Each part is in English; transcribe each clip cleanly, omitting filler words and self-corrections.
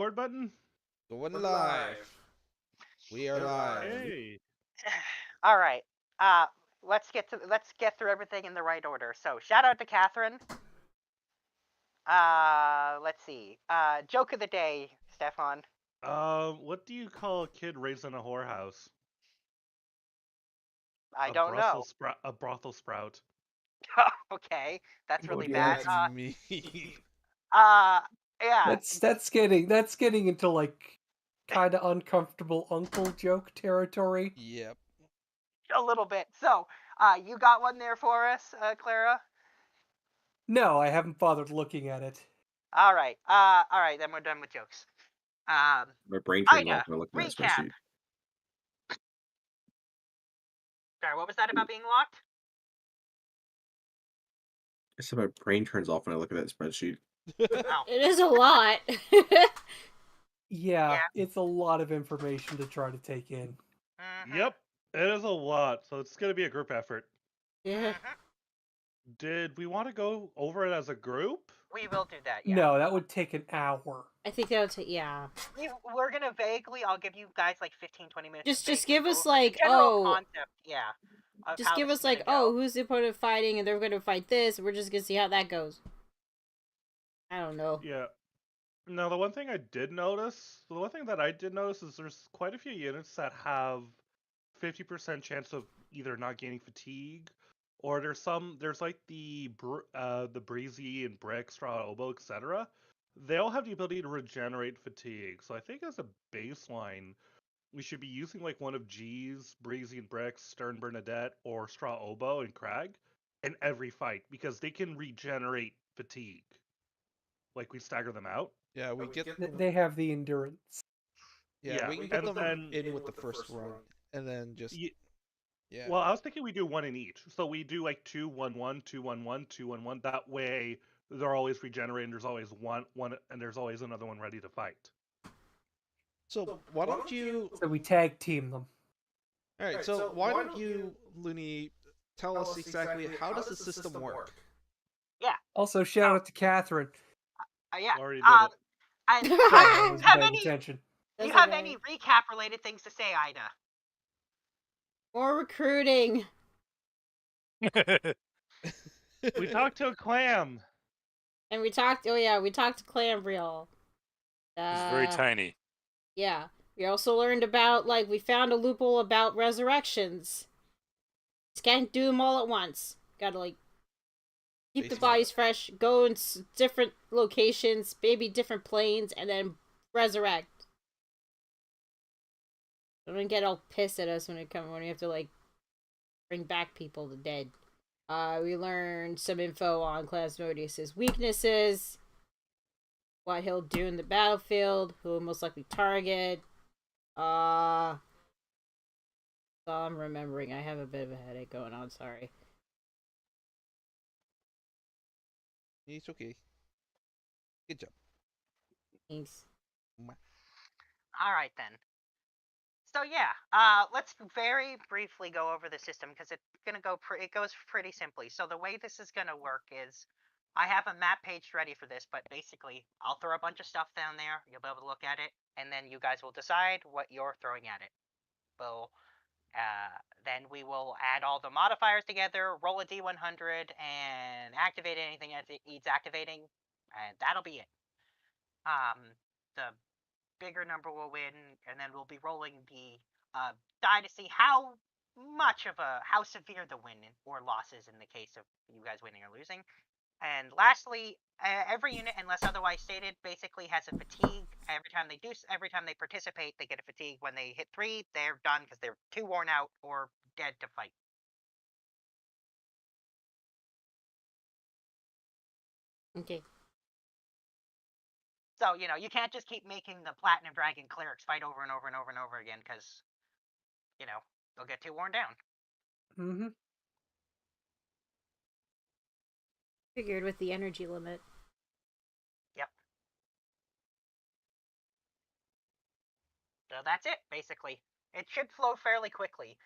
Record button? Going live. We are live. Hey. All right. Let's get through everything in the right order. So shout out to Catherine. Let's see. Joke of the day, Stefan. What do you call a kid raised in a whorehouse? I don't know. A brothel sprout. Okay, that's really yeah, bad. That's me. Yeah. That's getting into like kind of uncomfortable uncle joke territory. Yep. A little bit. So, you got one there for us, Clara? No, I haven't bothered looking at it. All right. All right. Then we're done with jokes. My brain turned Ida, off when I looked at that recap. spreadsheet. Sorry, what was that about being locked? I said my brain turns off when I look at that spreadsheet. Oh. It is a lot. Yeah, it's a lot of information to try to take in. Mhm. Yep, it is a lot, so it's gonna be a group effort. Yeah. Did we want to go over it as a group? We will do that, yeah. No, that would take an hour. I think that would take, yeah. We're gonna vaguely, I'll give you guys like 15-20 minutes. Just vaguely give us go over the like, general oh, concept, yeah. of just how give this us is gonna like, go. oh, who's the opponent fighting, and they're going to fight this, and we're just going to see how that goes. I don't know. Yeah. Now, the one thing that I did notice is there's quite a few units that have 50% chance of either not gaining fatigue, or there's like the breezy and brick, straw oboe, etc. They all have the ability to regenerate fatigue. So I think as a baseline, we should be using like one of G's, breezy and brick, Stern Bernadette, or straw oboe and Crag in every fight because they can regenerate fatigue. Like we stagger them out. Yeah, we get. They have the endurance. Yeah, we can get them then in with the first run, and then just. Yeah. Well, I was thinking we do one in each. So we do like 2-1-1, 2-1-1, 2-1-1. That way they're always regenerating. There's always one, and there's always another one ready to fight. So why don't you? So we tag team them. All right. So why don't you, Looney, tell us exactly how does the system work? Yeah. Also, shout out to Catherine. Yeah. Already did it. And Sorry, I wasn't paying any, attention. do you That's have okay. any recap related things to say, Ida? More recruiting. We talked to a clam. And we talked, oh yeah, we talked to Clam Blits. It's very tiny. Yeah. We also learned about, like, we found a loophole about resurrections. Just can't do them all at once. Gotta, like, keep the bodies fresh, go in different locations, maybe different planes, and then resurrect. Don't get all pissed at us when we have to, like, bring back people to dead. We learned some info on Clamsmodius' weaknesses, what he'll do in the battlefield, who will most likely target. So I'm remembering. I have a bit of a headache going on, sorry. It's okay. Good job. Thanks. All right then. So yeah, let's very briefly go over the system because it goes pretty simply. So the way this is gonna work is, I have a map page ready for this, but basically I'll throw a bunch of stuff down there. You'll be able to look at it, and then you guys will decide what you're throwing at it. Then we will add all the modifiers together, roll a D100, and activate anything that it needs activating, and that'll be it. The bigger number will win, and then we'll be rolling the die to see how severe the win or loss is in the case of you guys winning or losing. And lastly, every unit, unless otherwise stated, basically has a fatigue. Every time they participate, they get a fatigue. When they hit 3, they're done because they're too worn out or dead to fight. Okay. So, you can't just keep making the Platinum Dragon clerics fight over and over and over and over again because, they'll get too worn down. Mm-hmm. Figured with the energy limit. Yep. So that's it, basically. It should flow fairly quickly.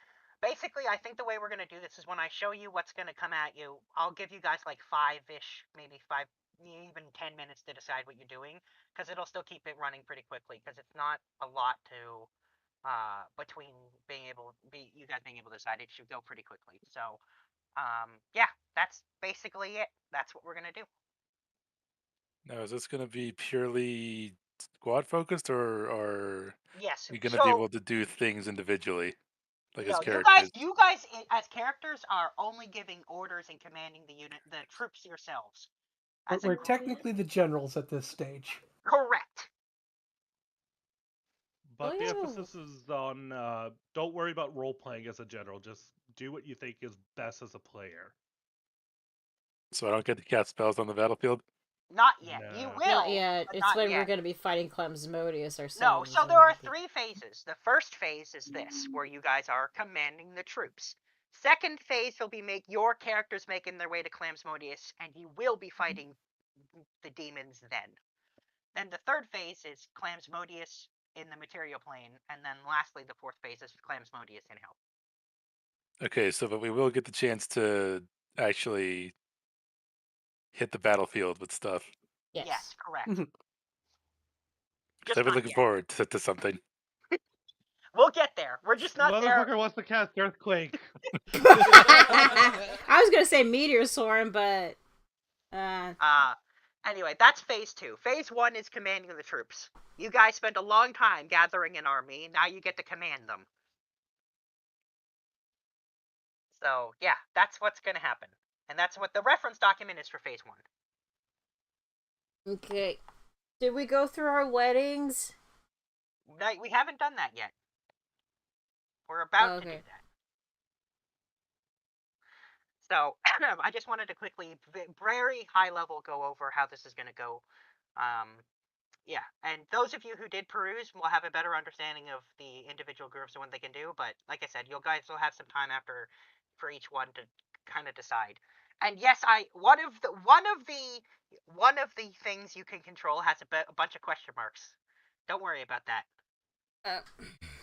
Basically, I think the way we're going to do this is when I show you what's going to come at you, I'll give you guys like 5-ish, maybe 5 even 10 minutes to decide what you're doing, because it'll still keep it running pretty quickly, because it's not a lot to between you guys being able to decide. It should go pretty quickly. So yeah, that's basically it. That's what we're gonna do. Now, is this going to be purely squad focused, or are Yes. you going to be able to do things individually, like as characters? You guys as characters are only giving orders and commanding the troops yourselves. We're technically the generals at this stage. Correct. But the emphasis is on don't worry about role playing as a general. Just do what you think is best as a player. So I don't get to cast spells on the battlefield? Not yet. No. You will. Not yet. It's when yet. we're going to be fighting Clamsmodius ourselves. No, so there are 3 phases. The first phase is this, where you guys are commanding the troops. Second phase will be your characters making their way to Clamsmodius, and you will be fighting the demons then. Then the third phase is Clamsmodius in the material plane, and then lastly the fourth phase is Clamsmodius in hell. Okay, so but we will get the chance to actually hit the battlefield with stuff. Yes, correct. I've been looking forward to something. We'll get there. We're just not there. Motherfucker wants to cast Earthquake. I was gonna say Meteor Swarm, but anyway, that's phase 2. Phase 1 is commanding the troops. You guys spent a long time gathering an army. Now you get to command them. So yeah, that's what's gonna happen, and that's what the reference document is for phase 1. Okay. Did we go through our weddings? No, we haven't done that yet. We're about to do that. So, I just wanted to quickly, very high level, go over how this is going to go. Yeah, and those of you who did peruse will have a better understanding of the individual groups and what they can do, but like I said, you guys will have some time after for each one to kind of decide. And yes, one of the things you can control has a bunch of question marks. Don't worry about that.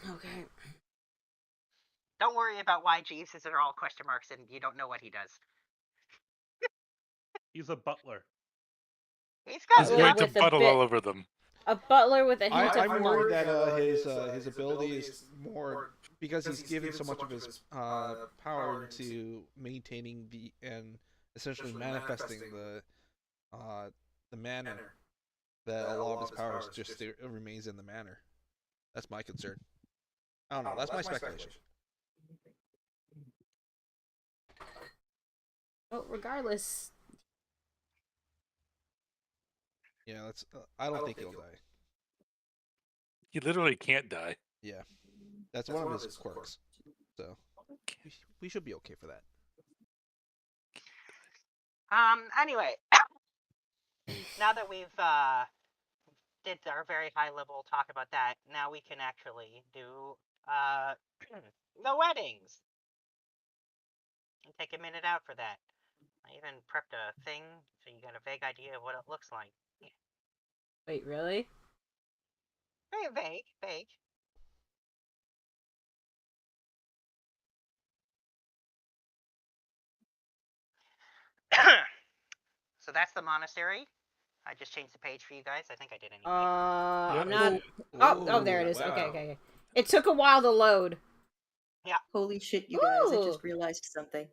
Okay. Don't worry about why Jeeves are all question marks and you don't know what he does. He's a butler. He's got going to puddle all over them. A butler with a hint of I'm worried that his ability is more because he's giving so much of his power to maintaining and essentially manifesting the manor, that a lot of his powers just remains in the manor. That's my concern. I don't know. That's my speculation. Well, regardless. Yeah, that's. I don't think he'll die. He literally can't die. Yeah, that's one of his quirks. So we should be okay for that. Anyway, now that we've did our very high level talk about that, now we can actually do the weddings. And take a minute out for that. I even prepped a thing so you got a vague idea of what it looks like. Yeah. Wait, really? Very vague. So that's the monastery. I just changed the page for you guys. I think I did anyway. I'm not. Oh, there it is. Wow. Okay. It took a while to load. Yeah. Holy shit, you guys! I Ooh. just realized something.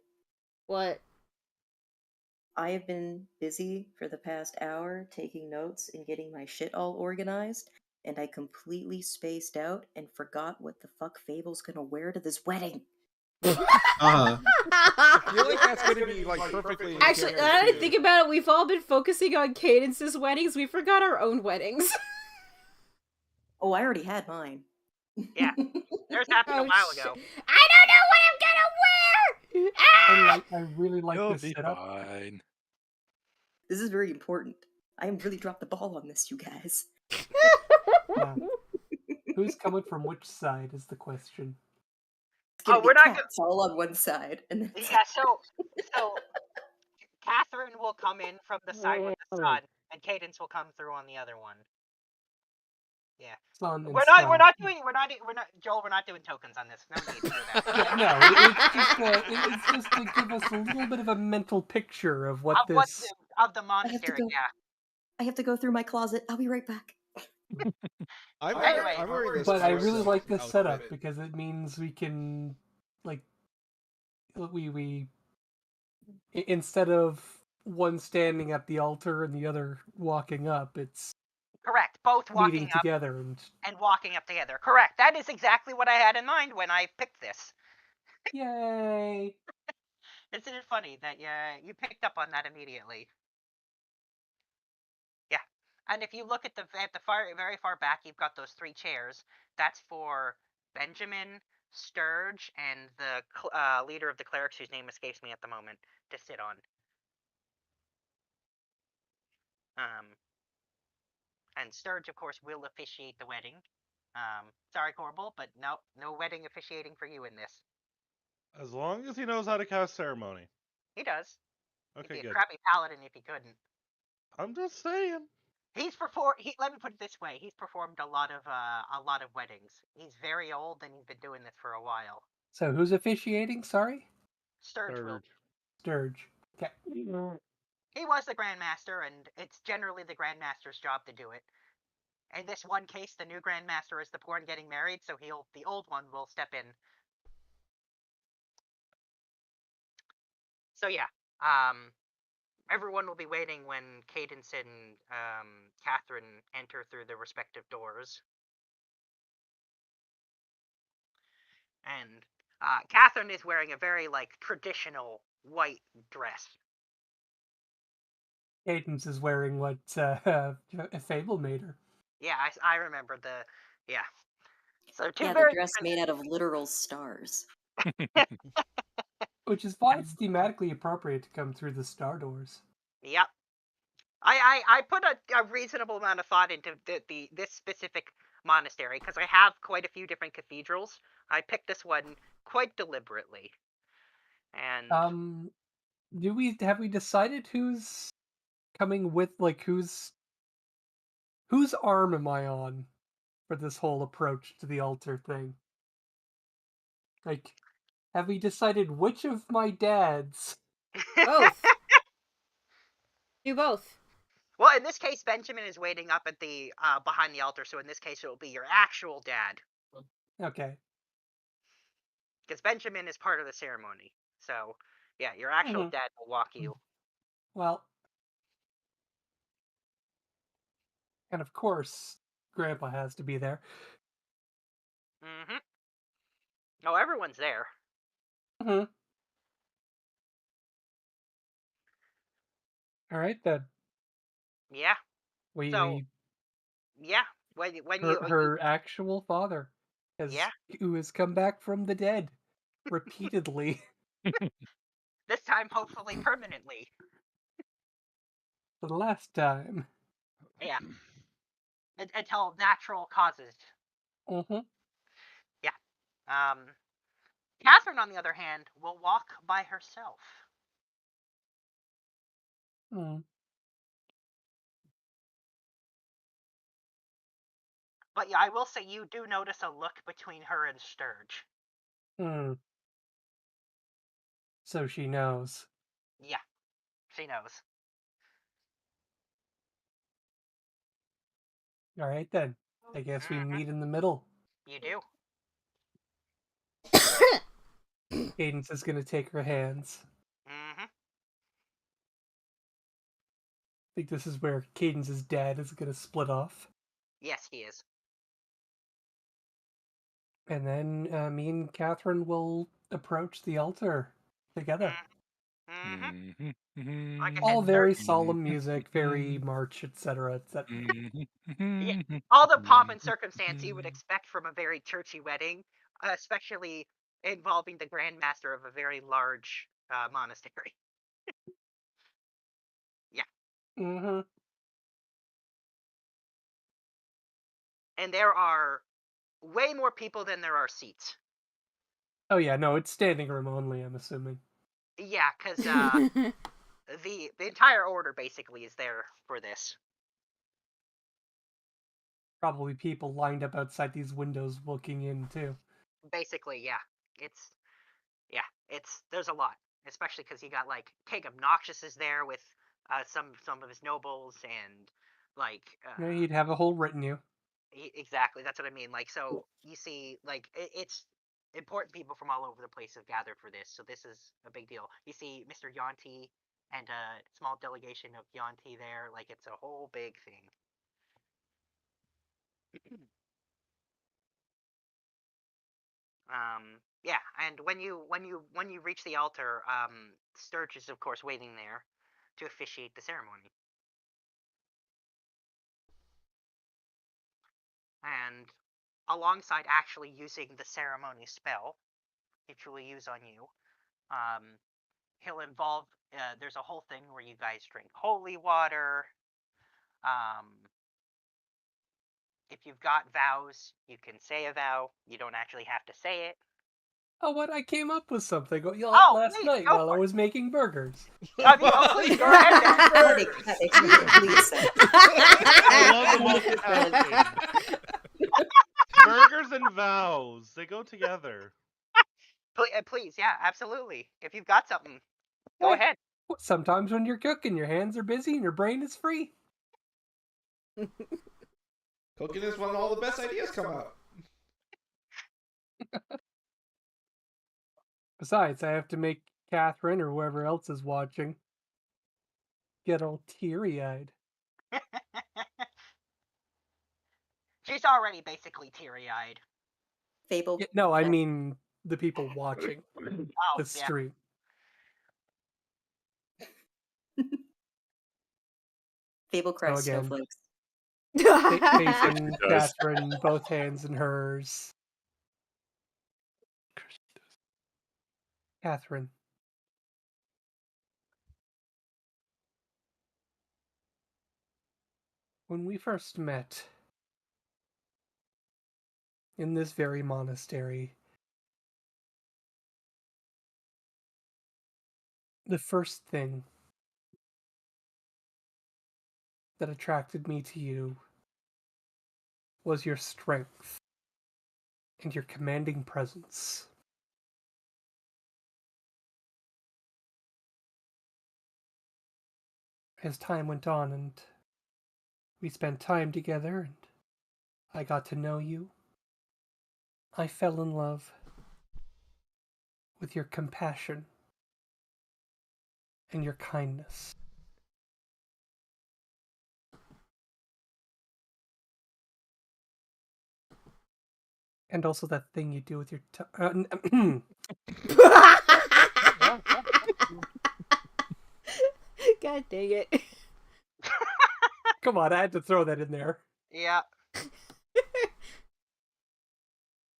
What? I have been busy for the past hour taking notes and getting my shit all organized, and I completely spaced out and forgot what the fuck Fable's gonna wear to this wedding. I feel like that's gonna be like perfectly. Actually, now that I think about it, we've all been focusing on Cadence's weddings. We forgot our own weddings. Oh, I already had mine. Yeah, theirs happened a while ago. I don't know what I'm gonna wear. Ah! I really like You'll this be setup. fine. This is very important. I really dropped the ball on this, you guys. Yeah. Who's coming from which side is the question. Oh, we're not It's all on one side, and then Yeah, so Catherine will come in from the side with the sun, and Cadence will come through on the other one. Yeah, Sun and we're sky. not Joel. We're not doing tokens on this. No need to do that. Yeah, no, it's just to give us a little bit of a mental picture of what of the I have to monastery. go. Yeah. I have to go through my closet. I'll be right back. Anyway, I'm wearing this. But I horse really like this outfit. setup because it means we can, like, instead of one standing at the altar and the other walking up, it's correct. Both walking meeting up together and walking up together. Correct. That is exactly what I had in mind when I picked this. yay! Isn't it funny that you picked up on that immediately? Yeah. And if you look at the very far back, you've got those 3 chairs. That's for Benjamin, Sturge, and the leader of the clerics, whose name escapes me at the moment, to sit on. And Sturge, of course, will officiate the wedding. Sorry, Corbel, but no wedding officiating for you in this. As long as he knows how to cast ceremony. He does. Okay, He'd be a good. crappy paladin if he couldn't. I'm just saying. Let me put it this way: he's performed a lot of weddings. He's very old and he's been doing this for a while. So who's officiating? Sorry, Sturge will. Sturge. Okay. He was the Grandmaster, and it's generally the Grandmaster's job to do it. In this one case, the new Grandmaster is the poor and getting married, so the old one will step in. So yeah, everyone will be waiting when Cadence and Catherine enter through their respective doors. And Catherine is wearing a very, like, traditional white dress. Cadence is wearing what Fable made her. Yeah, I remember yeah. So two Yeah, very the dress made out of literal stars. Which is why it's thematically appropriate to come through the star doors. Yep. I put a reasonable amount of thought into this specific monastery because I have quite a few different cathedrals. I picked this one quite deliberately. And have we decided who's coming with, like, whose arm am I on for this whole approach to the altar thing? Like, have we decided which of my dads? Both. Do both. Well, in this case, Benjamin is waiting up at the behind the altar, so in this case, it will be your actual dad. Okay. Because Benjamin is part of the ceremony. So, yeah, your actual dad will walk you. Well, and of course, Grandpa has to be there. Mm-hmm. Oh, everyone's there. Mm-hmm. All right, then. Yeah. Yeah. Her actual father who has come back from the dead repeatedly. This time, hopefully, permanently. For the last time. Yeah. Until natural causes. Mm-hmm. Yeah. Catherine, on the other hand, will walk by herself. Mm. But yeah, I will say you do notice a look between her and Sturge. Mm. So she knows. Yeah, she knows. All right, then. I guess we meet in the middle. You do. Cadence is going to take her hands. Mm-hmm. I think this is where Cadence's dad is going to split off. Yes, he is. And then me and Catherine will approach the altar together. Mm-hmm. All very solemn music, very march, etc., etc. Yeah, all the pomp and circumstance you would expect from a very churchy wedding, especially involving the Grandmaster of a very large monastery. Yeah. Mm-hmm. And there are way more people than there are seats. Oh yeah, no, it's standing room only, I'm assuming. Yeah, because the entire order basically is there for this. Probably people lined up outside these windows looking in too. Basically, yeah. There's a lot, especially because you got like King Obnoxious is there with some of his nobles and like Yeah, he'd have a whole retinue. Exactly, that's what I mean. Like, so you see, like it's important people from all over the place have gathered for this, so this is a big deal. You see Mr. Yonti and a small delegation of Yonti there. Like, it's a whole big thing. Yeah, and when you reach the altar, Sturge is of course waiting there to officiate the ceremony. And alongside actually using the ceremony spell, which will use on you, he'll involve. There's a whole thing where you guys drink holy water. If you've got vows, you can say a vow. You don't actually have to say it. Oh, what? I came up with something last please, night go while I for it. was making burgers. I mean, please go ahead. I love the multitasking. Burgers and vows, they go together. Please, yeah, absolutely. If you've got something, go ahead. Sometimes when you're cooking, your hands are busy and your brain is free. Cooking is when all the best ideas come out. Besides, I have to make Catherine or whoever else is watching get all teary-eyed. She's already basically teary-eyed. Fable. Yeah, no, I mean the people watching the yeah. stream. Fable cries So again, snowflakes. facing Does. Catherine, both hands in hers. Catherine. When we first met in this very monastery, the first thing that attracted me to you was your strength and your commanding presence. As time went on and we spent time together and I got to know you, I fell in love with your compassion and your kindness. And also that thing you do with your God dang it. Come on, I had to throw that in there. Yeah.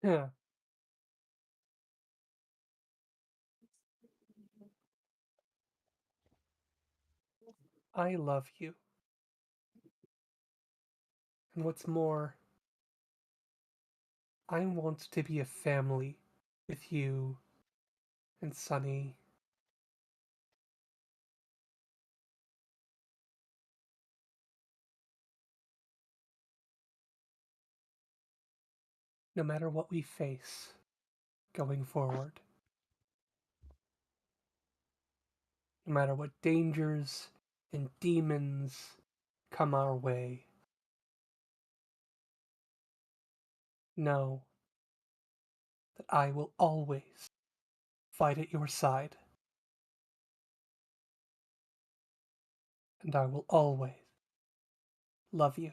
Yeah. I love you. And what's more, I want to be a family with you and Sunny. No matter what we face going forward. No matter what dangers and demons come our way. Know that I will always fight at your side. And I will always love you.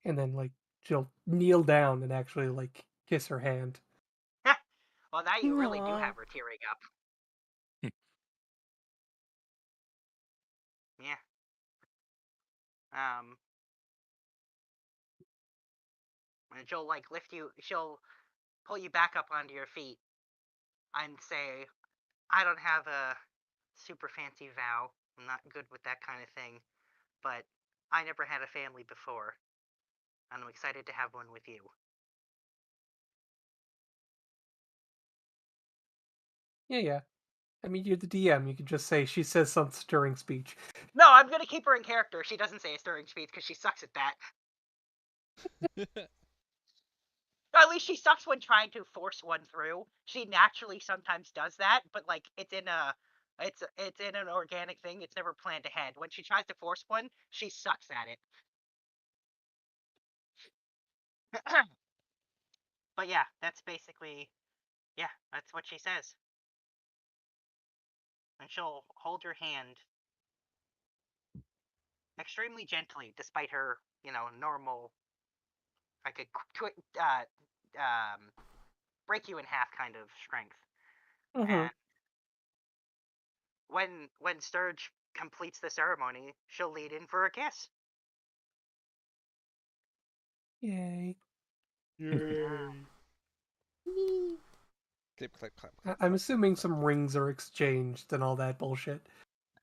And then, like, she'll kneel down and actually, like, kiss her hand. Well, now you really do Aw. have her tearing up. Yeah. And she'll like lift you. She'll pull you back up onto your feet and say, "I don't have a super fancy vow. I'm not good with that kind of thing, but I never had a family before, and I'm excited to have one with you." Yeah. I mean, you're the DM. You could just say she says some stirring speech. No, I'm gonna keep her in character. She doesn't say a stirring speech because she sucks at that. At least she sucks when trying to force one through. She naturally sometimes does that, but like it's in an organic thing. It's never planned ahead. When she tries to force one, she sucks at it. But yeah, that's basically, yeah, that's what she says. And she'll hold your hand extremely gently, despite her, normal, I could break you in half kind of strength. And when Sturge completes the ceremony, she'll lead in for a kiss. Yay. Clip, clip, clap, clap, I'm clap. assuming some rings are exchanged and all that bullshit.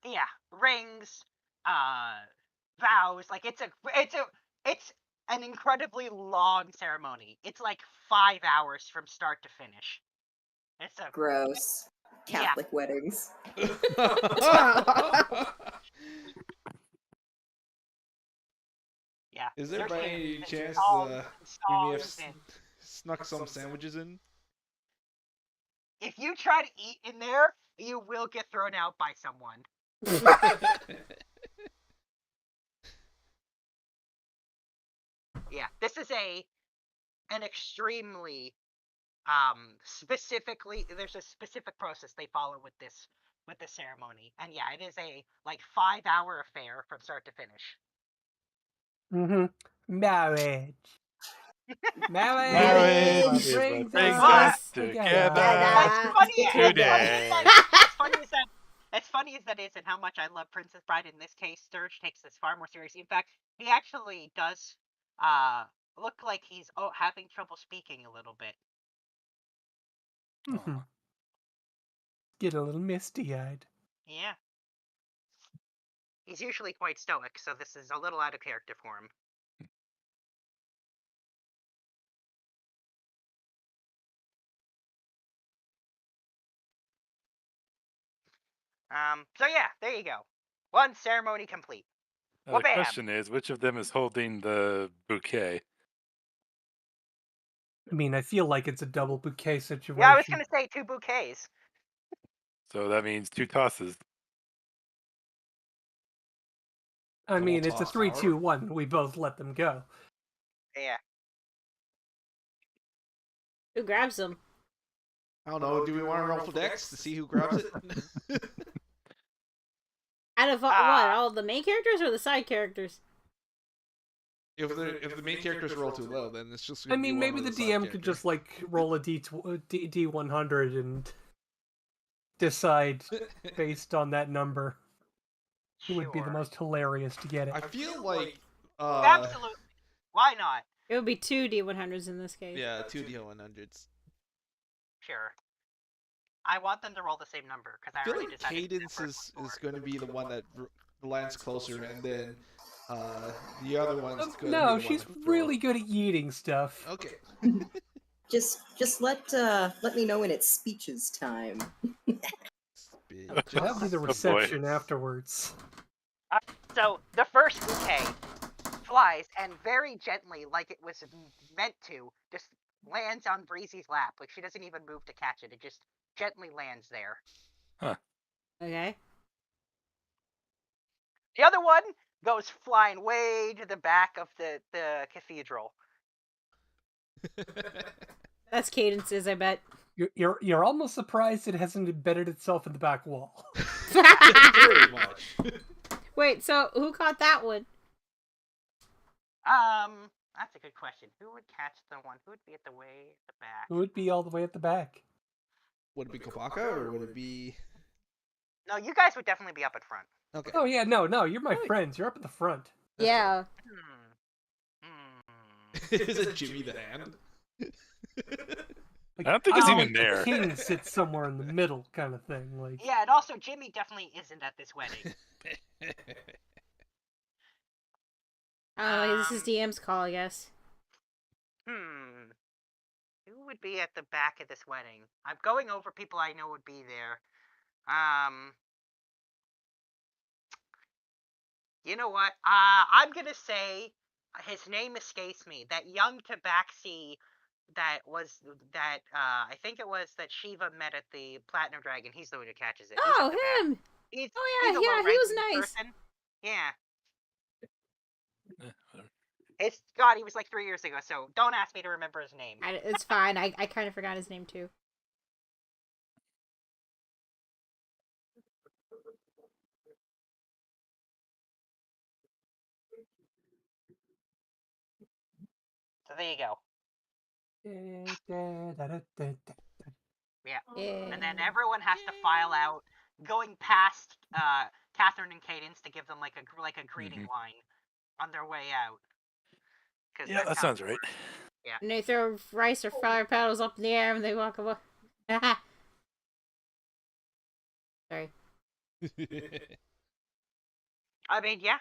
Yeah, rings, vows. Like it's an incredibly long ceremony. It's like 5 hours from start to finish. It's a Gross. Catholic weddings. Yeah. Is there There's by hymns any and chance songs we and may have songs and snuck some sandwiches in? if you try to eat in there, you will get thrown out by someone. Yeah, this is an extremely specifically, there's a specific process they follow with this ceremony, and yeah, it is a like 5-hour affair from start to finish. Marriage. Marriage What is what brings brings us us together. together. As funny as that is, and how much I love Princess Bride in this case, Sturge takes this far more seriously. In fact, he actually does look like he's having trouble speaking a little bit. Get a little misty-eyed. Yeah. He's usually quite stoic, so this is a little out of character for him. So yeah, there you go. One ceremony complete. Now, the question is, which of them is holding the bouquet? I mean, I feel like it's a double bouquet situation. Yeah, I was gonna say 2 bouquets. So that means 2 tosses. I mean, it's a 3-2-1. We both let them go. Yeah. Who grabs them? I don't know. Do we want to roll for Dex to see who grabs it? Out of what? All the main characters or the side characters? If the main characters roll too low, then it's just. I mean, maybe the DM could just like roll a D100 and decide based on that number who would be the most hilarious to get it. I feel like absolutely. Why not? It would be 2 D100s in this case. Yeah, 2 D100s. Sure. I want them to roll the same number because I already decided. Cadence is going to be the one that lands closer, and then the other one's going to No, she's really good at eating stuff. Okay. Just let me know when it's speeches time. That'll be the reception afterwards. So the first bouquet flies and very gently, like it was meant to, just lands on Breezy's lap. Like she doesn't even move to catch it. It just gently lands there. Huh. Okay. The other one goes flying way to the back of the cathedral. That's Cadence's, I bet. You're almost surprised it hasn't embedded itself in the back wall. Pretty much. Wait, so who caught that one? That's a good question. Who would catch the one? Who would be at the way at the back? Who would be all the way at the back? Would it be Kopaka or would it be? No, you guys would definitely be up at front. Okay. Oh yeah, no, you're my friends. You're up at the front. Yeah. Is it Jimmy the Hand? Like, I don't think he's even the there. king sits somewhere in the middle, kind of thing. Like, yeah, and also Jimmy definitely isn't at this wedding. This is DM's call, I guess. Who would be at the back of this wedding? I'm going over people I know would be there. You know what? I'm gonna say his name escapes me. That young tabaxi I think it was that Shiva met at the Platinum Dragon. He's the one who catches it. Oh, He's like him! he's Oh, he's a yeah, he was low-ranking nice. person. Yeah. Whatever. It's God. He was like 3 years ago, so don't ask me to remember his name. It's fine. I kind of forgot his name, too. So there you go. Yeah. And then everyone has to file out, going past Catherine and Cadence to give them like a greeting line on their way out. Yeah, that sounds right. Yeah. And they throw rice or flower petals up in the air when they walk away. Sorry. I mean, yeah.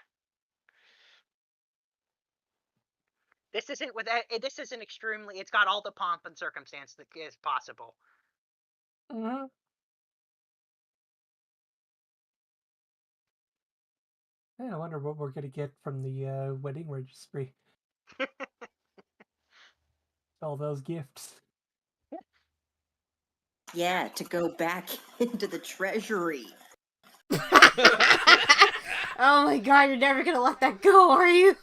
This isn't extremely. It's got all the pomp and circumstance that is possible. Uh-huh. Yeah, I wonder what we're gonna get from the wedding registry. All those gifts. Yeah, to go back into the treasury. Oh my god, you're never gonna let that go, are you?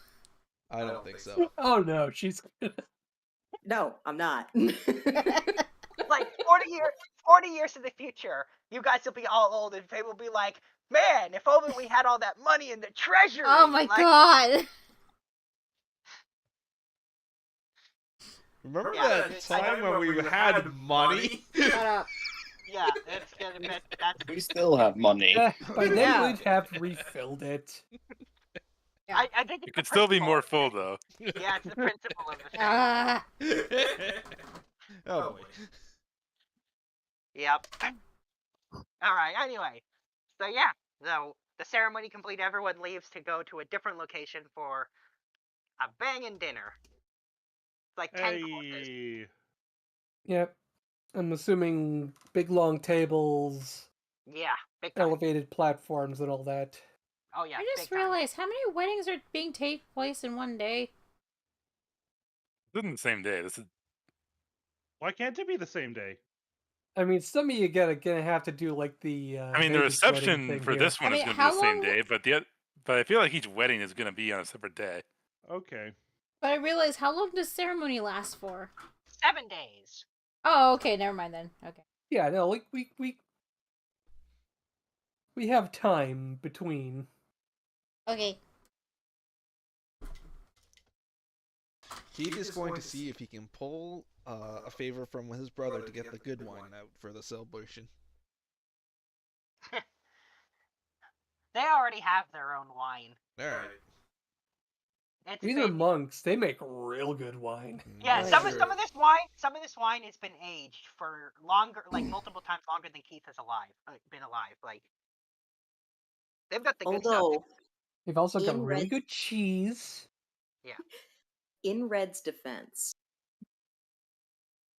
I don't think so. Oh no, she's No, I'm not. Like 40 years in the future, you guys will be all old, and Faye will be like, "Man, if only we had all that money in the treasury." Oh my like, god. Remember Yeah, that time when we had money? Shut up. Yeah, it's gonna be. That's. We still have money. by then Yeah. we'd have refilled it. I think it's It the could still be principle more of full, it. though. Yeah, it's the principle of the thing. Ah. Oh boy. Yep. All right. Anyway, so yeah, so the ceremony complete. Everyone leaves to go to a different location for a banging dinner. It's like 10 courses. Hey. Yep. I'm assuming big long tables, Yeah, big time. elevated platforms, and all that. Oh yeah. I just big time. realized how many weddings are being take place in one day? This isn't the same day. This is Why can't it be the same day? I mean, some of you gonna have to do like the. I mean, the Vegas wedding reception thing for here. this one I is mean, going to be how the same long- day, but I feel like each wedding is going to be on a separate day. Okay. But I realized, how long does ceremony last for? 7 days. Oh, okay, never mind then. Okay. Yeah, no, like we have time between. Okay. Keith is going to see if he can pull a favor from his brother to get the good wine out for the celebration. They already have their own wine. Alright. These are monks. They make real good wine. Yeah, Right. some of this wine has been aged for longer, like multiple times longer than Keith has been alive. Like they've got the good stuff. Although, They've also got In really red- good cheese. in Red's defense,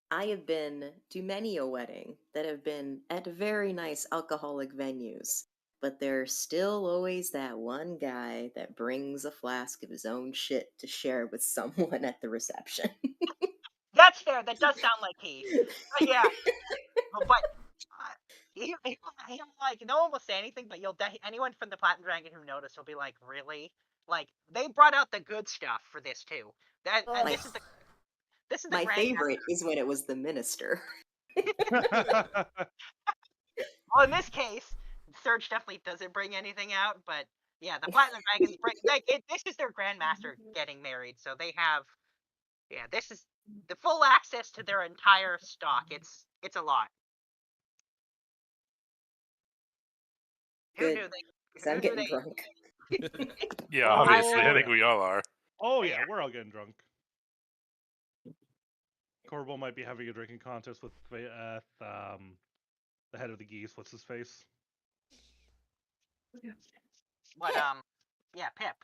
I have been to many a wedding that have been at very nice alcoholic venues, but there's still always that one guy that brings a flask of his own shit to share with someone at the reception. That's fair. That does sound like Keith. But yeah, but he like no one will say anything, but anyone from the Platinum Dragon who noticed will be like, really? Like they brought out the good stuff for this too. And Ugh. this is the My Grand favorite is when it was the minister. Well, in this case, Surge definitely doesn't bring anything out, but yeah, the Platinum Dragons bring this is their Grandmaster getting married, so they have this is the full access to their entire stock. It's a lot. Who Good, knew they? 'cause I'm Who knew getting they? drunk. Yeah, Oh, obviously. I yeah. think we all are. Oh yeah, we're all getting drunk. Corbo might be having a drinking contest with the head of the geese. What's his face? But yeah, Pip.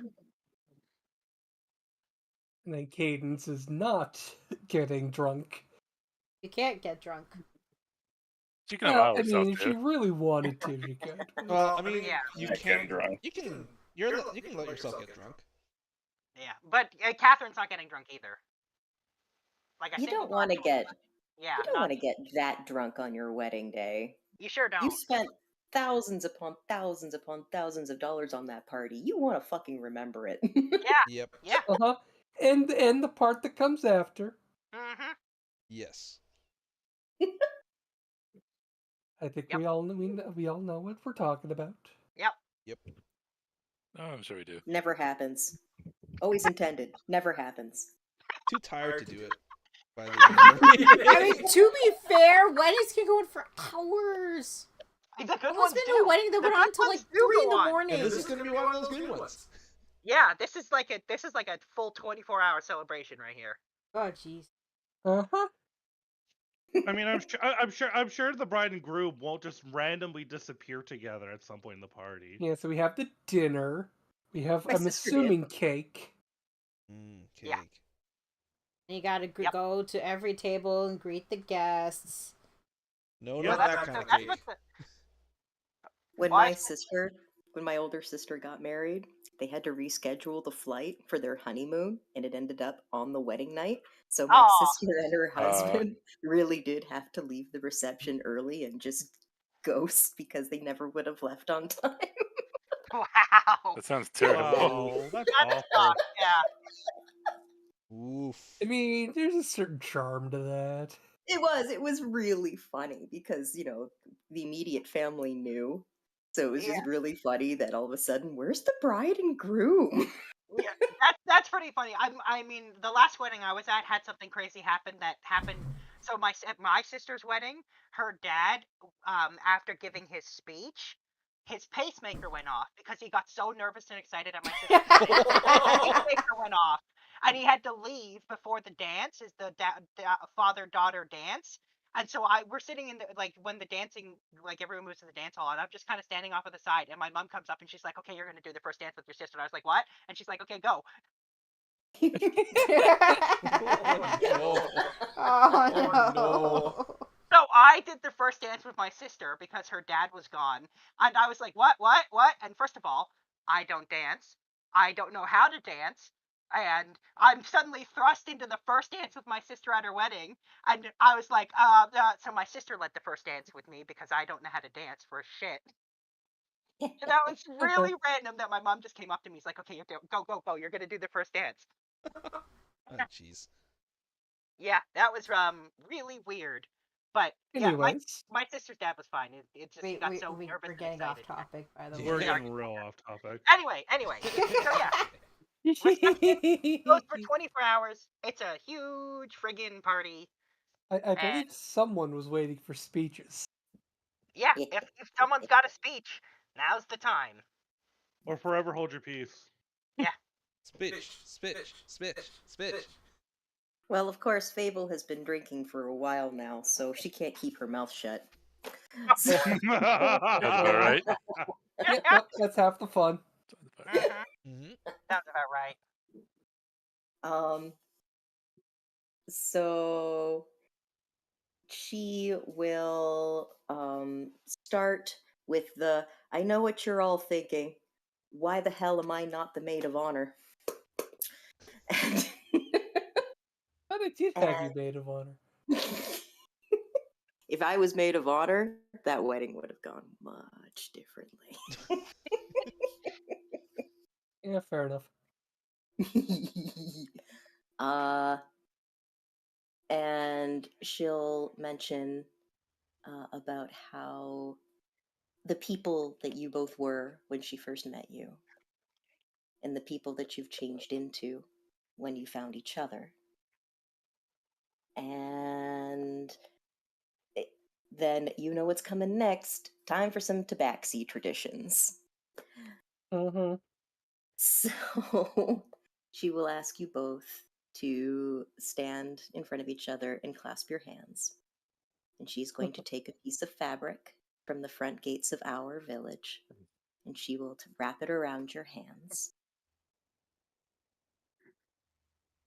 And then Cadence is not getting drunk. You can't get drunk. She can Well, allow I herself mean, if she to. really wanted to, she could. Well, I mean, Yeah. you I get can drunk. you can let yourself get drunk. Yeah, but Catherine's not getting drunk either. like a You single don't want to bottle. get Yeah, you don't not want to get that drunk on your wedding day. you sure You don't. spent thousands upon thousands upon thousands of dollars on that party. You want to fucking remember it. Yeah, Yep. yeah. And the part that comes after. Mm-hmm. Yes. I think Yep. we all know what we're talking about. Yep. Yep. Oh, I'm sure we do. Never happens. Always intended. Never happens. Too tired to do it by the end. I mean, to be fair, weddings can go on for hours. The good Well, ones it's been do. a wedding that The went good on till like ones do 3 in go the on. morning. And this is going to be one of those good ones. Yeah, this is like a full 24-hour celebration right here. Oh, jeez. Uh-huh. I mean, I'm sure the bride and groom won't just randomly disappear together at some point in the party. Yeah, so we have the dinner. We have, My I'm sister assuming, cake. Cake. Yeah. You gotta Yep. go to every table and greet the guests. No, Yeah, not That's that what kind of that's cake. what the- When Why? when my older sister got married, they had to reschedule the flight for their honeymoon, and it ended up on the wedding night. So my Aw. sister and her husband really did have to leave the reception early and just ghost because they never would have left on time. Wow. That sounds terrible. Wow, that's That awful. sucks. Yeah. Oof. I mean, there's a certain charm to that. It was really funny because, the immediate family knew. So it was Yeah. just really funny that all of a sudden, where's the bride and groom? Yeah, that's pretty funny. I mean, the last wedding I was at had something crazy happen. So my sister's wedding, her dad, after giving his speech, his pacemaker went off because he got so nervous and excited at my sister's wedding. His pacemaker went off, and he had to leave before the dance. Is the father-daughter dance? And so we're sitting in when the dancing, like everyone moves to the dance hall, and I'm just kind of standing off on the side, and my mom comes up and she's like, "Okay, you're gonna do the first dance with your sister." And I was like, "What?" And she's like, "Okay, go." Oh, no. no. So I did the first dance with my sister because her dad was gone, and I was like, "What? And first of all, I don't dance. I don't know how to dance. And I'm suddenly thrust into the first dance with my sister at her wedding, and I was like, so my sister led the first dance with me because I don't know how to dance for shit. And that was really random that my mom just came up to me. He's like, "Okay, go. You're gonna do the first dance." Oh, jeez. Yeah, that was really weird. But yeah, Anyways, my sister's dad was fine. It just he got so nervous we're and getting off excited. topic, by the We're way. getting real off topic. Anyway, so yeah, reception goes for 24 hours. It's a huge friggin' party. I believe someone was waiting for speeches. Yeah, if someone's got a speech, now's the time. Or forever hold your peace. Yeah. Spitch. Well, of course, Fable has been drinking for a while now, so she can't keep her mouth shut. That's about right. Yep, that's half the fun. Mm-hmm. Sounds about right. So she will start with I know what you're all thinking. Why the hell am I not the maid of honor? But I did have you maid of honor. If I was maid of honor, that wedding would have gone much differently. Yeah, fair enough. And she'll mention about how the people that you both were when she first met you, and the people that you've changed into when you found each other. And then you know what's coming next. Time for some tabaxi traditions. Mm-hmm. So she will ask you both to stand in front of each other and clasp your hands. And she's going to take a piece of fabric from the front gates of our village, and she will wrap it around your hands.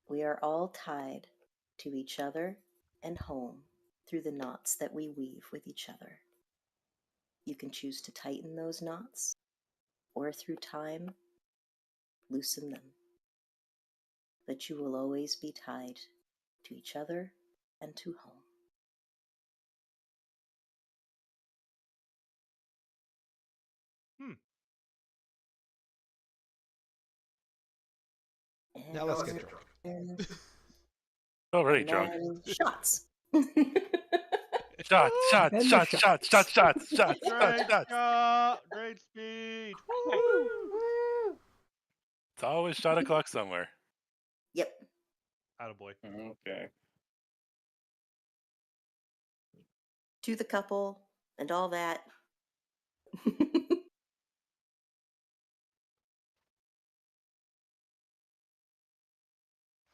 We are all tied to each other and home through the knots that we weave with each other. You can choose to tighten those knots, or through time, loosen them. But you will always be tied to each other, and to home. Now let's get drunk. And Already drunk. then shots. Shots, shots, Then the shots, shots. shots, shots, shots, shots, Great shots, shots. shot! Great speed! Woo! It's always shot o'clock somewhere. Yep. Attaboy. Okay. To the couple and all that.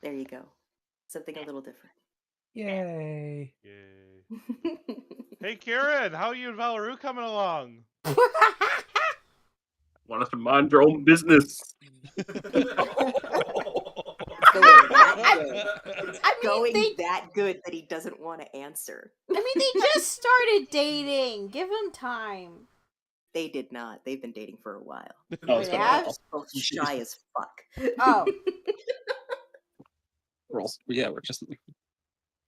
There you go. Something a little different. Yay. Yay. Hey, Kieran, how are you and Valeru coming along? Want us to mind your own business. Going that good that he doesn't want to answer. I mean, they just started dating. Give them time. They did not. They've been dating for a while. Oh, it's They been a have? while. Both shy as fuck. Oh. We're just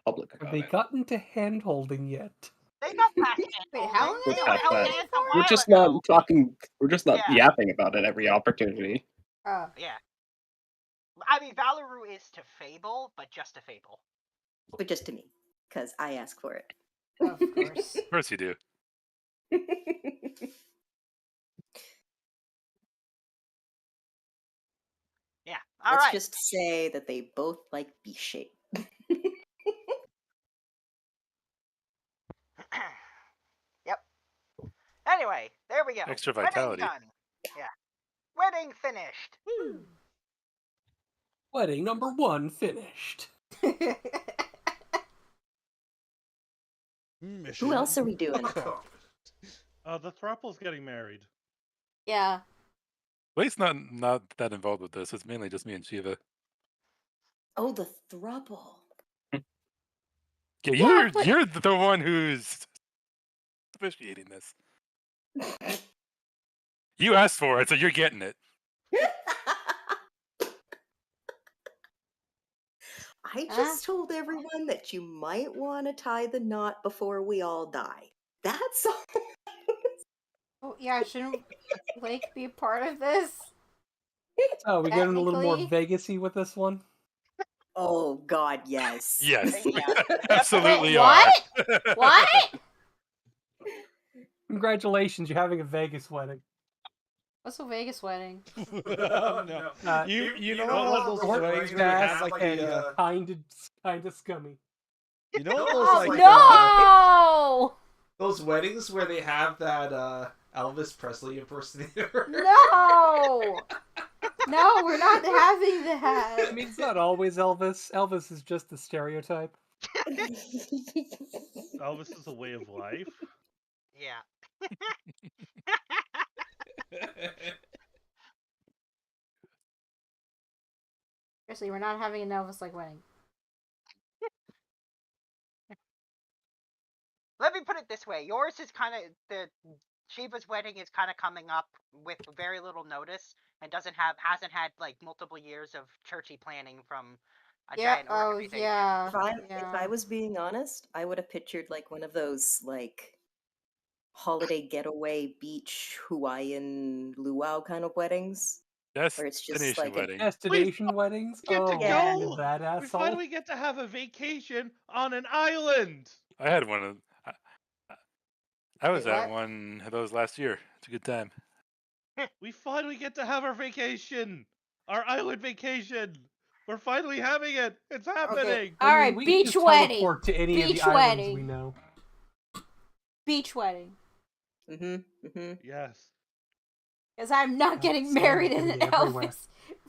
public Have about they it. gotten to hand holding yet? They got past it. Wait, how long They ago? were Past held that. hands a We're while just ago. not talking. We're just not Yeah. yapping about it every opportunity. Oh. Yeah. I mean, Valeru is to Fable, but just to Fable. But just to me, because I ask for it. Of course. Of course you do. Yeah. All Let's right. just say that they both like beef shape. Yep. Anyway, there we go. Extra Wedding vitality. done. Yeah. Wedding finished. Wedding number 1 finished. Who else are we doing? The Thruple's getting married. Yeah. Blake's not that involved with this. It's mainly just me and Shiva. Oh, the throuple. Yeah, Yeah, but- you're the one who's officiating this. You asked for it, so you're getting it. I just told everyone that you might want to tie the knot before we all die. That's all. Oh, yeah, shouldn't Blake be a part of this? Oh, we getting a little more Technically- Vegas-y with this one? Oh, God, yes. Yes, Yeah. absolutely Wait, are. what? What? Congratulations, you're having a Vegas wedding. What's a Vegas wedding? No. You know those Short, weddings where they have fast, like and the kind of scummy. you know those Oh, like no! those weddings where they have that Elvis Presley impersonator. No! No, we're not having that. I mean, it's not always Elvis. Elvis is just the stereotype. Elvis is a way of life. Yeah. Seriously, we're not having an Elvis-like wedding. Let me put it this way. Yours is kind of the Shiva's wedding is kind of coming up with very little notice and hasn't had like multiple years of churchy planning from a Yeah, giant oh, organization. yeah. If I was being honest, I would have pictured like one of those like holiday getaway beach Hawaiian luau kind of weddings. Where it's just Destination like wedding. Destination weddings? get to Oh, go! you that We asshole. finally get to have a vacation on an island. I had one of. I was Wait, at what? one of those last year. It's a good time. We finally get to have our vacation, our island vacation. We're finally having it. It's happening. All right, we can beach just wedding. teleport to any Beach of the islands wedding. we know. Beach wedding. Yes. Because I'm not getting sand married can in an be everywhere. Elvis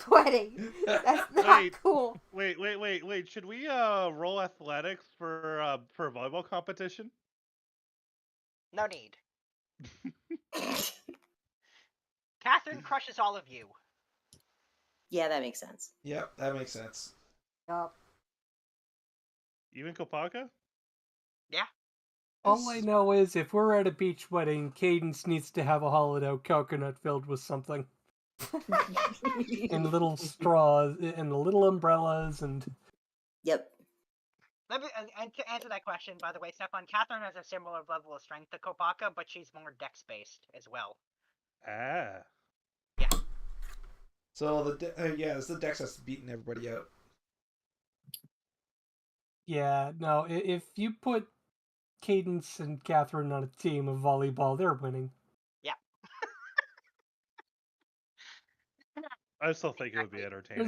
wedding. That's not Wait. cool. Wait. Should we roll athletics for a volleyball competition? No need. Catherine crushes all of you. Yeah, that makes sense. Yep, that makes sense. Yup. Even Kopaka? All I know is if we're at a beach wedding, Cadence needs to have a holiday coconut filled with something. And little straws and little umbrellas and Yep. Let me and to answer that question, by the way, Stefan, Catherine has a similar level of strength to Kopaka, but she's more dex based as well. Ah. So it's the Dex that's beating everybody out. Yeah, no, if you put Cadence and Catherine on a team of volleyball, they're winning. Yeah. I still think it would be entertaining.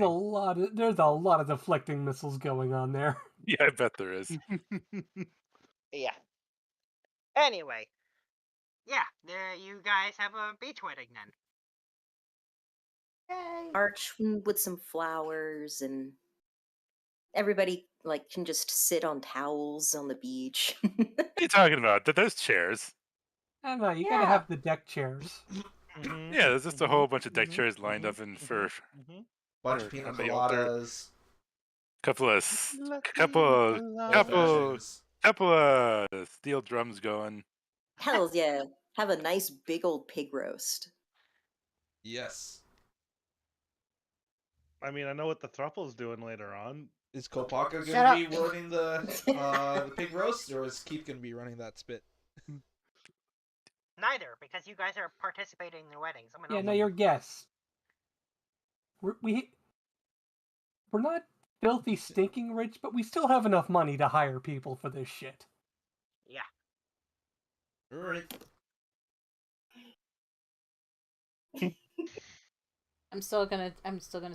There's a lot of deflecting missiles going on there. Yeah, I bet there is. Yeah. Anyway. Yeah, there you guys have a beach wedding then. Yay. Arch with some flowers, and everybody like can just sit on towels on the beach. What are you talking about? There's chairs. I don't know, you gotta have the deck chairs. Yeah, there's just a whole bunch of deck chairs lined up in for Bunch Or of pina on the altar. coladas. couple of steel drums going. Hells yeah. Have a nice big old pig roast. Yes. I mean, I know what the Thruple's doing later on. Is Kopaka Shut gonna be up. running the pig roast, or is Keith gonna be running that spit? Neither, because you guys are participating in the wedding. Someone Yeah, else no, will- you're guests. We're not filthy stinking rich, but we still have enough money to hire people for this shit. Yeah. Alright. I'm still gonna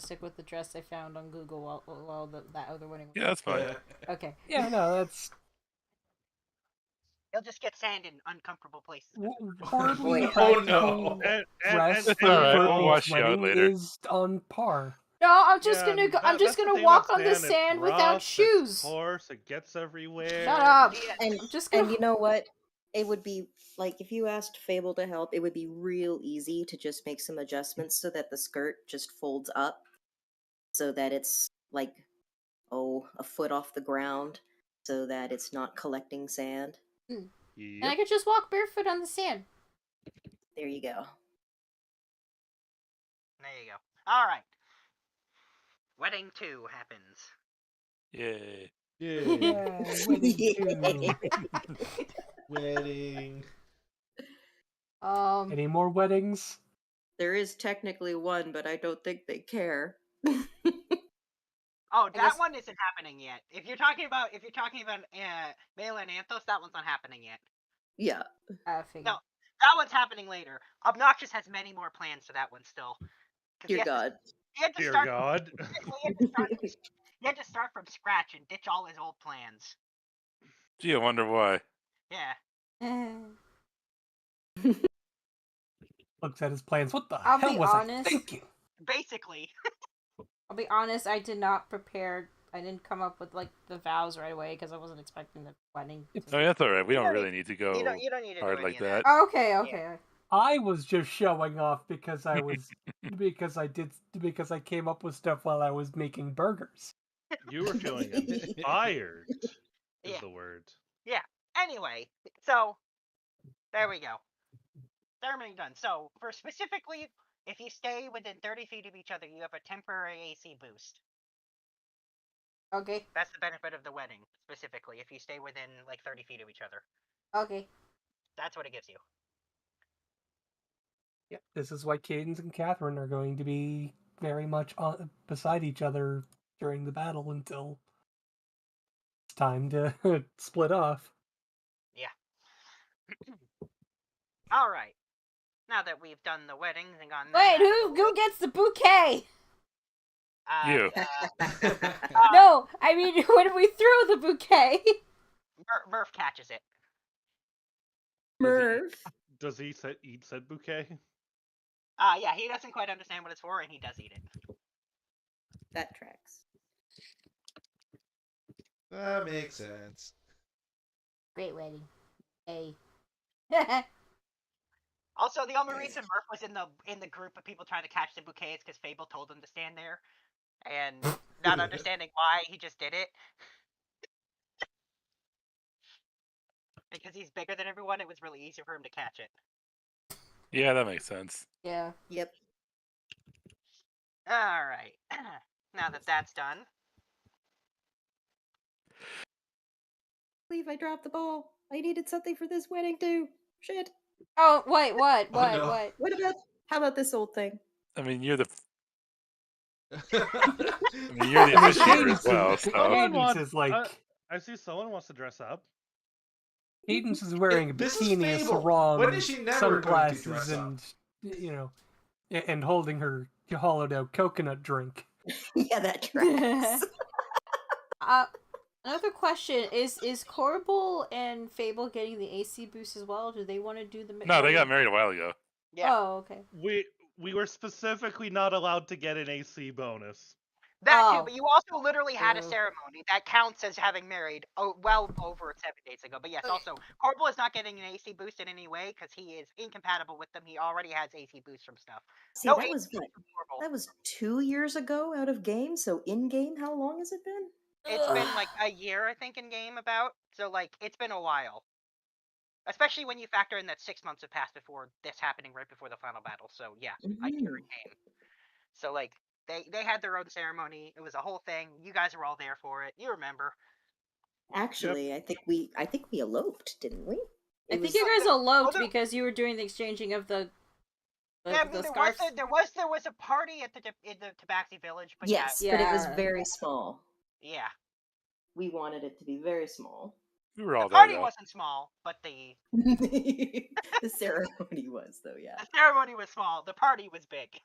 stick with the dress I found on Google while that other wedding. Yeah, that's fine. Okay. Yeah, no, that's You'll just get sand in uncomfortable places. horribly Boy, oh practical no. dress It's for alright, a we'll beach wash you out wedding later. is on par. No, I'm just Yeah, gonna go. I'm that- just that's the gonna thing walk about on the sand, it's sand without rough, it's shoes. coarse, it gets everywhere. Shut up. And I'm just gonna. and you know what? It would be like if you asked Fable to help, it would be real easy to just make some adjustments so that the skirt just folds up so that it's like a foot off the ground so that it's not collecting sand. And I Yep. could just walk barefoot on the sand. There you go. There you go. All right. Wedding 2 happens. Yay. Yay. Yeah, wedding Yay. too. Wedding. Any more weddings? There is technically one, but I don't think they care. Oh, that guess- one isn't happening yet. If you're talking about Mela and Anthos, that one's not happening yet. Yeah. I figured. No, that one's happening later. Obnoxious has many more plans for that one still. 'Cause Dear he has to- God. he had to Dear start God. he had to start from scratch and ditch all his old plans. Gee, I wonder why. Yeah. Looks at his plans. What the I'll hell be was honest. I thinking? Basically. I'll be honest. I did not prepare. I didn't come up with like the vows right away because I wasn't expecting the wedding. Oh, that's all right. We don't don't really need to go You don't need to hard do like any of that. Okay. Okay. I was just showing off because I was because I came up with stuff while I was making burgers. You were feeling inspired, is Yeah. the word. Anyway, so there we go. Ceremony done. So for specifically, if you stay within 30 feet of each other, you have a temporary AC boost. Okay. That's the benefit of the wedding, specifically. If you stay within like 30 feet of each other, Okay. that's what it gives you. Yep. This is why Cadence and Catherine are going to be very much beside each other during the battle until it's time to split off. All right. Now that we've done the weddings and gotten Wait, that out of the who way, gets the bouquet? You. No, I mean when we throw the bouquet. Murph catches it. Merv. Does he eat said bouquet? Yeah, he doesn't quite understand what it's for, and he does eat it. That tracks. That makes sense. Great wedding. Hey. Also, the only reason Murph was in the group of people trying to catch the bouquet is because Fable told him to stand there, and not understanding why, he just did it. Because he's bigger than everyone, it was really easy for him to catch it. Yeah, that makes sense. Yeah. Yep. All right. Now that that's done, believe I dropped the ball. I needed something for this wedding too. Shit. Oh, wait, what? Oh, What? no. What? How about this old thing? I mean, you're the I you're the I mean, officiator as Cadence well. is, So Cadence is like I see someone wants to dress up. Cadence is wearing a This is bikini, a Fable. sarong, When is she never going to sunglasses, dress up? and and holding her hollowed out coconut drink. Yeah, that tracks. Another question is Corbel and Fable getting the AC boost as well? Do they want to do the? no, they got married a while ago. Yeah. Oh, okay. We were specifically not allowed to get an AC bonus. That too, Oh. but you also literally had a Ew. ceremony that counts as having married well over 7 days ago. But yes, Okay. also, Corbel is not getting an AC boost in any way because he is incompatible with them. He already has AC boosts from stuff. See, No that AC was boost from Corbel. that was 2 years ago out of game. So in game, how long has it been? It's been like a year, I think, in game about. So like, it's been a while. Especially when you factor in that 6 months have passed before this happening, right before the final battle. So yeah, a year in game. So like, they had their own ceremony. It was a whole thing. You guys were all there for it. You remember? Actually, I think we eloped, didn't we? I think you guys eloped because you were doing the exchanging of the Yeah, I mean, scarves. there was a party at in the Tabaxi village, but Yes, yeah. but it was very small. Yeah. We wanted it to be very small. We were all The party there, though. wasn't small, but the ceremony was, though, yeah. The ceremony was small. The party was big.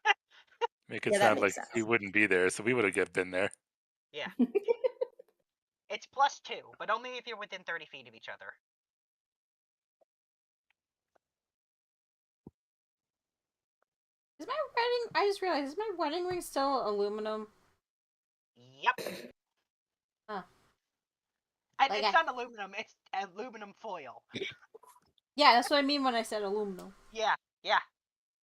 Make it Yeah, that sound like makes sense. we wouldn't be there, so we would have been there. Yeah. It's +2, but only if you're within 30 feet of each other. Is my wedding? I just realized, is my wedding ring still aluminum? Yep. Huh. And Like it's not aluminum, it's aluminum foil. Yeah, that's what I mean when I said aluminum. Yeah, yeah.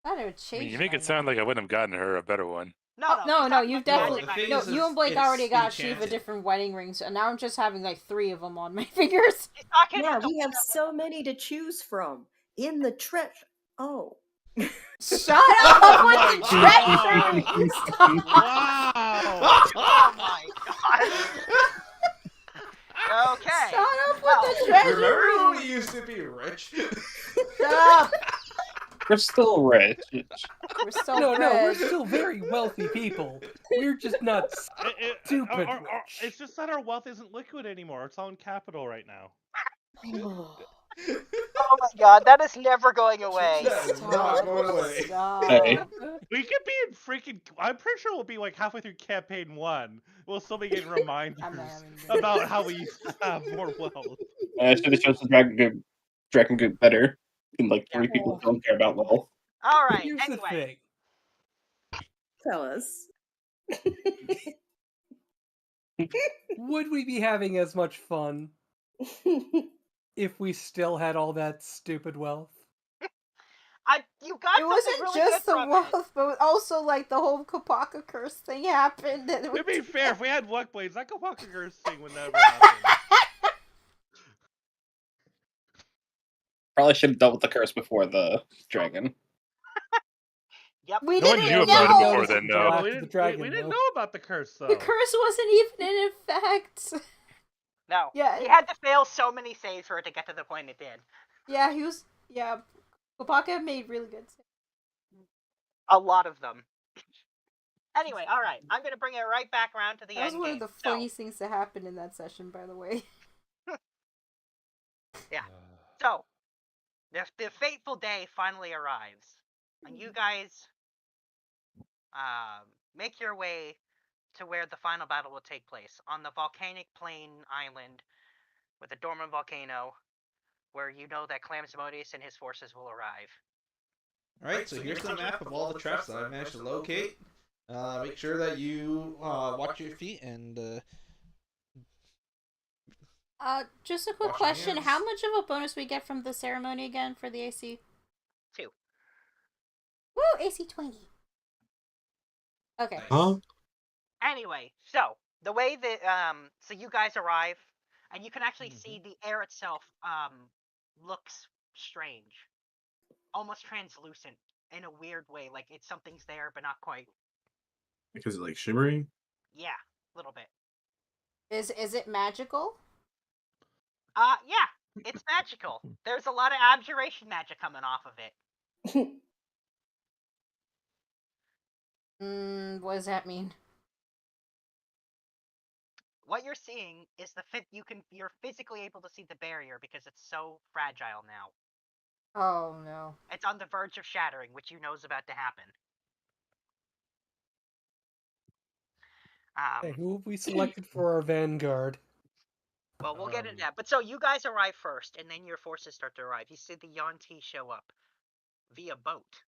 Thought it would I change. mean, you make it sound like I wouldn't have gotten her a better one. No, you've definitely No, you and Blake it's already got Shiva enchanted. different wedding rings, and now I'm just having like 3 of them on my fingers. Yeah, we have so many to choose from. In the treasure. Oh. Shut up with the treasure! Wow! Oh my god! Okay. Shut up with the treasure! Remember when ring! we used to be rich? Shut up! We're still rich. We're still No, we're rich. still very wealthy people. We're just not stupid rich. It's just that our wealth isn't liquid anymore. It's all in capital right now. Oh my god, that is never going away. That is not going away. Stop. Hey. We could be in freaking. I'm pretty sure we'll be like halfway through campaign 1. We'll still be getting reminders about how we used to have more wealth. I should have chosen Dragon Goop better. And like 3 people don't care about wealth. Alright, Here's anyway. the thing. Tell us. Would we be having as much fun if we still had all that stupid wealth? You got It something wasn't really just good the from wealth, but also like the whole Kapaka curse thing happened. And To be fair, if we had luck blades, that Kapaka curse thing would never happen. Probably should have dealt with the curse before the dragon. Yep. We No one didn't knew know. about it before then, Until no. after we the didn't, dragon, we didn't though. know about the curse, though. The curse wasn't even in effect. No. Yeah. He had to fail so many saves for it to get to the point it did. Yeah, he was. Yeah, Kapaka made really good saves. A lot of them. Anyway, alright. I'm gonna bring it right back around to the That was end one game. of the funniest things that happened in that session, by the way. Yeah. So, the fateful day finally arrives. And you guys make your way to where the final battle will take place, on the volcanic plain island with a dormant volcano, where you know that Clamsmodius and his forces will arrive. Alright, so here's the map of all the traps that I managed to locate. Make sure that you watch your feet and Just a quick Wash your question: hands. how much of a bonus we get from the ceremony again for the AC? 2. Woo, AC 20. Okay. nice. Huh? Anyway, so the way that so you guys arrive, and you can actually Mm-hmm. see the air itself looks strange, almost translucent in a weird way, like it's something's there but not quite. Because it's like shimmering. Yeah, a little bit. Is it magical? Yeah, it's magical. There's a lot of abjuration magic coming off of it. What does that mean? What you're seeing is you're physically able to see the barrier because it's so fragile now. Oh no. It's on the verge of shattering, which you know is about to happen. Hey, who have we selected for our vanguard? Well, we'll get into that. But so you guys arrive first, and then your forces start to arrive. You see the Yuan-Ti show up via boat.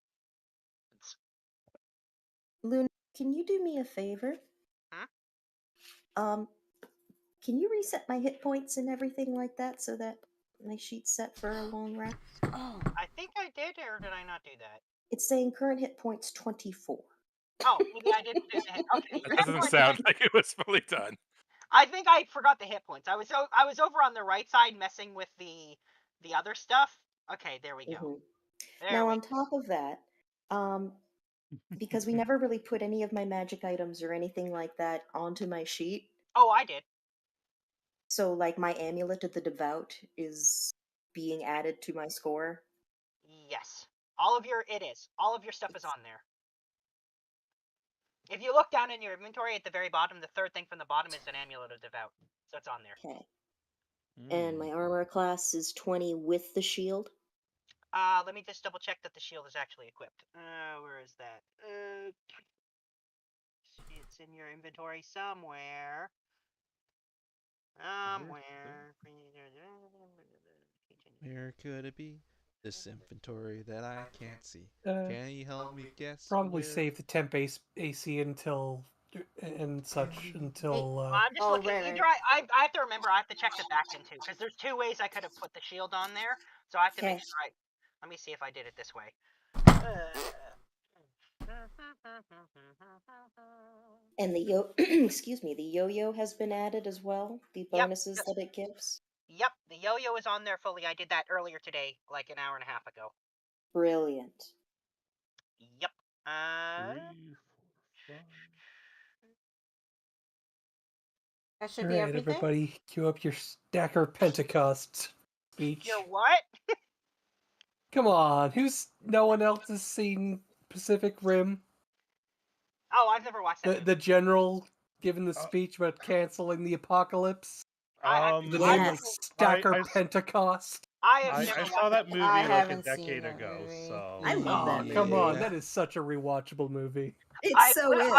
Luna, can you do me a favor? Huh? Can you reset my hit points and everything like that so that my sheet's set for a long rest? Oh. I think I did, or did I not do that? It's saying current hit points 24. Oh, maybe I didn't do the hit. Okay, That doesn't sound like it was fully done. I think I forgot the hit points. I was over on the right side messing with the other stuff. Okay, there we go. Now on top of that, because we never really put any of my magic items or anything like that onto my sheet. Oh, I did. So like my amulet of the devout is being added to my score. Yes. All of your stuff is on there. If you look down in your inventory at the very bottom, the third thing from the bottom is an amulet of devout. So it's on there. Okay. And my armor class is 20 with the shield. Let me just double check that the shield is actually equipped. Where is that? It's in your inventory somewhere. Where could it be? This inventory that I can't see. Can you help me guess? Probably save the temp AC until and such until. I'm just looking. I have to remember. I have to check the back end too, because there's two ways I could have put the shield on there. So I have to make sure. Let me see if I did it this way. And the excuse me, the yo-yo has been added as well. The bonuses that it gives. Yep, the yo-yo is on there fully. I did that earlier today, like an hour and a half ago. Brilliant. Yep. 3, 4, 5. That should be everything. Everybody, cue up your Stacker Pentecost speech. Your what? Come on, no one else has seen Pacific Rim? Oh, I've never watched that. The general giving the speech about canceling the apocalypse. The name is Stacker Pentecost. I saw that movie like a decade ago. So I love that movie. Come on, that is such a rewatchable movie. It so is.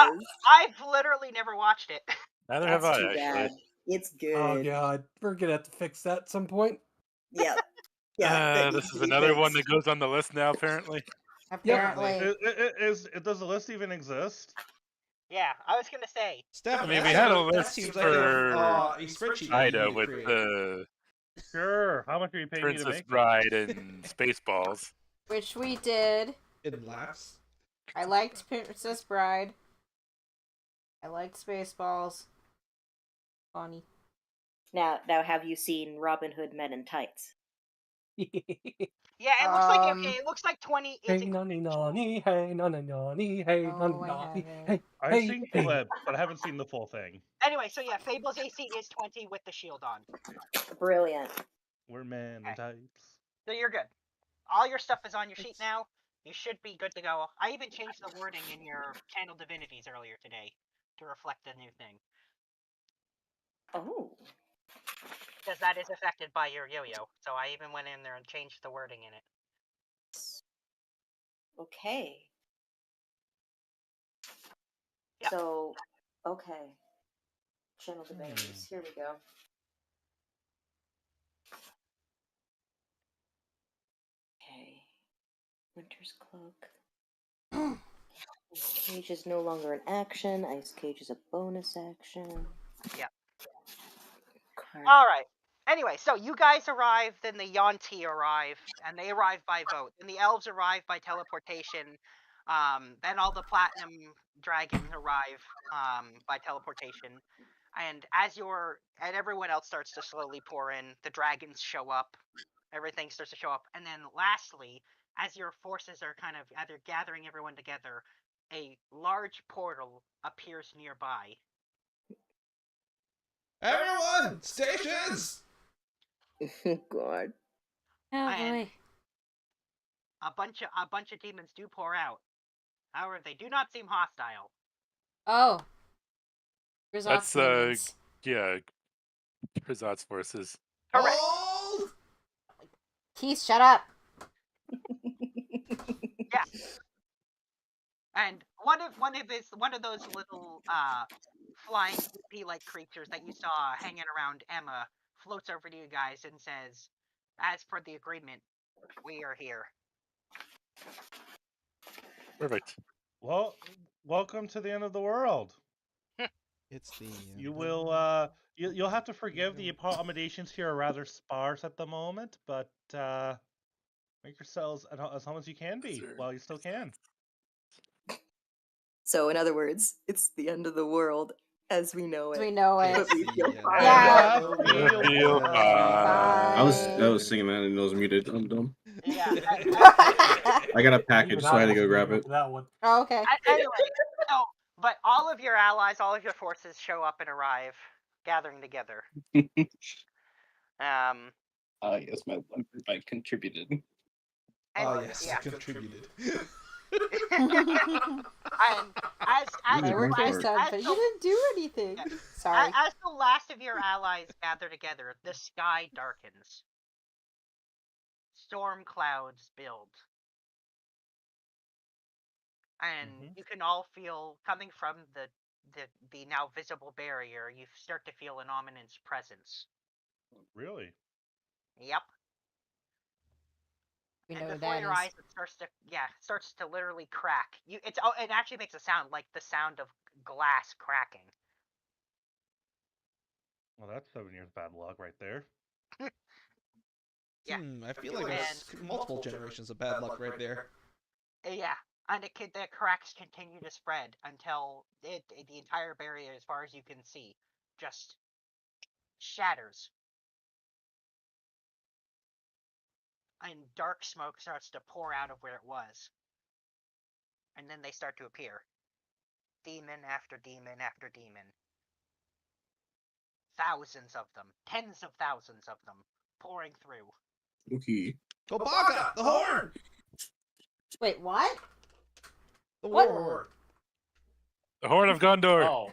I've literally never watched it. Neither have I, too actually. bad. It's good. Oh god, we're gonna have to fix that at some point. Yeah. Yeah. This is another one that goes on the list now, apparently. Apparently. Does the list even exist? Yeah, I was gonna say. Steph, I mean, we had a list for a spreadsheet Ida with the Sure. How much are you paying me to Princess make? Bride and Spaceballs. Which we did. In laughs. I liked Princess Bride. I liked Spaceballs. Funny. Now, have you seen Robin Hood Men in Tights? Yeah, it looks like it looks like 20. Hey nani nani, hey nani nani, hey nani nani, hey. I've seen clips, but I haven't seen the full thing. Anyway, so yeah, Fable's AC is 20 with the shield on. Brilliant. We're men in tights. So you're good. All your stuff is on your sheet now. You should be good to go. I even changed the wording in your Channel Divinities earlier today to reflect the new thing. Oh. Because that is affected by your yo-yo. So I even went in there and changed the wording in it. Okay. Yep. So, okay. Channel Divinities. Here we go. Okay. Winter's Cloak. Ice Cage is no longer an action. Ice Cage is a bonus action. Yeah. Okay. Alright. Anyway, so you guys arrive, then the Yuan-Ti arrive, and they arrive by boat. Then the elves arrive by teleportation. Then all the platinum dragons arrive by teleportation. And and everyone else starts to slowly pour in, the dragons show up, everything starts to show up. And then lastly, as your forces are kind of either gathering everyone together, a large portal appears nearby. Everyone, stations! God. Oh And- boy. A bunch of demons do pour out. However, they do not seem hostile. Oh. That's, Rizot's minions. Yeah, Krazat's forces. Correct. Hold! Keith, shut up. And one of those little flying pea-like creatures that you saw hanging around Emma floats over to you guys and says, "As per the agreement, we are here." Perfect. Well, welcome to the end of the world. It's the. You will you'll have to forgive the accommodations here are rather sparse at the moment, but make yourselves as home as you can be Sir. while you still can. So, in other words, it's the end of the world as we know it. We know it. But we feel Yeah. fine. Yeah. Feel fine. I was singing that and it was muted. I'm dumb. Yeah. I got a package, so I had to go grab it. That one. Oh, okay. Anyway, so but all of your allies, all of your forces show up and arrive, gathering together. Yes, I contributed. Oh Anyway, yes, yeah. contributed. And as Really I the worked going your for it. son, but you didn't do anything. Sorry. as the last of your allies gather together, the sky darkens. Storm clouds build. And you can all feel, coming from the now visible barrier, you start to feel an ominous presence. Really? Yep. We And know before that your is. eyes, it starts to literally crack. It actually makes a sound like the sound of glass cracking. Well, that's 7 years bad luck right there. Yeah. I feel like there's multiple generations of bad luck right there. Yeah, and the cracks continue to spread until the entire barrier, as far as you can see, just shatters. And dark smoke starts to pour out of where it was. And then they start to appear. Demon after demon after demon. Thousands of them. Tens of thousands of them. Pouring through. Okay. Gobaka, the horn! Wait, what? The What? war. The Horn of Gondor.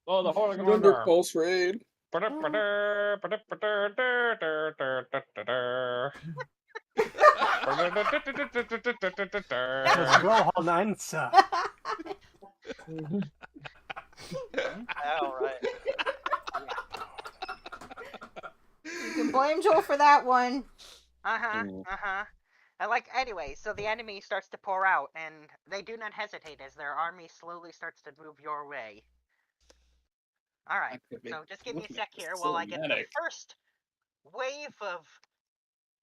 Oh, the Horn of Thunder Gondor. Pulse Raid. Rohan answer. Oh, right. You can blame Joel for that one. And anyway, so the enemy starts to pour out, and they do not hesitate as their army slowly starts to move your way. Alright, so just give me a sec here while I get the first wave of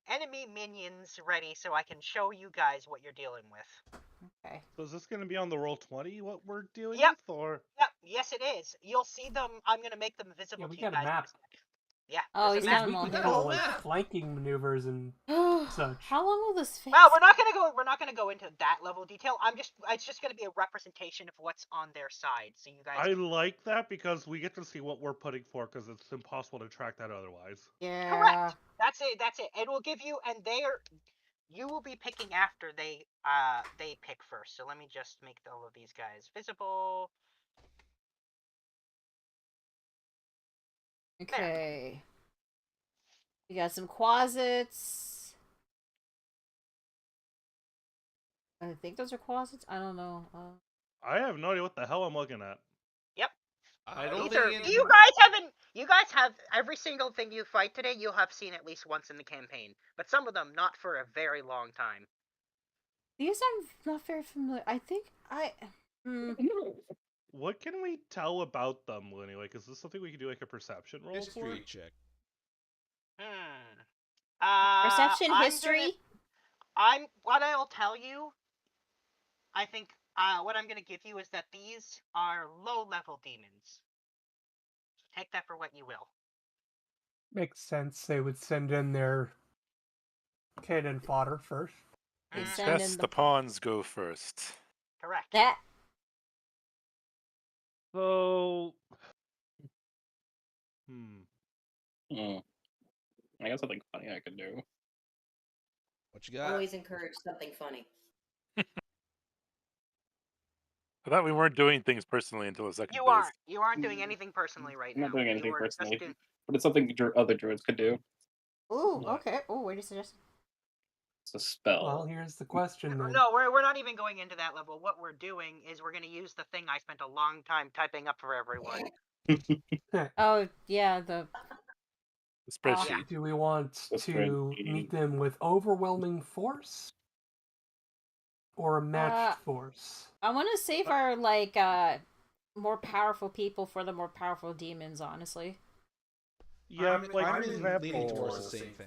enemy minions ready so I can show you guys what you're dealing with. Okay. So is this going to be on the roll 20? What we're dealing Yep. with, or Yep, yes it is. You'll see them. I'm gonna make them visible we to you got a guys. map. Yeah. Oh, there's he's a map. got them all We here. got all like flanking maneuvers and such. How long will this face? Well, we're not gonna go into that level of detail. It's just gonna be a representation of what's on their side, so you guys. I like that because we get to see what we're putting for because it's impossible to track that otherwise. Yeah. Correct. That's it. It will give you, and you will be picking after they pick first. So let me just make all of these guys visible. Okay. We got some quasits. I think those are quasits. I don't know. I have no idea what the hell I'm looking at. Yep. I don't These are, think you guys have every single thing you fight today. You'll have seen at least once in the campaign, but some of them not for a very long time. These I'm not very familiar. I think What can we tell about them, Lenny? Like, is this something we can do like a perception roll for? history check. Perception, I'm history. What I'll tell you. I think what I'm gonna give you is that these are low-level demons. Take that for what you will. Makes sense. They would send in their cannon fodder first. They send in Yes, the pawns go first. Correct. that. So, I got something funny I could do. What you got? Always encourage something funny. I thought we weren't doing things personally until the second You phase. aren't. You aren't doing anything personally right I'm now. not doing anything You are personally, Just but it's something other druids could do. Ooh, What? okay. Oh, what do you suggest? It's a spell. Well, here's the question then. No, we're not even going into that level. What we're doing is we're going to use the thing I spent a long time typing up for everyone. Oh, yeah, the The spreadsheet. Do we want The to spreadsheet. meet them with overwhelming force or a matched force? I want to save our more powerful people for the more powerful demons. Honestly. Yeah, I'm like for leaning example, towards the same thing.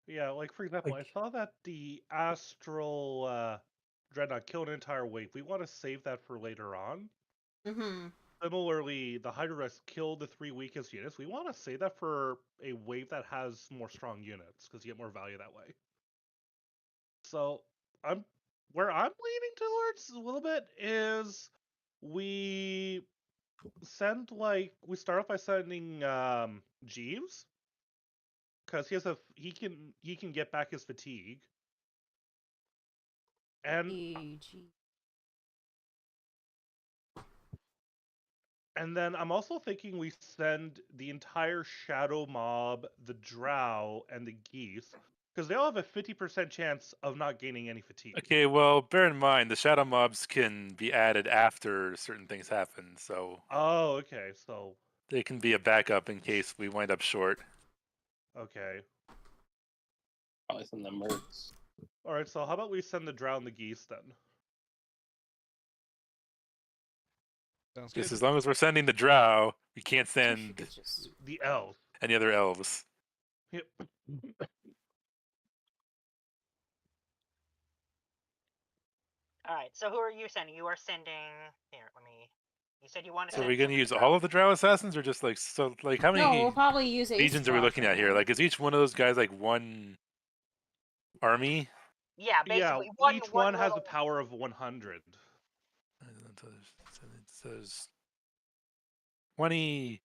yeah, like for example, Like- I saw that the astral dreadnought killed an entire wave. We want to save that for later on. Mm-hmm. Similarly, the Hydra killed the 3 weakest units. We want to save that for a wave that has more strong units because you get more value that way. So where I'm leaning towards a little bit is we start off by sending Jeeves because he can get back his fatigue. And then I'm also thinking we send the entire Shadow Mob, the Drow, and the Geese, because they all have a 50% chance of not gaining any fatigue. Okay, well, bear in mind the shadow mobs can be added after certain things happen, so Oh, okay. So, they can be a backup in case we wind up short. okay. Probably send them mercs. All right. So how about we send the Drow and the Geese then? Sounds good. Just as long as we're sending the drow, we can't send The Elves. any other elves. Yep. All right. So who are you sending? You are sending. Here, let me. You said you want to. So are send we going to some use of the all of the drow assassins, or just like how many No, we'll probably use legions are we looking at here? Like, is each one of those guys like one army? Yeah, Yeah. basically. Each one has a power of 100. So there's 20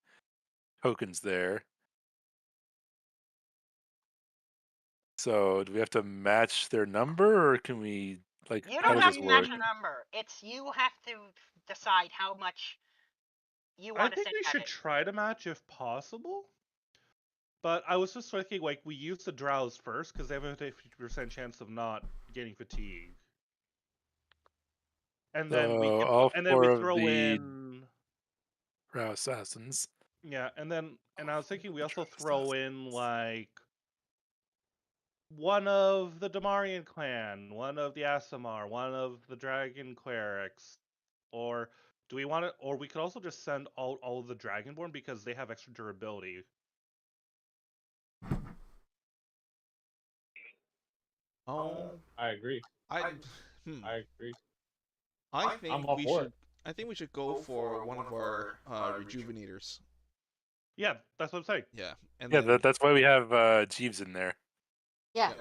tokens there. So do we have to match their number, or can we like? You How don't does have this to match work? a number. It's you have to decide how much you I want to think send. we should try to match if possible. But I was just thinking, like, we use the Drows first because they have a 50% chance of not getting fatigue. And then we So can, all and then four we of throw the in. drow assassins. Yeah, and I was thinking we also throw in like one of the Damarian clan, one of the Asimar, one of the Dragon clerics, or do we want to? Or we could also just send all of the Dragonborn because they have extra durability. Oh, I agree. I I agree. I think I'm all we for should. it. I think we should go for one of our rejuvenators. Yeah, that's what I'm saying. Yeah, and Yeah, then that's why we have Jeeves in there. Yeah.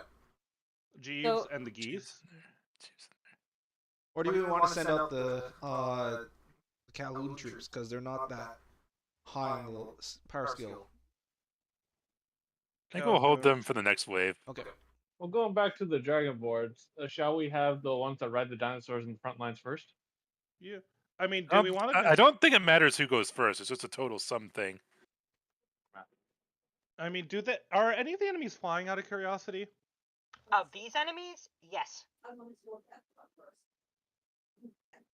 Jeeves So- and the Geese. or do we want to send out the Kowloon troops because they're not that high on the power skill? I think we'll hold them for the next wave. Okay. Well, going back to the dragon boards, shall we have the ones that ride the dinosaurs in the front lines first? Yeah. I mean, do we want to? I don't think it matters who goes first. It's just a total sum thing. I mean, are any of the enemies flying out of curiosity? Of these enemies, yes.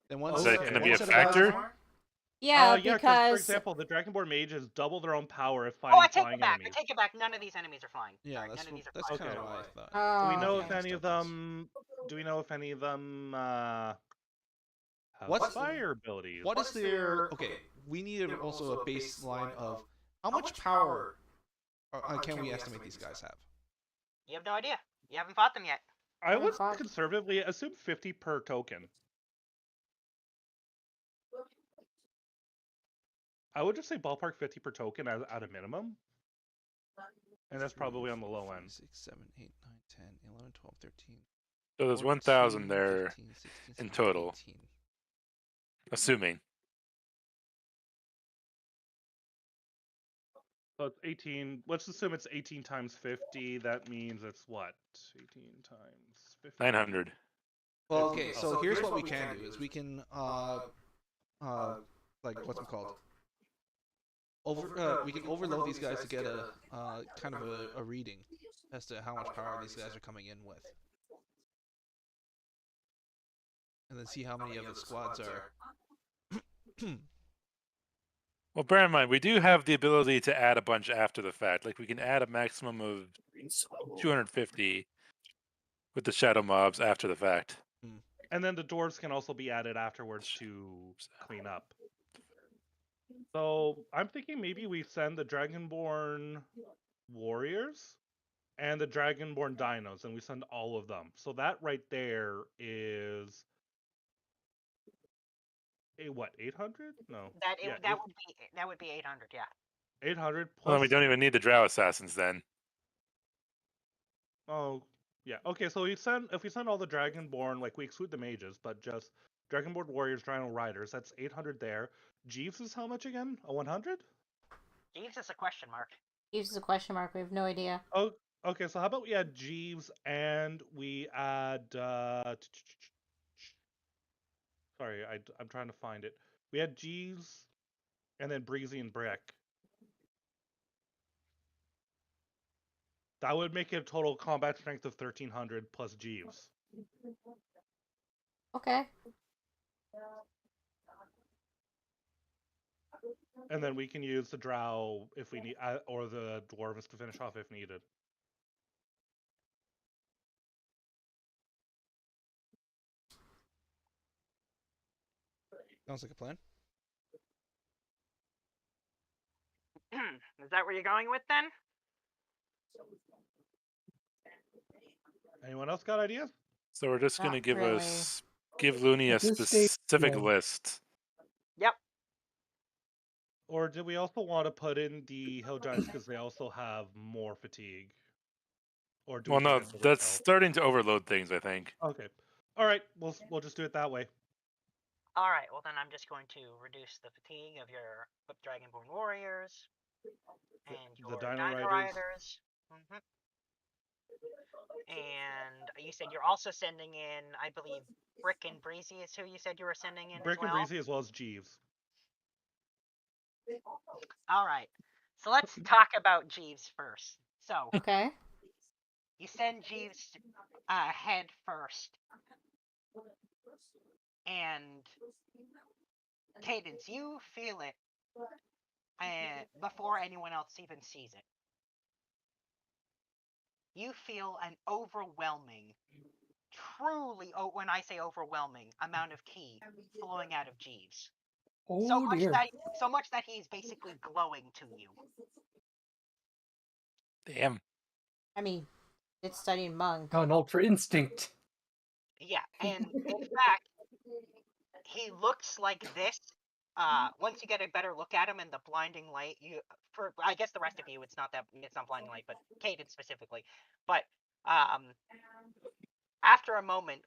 Then one Is set- that gonna one be a set of factor? Asimar? Yeah, Yeah, for because example, the Dragonborn mages double their own power if Oh, fighting I take flying it back. enemies. I take it back. None of these enemies are flying. Yeah, Sorry, that's none of these are that's flying. kind of Okay. what I thought. Do we Oh, know okay. if any of them? Do we know if any of them have What's- fire abilities? What is their? Okay, we need also a baseline of how much power can we estimate these guys have? You have no idea. You haven't fought them yet. I would Five. conservatively assume 50 per token. I would just say ballpark 50 per token at a minimum. And that's probably on the low end. 6, 7, 8, 9, 10, 11, 12, 13. So there's 1,000 there in total. Assuming. So it's 18. Let's assume it's 18 times 50. That means it's what? 18 times 50. 900. Well, okay, so here's what we can do: is we can like what's it called? We can overload these guys to get a kind of a reading as to how much power these guys are coming in with, and then see how many of the squads are. Well, bear in mind, we do have the ability to add a bunch after the fact. Like, we can add a maximum of 250 with the shadow mobs after the fact. And then the dwarves can also be added afterwards to clean up. So I'm thinking maybe we send the Dragonborn warriors and the Dragonborn dinos, and we send all of them. So that right there is what, 800? No. That would be 800. Yeah. 800 plus. Well, then we don't even need the drow assassins then. Oh, yeah. Okay, so if we send all the Dragonborn, like we exclude the mages, but just Dragonborn warriors, Drino riders, that's 800 there. Jeeves is how much again? A 100? Jeeves is a question mark. Jeeves is a question mark. We have no idea. Oh, okay. So how about we add Jeeves and we add. Sorry, I'm trying to find it. We had Jeeves, and then Breezy and Brick. That would make it a total combat strength of 1300 plus Jeeves. Okay. And then we can use the Drow if we need, or the Dwarves to finish off if needed. Sounds like a plan. Is that where you're going with then? Anyone else got ideas? So we're just going to Not give Looney a At this stage, specific yeah. list. Yep. Or do we also want to put in the Hill Giants because they also have more fatigue? Or do Well, we no, think that's starting to overload things, I think. okay. All right, we'll just do it that way. All right. Well, then I'm just going to reduce the fatigue of your Dragonborn warriors and your Dino Dino Riders. Riders. Mm-hmm. And you said you're also sending in, I believe, Brick and Breezy is who you said you were sending in Brick as well? and Breezy as well as Jeeves. All right. So let's talk about Jeeves first. So Okay. you send Jeeves head first. And Cadence, you feel it before anyone else even sees it. You feel an overwhelming, truly, when I say overwhelming, amount of ki flowing out of Jeeves. So Oh dear. much that he's basically glowing to you. Damn. I mean, it's studying monk. An ultra instinct. Yeah, and in fact, he looks like this. Once you get a better look at him in the blinding light, I guess the rest of you, it's not blinding light, but Cadence specifically. But after a moment,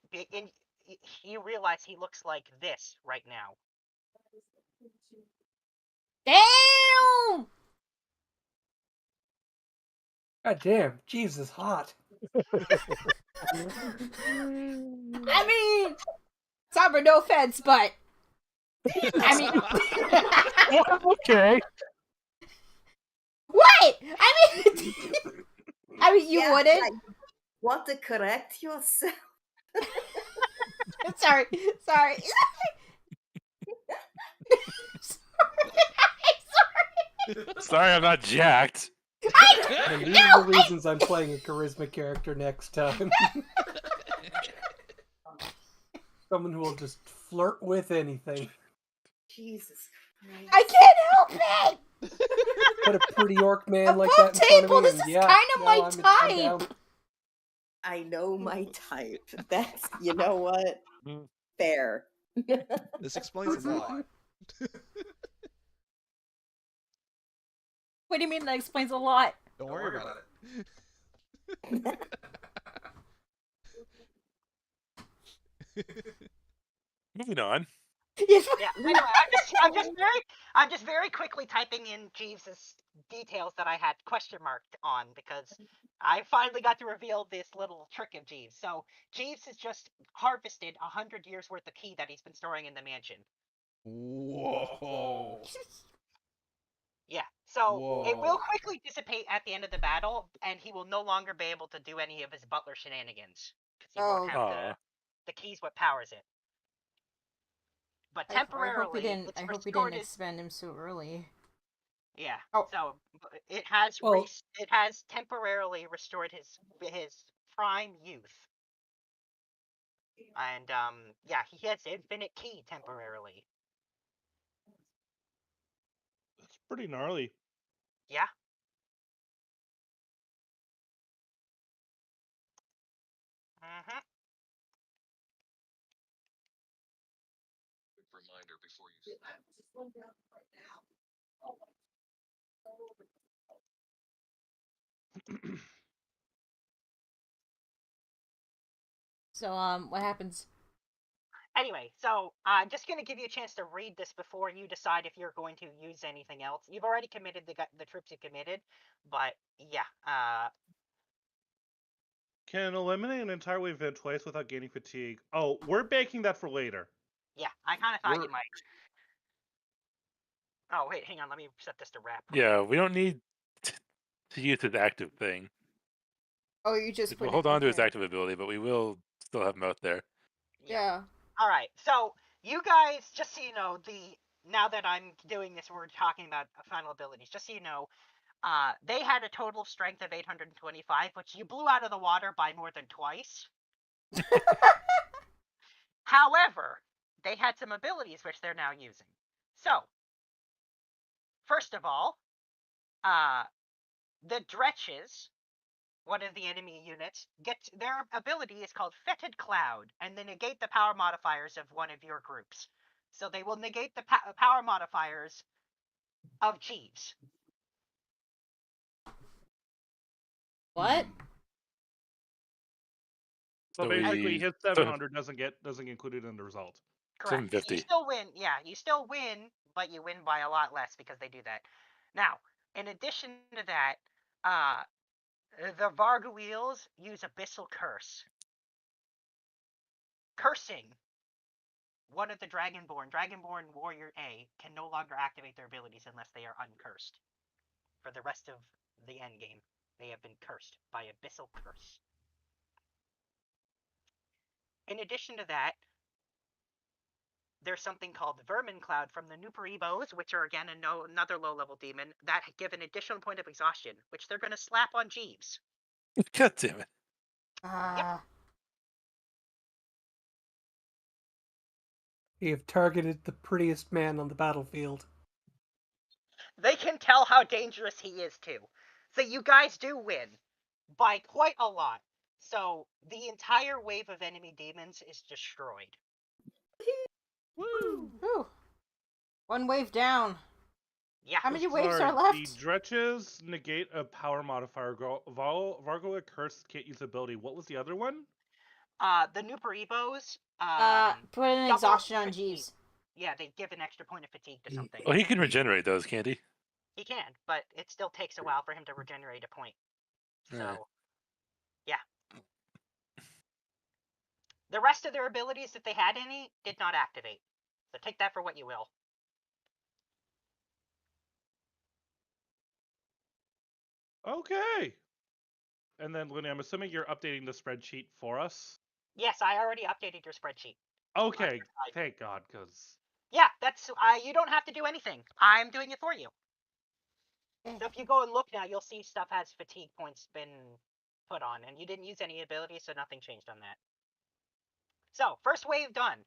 you realize he looks like this right now. Damn! God damn, Jeeves is hot. I mean, Sabra, no offense, but I mean, Okay. what? I mean, you Yeah, wouldn't. like, want to correct yourself? Sorry. Sorry, I'm not jacked. And these are the reasons I'm playing a charisma character next time. Someone who will just flirt with anything. Jesus Christ. I can't help it. Put a pretty orc man Above like that in front of table, me, this and is yeah, kind of no, my I'm down. type. I know my type. That's, you know what? Fair. This explains a lot. What do you mean that explains a lot? Don't worry about it. Moving on. Yeah. Anyway, I'm just very quickly typing in Jeeves's details that I had question marked on because I finally got to reveal this little trick of Jeeves. So Jeeves has just harvested 100 years worth of key that he's been storing in the mansion. Whoa. Yeah, so it will Whoa. quickly dissipate at the end of the battle, and he will no longer be able to do any of his butler shenanigans because he won't have Aw. the keys what powers it. But I hope we temporarily, didn't. it's I hope we restored didn't his. expend him so early. Yeah. Oh. So it has Well- it has temporarily restored his prime youth. And yeah, he has infinite key temporarily. That's pretty gnarly. Yeah. Mhm. Reminder before you. So what happens? Anyway, so I'm just going to give you a chance to read this before you decide if you're going to use anything else. You've already committed the troops you committed, but yeah. Can eliminate an entire wave event twice without gaining fatigue. Oh, we're baking that for later. Yeah, I kind of thought We're- you might. Oh, wait, hang on. Let me set this to wrap. Yeah, we don't need to use his active thing. Oh, you just We'll put hold it on to his okay. active ability, but we will still have him out there. Yeah. All right. So you guys, just so you know, now that I'm doing this, we're talking about final abilities. Just so you know, they had a total strength of 825, which you blew out of the water by more than twice. However, they had some abilities which they're now using. So, first of all, the Dretches, one of the enemy units, their ability is called Fetid Cloud, and they negate the power modifiers of one of your groups. So they will negate the power modifiers of Jeeves. What? So So basically, we- his 700 doesn't get included in the result. Correct. 750. You still win. Yeah, you still win, but you win by a lot less because they do that. Now, in addition to that, the Vargueils use Abyssal Curse. Cursing one of the Dragonborn Warrior A can no longer activate their abilities unless they are uncursed. For the rest of the endgame, they have been cursed by Abyssal Curse. In addition to that, there's something called Vermin Cloud from the Nuperibos, which are again another low-level demon, that give an additional point of exhaustion, which they're going to slap on Jeeves. God damn it. You have targeted the prettiest man on the battlefield. They can tell how dangerous he is too. So you guys do win by quite a lot. So the entire wave of enemy demons is destroyed. Woo! Whew. One wave down. Yeah. How many Sorry, waves are left? The Dretches negate a power modifier. Vargoa Curse can't use ability. What was the other one? The Nuperibos. Put an double exhaustion on fatigue. Jeeves. Yeah, they give an extra point of fatigue to something. Well, he can regenerate those, can't he? He can, but it still takes a while for him to regenerate a point. So, Right. yeah. The rest of their abilities, if they had any, did not activate. So take that for what you will. Okay. And then, Lenny, I'm assuming you're updating the spreadsheet for us? Yes, I already updated your spreadsheet. Okay, thank God, because... Yeah, that's you don't have to do anything. I'm doing it for you. So if you go and look now, you'll see stuff has fatigue points been put on, and you didn't use any abilities, so nothing changed on that. So, first wave done.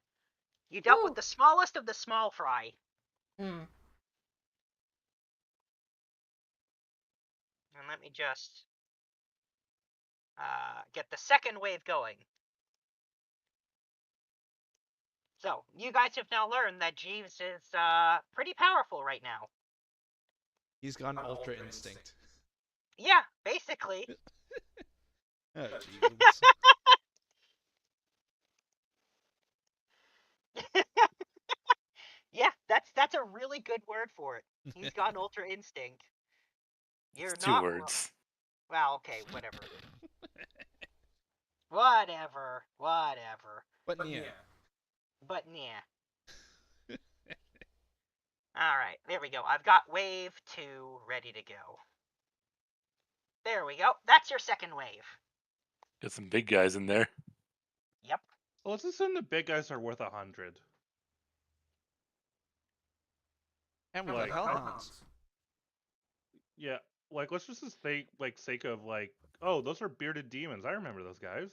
You dealt with the smallest of the small fry. Hmm. And let me just get the second wave going. So, you guys have now learned that Jeeves is pretty powerful right now. He's gone Ultra Instinct. Yeah, basically. Oh, Jeeves. Yeah, that's a really good word for it. He's gone Ultra Instinct. You're It's 2 not words. Well, okay, whatever. Whatever. But yeah. But yeah. Alright, there we go. I've got wave 2 ready to go. There we go. That's your second wave. Got some big guys in there. Yep. Well, let's assume the big guys are worth 100. And we Like- got hellhounds. Yeah, like let's just think like sake of like, oh, those are bearded demons. I remember those guys.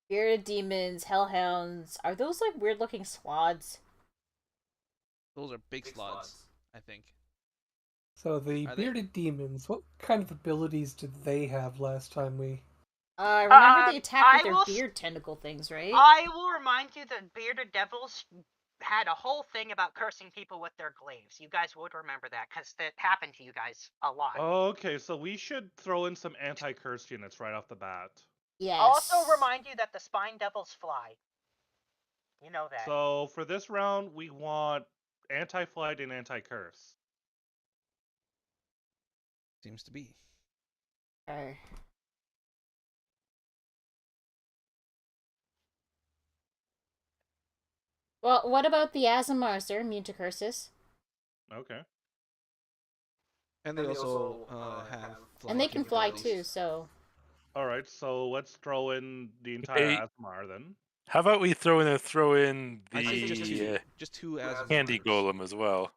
Bearded demons, hellhounds. Are those like weird looking swads? Those are big slots, I think. So the Are they? bearded demons, what kind of abilities did they have last time we? Remember they attacked I with their will beard tentacle things, right? I will remind you that bearded devils had a whole thing about cursing people with their glaives. You guys would remember that, because that happened to you guys a lot. Okay, so we should throw in some anti-curse units right off the bat. Yes. I'll also remind you that the spine devils fly. You know that. So for this round, we want anti-flight and anti-curse. Seems to be. Okay. Well, what about the Azamars? They're immune to curses. Okay. And they also have And they can fly capabilities. too, so... All right, so let's throw in the entire Hey. Asmar then. How about we throw in I say just the two. Just two as candy golem as well?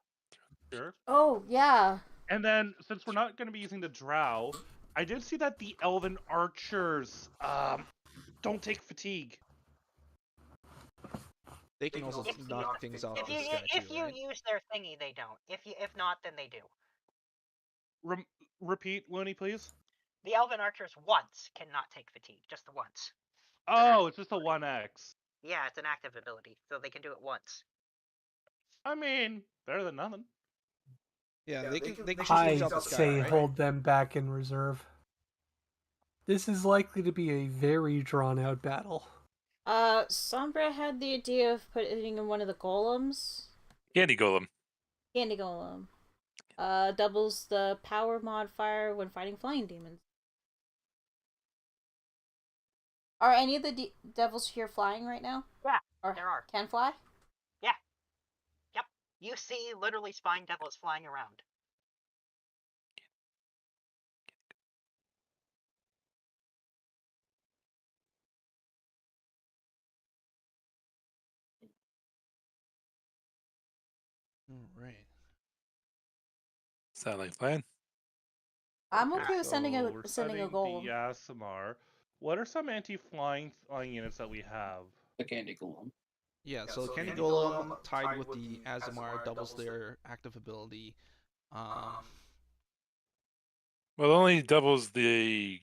Sure. Oh, yeah. And then, since we're not going to be using the drow, I did see that the elven archers don't take fatigue. They can also If you- knock things off If this you guy if too, you right? use their thingy, they don't. If not, then they do. Repeat, Looney, please. The elven archers once cannot take fatigue, just the once. Oh, it's just a 1x. Yeah, it's an active ability, so they can do it once. I mean, better than nothing. Yeah, they can shoot I things out the sky, say right? hold them back in reserve. This is likely to be a very drawn out battle. Sombra had the idea of putting in one of the golems. Candy golem. Candy golem. Doubles the power modifier when fighting flying demons. Are any of the devils here flying right now? Yeah, Or there are. can fly? You see literally spine devils flying around. Right. Sound like a plan? I'm okay with sending So we're a setting golem. the Aasimar. What are some anti-flying units that we have? The candy golem. Yeah, so Candy Golem tied with the Azamar doubles their active ability. Well, it only doubles the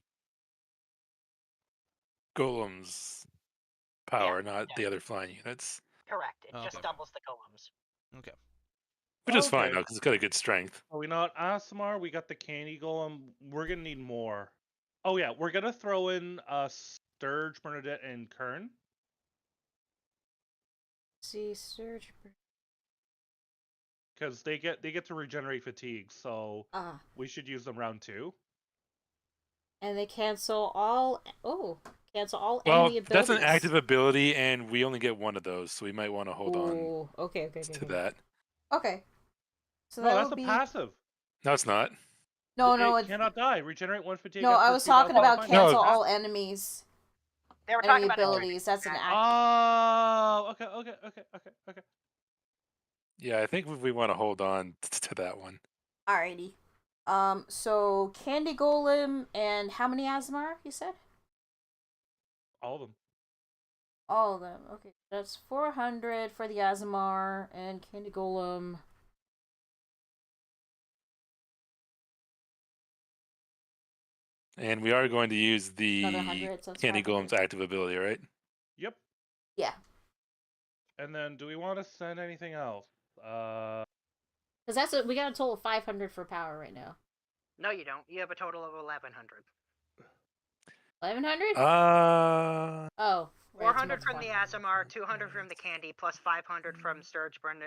golem's power, not the other flying units. Correct. It Oh, just okay. doubles the golems. Okay. Which is fine, Okay. though, because it's got a good strength. Oh, we not Aasimar, we got the candy golem. We're gonna need more. Oh yeah, we're gonna throw in Sturge, Bernadette, and Kern. See, Surge. Because they get to regenerate fatigue, so we should use them round 2. And they cancel all. Cancel all Well, enemy abilities. that's an active ability, and we only get one of those, so we might want to hold on Ooh, okay. to that. Okay. So No, that that's would a be. passive. No, it's not. No, it it's. cannot die. Regenerate 1 fatigue. No, after I was 2,000 talking about points. cancel No. all enemies. They were talking Enemy about abilities. That's an act. Oh, okay. Yeah, I think we want to hold on to that one. Alrighty. So Candy Golem and how many Azamar, you said? All of them. All of them. Okay. That's 400 for the Azamar and Candy Golem. And we are going to use Another the 100, so that's Candy 500. Golem's active ability, right? Yep. Yeah. And then, do we want to send anything else? Because that's we got a total of 500 for power right now. No, you don't. You have a total of 1,100. 1100? Uh, Oh. Right, 400 it's from the much more. Azamar, 200 from the Candy, plus 500 from Sturge, and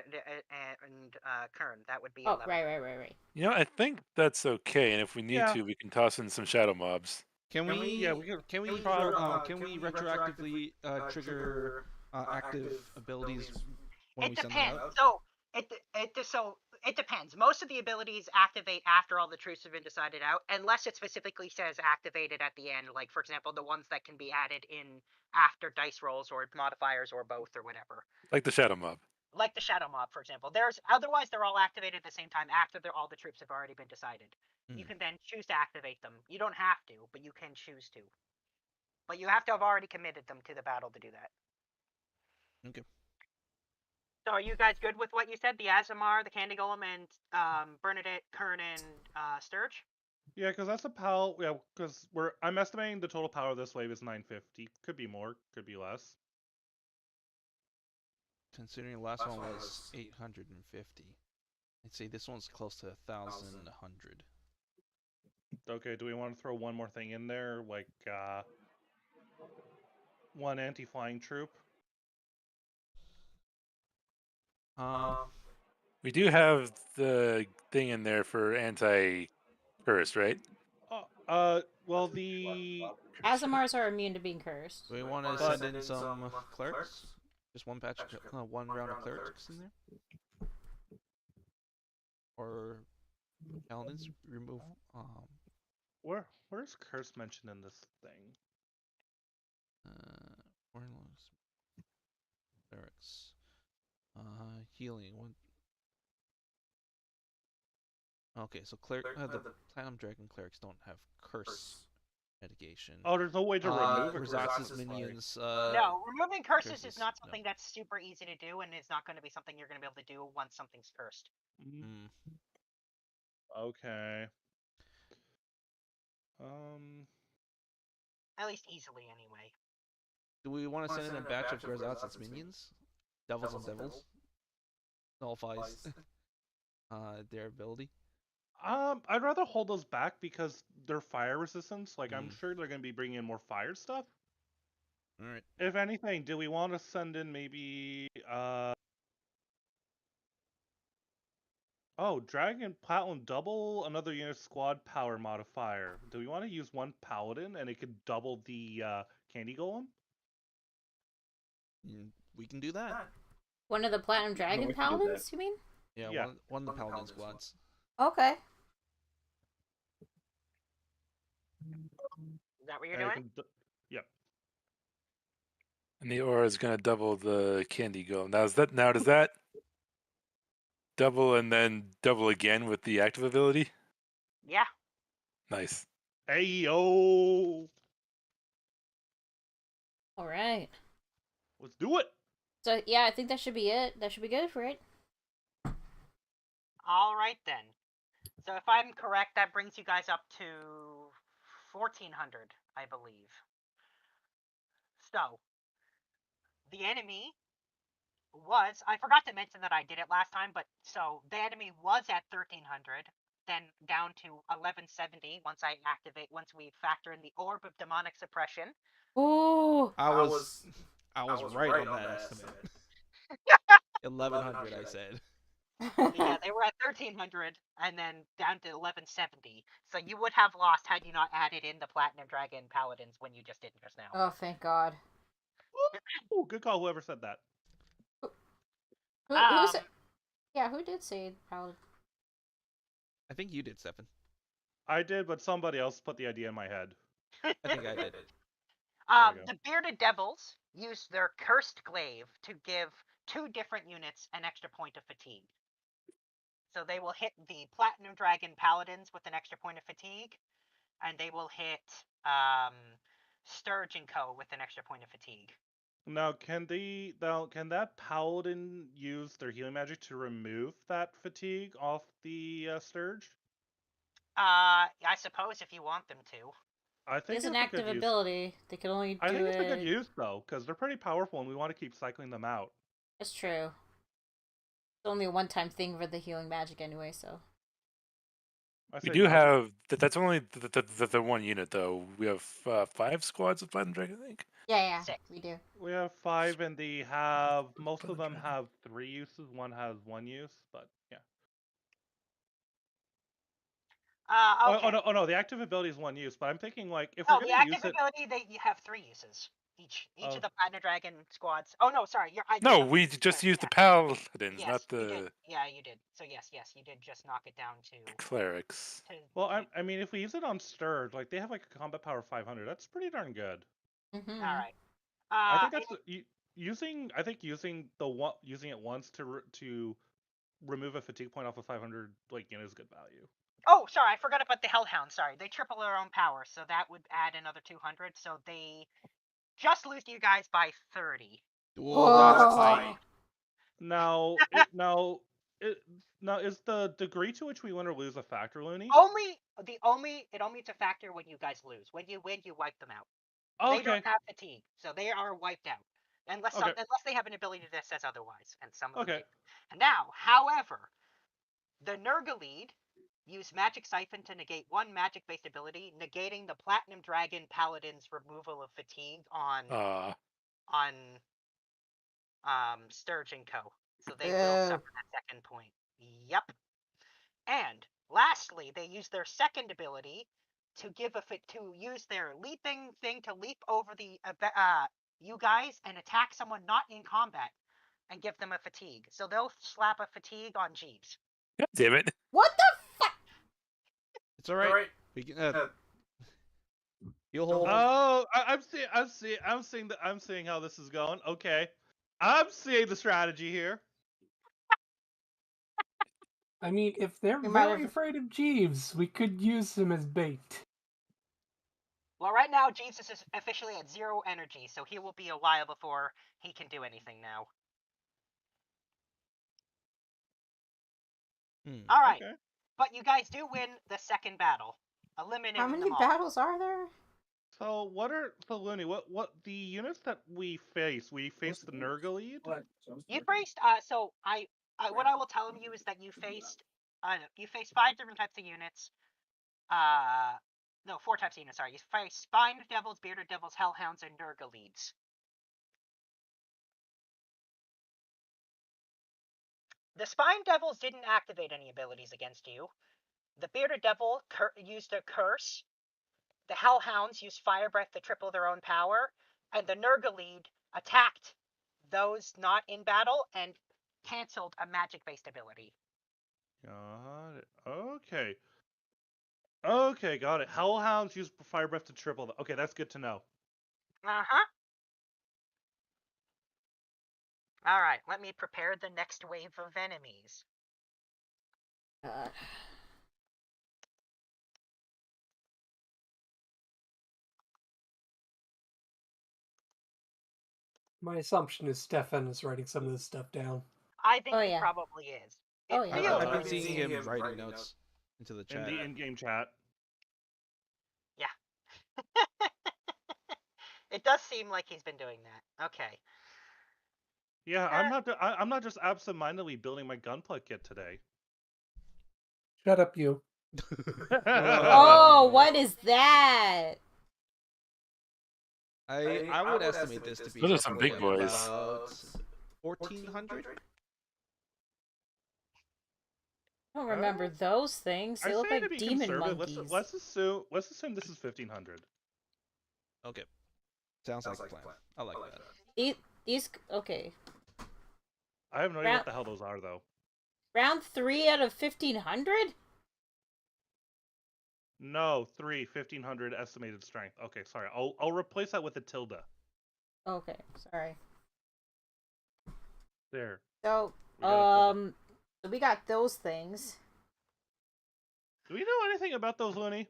Kern. That would be Oh, 11. right. You know, I think that's okay, and if we need Yeah. to, we can toss in some shadow mobs. Can we? Yeah, we can. Can we retroactively trigger active abilities when It we send them depends. out? So it depends. Most of the abilities activate after all the troops have been decided out, unless it specifically says activated at the end. Like for example, the ones that can be added in after dice rolls or modifiers or both or whatever. Like the shadow mob. Like the shadow mob, for example. Otherwise they're all activated at the same time after all the troops have already been decided. You can then choose to activate them. You don't have to, but you can choose to. But you have to have already committed them to the battle to do that. Okay. So are you guys good with what you said? The Azamar, the Candy Golem, and Bernadette, Kern, and Sturge? Yeah, because that's a power. Yeah, because I'm estimating the total power of this wave is 950. Could be more, could be less. Considering the last one was 850, I'd say this one's close to 1,100. Okay, do we want to throw one more thing in there, like one anti-flying troop? We do have the thing in there for anti-curse, right? Well, the Azamars are immune to being cursed. Do we want to send in some clerics? Just one one round of clerics in there? Or paladins remove where's curse mentioned in this thing? warlocks, clerics, healing. One. Okay, so the Platinum Dragon clerics don't have curse mitigation. Oh, there's no way to remove a Rosaz's curse. minions. No, removing curses is curses, not something that's super easy to do, and it's not going to be something you're going to be able to do once something's cursed. Okay. At least easily, anyway. Do we want to send in a batch of Rosaz's minions? Devils and devils? Nullifies their ability. I'd rather hold those back because they're fire resistance. Like, I'm sure they're going to be bringing in more fire stuff. All right. If anything, do we want to send in maybe oh, Dragon Platinum double another unit squad power modifier. Do we want to use one paladin and it could double the Candy Golem? We can do that. One of the Platinum Dragon Paladins, you mean? Yeah. One of the paladin squads. Okay. Is that what you're doing? Yep. And the aura is going to double the Candy Golem. Now does that double and then double again with the active ability? Yeah. Nice. Ayo! All right. Let's do it. So yeah, I think that should be it. That should be good, right? All right then. So if I'm correct, that brings you guys up to 1,400, I believe. So the enemy was, I forgot to mention that I did it last time, but so the enemy was at 1,300, then down to 1,170 once we factor in the Orb of Demonic Suppression. Ooh. I was right on that estimate. 1,100, I said. Yeah, they were at 1,300 and then down to 1,170. So you would have lost had you not added in the Platinum Dragon Paladins when you just did just now. Oh, thank God. Ooh, good call, whoever said that. Who said? Yeah, who did say Paladin? I think you did, Stefan. I did, but somebody else put the idea in my head. I think I did. The Bearded Devils used their Cursed Glaive to give 2 different units an extra point of fatigue. So they will hit the Platinum Dragon Paladins with an extra point of fatigue, and they will hit Sturge and Co. with an extra point of fatigue. Now, can that paladin use their healing magic to remove that fatigue off the Sturge? I suppose if you want them to. I think It's an active ability. They can only do it. I think it's a good use though, because they're pretty powerful, and we want to keep cycling them out. That's true. It's only a one-time thing for the healing magic anyway, so. We do have that's only the one unit though. We have 5 squads of Platinum Dragon, I think. Yeah, 6. we do. We have 5, and they have most of them have 3 uses. One has 1 use, but yeah. Okay. Oh no, the active ability is 1 use, but I'm thinking like if No, we're the gonna use active it. ability you have 3 uses. Each Oh. of the Platinum Dragon squads. Oh no, sorry. No, we just used the paladins, Yes, not you did. the Yeah, you did. So yes, you did just knock it down to. clerics. Well, I mean, if we use it on Sturge, like they have like a combat power of 500. That's pretty darn good. Mm-hmm. All right. I think that's using. I think using it once to remove a fatigue point off of 500 like is good value. Oh, sorry, I forgot about the Hellhound. Sorry, they triple their own power, so that would add another 200. So they just lose you guys by 30. Whoa, that's tight. Now, now is the degree to which we win or lose a factor, Looney? It only it's a factor when you guys lose. When you win, you wipe them out. Okay. They don't have fatigue, so they are wiped out. Unless they have an ability that says otherwise, and some of them do. And now, however, the Nurgle use Magic Siphon to negate 1 magic-based ability, negating the Platinum Dragon Paladin's removal of fatigue on Sturge and Co. So they will suffer that second point. Yep. And lastly, they use their second ability to use their leaping thing to leap over the you guys and attack someone not in combat and give them a fatigue. So they'll slap a fatigue on Jeeves. God damn it! What the fuck? It's all right. We can. You'll hold. Oh, I'm seeing how this is going. Okay, I'm seeing the strategy here. I mean, if they're very afraid of Jeeves, we could use him as bait. Well, right now, Jeeves is officially at 0 energy, so he will be a while before he can do anything now. All right, okay. But you guys do win the second battle, eliminating How many them all. battles are there? So Looney? What the units that we face? We faced the Nurgle. You faced what I will tell you is that you faced 5 different types of units. No, 4 types of units. Sorry, you faced Spined Devils, Bearded Devils, Hellhounds, and Nurgle. The Spined Devils didn't activate any abilities against you. The Bearded Devil used a curse. The Hellhounds used Fire Breath to triple their own power, and the Nurgle attacked those not in battle and canceled a magic-based ability. Got it. Okay. Okay, got it. Hellhounds use Fire Breath to triple. Okay, that's good to know. All right, let me prepare the next wave of enemies. My assumption is Stefan is writing some of this stuff down. I think he probably is. I've been seeing him writing notes into the chat. In the in-game chat. Yeah. It does seem like he's been doing that. Okay. Yeah, I'm not just absentmindedly building my gunpla kit today. Shut up, you. Oh, what is that? I would estimate this to be. Those are some big boys. 1,400. I don't remember those things. They look like demon monkeys. Let's assume this is 1,500. Okay. Sounds like a plan. I like that. These okay. I have no idea what the hell those are, though. Round 3 out of 1,500? No, 1,500 estimated strength. Okay, sorry. I'll replace that with a tilde. Okay, sorry. There. So, we got those things. Do we know anything about those, Looney?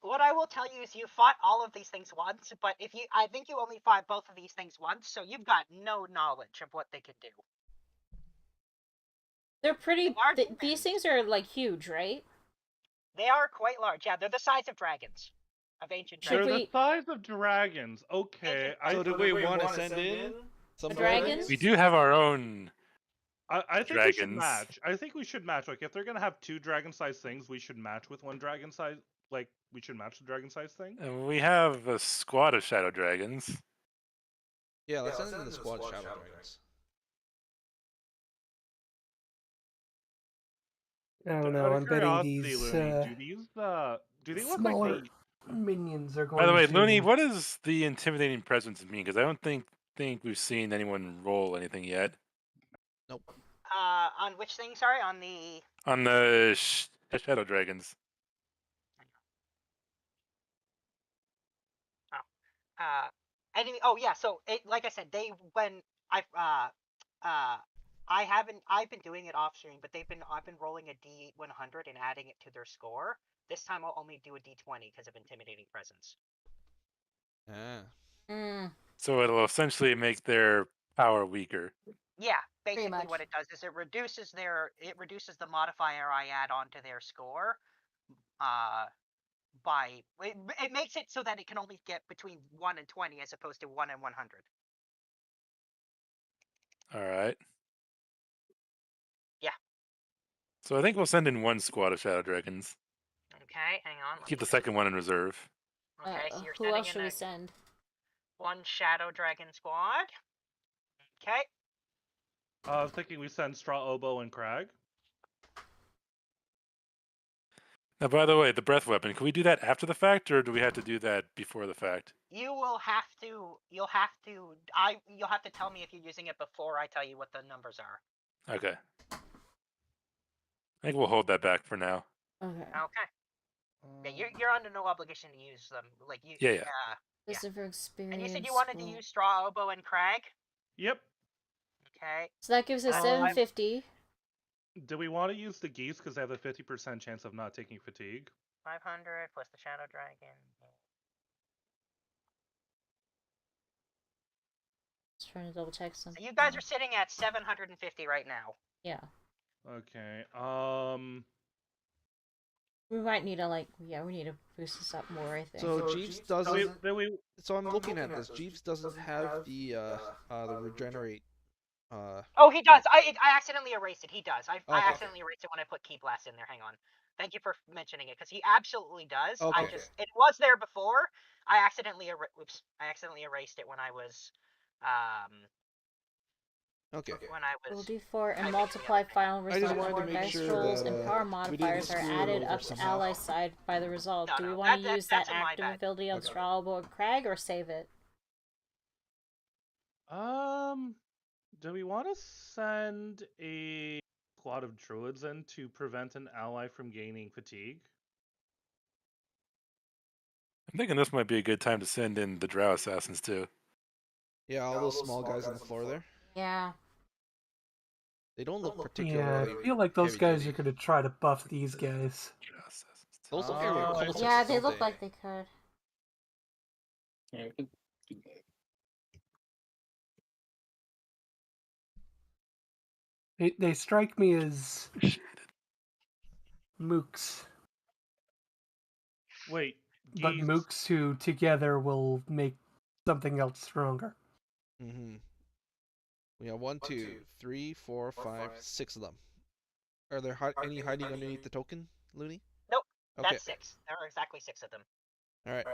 What I will tell you is you fought all of these things once, but I think you only fought both of these things once, so you've got no knowledge of what they could do. They're pretty. These things are like huge, right? They are quite large. Yeah, they're the size of dragons, of ancient dragons. They're the size of dragons. Okay. So do we want to send in some dragons? We do have our own. I think dragons. we should match. I think we should match. Like, if they're gonna have 2 dragon-sized things, we should match with 1 dragon-sized like we should match the dragon size thing? And we have a squad of shadow dragons. Yeah, let's send them in the squad shadow dragons. I don't know. Out of I'm betting curiosity, these Looney, do they look smaller like minions are going By the way, to. Looney, what does the intimidating presence mean? Because I don't think we've seen anyone roll anything yet. Nope. On which thing? Sorry, on the. On the shadow dragons. Enemy. Oh yeah. So it, like I said, I've been doing it off stream, but I've been rolling a D100 and adding it to their score. This time I'll only do a D20 because of intimidating presence. Ah. So it'll essentially make their power weaker. Yeah, basically much. what it does is it reduces the modifier I add onto their score. It makes it so that it can only get between 1 and 20 as opposed to 1 and 100. All right. Yeah. So I think we'll send in one squad of shadow dragons. Okay, hang on. Keep the second one in reserve. Okay, so you're Who sending else should in we send? one shadow dragon squad. Okay. I was thinking we send Straw Oboe and Crag. Now, by the way, the breath weapon, can we do that after the fact, or do we have to do that before the fact? You'll have to tell me if you're using it before I tell you what the numbers are. Okay. I think we'll hold that back for now. Okay. Okay. Yeah, you're under no obligation to use them. Like you. Yeah. This is for experience. And you said you wanted to use Straw Oboe and Crag. Yep. Okay. So that gives us 750. Do we want to use the geese because they have a 50% chance of not taking fatigue? 500 plus the shadow dragon. Just trying to double check something. So you guys are sitting at 750 right now. Yeah. Okay. We might need to we need to boost this up more, I think. So Jeeves doesn't. So I'm looking at this. Jeeves doesn't have the regenerate. Oh, he does. I accidentally erased it. He does. I Okay. accidentally erased it when I put Key Blast in there. Hang on. Thank you for mentioning it, because he absolutely does. Okay. It was there before. I accidentally erased it when I was Okay. Roll d4 and multiply final I just result. wanted to make Dice sure rolls that, and power we didn't modifiers are screw it added over up to somehow. ally side by the result. Do we No, want to use that that's my active bad. ability on Okay. Strabo and Crag or save it? do we want to send a squad of druids in to prevent an ally from gaining fatigue? I'm thinking this might be a good time to send in the Drow Assassins, too. Yeah, all those small guys on the floor there. Yeah. They don't look Yeah, particularly. I feel like those heavy guys duty. are going to try to buff these guys. Drow Assassins. Those look very cultists, Yeah, they don't look like they could. Yeah, we could do that. They strike me as mooks, Wait, but geese. mooks who together will make something else stronger. Mm-hmm. We have 1, 2, 3, 4, 5, 6 of them. Are there any hiding underneath the token, Looney? Nope. Okay. That's 6. There are exactly 6 of them. All right.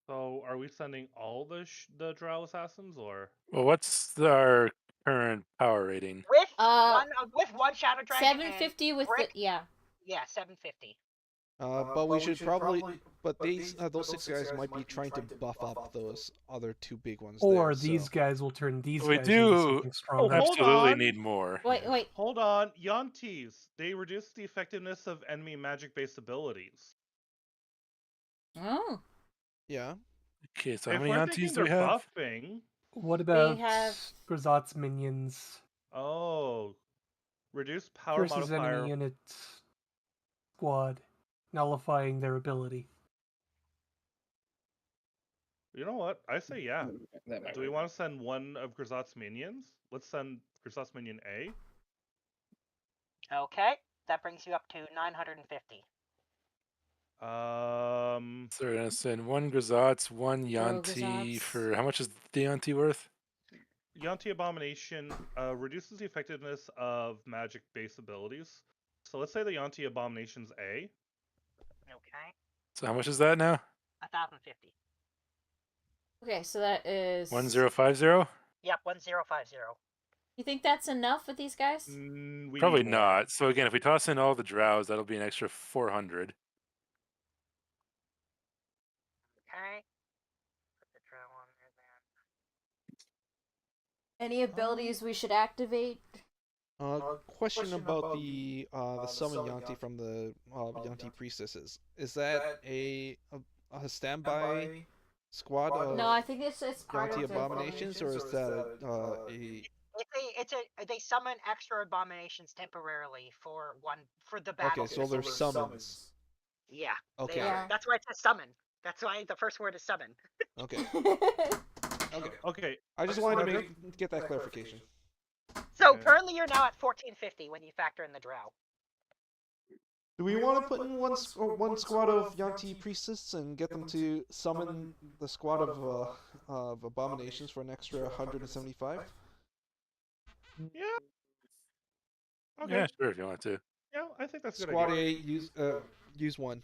So are we sending all the Drow Assassins, or? Well, what's our current power rating? With one shadow dragon. 750 with brick, the yeah. Yeah, 750. But we should probably. But those 6 guys might be trying to buff up those other 2 big ones. Or there, these so. guys will turn these We guys do- into something stronger. hold Absolutely on. need more. Wait. Hold on, Yontis. They reduce the effectiveness of enemy magic-based abilities. Oh. Yeah. Okay, so If how many we're aunties thinking do we they're have? buffing, What about have- Grazat's minions reduce power versus modifier. enemy unit squad, nullifying their ability? You know what? I say yeah. That might Do we work. want to send one of Grazat's minions? Let's send Grazat's minion A. Okay, that brings you up to 950. So we're gonna send 1 Grazats, 1 Yanti Grazats. for how much is the Yanti worth? Yanti Abomination reduces the effectiveness of magic-based abilities. So let's say the Yanti Abomination's A. Okay. So how much is that now? 1,050. Okay, so that is 1050. Yep, 1050. You think that's enough with these guys? We Probably need more. not. So again, if we toss in all the drows, that'll be an extra 400. Okay. Put the drow on there then. Any abilities we should activate? Question about the summon Yanti from the Yanti priestesses. Is that a standby squad of No, I think it's part Yanti of the abominations, or is that They summon extra abominations temporarily for the battle. okay? So they're summons. Yeah. Okay. They are. Yeah. That's why it says summon. That's why the first word is summon. Okay. Okay. Okay. I just wanted to get that clarification. So Okay. currently you're now at 1450 when you factor in the drow. Do we want to put in one squad of Yanti priestesses and get them to summon the squad of abominations for an extra 175? Yeah. Okay. Yeah, sure, if you want to. Yeah, I think that's a good Squad idea. A use one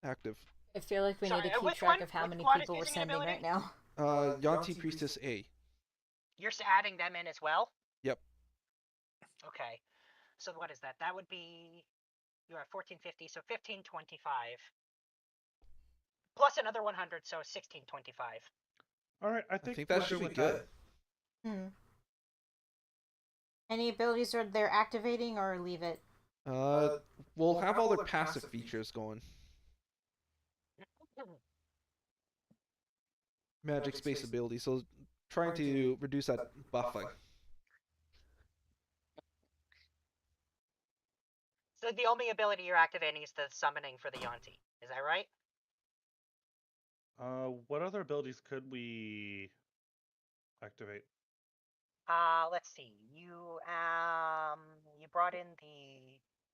active. I feel like we Sorry, need to keep which track one? of how Which many squad is people we're using an sending ability? right now. Yanti priestess A. You're adding them in as well? Yep. Okay. So what is that? That would be you're at 1450, so 1525. Plus another 100, so 1625. All right, I I think think we're that should be with good. Any abilities are they're activating or leave it? We'll have all their passive features going. Magic space ability, so trying to reduce that buffing. So the only ability you're activating is the summoning for the Yanti. Is that right? What other abilities could we activate? Let's see. You brought in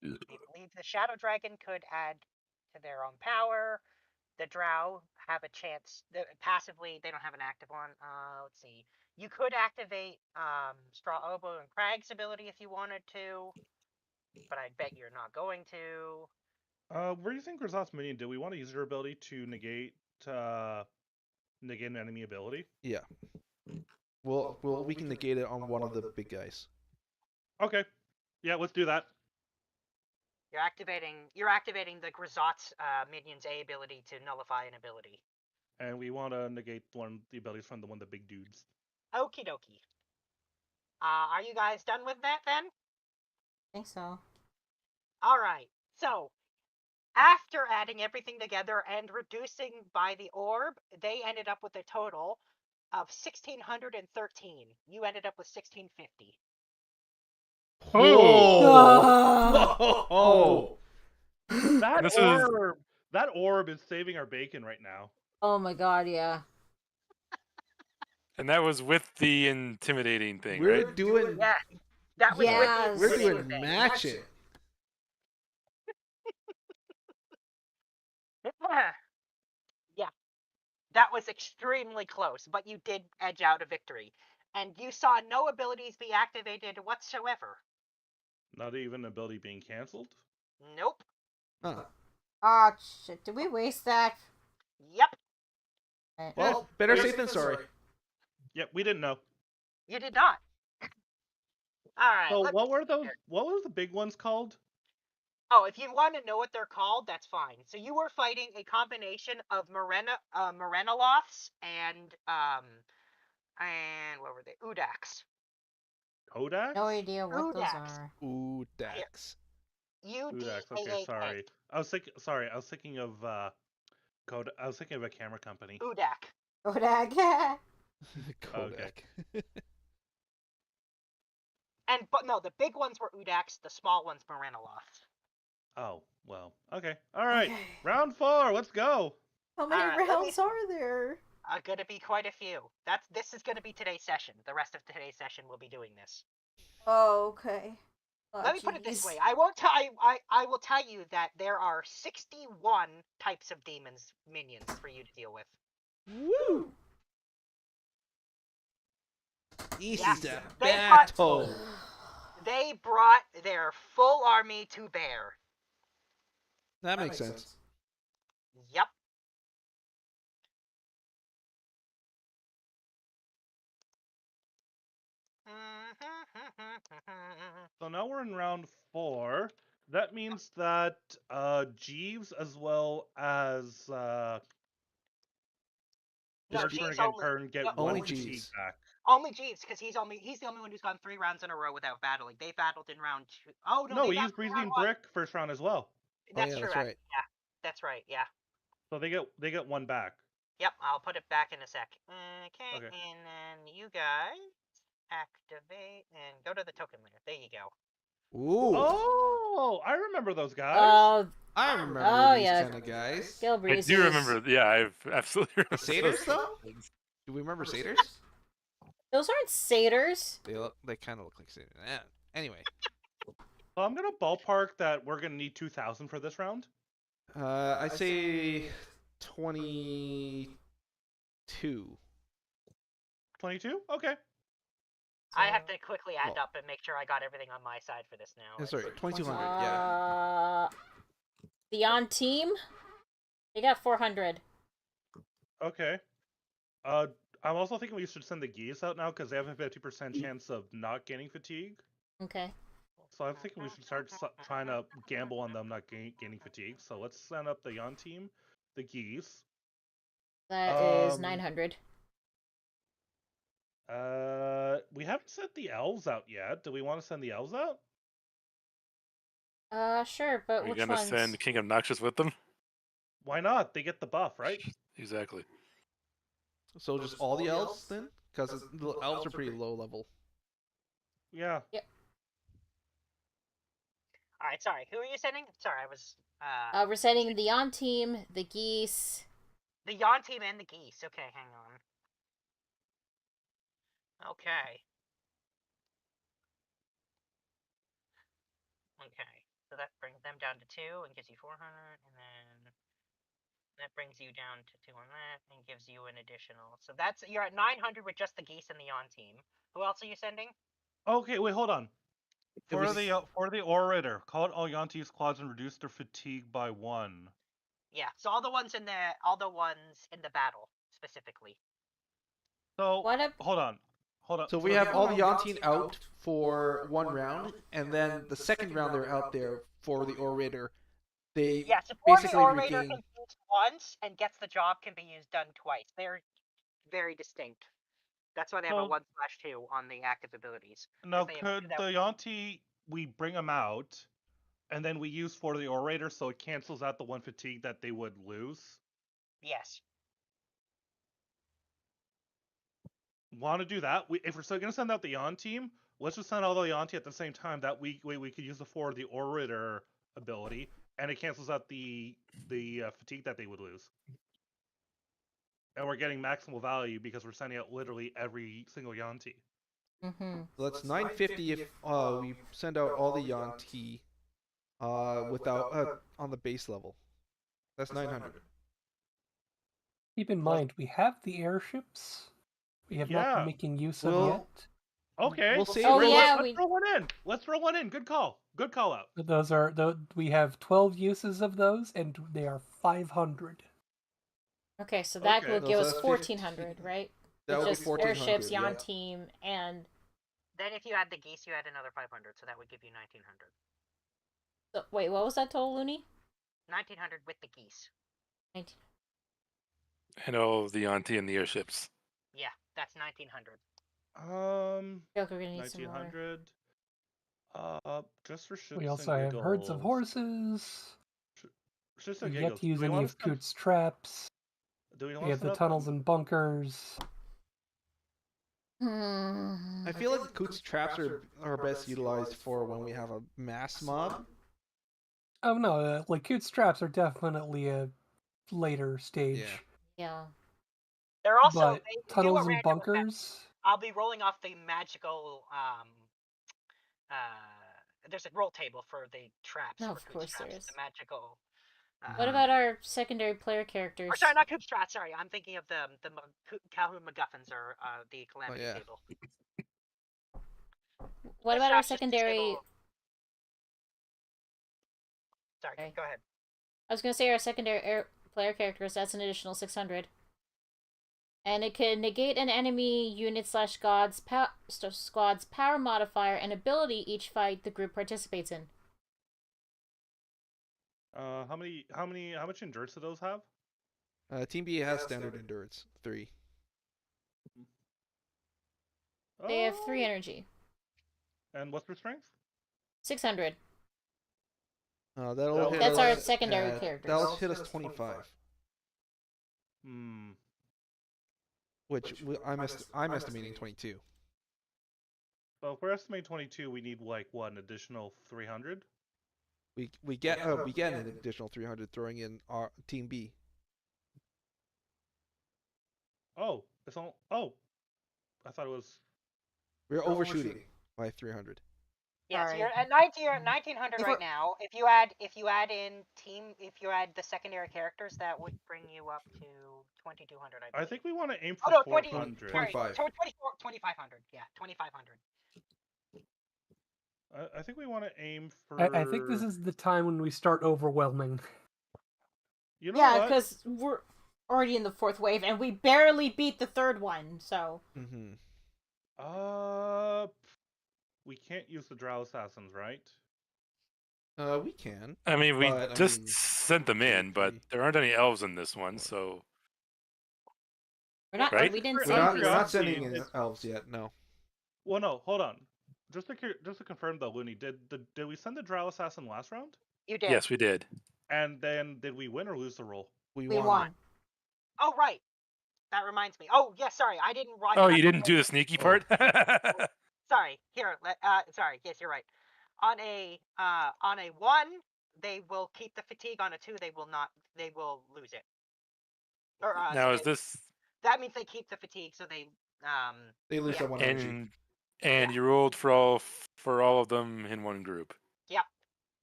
I believe the Shadow Dragon could add to their own power. The Drow have a chance. Passively, they don't have an active one. Let's see. You could activate Straw Oboe and Crag's ability if you wanted to, but I bet you're not going to. We're using Grisot's minion. Do we want to use her ability to negate an enemy ability? Yeah. We can negate it on one of the big guys. Okay. Yeah, let's do that. You're activating the Grisot's minion's A ability to nullify an ability. And we want to negate the abilities from the big dudes. Okie dokie. Are you guys done with that then? I think so. Alright, so after adding everything together and reducing by the orb, they ended up with a total of 1,613. You ended up with 1,650. Oh! That orb is saving our bacon right now. Oh my god, yeah. And that was with the intimidating thing, We're right? doing Yeah, that was Yes. with we're the doing thing. matching. Yeah, that was extremely close, but you did edge out a victory. And you saw no abilities be activated whatsoever. Not even ability being canceled? Nope. Huh. Ah, shit. Did we waste that? Yep. Well, better safe than sorry. Yep, we didn't know. You did not. Alright. So what were the big ones called? Oh, if you want to know what they're called, that's fine. So you were fighting a combination of Morenoloths and what were they? Udaks. Kodak? No idea what those Udaks. are. Ooh, Dax. Udaks, okay, sorry. I was thinking of I was thinking of a camera company. Udak. Kodak. Kodak. But no, the big ones were Udaks, the small ones Morenoloths. Oh, well. Okay. Alright. Okay. Round 4, let's go. How many Alright, let rounds are there? Gonna be quite a few. This is gonna be today's session. The rest of today's session will be doing this. Oh, okay. Oh, Let me put it this jeez. way. I will tell you that there are 61 types of minions for you to deal with. Woo! This Yeah. is a They battle. They brought their full army to bear. That makes sense. Yep. So now we're in round 4. That means that Jeeves as well as No, Marshburn Jeeves get only. turn get No, one only fatigue Jeeves. back. Only Jeeves, because he's the only one who's gone 3 rounds in a row without battling. They battled in round 2. Oh no, No, they we used battled in Breezy round and 1. Brick first round as well. That's yeah, true. that's right. Yeah, that's right. Yeah. So they get one back. Yep, I'll put it back in a sec. Okay, Okay. and then you guys activate and go to the token layer. There you go. Ooh. Oh, I remember those guys. Oh, I remember these yeah. kind of guys. Skill I breezes. do remember. Yeah, I've absolutely remember The satyrs, those though? things. Do we remember satyrs? Those aren't satyrs. They kind of look like satyrs. Anyway. So I'm gonna ballpark that we're gonna need 2,000 for this round. I say 22. 22? Okay. I have to quickly add well- up and make sure I got everything on my side for this now. Sorry, 2,200. Yeah. The on team, they got 400. Okay. I'm also thinking we should send the geese out now because they have a 50% chance of not gaining fatigue. Okay. So I'm thinking we should start trying to gamble on them not gaining fatigue. So let's send up the Yon team, the geese. That is 900. We haven't sent the elves out yet. Do we want to send the elves out? Sure, but Are you which gonna ones? send King of Noxious with them? Why not? They get the buff, right? Exactly. So just all the elves then? Because the elves are pretty low level. Yeah. Alright, sorry. Who are you sending? Sorry, I was... We're sending the on team, the geese. The Yon team and the geese. Okay, hang on. Okay. Okay. So that brings them down to 2 and gives you 400, and then that brings you down to 2 on that and gives you an additional. So that's you're at 900 with just the geese and the Yon team. Who else are you sending? Okay, wait, hold on. It was- For the orator, call it all Yanti's quads and reduce their fatigue by 1. Yeah. So all the ones in the battle specifically. So What hold on. So we have all the Yonteen out for one round, and then the second round they're out there for the orator. They Yeah, support basically the orator regain. can use once and gets the job can be used done twice. They're very distinct. That's why they have a So- 1/2 on the active abilities. Now, they have could that- the Yanti, we bring them out, and then we use for the orator so it cancels out the 1 fatigue that they would lose? Yes. Want to do that? If we're still going to send out the Yon team, let's just send all the Yanti at the same time. That we could use the for the orator ability, and it cancels out the fatigue that they would lose. And we're getting maximal value because we're sending out literally every single Yanti. Mm-hmm. So that's 950 if we send out all the Yonti without on the base level. That's 900. Keep in mind, we have the airships. We have not Yeah. been making use Well- of yet. Okay. We'll save Oh, it. yeah, let's we- throw one in. Let's throw one in. Good call. Good call out. Those are we have 12 uses of those, and they are 500. Okay, so that Okay. will So give us that's 1400, right? That With would be just 1400. airships, yeah. Yon team, and Then if you add the geese, you add another 500, so that would give you 1900. wait, what was that total, Looney? 1900 with the geese. 19. And all the Yanti and the airships. Yeah, that's 1900. Joke, we're gonna need some more. 1900. Just for shits We also and have herds of giggles. horses. Shits We and yet giggles. to use Do we any wanna of send- Coot's traps. Do we We want have the tunnels and bunkers. I feel like Coot's traps are best utilized for when we have a mass mob. Oh no, like Coot's traps are definitely a later stage. Yeah. Yeah. They're also But they do a tunnels and random effect. bunkers. I'll be rolling off the magical there's a roll table for the traps. No, for of Coop's course traps, there is. The magical. What about our secondary player characters? Or sorry, not Coop's traps. Sorry, I'm thinking of the Calhoun MacGuffins or the Calamity yeah. table. What The about our traps just secondary? disable- Sorry, Okay. go ahead. I was gonna say our secondary player characters, that's an additional 600. And it can negate an enemy unit / squad's power modifier and ability each fight the group participates in. How much endurance do those have? Team B has standard endurance 3. They have 3 energy. And what's their strength? 600. That'll hit That's us our secondary at- characters. That'll hit us 25. Hmm. Which I'm estimating 22. So if we're estimating 22, we need like what, an additional 300? We get an additional 300 throwing in our Team B. Oh, it's all. Oh, I thought it was. We're overshooting by 300. Yeah, so Sorry. you're at 1900 If right we're- now. If you add the secondary characters, that would bring you up to 2200. I think we want to aim Oh for no, 20, 400. 25. 2500. Yeah, 2500. I think we want to aim for. I think this is the time when we start overwhelming. You know Yeah, what? because we're already in the 4th wave, and we barely beat the 3rd one, so... Mm-hmm. We can't use the Drow Assassins, right? We can. I mean, we But, I just mean, sent them in, but three. there aren't any elves in this one, so We're not, Right? we didn't We're say We're not anything. sending in It's- elves yet. No. Well, no, hold on. Just to confirm though, Looney, did we send the Drow Assassin last round? You did. yes, we did. And then did we win or lose the roll? We won. Oh right. That reminds me. Oh yeah, sorry, I didn't write. Oh, you didn't do the sneaky part? Sorry. Here. Sorry. Yes, you're right. On a 1, they will keep the fatigue. On a 2, they will not. They will lose it. Or Now, so is this that means they keep the fatigue, so they They lose Yeah. that one energy. and you rolled for all of them in one group?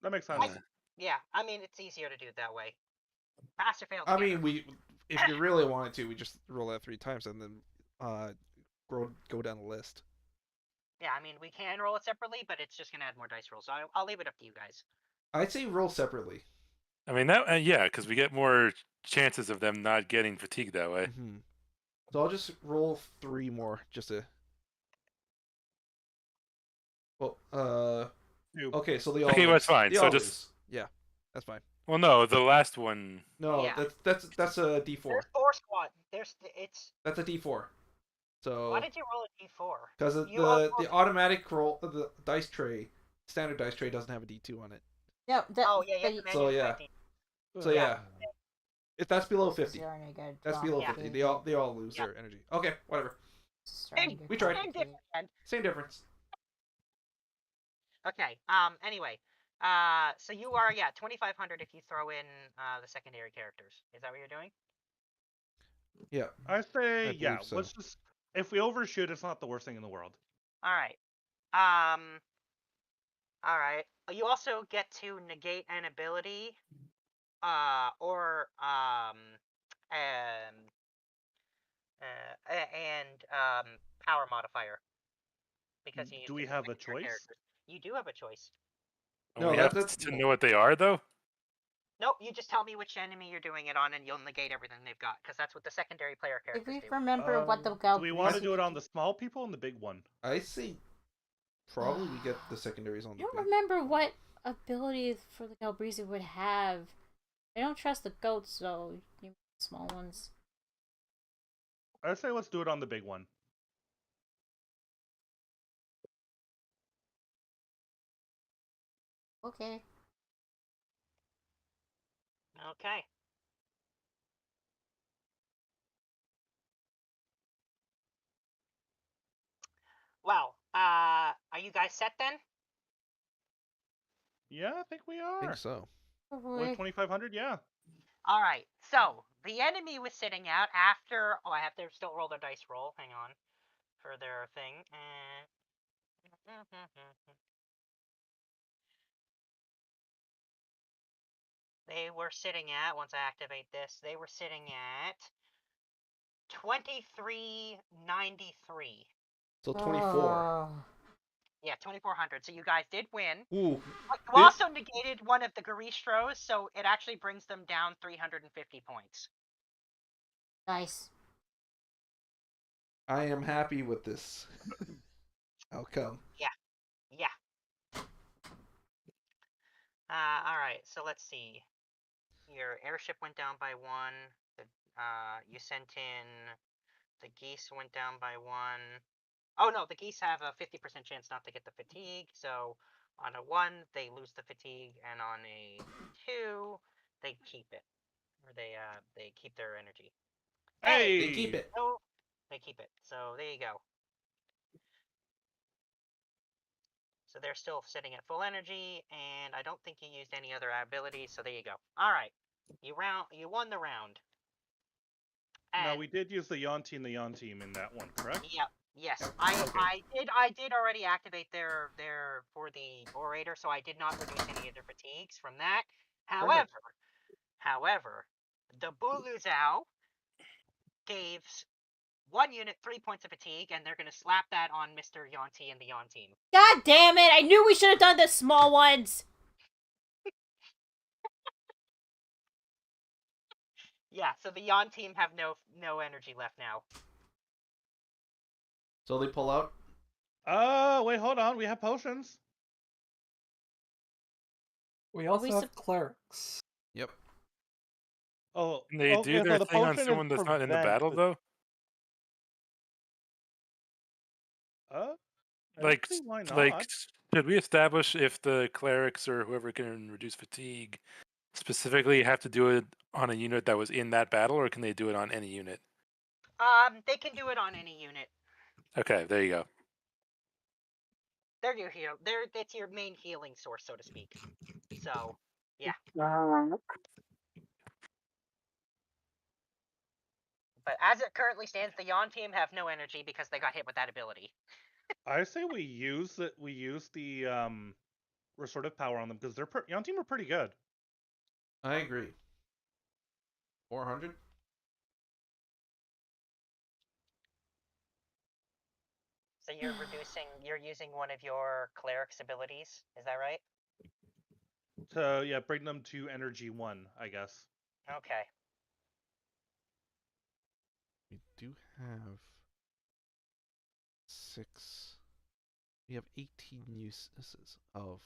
That makes sense. yeah. I mean, it's easier to do it that way. Pass or fail. I together. mean, if you really wanted to, we just roll that 3 times and then go down the list. Yeah, I mean, we can roll it separately, but it's just gonna add more dice rolls. So I'll leave it up to you guys. I'd say roll separately. I mean, that yeah, because we get more chances of them not getting fatigued that way. Mm-hmm. So I'll just roll 3 more just to. Well, Two. okay, so they all. Okay, well, that's fine. They So all just- lose. Yeah, that's fine. Well, no, the last one. No, Yeah. that's a D4. There's 4 squad. It's. That's a D4. So Why did you roll a D4? because You rolled the automatic roll the dice tray, standard dice tray doesn't have a D2 on it. No, that, Oh yeah, you have to So, manually yeah. write So yeah, if that's below 50, that's below Yeah. 50. They all lose Yeah. their energy. Okay, whatever. We the- tried. Same difference. Same difference. Okay. Anyway. So you are 2500 if you throw in the secondary characters. Is that what you're doing? Yeah. I say, I yeah. believe so. Let's just. If we overshoot, it's not the worst thing in the world. All right. All right. You also get to negate an ability, or power modifier. Because you Do use we the have a secondary choice? characters. You do have a choice. No, we have that's- to know what they are, though. Nope, you just tell me which enemy you're doing it on, and you'll negate everything they've got, because that's what the secondary player If characters we do. remember what the Do we want to do it on the small people and the big one? I see. Probably we get the secondaries on I the don't big. remember what ability for the Galbreezy would have. I don't trust the goats, though. You small ones. I'd say let's do it on the big one. Okay. Okay. Well, are you guys set then? Yeah, I think we I are. think so. With 2500, yeah. All right. So the enemy was sitting out after. Oh, I have to still roll their dice roll. Hang on, for their thing. They were sitting at, once I activate this, they were sitting at 2393. So 24. Oh. Yeah, 2,400. So you guys did win. Ooh. But you also negated one of the Garistros, so it actually brings them down 350 points. Nice. I am happy with this outcome. Yeah. Alright, so let's see. Your airship went down by 1. You sent in... The geese went down by 1. Oh no, the geese have a 50% chance not to get the fatigue, so on a 1, they lose the fatigue, and on a 2, they keep it. Or they keep their energy. Hey! They keep it. So, they keep it. So there you go. So they're still sitting at full energy, and I don't think you used any other abilities, so there you go. Alright. You won the round. Now And we did use the Yon team in that one, correct? Yep. Yes, Okay. I did already activate their for the orator, so I did not reduce any of their fatigues from that. However, the Buluzao gave 1 unit 3 points of fatigue, and they're gonna slap that on Mr. Yonti and the Yon team. God damn it! I knew we should have done the small ones. Yeah, so the Yon team have no energy left now. So they pull out. Wait, hold on. We have potions. We also have clerics. Yep. Oh, Can they do their the thing on potion is someone that's not in the prevent battle, though? Like, Actually, why not? like, should we establish if the clerics or whoever can reduce fatigue specifically have to do it on a unit that was in that battle, or can they do it on any unit? They can do it on any unit. Okay, there you go. They're your heal. It's your main healing source, so to speak. So, yeah. But as it currently stands, the Yon team have no energy because they got hit with that ability. I say we use it. We use the restorative power on them because their Yon team are pretty good. I agree. 400. So you're using one of your cleric's abilities, is that right? To bring them to energy 1, I guess. Okay. We do have 6. We have 18 uses of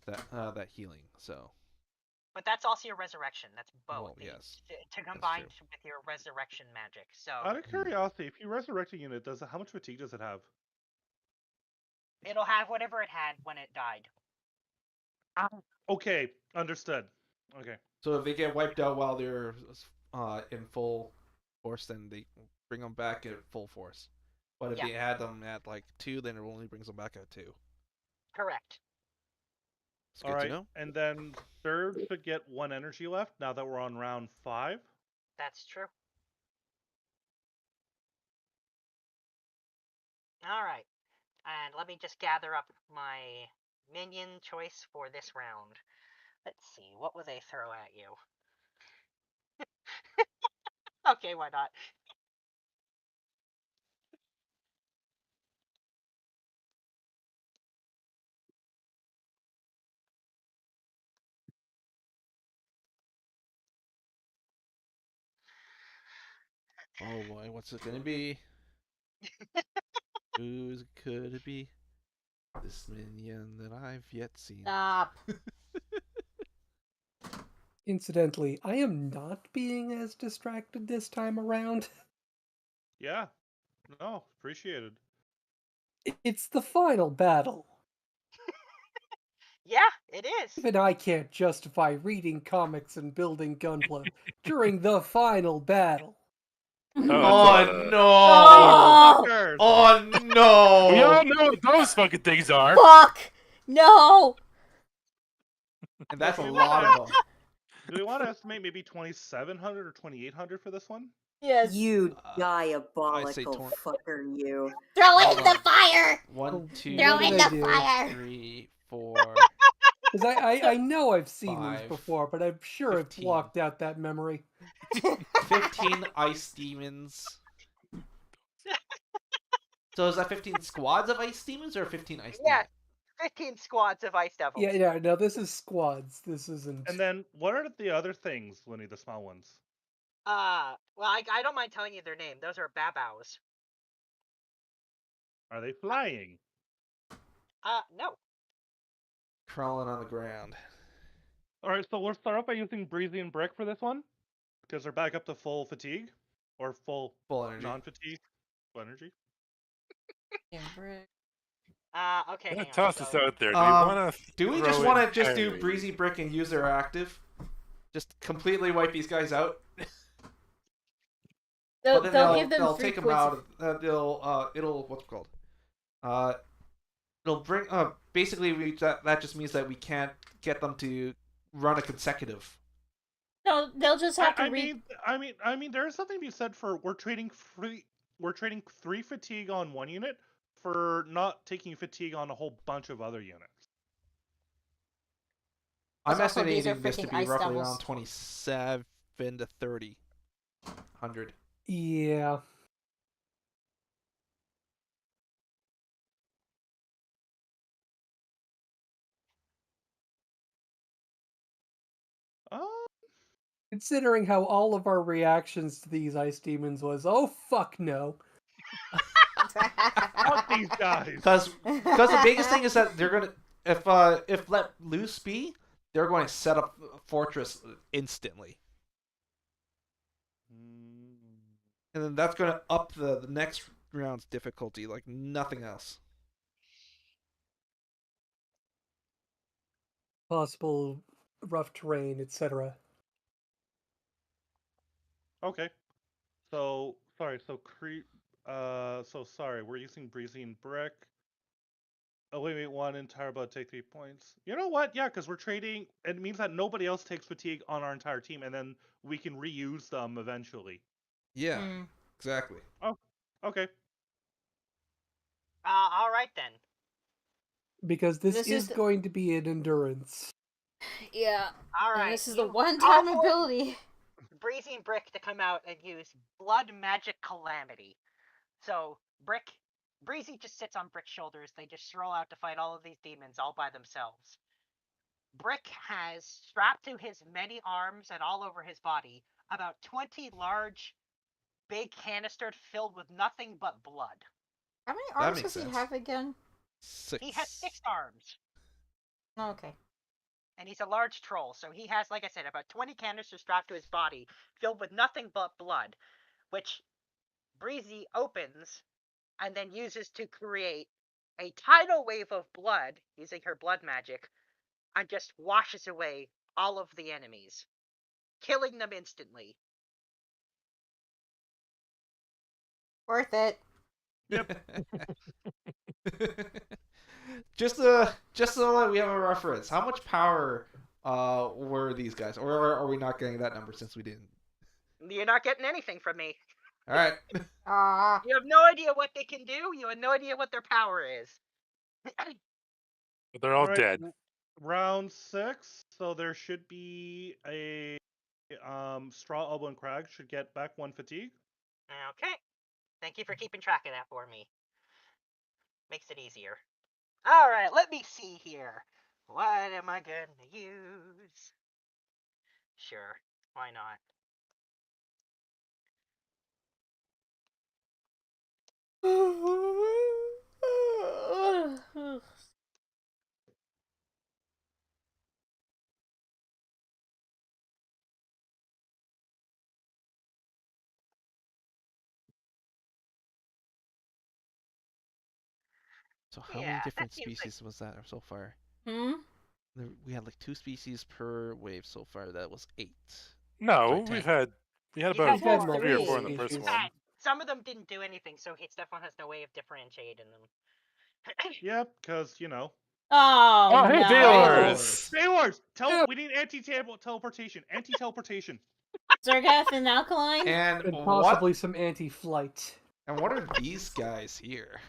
that healing. So. But that's also your resurrection. That's both. Well, yes. To combine with your resurrection magic. So. Out of curiosity, if you resurrect a unit, how much fatigue does it have? It'll have whatever it had when it died. Okay, understood. Okay. So if they get wiped out while they're in full force, then they bring them back at full force. But if they add them at like 2, then it only brings them back at 2. Correct. All right. And then third should get 1 energy left now that we're on round 5. That's true. All right. And let me just gather up my minion choice for this round. Let's see, what will they throw at you? Okay, why not? Oh boy, what's it gonna be? Who's could it be? This minion that I've yet seen. Stop. Incidentally, I am not being as distracted this time around. Yeah. No, appreciated. It's the final battle. Yeah, it is. Even I can't justify reading comics and building gunpla during the final battle. Oh no! Oh! Oh no! We all know what those fucking things are. Fuck! No! And that's a lot of them. Do we want to estimate maybe 2,700 or 2,800 for this one? Yes. You I say diabolical fucker, you. Throw it in the fire! 1, 2, Throw in the fire! 3, 4. Because I know I've seen these 5, before, but I'm sure 15. I've blocked out that memory. 15 ice demons. So is that 15 squads of ice demons or 15 ice Yeah. demons? 15 squads of ice devils. Yeah, no, this is squads. This isn't. And then what are the other things, Winnie, the small ones? Well, I don't mind telling you their name. Those are babaus. Are they flying? No. Crawling on the ground. Alright, so we'll start off by using Breezy and Brick for this one. Because they're back up to full fatigue. Or full Energy. non-fatigue. Full energy. Yeah, Brick. Okay. I'm Hang gonna on, toss so- this out there. Do we just throw want in to just do Harry? Breezy Brick and use their active? Just completely wipe these guys out? They'll But then give them they'll 3 take them points. out. It'll what's it called? It'll bring. Basically, that just means that we can't get them to run a consecutive. No, they'll just have to I mean, there is something to be said for we're trading 3 fatigue on one unit for not taking fatigue on a whole bunch of other units. I'm also, these are estimating this to freaking be ice roughly devils. around 27 to 30. 100. Yeah. Considering how all of our reactions to these ice demons was, oh fuck no. Fuck these guys. Because the biggest thing is that they're gonna if let loose be, they're going to set up a fortress instantly, and then that's going to up the next round's difficulty like nothing else. Possible rough terrain, etc. Okay. So sorry. Sorry. We're using Breezy and Brick. Oh wait, 1 entire blood take 3 points. You know what? Yeah, because we're trading. It means that nobody else takes fatigue on our entire team, and then we can reuse them eventually. Yeah, exactly. Oh, okay. All right then. Because this This is is the- going to be an endurance. Yeah. All And right. this is the you one-time call for ability. Breezy and Brick to come out and use Blood Magic Calamity. So Breezy just sits on Brick's shoulders. They just stroll out to fight all of these demons all by themselves. Brick has strapped to his many arms and all over his body about 20 large, big canisters filled with nothing but blood. How many That arms makes does he sense. have again? 6. He has 6 arms. Oh, okay. And he's a large troll, so he has, like I said, about 20 canisters strapped to his body, filled with nothing but blood, which Breezy opens and then uses to create a tidal wave of blood using her blood magic, and just washes away all of the enemies, killing them instantly. Worth it. Yep. just so that we have a reference, how much power were these guys, or are we not getting that number since we didn't? You're not getting anything from me. All right. You have no idea what they can do. You have no idea what their power is. But they're all Alright, dead. Round 6, so there should be a Straw, Elbow, and Crag should get back 1 fatigue. Okay. Thank you for keeping track of that for me. Makes it easier. Alright, let me see here. What am I gonna use? Sure, why not? So how Yeah, many that different seems like- species was that so far? Hmm? We had like 2 species per wave so far. That was 8. No, Sorry, we 10. had You about had 3 more. or 4 in the Species. first one. Some of them didn't do anything, so Stefan has no way of differentiating them. Yep, because, you know. Oh, Oh, hey, no. Baylors! Baylors! We need anti-teleportation. Anti-teleportation. Zergath and Alkaline? And And what? possibly some anti-flight. And what are these guys here?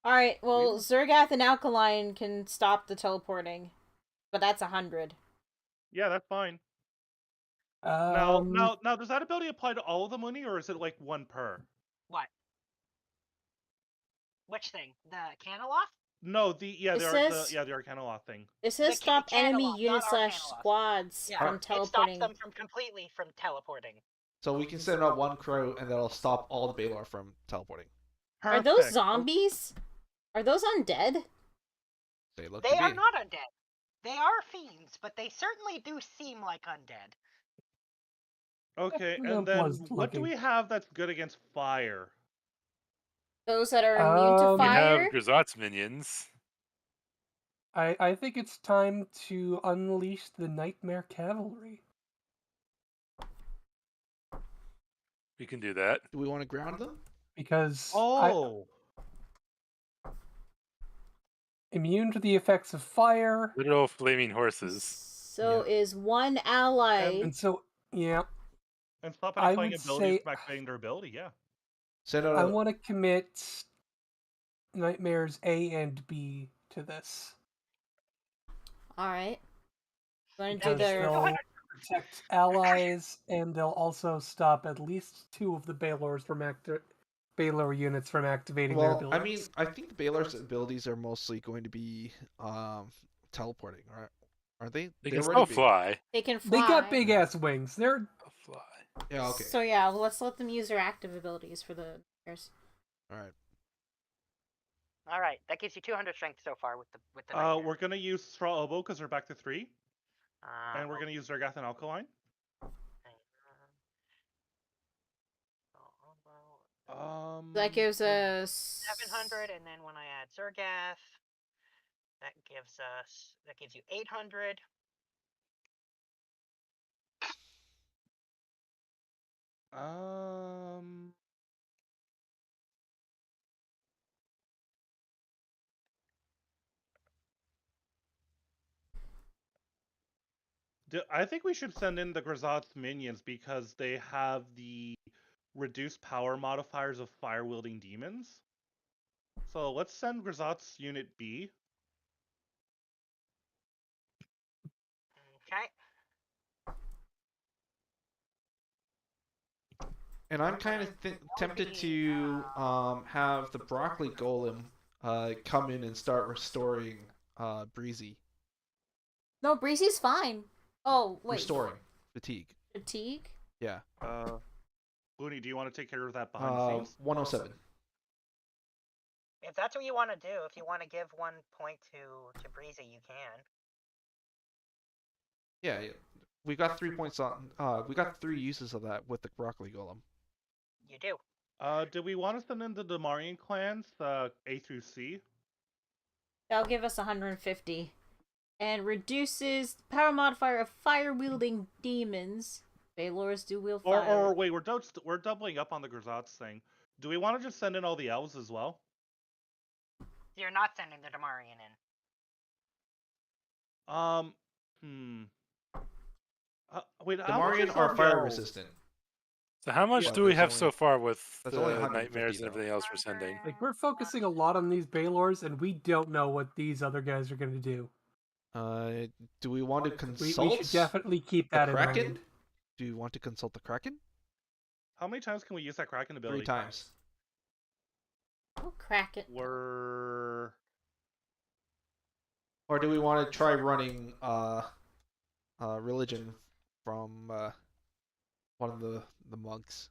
Alright, well, Zergath and Alkaline can stop the teleporting. But that's 100. Yeah, that's fine. Um, Now, does that ability apply to all of them, Mooney, or is it like 1 per? What? Which thing? The Canaloth? No, the It says- the Arcanoloth thing. It says The stop enemy Canaloth, units not / Arcanoloth. squads Yeah, from it teleporting. stops them from completely from teleporting. So we can send out one crow, and that'll stop all the Baylor from teleporting. Are those Perfect. zombies? Are those undead? They look They to are be. not undead. They are fiends, but they certainly do seem like undead. Okay, Yeah, and then pleasant what do looking. we have that's good against fire? Those that are immune to We We have fire? Grzot's minions. I think it's time to unleash the Nightmare Cavalry. We can do that. Do we want to ground them? Because Oh, immune to the effects of fire. Literal flaming horses. So is one ally. And so, yeah, and stop I any playing would abilities say- from activating their ability. Yeah. Send out I a, want to commit Nightmares A and B to this. Alright. Want to do Because their. they'll protect allies, and they'll also stop at least 2 of the Baylor units from activating their well, abilities. I mean, I think the Baylor's abilities are mostly going to be teleporting, right? Are they? They They're can already still fly. They can fly. They got big ass wings. They're They'll fly. Yeah. Okay. So yeah, let's let them use their active abilities for the players. All right. All right, that gives you 200 strength so far with the. Nightmare. We're gonna use Straw Oboe because we're back to 3, and we're okay. gonna use Zargath and Alkaline. That gives us 700, and then when I add Zergath, that gives you 800. I think we should send in the Grzot's minions because they have the reduced power modifiers of fire-wielding demons. So let's send Grzot's unit B. Okay. And I'm kind of tempted to have the broccoli golem come in and start restoring Breezy. No, Breezy's fine. Oh wait. Restoring fatigue. Fatigue? Yeah. Looney, do you want to take care of that behind the scenes? 107. If that's what you want to do, if you want to give 1 point to Breezy, you can. Yeah. We got 3 points on. We got 3 uses of that with the broccoli golem. You do. Do we want to send in the Damarian clans, A through C? That'll give us 150. And reduces the power modifier of fire-wielding demons. Baylors do wield fire. Or wait, we're doubling up on the Grzot's thing. Do we want to just send in all the elves as well? You're not sending the Damarian in. Wait, The Marian are fire resistant. So how much Yeah, do we that's have only- so far with that's the only 150 nightmares and though. everything else we're sending? like we're focusing a lot on these Baylors, and we don't know what these other guys are going to do. Do we want to We consult should definitely keep the that in Kraken? mind. Do you want to consult the Kraken? How many times can we use that Kraken ability? 3 times. Oh, crack it. We're... Or do we want to try running religion from one of the monks?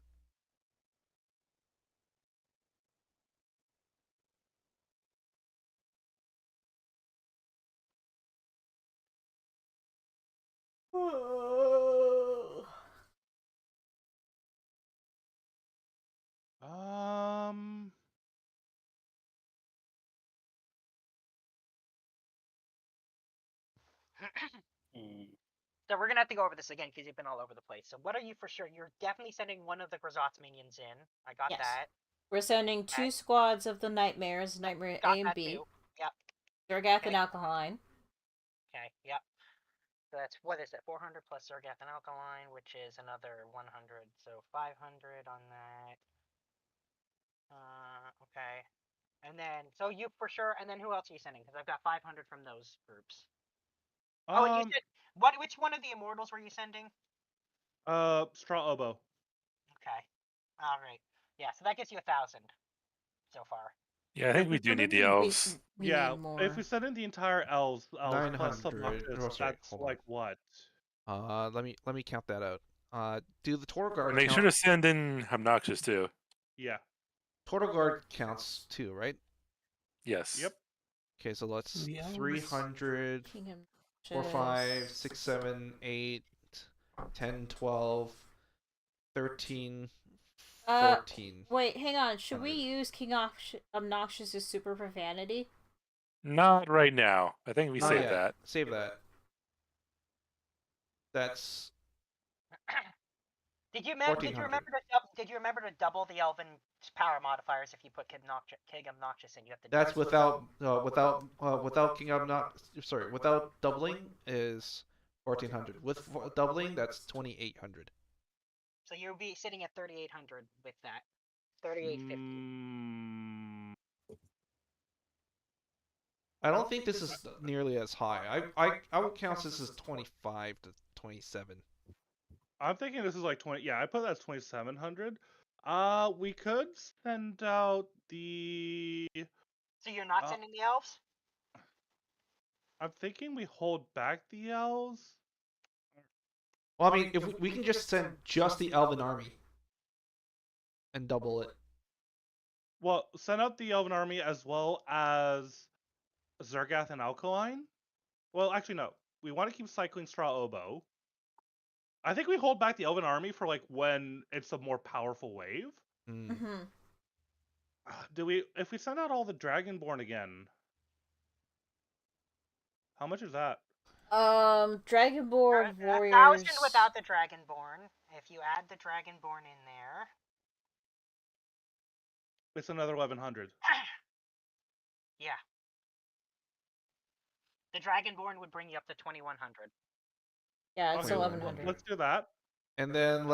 So we're gonna have to go over this again because you've been all over the place. So what are you for sure? You're definitely sending one of the Grzot's minions in. I got Yes. that. We're sending 2 squads of the Nightmares, Nightmare Got A and that B. too. Yep. Zergath and Okay. Alkaline. Okay. Yep. So that's, what is it? 400 plus Zergath and Alkaline, which is another 100. So 500 on that. Okay. And then, so you for sure. And then who else are you sending? Because I've got 500 from those groups. Oh, and you said what? Which one of the immortals were you sending? Straw Oboe. Okay. All right. Yeah. So that gets you 1,000 so far. Yeah, I think we do need the elves. We Yeah, need more. if we send in the entire elves plus 900. obnoxious, Oh, sorry, that's hold on. like what? Let me count that out. Do the Toro Guard Make count? sure to send in obnoxious too. Yeah. Toro Guard counts too, right? Yes. Yep. Okay, so let's The elves. 300, King 4, 5, Obnoxious. 6, 7, 8, 10, 12, 13, 14. Wait, hang on. Should we use King Obnoxious as super profanity? Not right now. I think we Not save yet. that. Save that. That's Did you 1400. remember to double the elven power modifiers if you put King Obnoxious in? You have to. that's without King Obnoxious. Sorry, without doubling is 1400. With doubling, that's 2800. So you'll be sitting at 3,800 with that. 3,850. I don't think this is nearly as high. I would count this as 25 to 27. I'm thinking this is like 20. Yeah, I put that as 2,700. We could send out the. So you're not sending the elves? I'm thinking we hold back the elves. Well, I mean, if we can just send just the Elven army and double it. Well, send out the Elven army as well as Zergath and Alkaline. Well, actually, no. We want to keep cycling Straw Oboe. I think we hold back the Elven army for like when it's a more powerful wave. Mm-hmm. If we send out all the Dragonborn again? How much is that? Dragonborn warriors. 1,000 without the Dragonborn. If you add the Dragonborn in there, it's another 1,100. Yeah. The Dragonborn would bring you up to 2,100. Yeah, it's Okay, 1,100. Let's do that. And then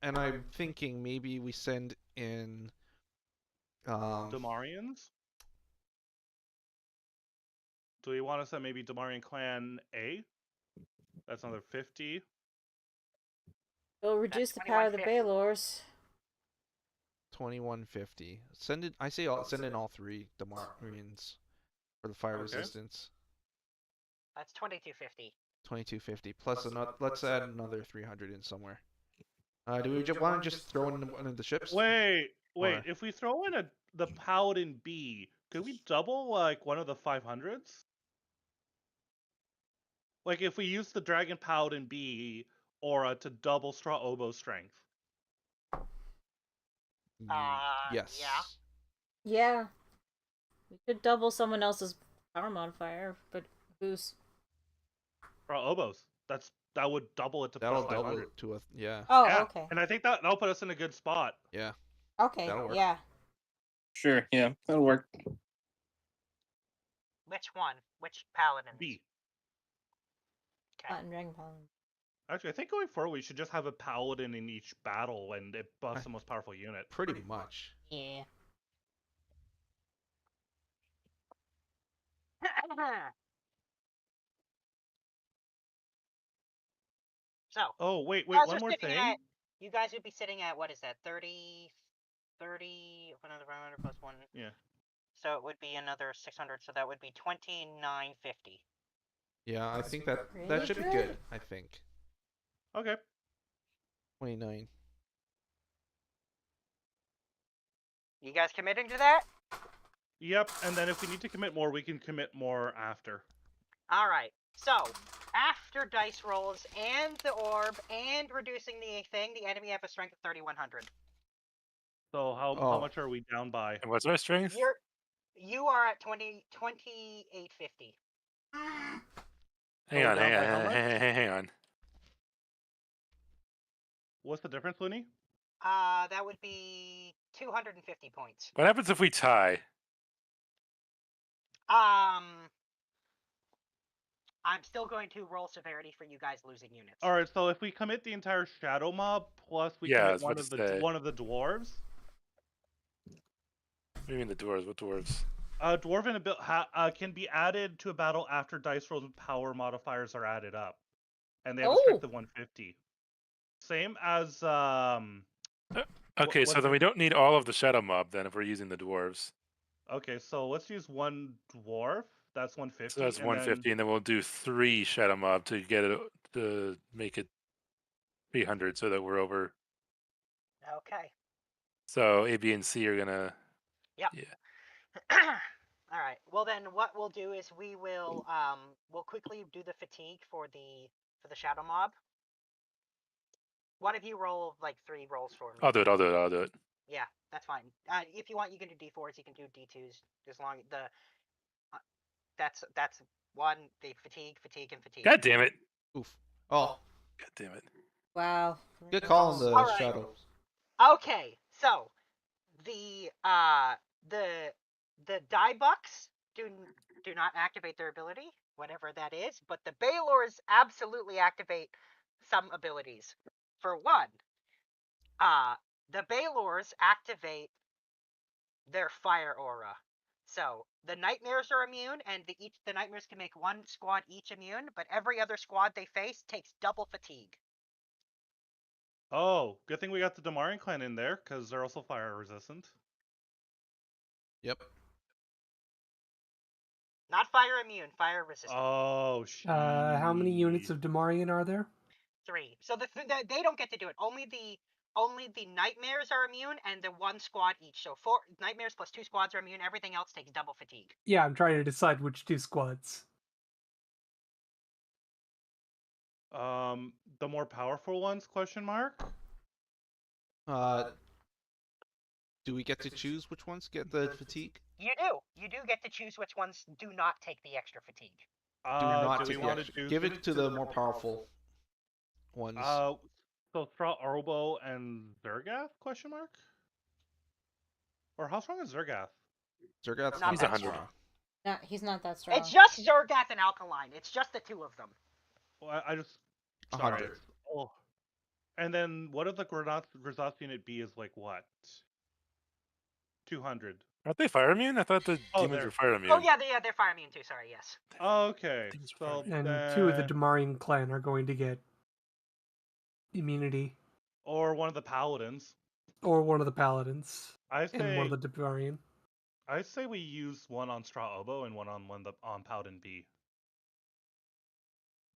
and I'm thinking maybe we send in Damarians? Do we want to send maybe Damarian Clan A? That's another 50. It'll reduce the power of the Baylors. 2150. Send it. I say send in all three Damarians for the fire resistance. That's 2,250. 2250 plus another. Let's add another 300 in somewhere. Do we want to just throw in one of the ships? Wait. Or- If we throw in the Paladin B, could we double like one of the 500s? Like if we use the Dragon Paladin B Aura to double Straw Oboe strength. Yes. Yeah. Yeah. We could double someone else's power modifier, but who's? Straw Oboes. That would double it to That'll plus double 500. it to a yeah. Oh, Yeah, okay. And I think that'll put us in a good spot. Yeah. Okay, That'll work. yeah. Sure, yeah, that'll work. Which one? Which paladin? B. Okay. Latin Dragon Paladin. Actually, I think going forward we should just have a paladin in each battle and it buffs the most powerful unit. Pretty much. Yeah. So. Oh, wait, Guys one are more sitting thing. You guys would be sitting at, what is that, 30, another 100 plus 1. Yeah. So it would be another 600, so that would be 2,950. Yeah, I think that Pretty should be good. good. I think Okay. 29. You guys committing to that? Yep, and then if we need to commit more, we can commit more after. Alright, so, after dice rolls, and the orb, and reducing the thing, the enemy have a strength of 3,100. So how much are we down by? And what's our strength? You are at 2,850. Hang on, down by how much? hang on. What's the difference, Looney? That would be 250 points. What happens if we tie? I'm still going to roll severity for you guys losing units. All right, so if we commit the entire Shadow Mob plus we Yeah, commit I was about to say. one of the dwarves. What do you mean the dwarves? What dwarves? Dwarven can be added to a battle after dice rolls with power modifiers are added up, and they have a strength of 150. Same as Okay, so then we don't need all of the Shadow Mob then if we're using the dwarves. Okay, so let's use one dwarf. That's 150. So that's and 150, and then we'll do 3 Shadow Mob to get it to make it 300, so that we're over. Okay. So A, B, and C are gonna. Yep. Yeah. All right. Well, then what we'll do is we'll quickly do the fatigue for the shadow mob. One of you roll like 3 rolls for me. I'll do it. Yeah, that's fine. If you want, you can do D4s. You can do D2s as long as that's 1 the fatigue, and fatigue. God damn it! Oof. Oh, God damn it! Wow. good call on the Alright. shadows. Okay, so the die bucks do not activate their ability, whatever that is, but the Baylors absolutely activate some abilities. For one, the Baylors activate their fire aura. So the nightmares are immune, and the nightmares can make 1 squad each immune, but every other squad they face takes double fatigue. Oh, good thing we got the Damarian clan in there, because they're also fire resistant. Yep. Not fire immune, fire resistant. Oh, shit. How many units of Damarian are there? 3. So they don't get to do it. Only the nightmares are immune, and the 1 squad each. So 4 nightmares plus 2 squads are immune. Everything else takes double fatigue. Yeah, I'm trying to decide which 2 squads. The more powerful ones? Question mark. Do we get to choose which ones get the fatigue? You do. You do get to choose which ones do not take the extra fatigue. Do not do we take the want extra. to Give it to the more powerful ones. So Straw Orbo and Zergath? Question mark. Or how strong is Zergath? Zergath's not not that that strong. strong. He's not that strong. It's just Zergath and Alkaline. It's just the 2 of them. Well, I just 100. Oh. And then what if the Grazaz unit B is like what? 200. Aren't they fire immune? I thought the demons they're- were fire immune. Oh yeah, they're fire immune too. Sorry, yes. Okay. Demons were So fire immune. And 2 of the Damarian clan are going to get immunity. Or one of the paladins. Or one of the paladins. I And say one of the Damarian. I say we use one on Straw Oboe and one on Paladin B.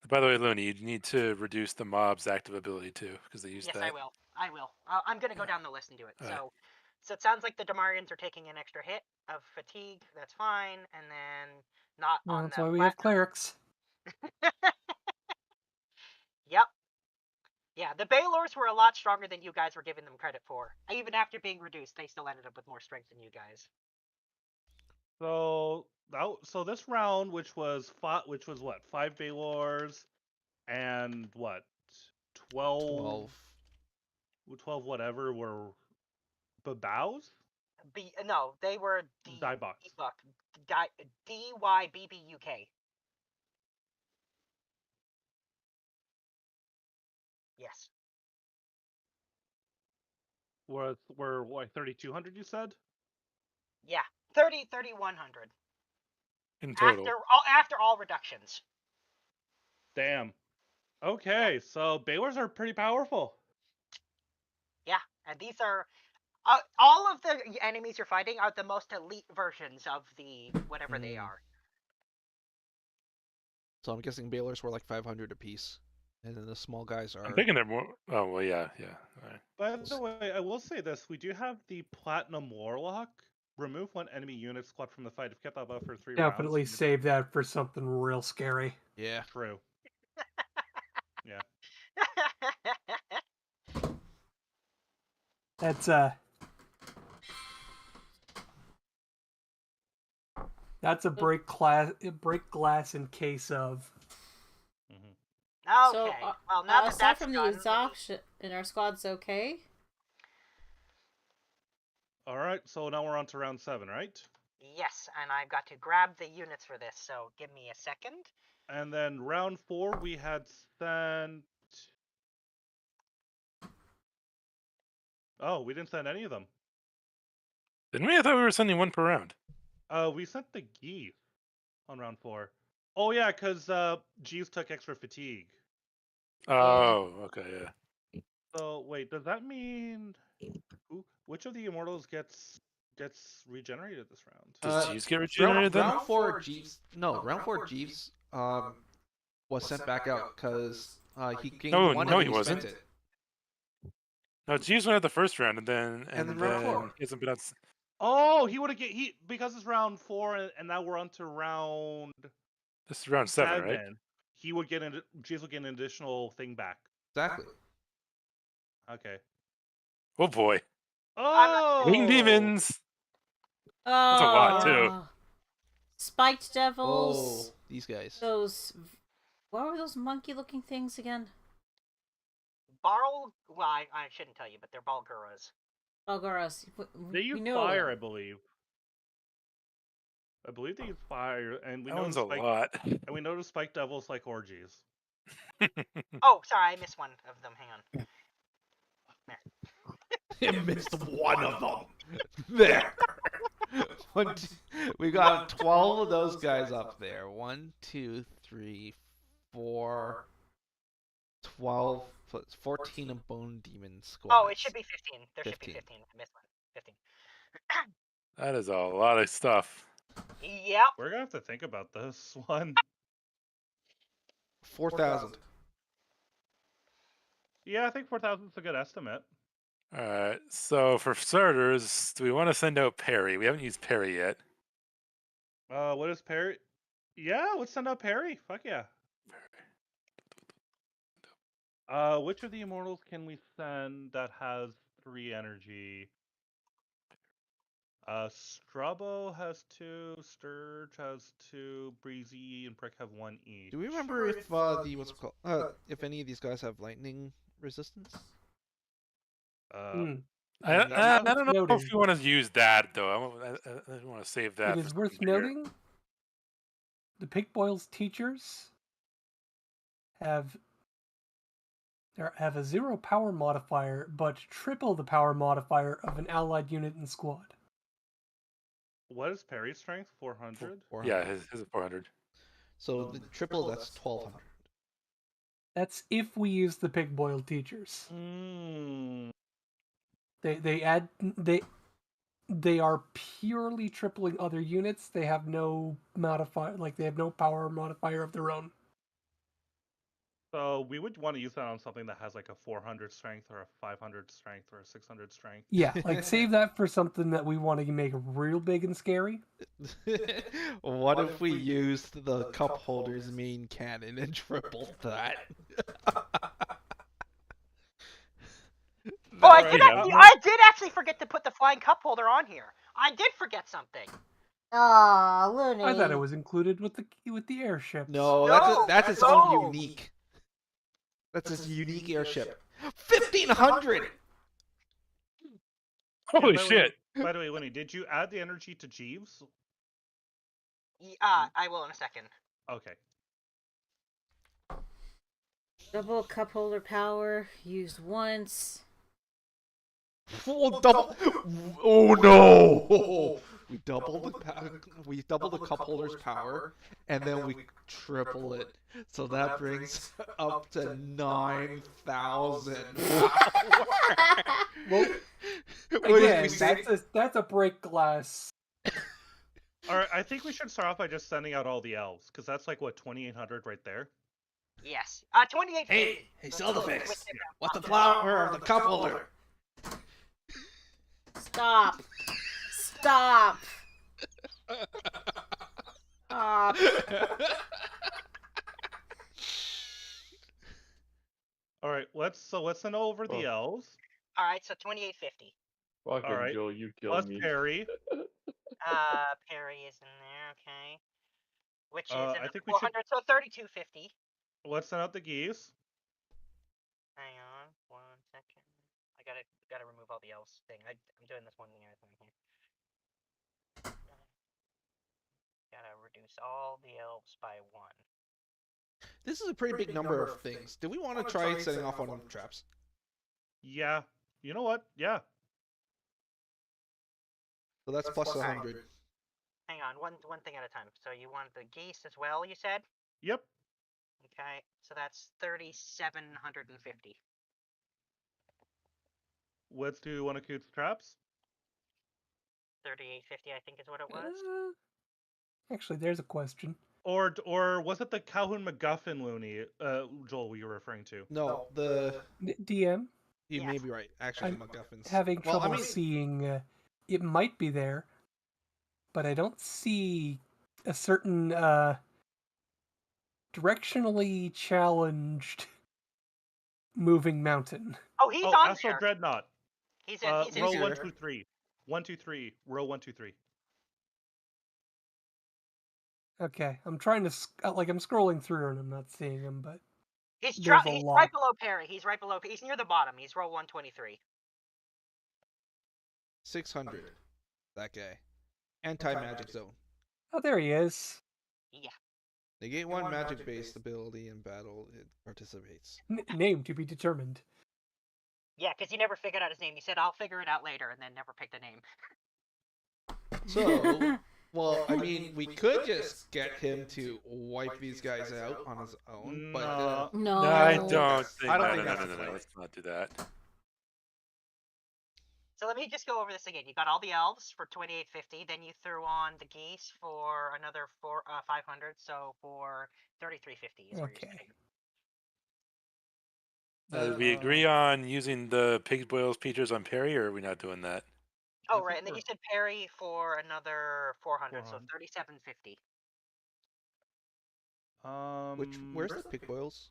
By the way, Looney, you need to reduce the mob's active ability too, because they use Yes, that. I will. I'm gonna go down the list and do it. Alright. So it sounds like the Damarians are taking an extra hit of fatigue. That's fine, and then not Well, on that's the why we have platinum. clerics. Yep. Yeah, the Baylors were a lot stronger than you guys were giving them credit for. Even after being reduced, they still ended up with more strength than you guys. So this round, which was what, 5 Baylors and what, 12 whatever were Babaus? No, they were Diebucks. DYBBUK. Yes. Were what, 3,200 you said? Yeah, 3,100 In total. after all reductions. Damn. Okay, so Baylors are pretty powerful. Yeah, and these are all of the enemies you're fighting are the most elite versions of the whatever they are. So I'm guessing Baylors were like 500 apiece, and then the small guys are. I'm thinking they're more. Oh well, yeah. All right. By the way, I will say this: we do have the Platinum Warlock. Remove 1 enemy unit squad from the fight if kept that buff for 3 rounds. Definitely save that for something real scary. Yeah. True. Yeah. That's a break glass in case of. Okay. So, well, now that aside that's from done, the exhaustion, and our squad's okay. All right, so now we're on to round 7, right? Yes, and I've got to grab the units for this, so give me a second. And then round 4, we had sent. Oh, we didn't send any of them. Didn't we? I thought we were sending 1 per round. We sent the geese on round 4. Oh yeah, because G's took extra fatigue. Oh, okay, yeah. So wait, does that mean which of the immortals gets gets regenerated this round. Does Jeeves get Round, regenerated then? round 4 Jeeves. No, round 4 Jeeves was sent back out because he gained No, 1 no, and he wasn't. spent it. No, Jeeves went out the first round, and then round 4. he hasn't been out. Oh, he would have because it's round 4 and now we're on to round This is round 7, right? He would get Jeeves would get an additional thing back. Exactly. Okay. Oh boy. Oh, Wing demons. Oh, That's a lot too. Spiked devils. Oh, these guys. Those. What were those monkey-looking things again? Well, I shouldn't tell you, but they're Balguras. Balguras. They use fire, I believe. I believe they use fire, and we That know one's a lot. And we know the spike devils like orgies. Oh, sorry, I missed one of them. Hang on. You missed 1 of them. There. We got 12 of those guys up there. 1, 2, 3, 4, 12, 14 of bone demon squads. Oh, it should be 15. There should be 15. I missed one. 15. That is a lot of stuff. Yep. We're gonna have to think about this one. 4,000. Yeah, I think 4,000 is a good estimate. Alright, so for starters, do we want to send out Perry? We haven't used Perry yet. What is Perry? Yeah, let's send out Perry. Fuck yeah. Which of the immortals can we send that has 3 energy? Strabo has 2, Sturge has 2, Breezy and Prick have 1 each. Do we remember if what's it called? If any of these guys have lightning resistance? I don't know if you want to use that though. I want to save that. It is worth noting the Pigboil's teachers have a 0 power modifier, but triple the power modifier of an allied unit in squad. What is Perry's strength? 400? Yeah, his is 400. So the triple, that's 1,200. That's if we use the Pigboil teachers. Mm. They are purely tripling other units. They have no modifier, they have no power modifier of their own. So we would want to use that on something that has like a 400 strength or a 500 strength or a 600 strength. Yeah, save that for something that we want to make real big and scary. What if we used the cup holder's main cannon and tripled that? Oh, I did actually forget to put the flying cup holder on here. I did forget something. Aw, Looney. I thought it was included with the airship. No, that's its own unique. That's its unique airship. 1,500. Holy shit! By the way, Winnie, did you add the energy to Jeeves? I will in a second. Okay. Double cup holder power used once. Full double. Oh no! We double the cup holder's power, and then we triple it. So that brings up to 9,000. Well, again, that's a break glass. Alright, I think we should start off by just sending out all the elves, because that's like, what, 2,800 right there? Yes. 28. Hey, Silverfix! What's the power of the cup holder? Stop. Stop. Stop. Alright, let's send over the elves. Alright, so 2850. Fucking Alright, Joe, you killed plus me. Perry. Perry is in there, okay. Which is I think we 400, so 3250. Let's send out the geese. Hang on, 1 second. I gotta remove all the elves thing. I'm doing this one thing at a time here. Gotta reduce all the elves by 1. This is a pretty big number of things. Do we want to try setting off one of the traps? Yeah. You know what? Yeah. So that's plus 100. Hang on, one thing at a time. So you want the geese as well, you said? Yep. Okay, so that's 3,750. Let's do one of Coot's traps. 3850, I think is what it was. Actually, there's a question. Or was it the Calhoun MacGuffin loony, Joel, you were referring to? No, the DM, you Yes. may be right. Actually, I'm MacGuffins. having Well, I trouble mean- seeing. It might be there, but I don't see a certain directionally challenged moving mountain. Oh, he's Oh, on Astral there. Dreadnought. He's in. He's in. Row here. 1, 2, 3. 1, 2, 3. Row 1, 2, 3. Okay, I'm trying to I'm scrolling through and I'm not seeing him, but He's there's a he's lot. right below Perry. He's right below. He's near the bottom. He's row 123. 600. That guy. Anti-magic zone. Oh, there he is. Yeah. Negate one magic-based ability in battle. It participates. Name to be determined. Yeah, because he never figured out his name. He said, "I'll figure it out later," and then never picked a name. So, well, I mean, we could just get him to wipe these guys out on his own, but No, No. I don't think. I don't no, think no, that's no, the no, no, play. let's not do that. So let me just go over this again. You got all the elves for 2850. Then you threw on the geese for another 500. So for 3350 is where Okay. you're sitting. Did we agree on using the Pig's Boils features on Perry, or are we not doing that? Oh, think right. And then you we're- said Perry for another 400. So 400. 3750. where's the pig boils?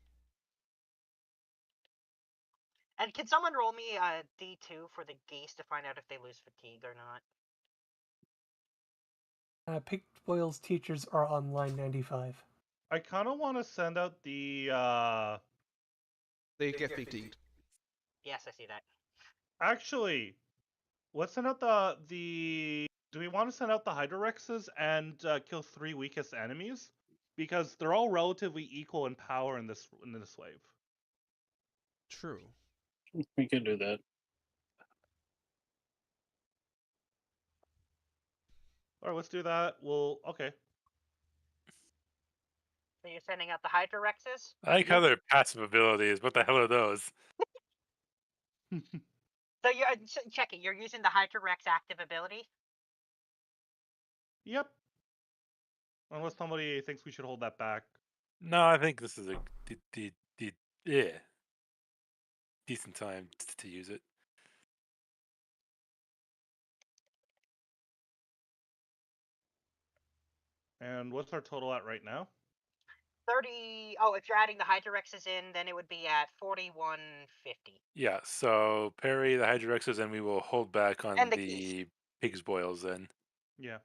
And can someone roll me a D2 for the geese to find out if they lose fatigue or not? Pig Boyle's teachers are on line 95. I kind of want to send out the They get fatigued. Yes, I see that. actually, let's send out the do we want to send out the Hydrorexes and kill 3 weakest enemies? Because they're all relatively equal in power in this wave. True. We could do that. Alright, let's do that. Okay. So you're sending out the Hydrorexes? I like how they're passive abilities. What the hell are those? So you're check it. You're using the Hydrorex active ability. Yep. Unless somebody thinks we should hold that back. No, I think this is a decent time to use it. And what's our total at right now? 30. Oh, if you're adding the Hydrorexes in, then it would be at 4150. Yeah, so Perry, the Hydrorexes, and we will hold back on And the the Pig's Boils then. Yeah.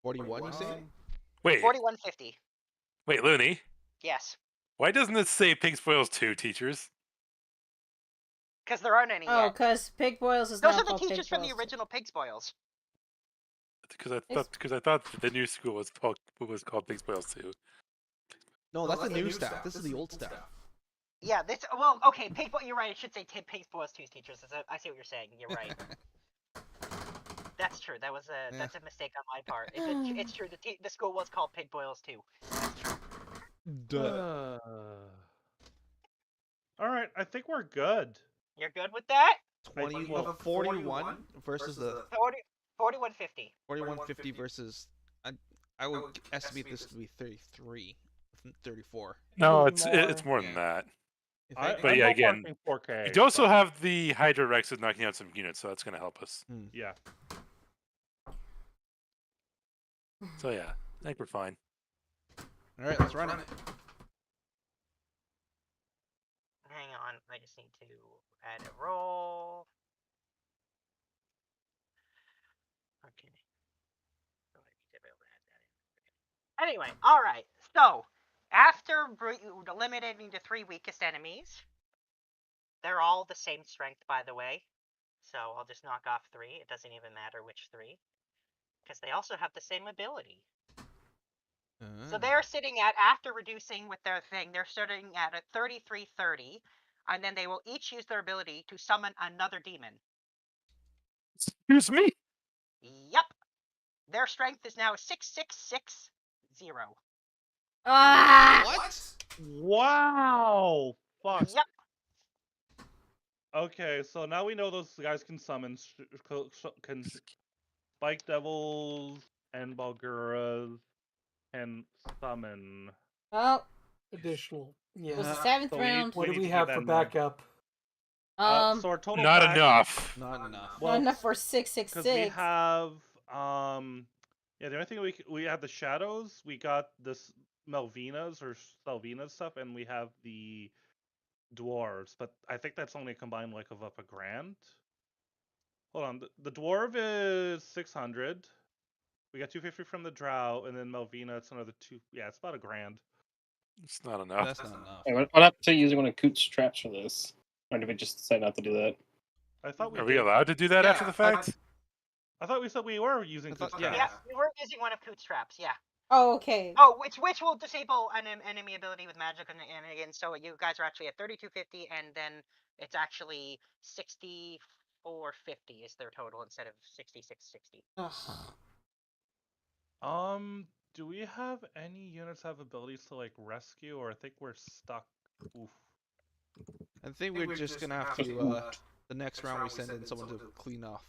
41, you say? Wait, 4150. wait, Looney. Yes, Why doesn't it say Pig's Boils 2, teachers? because there aren't any Oh, yet. because Pig Boils is Those now are the called Pig teachers from the Boils. original Pig Spoils. Because I thought the new school was called Pig's Boils 2. No, that's the new staff. This is the old staff. Yeah, this. Well, okay, you're right. It should say Pig Spoils 2's teachers. I see what you're saying. You're right. That's true. That's a mistake on my part. It's true. The school was called Pig Boils 2. That's true. Duh. Alright, I think we're good. You're good with that? 41 versus the 4150. 4150 versus. I would estimate this to be 33, 34. No, Maybe it's more Yeah. than that. If I, I- But I'm yeah, not again, marking 4K. You do also but- have the Hydrorexes knocking out some units, so that's going to help us. Yeah. So yeah, I think we're fine. All right, let's run it. Hang on, I just need to add a roll. Okay. So I need to be able to add that in. Anyway, alright. So, after eliminating the 3 weakest enemies, they're all the same strength, by the way. So I'll just knock off 3. It doesn't even matter which 3. Because they also have the same ability. So they're sitting at, after reducing with their thing, they're sitting at a 3330, and then they will each use their ability to summon another demon. Excuse me? Yep. Their strength is now 6660. Ah! What? Wow! Fuck. Yep. Okay, so now we know those guys can summon, can Spike Devils and Balguras can summon. Oh, Additional. it was the Yeah. seventh So we need- round. What do need we to have keep for that in mind. backup? So our total Not back, enough. Not enough. Well, Not enough for because we 666. have yeah, the only thing we have the shadows, we got this Melvinas or Salvina stuff, and we have the dwarves, but I think that's only a combined like of up a grand. Hold on, the dwarf is 600. We got 250 from the drow, and then Melvina, it's another two. Yeah, it's about a grand. It's not enough. That's not enough. Hey, what happened to using one of Coot's traps for this? Or did we just decide not to do that? I thought we Are we did. allowed to do that after the fact? I thought we said we were using I thought- Coot's yeah. traps. Yeah, we were using one of Coot's traps. Yeah. Oh, okay. Oh, which will disable an enemy ability with magic and again. So you guys are actually at 3250, and then it's actually 6450 is their total instead of 6660. Ugh. Do we have any units have abilities to like rescue, or I think we're stuck? Oof. I think we're just gonna have to. The next round we send in someone to clean off.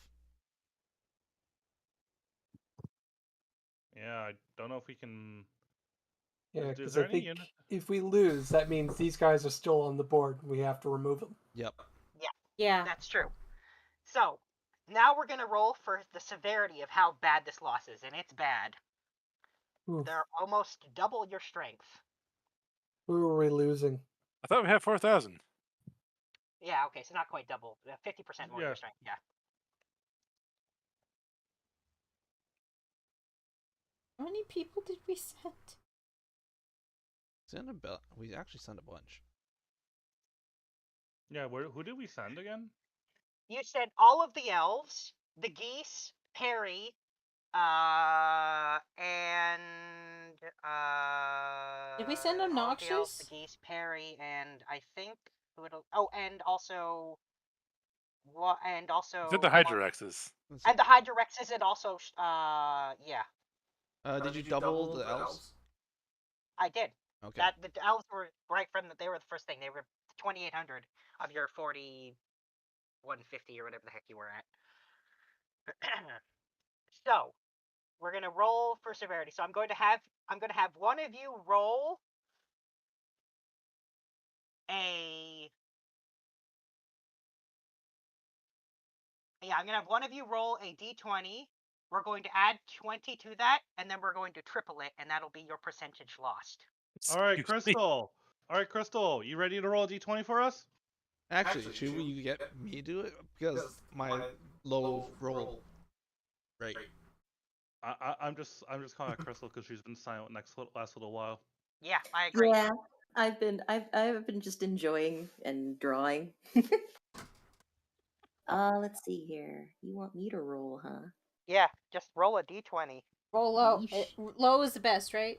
Yeah, I don't know if we can. Yeah, Is because there I any think unit? if we lose, that means these guys are still on the board. We have to remove them. Yep. Yeah. That's true. So now we're gonna roll for the severity of how bad this loss is, and it's bad. Oof. They're almost double your strength. Who are we losing? I thought we had 4,000. Yeah, okay, so not quite double. 50% more Yeah. your strength. Yeah. How many people did we send? We actually sent a bunch. Yeah, who did we send again? You said all of the elves, the geese, Perry, and Did we send all of the elves, Obnoxious? the geese, Perry, and I think who it'll. Oh, and also. And also. Is it the Hydrorexes? And the Hydrorexes, and also. Yeah. Did you double the elves? I did. Okay. That the elves were right from they were the first thing. They were 2,800 of your 4,150 or whatever the heck you were at. So we're gonna roll for severity. So I'm going to have one of you roll a. Yeah, I'm gonna have one of you roll a d20. We're going to add 20 to that, and then we're going to triple it, and that'll be your percentage lost. All right, Excuse me. Crystal. All right, Crystal, you ready to roll a d20 for us? Actually, should we get me to do it? Because my low roll. Right. I'm just calling out Crystal because she's been silent last little while. Yeah, I agree. Yeah, I've been just enjoying and drawing. Let's see here. You want me to roll, huh? Yeah, just roll a d20. Roll low. Yeesh. Low is the best, right?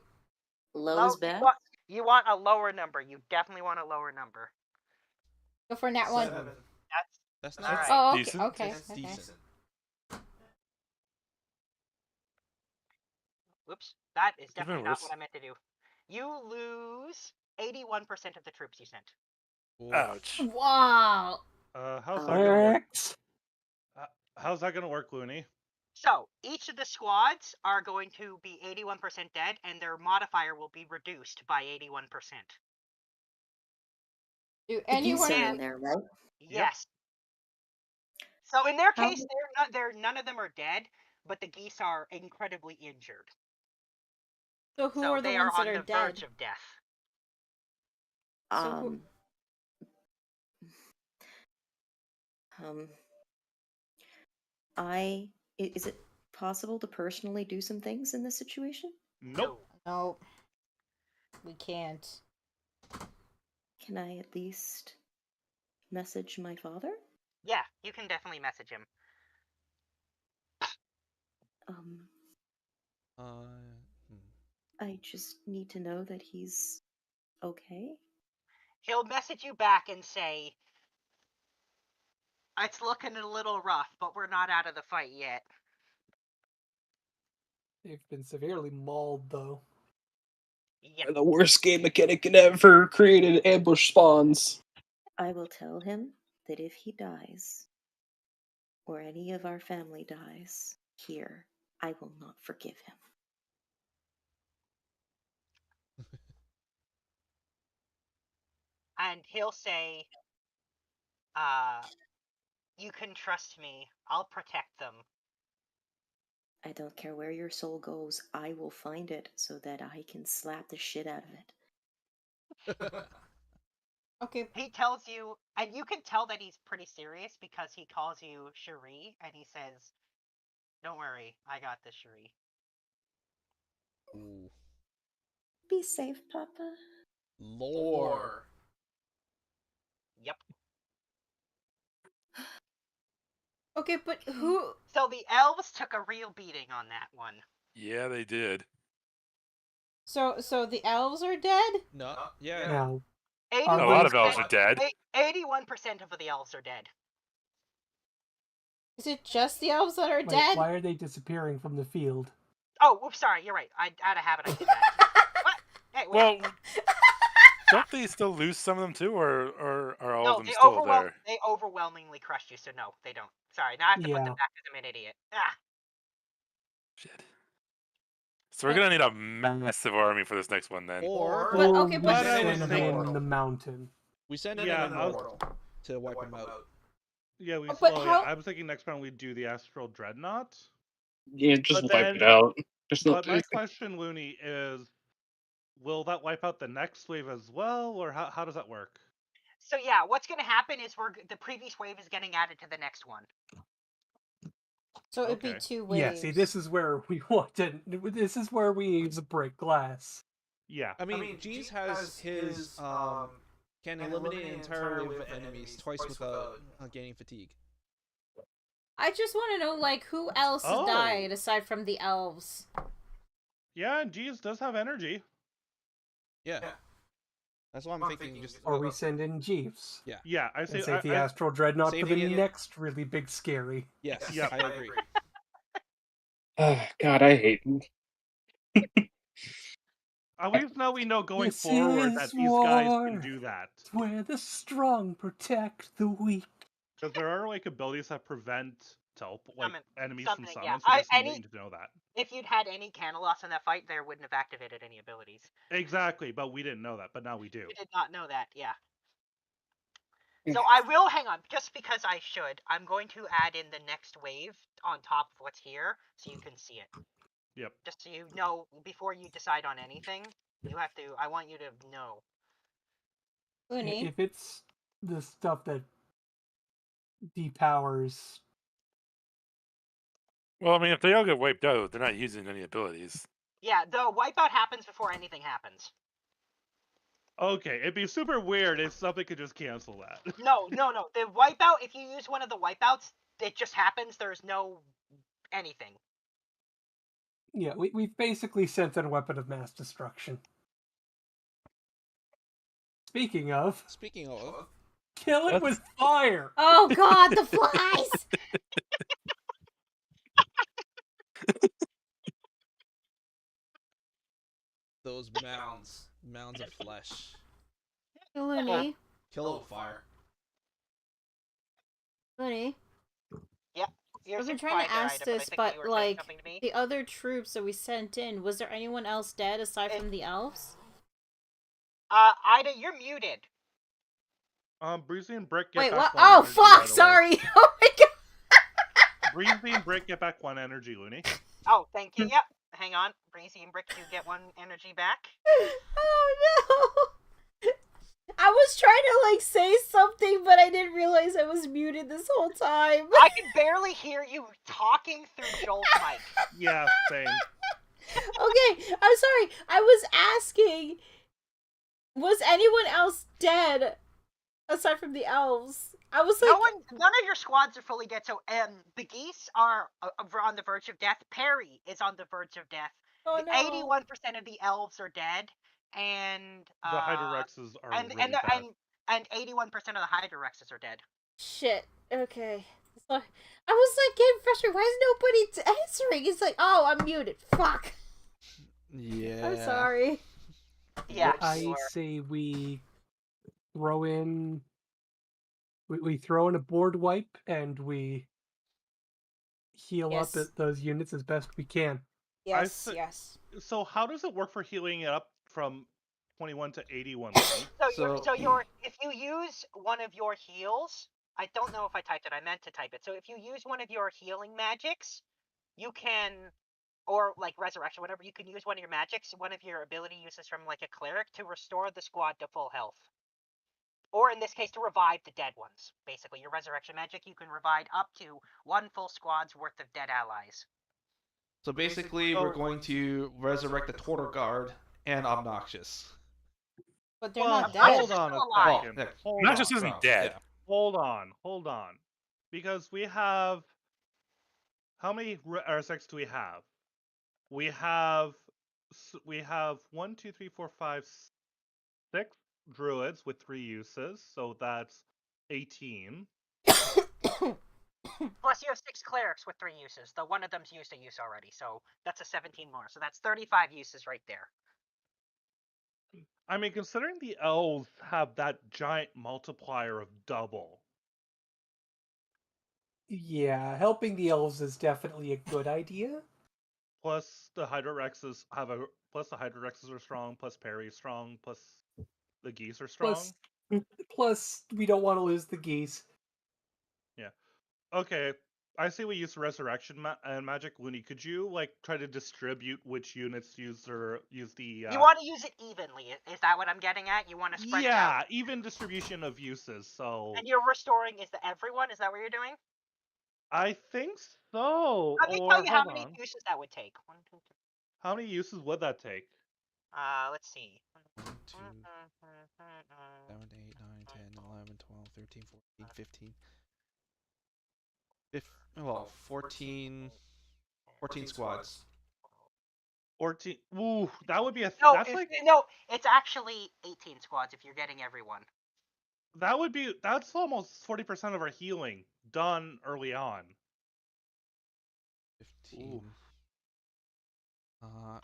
Low is best. You want a lower number. You definitely want a lower number. Go for nat 1. That's All not right. Oh, okay. Decent. Okay. That's Okay. decent. Whoops, that is Could've been definitely not worse. what I meant to do. You lose 81% of the troops you sent. Ouch. Wow. How's that gonna work? X. How's that gonna work, Looney? So each of the squads are going to be 81% dead, and their modifier will be reduced by 81%. Do The geese anyone are in have? there, right? Yes. So in their How case, none of them are dead, but the geese are incredibly injured. So who So are the they ones are on that are the dead? verge of death. So Is it possible to personally do some things in this situation? Nope. No, we can't. Can I at least message my father? Yeah, you can definitely message him. I just need to know that he's okay. He'll message you back and say, "It's looking a little rough, but we're not out of the fight yet." They've been severely mauled, though. Yeah. The worst game mechanic ever created, ambush spawns. I will tell him that if he dies, or any of our family dies here, I will not forgive him. And he'll say, you can trust me. I'll protect them. I don't care where your soul goes, I will find it so that I can slap the shit out of it. Okay. He tells you, and you can tell that he's pretty serious because he calls you Cherie, and he says, don't worry, I got this, Cherie. Ooh. Be safe, Papa. Lore. Yep. Okay, but who? So the elves took a real beating on that one. Yeah, they did. So the elves are dead? No. Yeah. Now, A lot of elves are dead. 81% of the elves are dead. Is it just the elves that are wait, dead? why are they disappearing from the field? Oh, whoops, sorry, you're right. Out of habit, I did that. What? Hey, wait. Well, don't they still lose some of them too, or are all No, of them still there? they overwhelmingly crushed you, so no, they don't. Sorry, now I have to put them Yeah. back because I'm an idiot. Ah. Shit. So we're gonna need a massive army for this next one then. Or But- okay, but- we What I was send them thinking- in the mountain. we send Yeah, an I was- immortal to wipe him out. Yeah, Oh, but how- I was thinking next round we'd do the Astral Dreadnought. Yeah, just But wipe then- it out. There's no. But my question, Looney, is will that wipe out the next wave as well, or how does that work? So yeah, what's going to happen is the previous wave is getting added to the next one. So it'd be Okay. 2 waves. Yeah, see, this is where we want to. This is where we need to break glass. Yeah. I mean, Jeez has his can eliminate an entire wave of enemies twice without gaining fatigue. I just want to know, like, who else Oh. died aside from the elves? Yeah, and Jeeves does have energy. Yeah. That's what I'm thinking. Just Or we send in Jeeves. Yeah, I say And save the Astral Dreadnought save for the the idiot. next really big scary. yes, Yep. I agree. God, I hate him. At least now we know going This forward that is these guys can war. do that. It's where the strong protect the weak. Because there are like abilities that prevent enemies from something, summon, yeah. so we just Any- need to know that. If you'd had any canon loss in that fight, there wouldn't have activated any abilities. Exactly, but we didn't know that, but now we do. We did not know that, yeah. So I will, hang on, just because I should, I'm going to add in the next wave on top of what's here, so you can see it. Yep. Just so you know, before you decide on anything, I want you to know. Uni? If it's the stuff that depowers, Well, I mean, if they all get wiped out, they're not using any abilities. Yeah, the wipeout happens before anything happens. Okay, it'd be super weird if something could just cancel that. No. The wipeout, if you use one of the wipeouts, it just happens. There's no anything. yeah, we've basically sent in a weapon of mass destruction. Speaking of, kill it That's- with fire! Oh god, the flies! Those mounds of flesh. Looney? Kill it with fire. Looney? You're I've been super trying quiet to there, ask Ida, this, I think but you were saying like, something to me. the other troops that we sent in, was there anyone else dead aside from the elves? Ida, you're muted. Breezy and Brick get Wait, back what? one Oh, energy, by fuck, the way. sorry! Oh my god! Breezy and Brick get back 1 energy, Looney. Oh, thank you. Yep. Hang on. Breezy and Brick, you get 1 energy back. Oh no! I was trying to like say something, but I didn't realize I was muted this whole time. I can barely hear you talking through Joel's mic. Yeah, same. Okay, I'm sorry. I was asking, was anyone else dead aside from the elves? I was like, None of your squads are fully dead. So, the geese are on the verge of death. Perry is on the verge of death. oh no. 81% of the elves are dead, and The Hydrorexes are and really bad. and 81% of the Hydrorexes are dead. Shit. Okay. So, I was like getting frustrated. Why is nobody answering? It's like, oh, I'm muted. Fuck. Yeah. I'm sorry. Yeah, I sure. say we throw in We throw in a board wipe and we heal up Yes. at those units as best we can. Yes, thi- yes. So how does it work for healing it up from 21 to 81? Then? If you use one of your heals, I don't know if I typed it. I meant to type it. So if you use one of your healing magics, you can, or like resurrection, whatever, you can use one of your magics, one of your ability uses from like a cleric to restore the squad to full health. Or in this case, to revive the dead ones. Basically, your resurrection magic, you can revive up to 1 full squad's worth of dead allies. So basically, we're going to resurrect the Torter Guard and Obnoxious. But they're Well, not dead. hold on a Still alive. second. yeah. Hold Noxious on. isn't dead. Yeah. Hold on. Because we have... How many RSX do we have? We have 1, 2, 3, 4, 5, 6 druids with 3 uses, so that's 18. Plus you have 6 clerics with 3 uses. The one of them's used a use already, so that's a 17 more. So that's 35 uses right there. I mean, considering the elves have that giant multiplier of double. Yeah, helping the elves is definitely a good idea. Plus the Hydrorexes are strong, plus parry is strong, plus the geese are strong. Plus we don't want to lose the geese. Yeah. Okay. I see we use resurrection magic. Looney, could you like try to distribute which units use the? You want to use it evenly. Is that what I'm getting at? You want to spread it out. Yeah, even distribution of uses. So. And you're restoring everyone? Is that what you're doing? I think so. Let me tell you how many uses that would take. 1, 2, 3. How many uses would that take? Let's see. 1, 2, 7, 8, 9, 10, 11, 12, 13, 14, 15. 14 squads. 14. Ooh, that would be a. No, that's like. no, it's actually 18 squads if you're getting everyone. That's almost 40% of our healing done early on. 15. Ooh.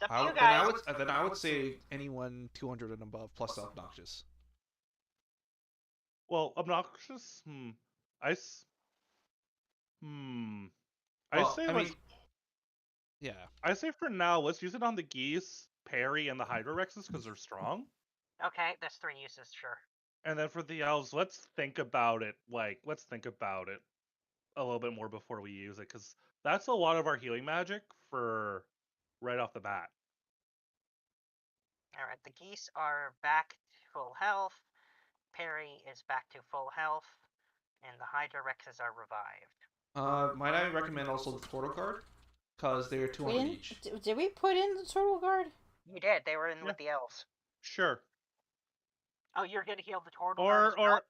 Then I would say anyone 200 and above plus Obnoxious. Well, Obnoxious. I say for now, let's use it on the geese, parry, and the Hydrorexes because they're strong. Okay, that's 3 uses, sure. And then for the elves, let's think about it. Let's think about it a little bit more before we use it, because that's a lot of our healing magic for right off the bat. All right, the geese are back to full health. Parry is back to full health, and the Hydrorexes are revived. Might I recommend also the Tortle Guard? Because they're 200 each. Did we put in the Turtle Guard? You did. They were in with the elves. Sure. Oh, you're gonna heal the Turtle Guard as well?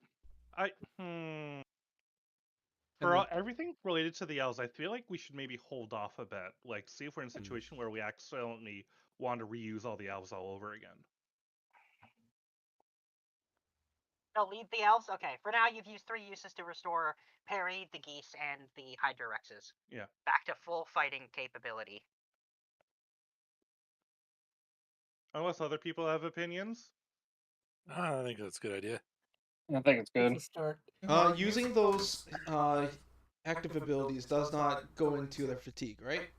For everything related to the elves, I feel like we should maybe hold off a bit. Like, see if we're in a situation where we accidentally want to reuse all the elves all over again. No, leave the elves? Okay, for now you've used 3 uses to restore parry, the geese, and the Hydrorexes. Yeah. Back to full fighting capability. Unless other people have opinions? I think that's a good idea. I think it's good. It's a start. Using those active abilities does not go into their fatigue, right?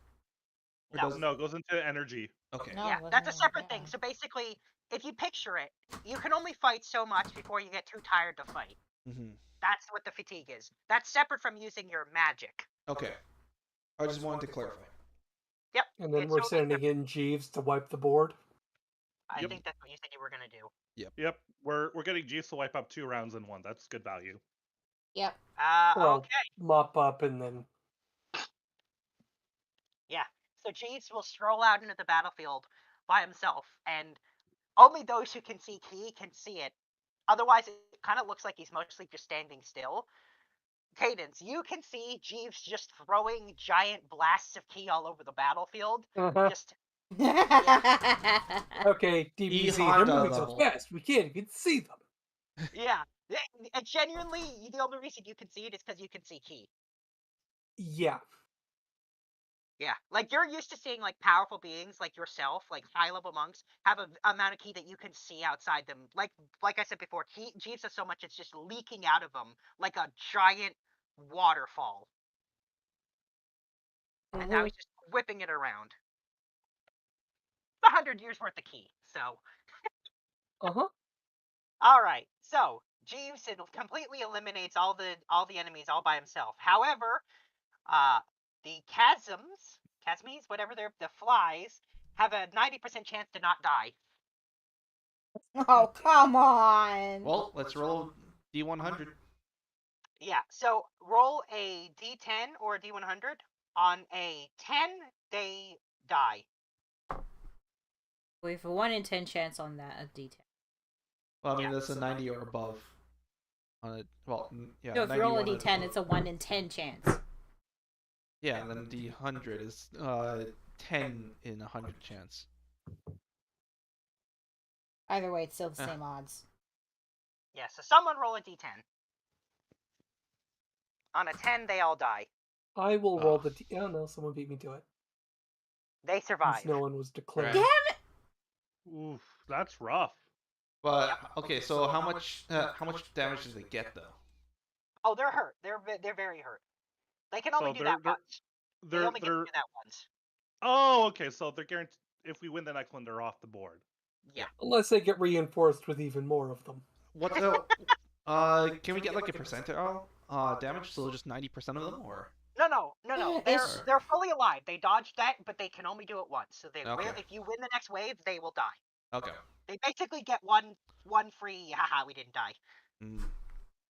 No, it goes into energy. Okay. No, Yeah, it that's a doesn't. separate thing. So basically, if you picture it, you can only fight so much before you get too tired to fight. Mm-hmm. That's what the fatigue is. That's separate from using your magic. Okay. I just wanted to clarify. Yep. And then it's we're totally sending in Jeeves to wipe the board. I Yep. think that's what you said you were gonna do. Yep. We're getting Jeeves to wipe up 2 rounds in 1. That's good value. Yep. Well, Okay. mop up and then Yeah. So Jeeves will stroll out into the battlefield by himself, and only those who can see Key can see it. Otherwise, it kind of looks like he's mostly just standing still. Cadence, you can see Jeeves just throwing giant blasts of Key all over the battlefield. Just okay, DBZ, they're moving so fast we can't even see them. yeah. And genuinely, the only reason you can see it is because you can see Key. Yeah. Yeah, like you're used to seeing like powerful beings like yourself, like high level monks, have a amount of ki that you can see outside them. Like I said before, Jeeves has so much it's just leaking out of them like a giant waterfall. And now he's just whipping it around. 100 years worth of ki. So. All right. So Jeeves completely eliminates all the enemies all by himself. However, the chasmies, whatever they're, the flies, have a 90% chance to not die. Oh, come on. Well, let's roll D100. Yeah, so roll a D10 or a D100. On a 10, they die. We have a 1 in 10 chance on that, a D10. Well, I mean, that's a 90 or above. On a, well, yeah. No, if you roll a 91 D10, it's a 1 in 10 chance. Yeah, and then D100 is 10 in 100 chance. Either way, it's still the same odds. Yeah, so someone roll a D10. On a 10, they all die. I will roll the D. Oh no, someone beat me to it. They survive. Since no one was declared. Damn it! Oof, that's rough. But okay, so how much damage did they get though? Oh, they're hurt. They're very hurt. They can only do that once. They only get to do that once. Oh, okay. So they're guaranteed. If we win the next one, they're off the board. Yeah. Unless they get reinforced with even more of them. What the? Can we get like a percentile damage? So just 90% of them, or? No. They're fully alive. They dodged that, but they can only do it once. So they will, if you win the next wave, they will die. Okay. They basically get one free. Haha, we didn't die.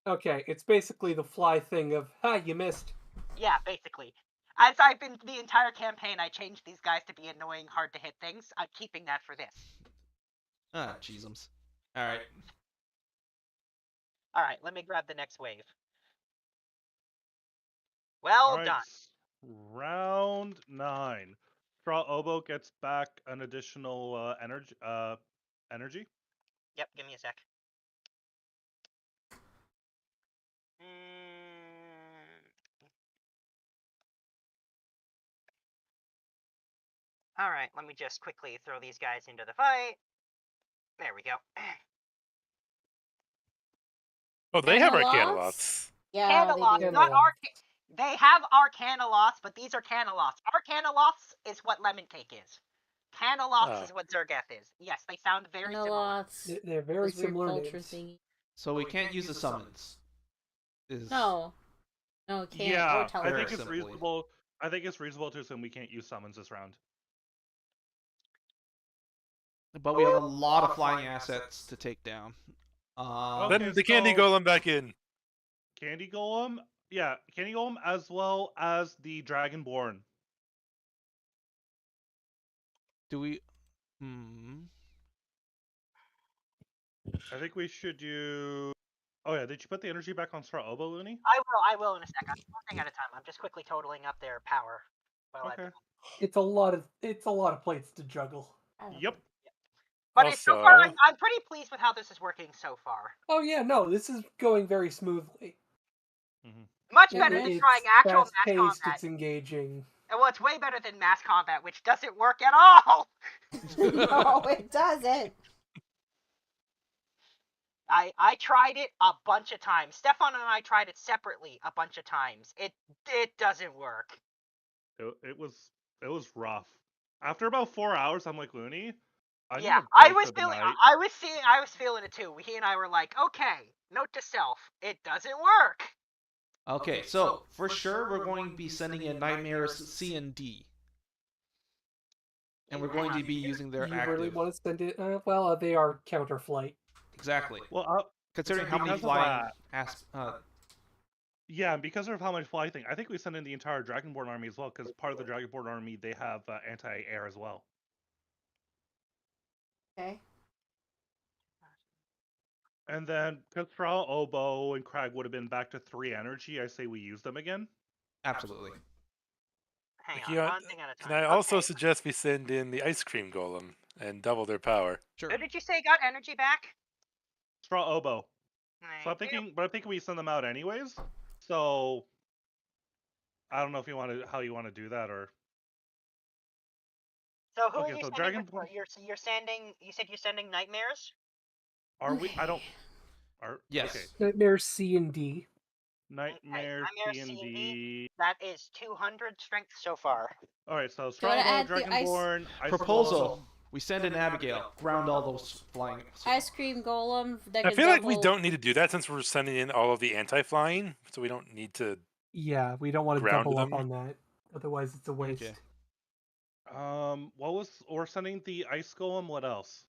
Okay, it's basically the fly thing of you missed. Yeah, basically. As I've been the entire campaign, I changed these guys to be annoying, hard to hit things. I'm keeping that for this. Ah, cheesums. All right. All right, let me grab the next wave. Well right, done. Round 9. Straw Oboe gets back an additional energy. Yep, give me a sec. All right, let me just quickly throw these guys into the fight. There we go. Oh, they have Arcanoloths. Yeah, Canaloths, not They have Arcanoloths, but these are Canaloths. Arcanoloths is what Lemon Cake is. Canaloths is what Zergath is. Yes, they sound very similar. They're very similar names. So we can't use the summons. No, can't. Yeah, or I think it's reasonable. I think it's reasonable to assume we can't use summons this round. But we have a lot of flying assets to take down. Then the Candy Golem back in. Candy Golem? Yeah, Candy Golem as well as the Dragonborn. Do we... I think we should do... Oh yeah, did you put the energy back on Straw Oboe, Looney? I will in a sec. I'm one thing at a time. I'm just quickly totaling up their power. Okay. It's a lot of plates to juggle. Yep. But so far, I'm pretty pleased with how this is working so far. Oh yeah, no, this is going very smoothly. Much better than trying actual mass combat. It's engaging. And well, it's way better than mass combat, which doesn't work at all. No, it doesn't. I tried it a bunch of times. Stefan and I tried it separately a bunch of times. It doesn't work. It was rough. After about 4 hours, I'm like, Looney, I was feeling it too. He and I were like, okay, note to self, it doesn't work. Okay, so for sure we're going to be sending in Nightmares C and D. And we're going to be using their active. You really want to send it? Well, they are counterflight. Exactly. Well, considering how many flying... Yeah, and because of how much fly thing, I think we send in the entire Dragonborn army as well, because part of the Dragonborn army, they have anti-air as well. Okay. And then, because Straw, Oboe, and Crag would have been back to 3 energy, I say we use them again. Absolutely. Hang on, one thing at a time. Can I also suggest we send in the Ice Cream Golem and double their power? Sure. Who did you say got energy back? Straw Oboe. So I'm thinking we send them out anyways. So I don't know if how you want to do that, or So who Okay, are you so sending Dragonborn- before? You're sending. You said you're sending nightmares. Are we? I don't. Yes. Okay. Nightmare C and D. Nightmare Nightmare C and C&D. D. That is 200 strength so far. All right, so wanna Strongbow, add the ice- Dragonborn, Ice Proposal. Golem. We send in Abigail. Ground all those flying. Ice cream golem. That I can feel like we double- don't need to do that since we're sending in all of the anti-flying, so we don't need to. Yeah, we don't want to Ground double up them? on that. Otherwise, it's a waste. Okay. What was? We're sending the Ice Golem. What else?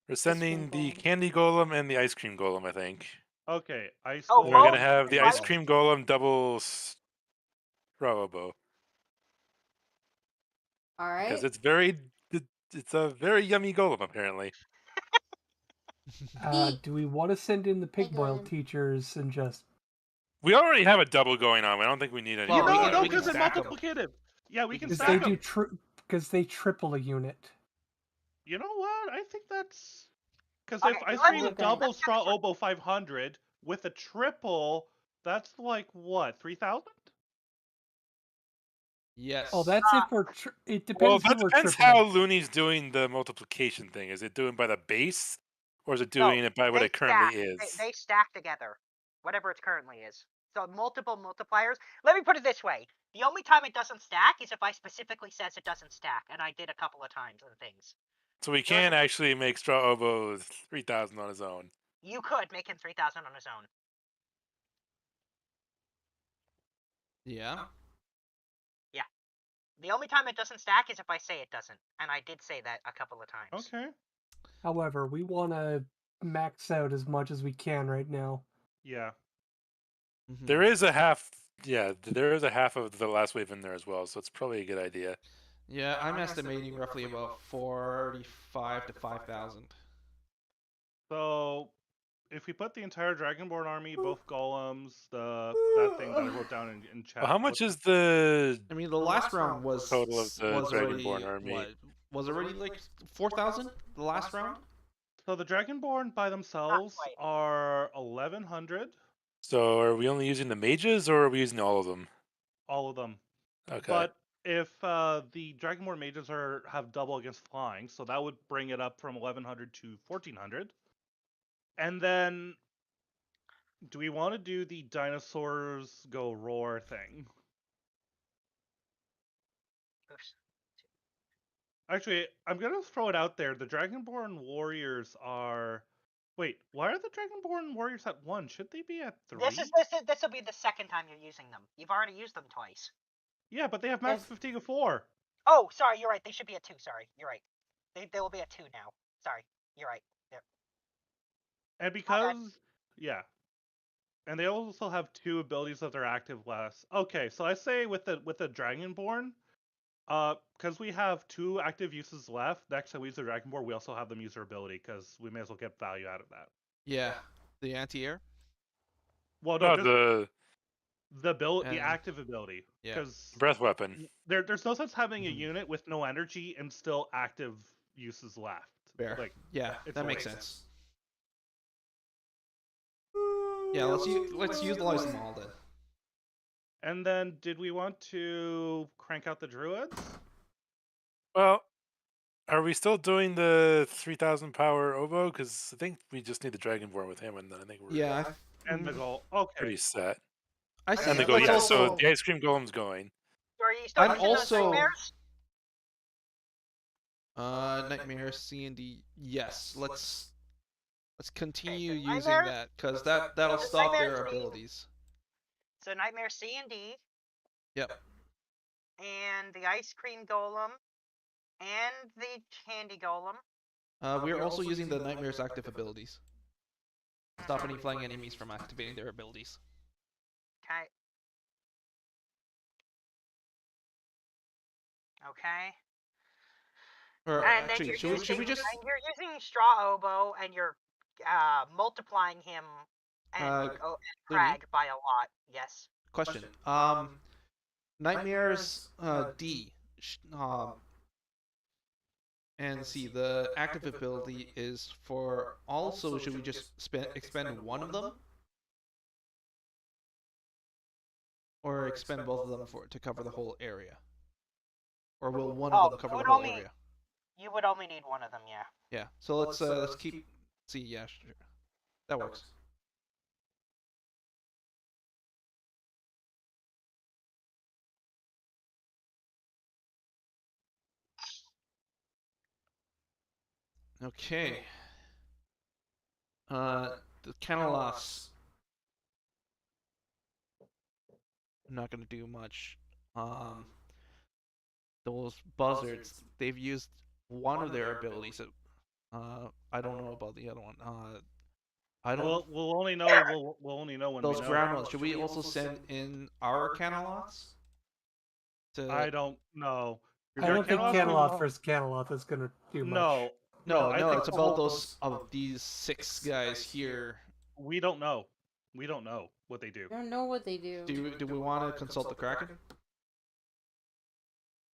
We're sending the golem. candy golem and the ice cream golem, I think. Okay, Ice Oh, And we're Golem. gonna have the ice Right. cream golem double Robo All right. because it's a very yummy golem apparently. Do we want to send in the pig Hey, boil Glenn. teachers and just? We already have a double going on. I don't think we need any. Well, You we know, can- no, we can because it's stack 'em. multiplicative. Yeah, we can Because stack they them. do because they triple a unit. You know what? I think that's because Okay, if Ice let Cream me- doubles Straw Oboe 500 with a triple, that's like what, 3,000? Yes. Oh, that's if we're. It Well, depends. that if we're depends tripling. how Looney's doing the multiplication thing. Is it doing by the base, or is it No, doing it by what they it currently stack. is? They stack together, whatever it currently is. So multiple multipliers. Let me put it this way: the only time it doesn't stack is if I specifically says it doesn't stack, and I did a couple of times and things. So we can actually make Straw Oboe 3,000 on his own. You could make him 3,000 on his own. Yeah. The only time it doesn't stack is if I say it doesn't, and I did say that a couple of times. Okay. However, we want to max out as much as we can right now. Yeah. Mhm. There is a half. Yeah, there is a half of the last wave in there as well, so it's probably a good idea. Yeah, I'm estimating roughly about 45 to 5,000. So if we put the entire Dragonborn army, both golems, that thing that I wrote down in chat. Well, how much is the I mean, the last round was total of the was Dragonborn already, army? What, was already like 4,000 the last round? So the Dragonborn by themselves quite. are 1,100, So are we only using the mages, or are we using all of them? all of them. Okay. But if the Dragonborn mages have double against flying, so that would bring it up from 1,100 to 1,400. And then, do we want to do the dinosaurs go roar thing? Oops. Actually, I'm gonna throw it out there. The Dragonborn warriors are. Wait, why are the Dragonborn warriors at 1? Should they be at 3? This will be the second time you're using them. You've already used them twice. Yeah, but they have max Yes. 15 of 4. Oh, sorry, you're right. They should be at 2. Sorry, you're right. They will be at 2 now. Sorry, you're right. There. And because, yeah, and they also have 2 abilities that are active less. Okay, so I say with the Dragonborn, because we have 2 active uses left. Next time we use the Dragonborn, we also have them use their ability because we may as well get value out of that. Yeah. The anti-air? Well, no, Oh, just the the And- active ability. yeah. Because breath weapon. there's no sense having a Mhm. unit with no energy and still active uses left. Fair. Like, Yeah, it's that a makes waste. sense. Yeah, let's utilize them all then. and then did we want to crank out the druids? Well, are we still doing the 3,000 power oboe? Because I think we just need the Dragonborn with him, and then I think we're Yeah. And the goal. Okay. pretty set. I And see. And the Yeah, go, let's yeah. also, So the ice cream golem's going. So are you still I'm using those also- nightmares? Nightmare C and D. Yes, let's continue so using Nightmare- that because that'll so stop Nightmare their C- abilities. So Nightmare C and D, Yep. and the Ice Cream Golem, and the Candy Golem. We are also using the Nightmare's active abilities. Stop any flying enemies from activating their abilities. Okay. Okay. Or And then actually, you're should we just and you're using Straw Oboe, and you're multiplying him and, Looney? Crag by a lot. Yes. question? Nightmares D. And C, the active ability is for also. Should we just expend one of them, or expend both of them to cover the whole area? Or will one of them cover the whole area? You would only need one of them, yeah. Yeah. So let's keep. See, yeah, sure. That works. Okay. The Canelos. I'm not gonna do much. Those buzzards, they've used one of their abilities. I don't know about the other one. I don't. We'll only know. We'll only know when Those we know. ground ones. Should we also send in our Canelots? I don't know. I don't think Camelot Camelot versus Camelot is gonna do much. No, I think it's about those of these 6 guys here. We don't know. We don't know what they do. I don't know what they do. Do we want to consult the Kraken?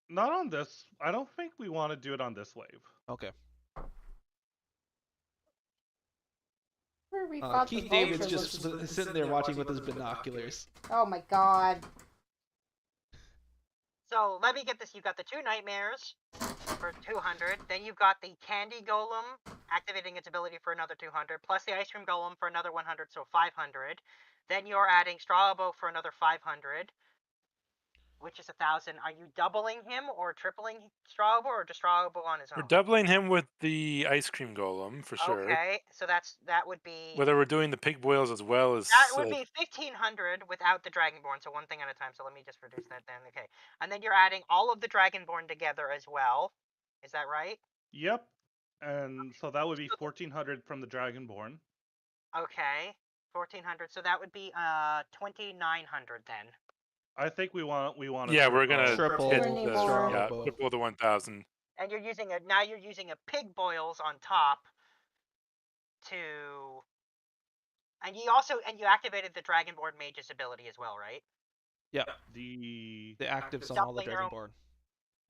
Not on this. I don't think we want to do it on this wave. Okay. Where we fought the Keith David's vultures just was- sitting there watching with his binoculars. Oh my god. So let me get this. You've got the 2 nightmares for 200. Then you've got the candy golem activating its ability for another 200, plus the ice cream golem for another 100, so 500. Then you're adding straw elbow for another 500, which is 1,000. Are you doubling him or tripling straw elbow, or just straw elbow on his own? We're doubling him with the ice cream golem for sure. Okay, so that would be. Whether we're doing the pig boils as well as That would be 1,500 without the Dragonborn, so one thing at a time. So let me just reduce that then. Okay, and then you're adding all of the Dragonborn together as well. Is that right? Yep. And so that would be 1,400 from the Dragonborn. Okay, 1,400. So that would be 2,900 then. I think we want to. yeah, we're gonna Triple hit Triple the, more. yeah, triple the 1,000. And you're using now you're using a pig boils on top to. And you activated the Dragonborn Mage's ability as well, right? Yeah. The actives on all the Doubling your own- Dragonborn.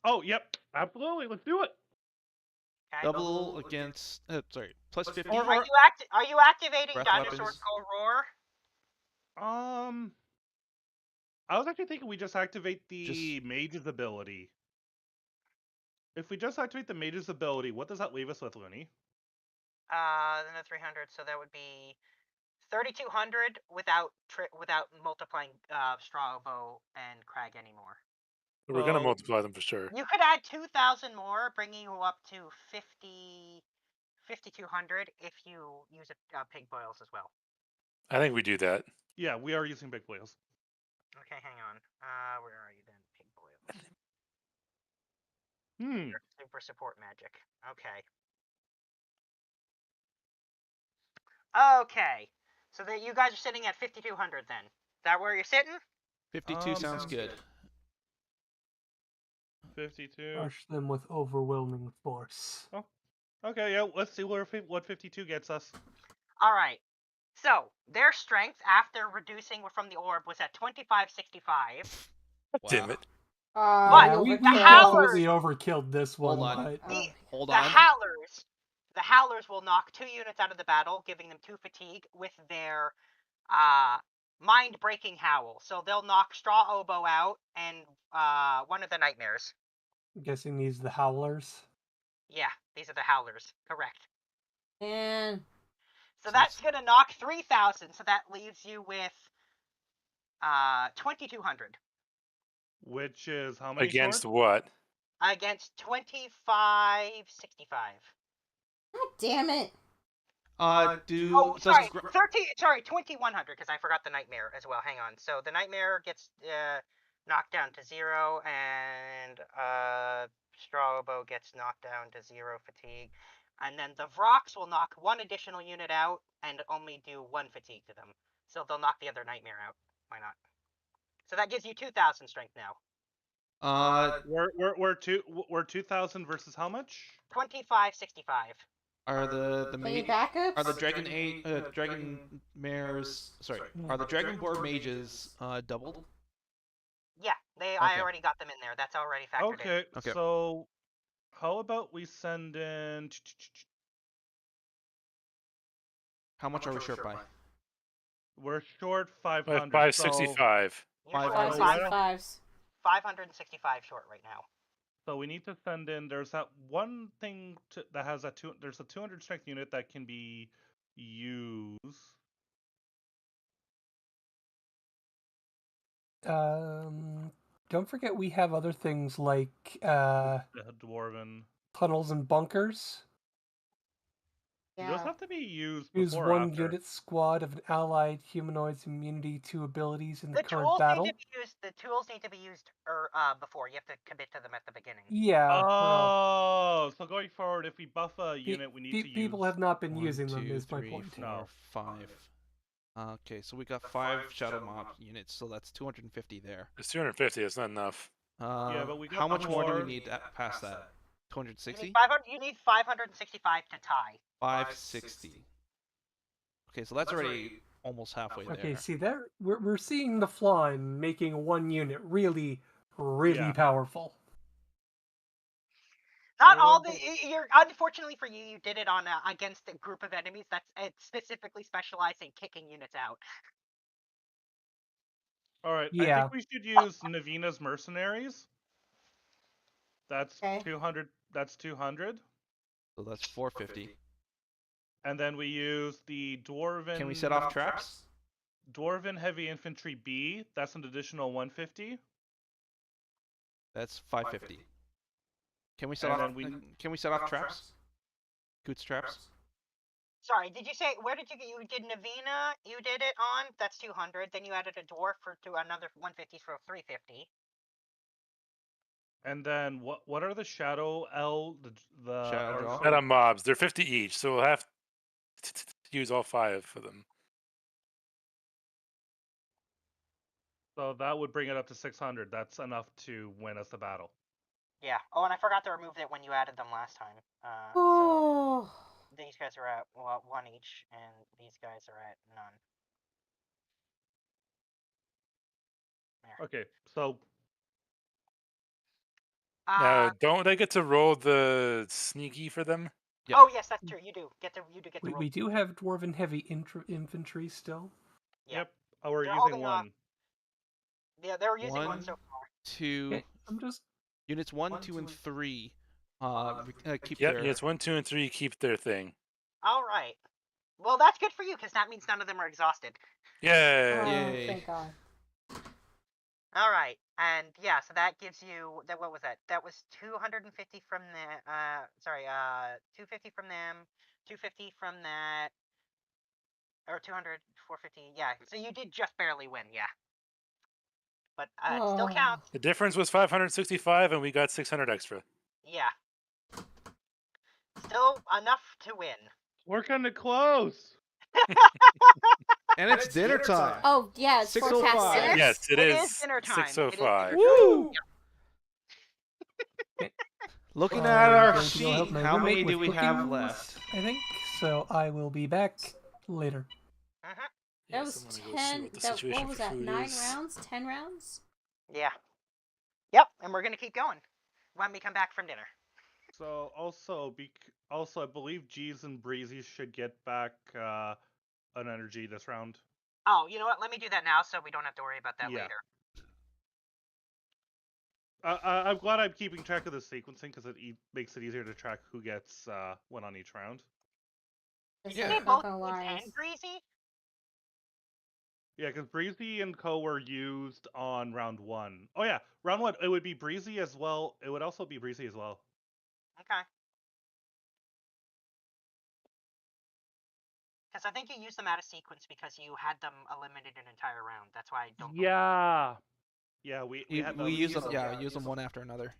Oh, yep. Absolutely. Let's do it. Okay. Double against. Sorry, plus 50. Or- Are you activating Breath Dinosaur weapons. Skull Roar? I was actually thinking we just activate the mage's ability. If we just activate the mage's ability, what does that leave us with, Looney? Then the 300, so that would be 3,200 without multiplying straw elbow and crag anymore. We're gonna Well- multiply them for sure. You could add 2,000 more, bringing you up to 5,200 if you use a pig boils as well. I think we do that. Yeah, we are using big whales. Okay, hang on. Where are you then? Pig boils. Super support magic. Okay. Okay. So that you guys are sitting at 5,200 then. Is that where you're sitting? 52 sounds good. 52. Crush them with overwhelming force. Okay, yeah, let's see what 52 gets us. All right. So their strength after reducing from the orb was at 2565. Damn it. But we the definitely overkilled this one. Hold on. But Hold The on. Howlers will knock 2 units out of the battle, giving them 2 fatigue with their mind-breaking howl. So they'll knock Straw Oboe out and one of the nightmares. I'm guessing these are the Howlers. Yeah, these are the Howlers. Correct. And So that's gonna knock 3,000. So that leaves you with 2,200 Which is how many? Against more? what? against 2565. God damn it. Oh, sorry, 2,100 because I forgot the nightmare as well. Hang on. So the nightmare gets knocked down to 0, and Straw Oboe gets knocked down to 0 fatigue, and then the Vrox will knock 1 additional unit out and only do 1 fatigue to them. So they'll knock the other nightmare out. Why not? So that gives you 2,000 strength now. We're 2,000 versus how much? 2565. Are the Any ma- backups? are the dragon mares are the dragonborn mages doubled? Yeah, I already got them in there. That's already factored in. Okay. So how about we send in? How much are we short by? We're short 500. 565. You're short 500. 500. 565s. 565 short right now. So we need to send in. There's that one thing that has that there's a 200 strength unit that can be used. Don't forget we have other things like The dwarven. tunnels and bunkers. Do those have to be used Use before or one after? unit squad of an allied humanoid's immunity to abilities in the The current tools battle. need to be used. The tools need to be used before. You have to commit to them at the beginning. Yeah. Oh, so going forward, if we buff a unit, we need to use. People have not been 1, using them. 2, Is my 3, point. 4, No. 5. Okay, so we got 5 shadow mob units, so that's 250 there. It's 250. It's not enough. Yeah, but we got how much more do we more. need past that? You 260? need 500. You need 565 to tie. 560. Okay, so that's already almost halfway there. Okay, see there we're seeing the flaw in making one unit really Yeah. powerful. Not Well, all the. You're unfortunately for you, you did it on against a group of enemies that's specifically specialized in kicking units out. All right. I Yeah. think we should use Navina's mercenaries. That's Okay. 200. That's 200. So that's 450. And then we use the dwarven. Can we set off traps? Dwarven heavy infantry B. That's an additional 150. That's 550. Can we set And off? then Can we set off traps? Goots traps. Sorry, did you say where did you did Navina? You did it on that's 200. Then you added a dwarf to another 150 for 350. And then what are the shadow L the Shadow Jaw? Shadow mobs. They're 50 each, so we'll have to use all 5 for them. So that would bring it up to 600. That's enough to win us the battle. Yeah. Oh, and I forgot to remove it when you added them last time. So Oh. these guys are at 1 each, and these guys are at none. There. Okay, so Now, don't they get to roll the sneaky for them? Yep. Oh yes, that's true. You do get to roll. We do have dwarven heavy infantry still. Yeah. yep. Oh, we're They're using holding one. Yeah, they were using one One. so far. 2 Okay, I'm just units 1, 2, and 3. Keep Yep, their. units 1, 2, and 3 keep their thing. All right. Well, that's good for you because that means none of them are exhausted. Yay! Oh, Yay. thank God. All right, and yeah, so that gives you that. What was that? That was 250 from the. 250 from them, 250 from that, or 200, 450. Yeah, so you did just barely win. Yeah, but it still Oh. counts. The difference was 565, and we got 600 extra. Yeah, still enough to win. We're kind of close. And it's dinner time. Oh yeah, it's 6:05. forecast. Yes, it It is is dinner time. It is 6:05. dinner time. Woo! Looking at our going to go help sheet, my how many roommate do with we have cooking, left? I think so. I will be back later. That was 10. What was that? 9 rounds? 10 rounds? Yeah. Yep, and we're gonna keep going when we come back from dinner. So also I believe G's and Breezy should get back an energy this round. Oh, you know what? Let me do that now so we don't have to worry about that Yeah. later. I'm glad I'm keeping track of the sequencing because it makes it easier to track who gets one on each round. Yeah. They Not both gonna lie. and Greasy? Yeah, because Breezy and Co were used on round 1. Oh yeah, round 1 it would be Breezy as well. It would also be Breezy as well. Okay. Because I think you used them out of sequence because you had them eliminated an entire round. That's why I don't. Yeah. Yeah, we had We use them. Yeah, use them one after another.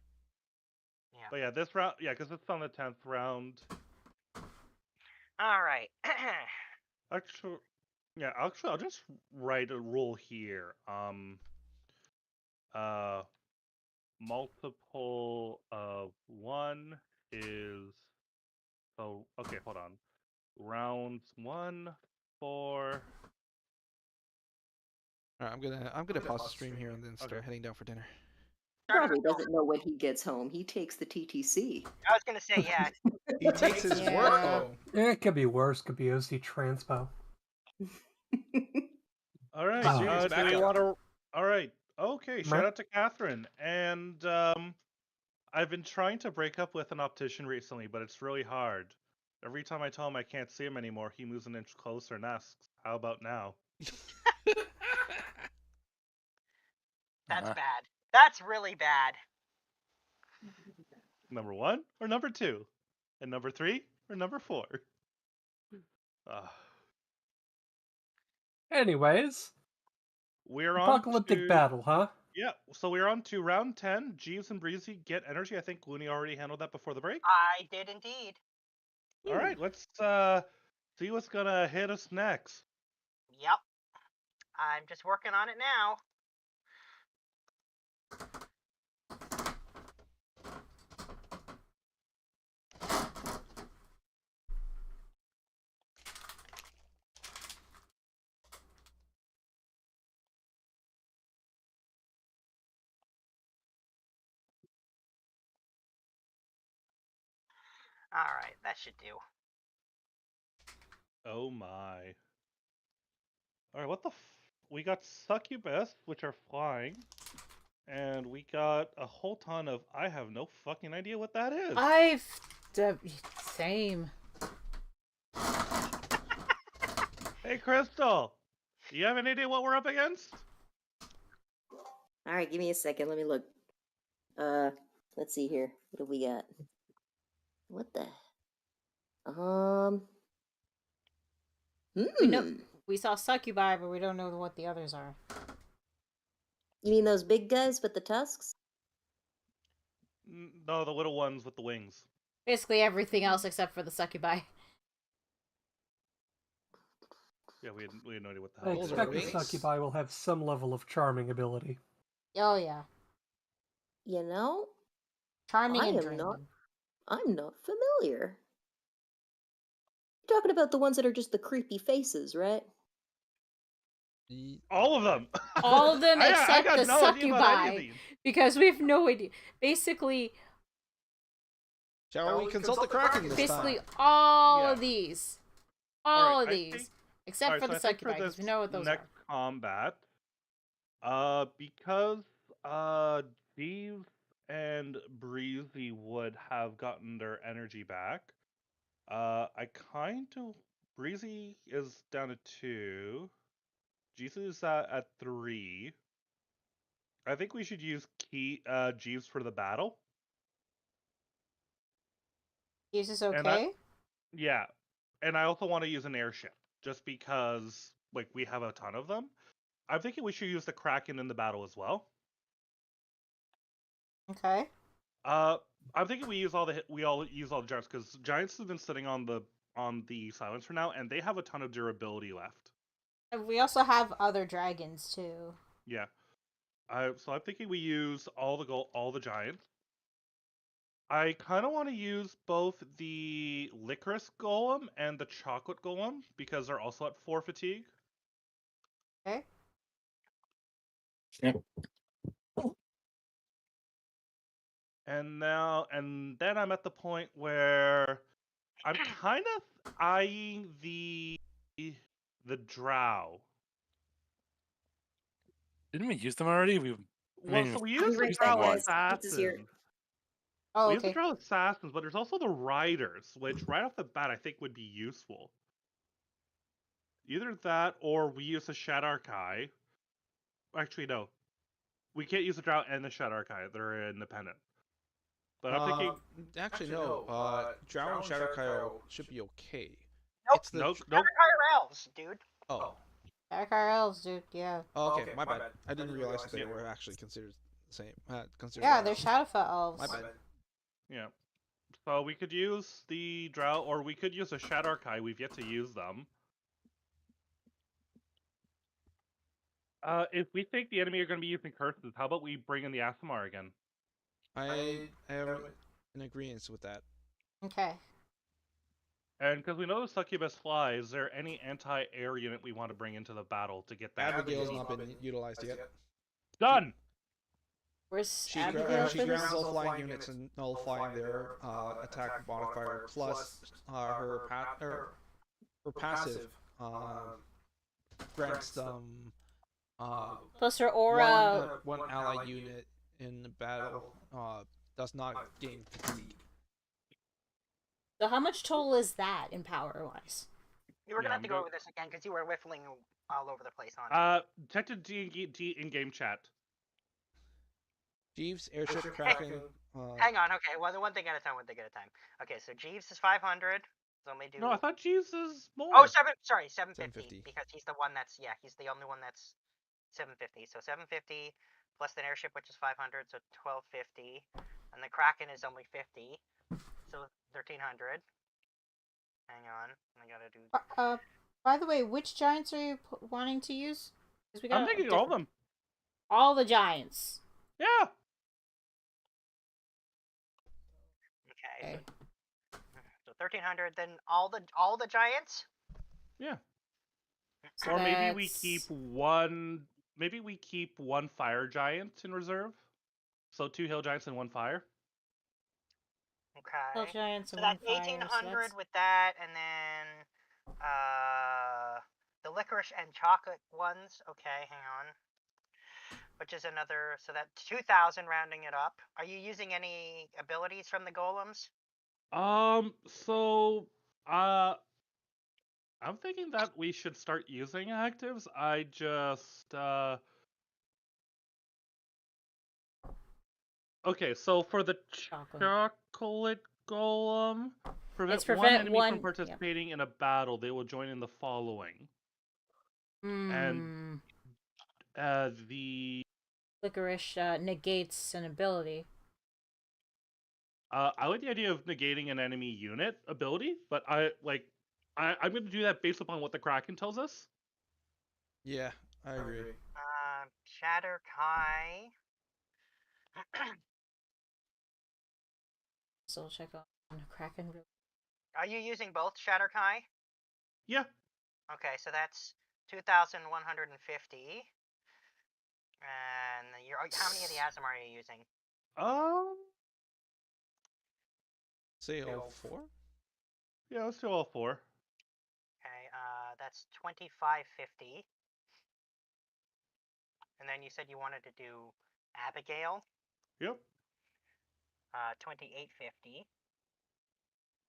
Yeah. But yeah, this round, yeah, because it's on the 10th round. All right. Actually, I'll just write a rule here. Multiple of 1 is so okay. Hold on. Rounds 1, 4. Alright, I'm gonna pause the stream here and then start Okay. heading down for dinner. Probably doesn't know when he gets home. He takes the TTC. I was gonna say yeah. He takes his Yeah. work home. It could be worse. Could be OC Transpo. All right. Wow. Serious Do we backup. want to? All right. Okay. Shout Right. out to Catherine, and I've been trying to break up with an optician recently, but it's really hard. Every time I tell him I can't see him anymore, he moves an inch closer and asks, "How about now?" That's Uh-huh. bad. That's really bad. Number 1 or number 2? And number 3 or number 4? Anyways, We're on apocalyptic to... battle, huh? Yeah, so we're on to round 10. Jeeves and Breezy get energy. I think Looney already handled that before the break. I did indeed. All right, let's see what's gonna hit us next. Yep. I'm just working on it now. Alright, that should do. Oh my. All right, what the we got succubus, which are flying, and we got a whole ton of... I have no fucking idea what that is. Same. Hey, Crystal, do you have any idea what we're up against? Alright, give me a second. Let me look. Let's see here. What do we got? What the? We saw succubi, but we don't know what the others are. You mean those big guys with the tusks? No, the little ones with the wings. Basically everything else except for the succubi. Yeah, we had no idea what the I hell. expect the succubi will have some level of charming ability. Oh yeah. You know, Charming I and am dreaming. I'm not familiar. You're talking about the ones that are just the creepy faces, right? All of them. All of them I except got the no idea about any of succubi. these. Because we have no idea. Basically, Shall we consult the Kraken this basically time? all Yeah. of these. All All right, of I these. think- Except Alright, for so the I think succubi, because this we know what those next combat, because Jeeves and Breezy would have gotten their energy back. I kind of... Breezy is down to 2. Jeeves is at 3. I think we should use Jeeves for the battle. Use is And okay? Yeah, and I also want to use an airship, just because, like, we have a ton of them. I'm thinking we should use the Kraken in the battle as well. Okay. I'm thinking we use all the giants, because giants have been sitting on the silencer now, and they have a ton of durability left. And we also have other dragons too. Yeah. So I'm thinking we use all the giants. I kind of want to use both the licorice golem and the chocolate golem, because they're also at 4 fatigue. Okay. Yep. And then I'm at the point where I'm kind of eyeing the drow. Didn't we use them already? Well, mean, so we I'll be use the right drow back, guys. Pizza's here. assassins. Oh, We use the okay. drow assassins, but there's also the riders, which right off the bat I think would be useful. Either that, or we use the Shadarkai. Actually, no. We can't use the drow and the Shadarkai. They're independent. But I'm thinking... Actually, no. Drow and Shadowkyle should be okay. Nope. It's the Nope. Shadowkire elves, dude. Oh. Dark our elves, dude. Yeah. Oh, okay, my bad. I didn't realize that they were actually considered the same. Yeah, they're Shadowfell elves. My bad. Yeah. So we could use the drow, or we could use a Shadarkai. We've yet to use them. If we think the enemy are going to be using curses, how about we bring in the Asimar again? I am in agreement with that. Okay. And because we know the succubus fly, is there any anti-air unit we want to bring into the battle to get that? Abigail's not been utilized yet. Done! Where's She Abigail for grounds this? all flying units and nullifying their attack modifier, plus her passive grants them Plus her aura. one ally unit in the battle does not gain fatigue. So how much total is that in power-wise? You were Yeah, gonna have I'm to go go- over this again because you were whiffling all over the place on it. Check the D in-game chat. Jeeves, Airship, Kraken. Hang on, okay. Well, one thing at a time. Okay, so Jeeves is 500. So let me do. No, I thought Jeeves is more. Oh, 750. 750. Because he's the one that's he's the only one that's 750. So 750 plus the airship, which is 500, so 1250, and the Kraken is only 50, so 1300. Hang on, I gotta do. By the way, which giants are you wanting to use? 'Cause we got I'm thinking all of them. All the giants. Yeah. Okay. So 1300. Then all the giants. Yeah. So Or maybe we that's- keep one. Maybe we keep one fire giant in reserve. So 2 hill giants and 1 fire. Hill Okay. giants So and one that's fire. 1800 with that, and then the licorice and chocolate ones. Okay, hang on. Which is another, so that's 2000 rounding it up. Are you using any abilities from the golems? So, I'm thinking that we should start using actives. I just, Okay, so for the chocolate golem, prevent one prevent enemy one- from participating in a battle. They will join in the following. And the licorice negates an ability. I like the idea of negating an enemy unit ability, but I'm going to do that based upon what the Kraken tells us. Yeah, I agree. Shatter Kai. So we'll check on Kraken. Are you using both Shatter Kai? Yeah. Okay, so that's 2,150. And how many of the Asm are you using? Say all 4? Yeah, let's do all 4. Okay, that's 2,550. And then you said you wanted to do Abigail. Yep. 2,850.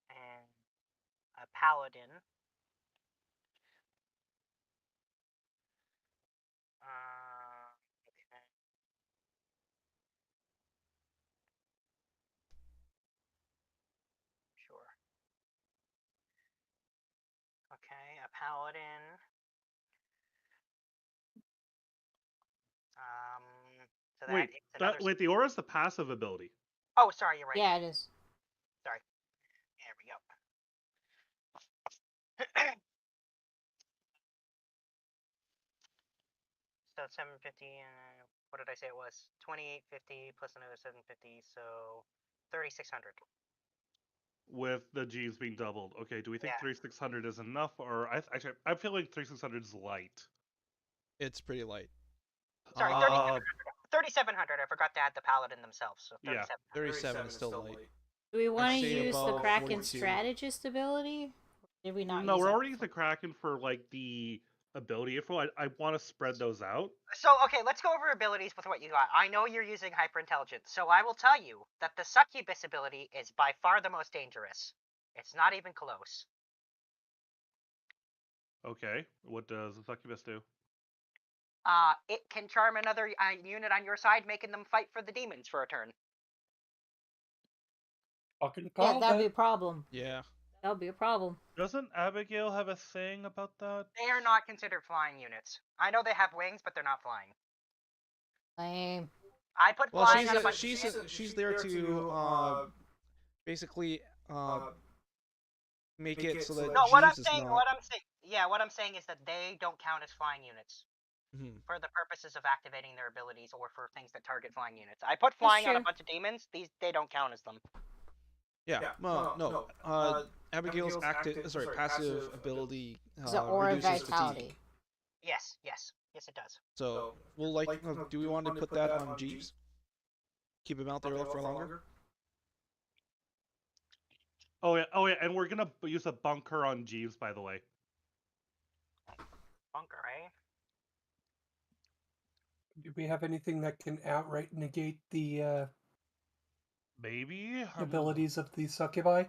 And a Paladin. Okay. Sure. Okay, a Paladin. So wait, the aura's the passive ability. Oh, sorry, you're right. Yeah, it is. Sorry. There we go. So 750, and what did I say it was? 2,850 plus another 750, so 3,600. With the G's being doubled. Okay, do we think Yeah. 3,600 is enough, or actually I'm feeling 3,600 is light. It's pretty light. Sorry, 3,700. I forgot to add the Paladin themselves. So 37. Yeah, 37 is still light. Do we want to say use the above Kraken 42. strategist ability? Did we not No, use we're that already using the Kraken for like the ability info. I want to spread those out. So, okay, let's go over abilities with what you got. I know you're using hyperintelligence, so I will tell you that the succubus ability is by far the most dangerous. It's not even close. Okay, what does the succubus do? It can charm another unit on your side, making them fight for the demons for a turn. Yeah, that'd be a problem. Yeah. That would be a problem. Doesn't Abigail have a thing about that? They are not considered flying units. I know they have wings, but they're not flying. Lame. I put Well, flying on a bunch she's there to basically make it so that No, what I'm Jeeves is saying, not. what I'm saying is that they don't count as flying units for the purposes of activating their abilities or for things that target flying units. I put flying on a true. bunch of demons. They don't count as them. Yeah, no. Abigail's passive ability It's an aura reduces vitality. fatigue. Yes, it does. So we'll do we want to put that on Jeeves? Keep him out there for longer. Oh yeah, and we're gonna use a bunker on Jeeves, by the way. Bunker, eh? Do we have anything that can outright negate the Maybe. abilities of the succubi?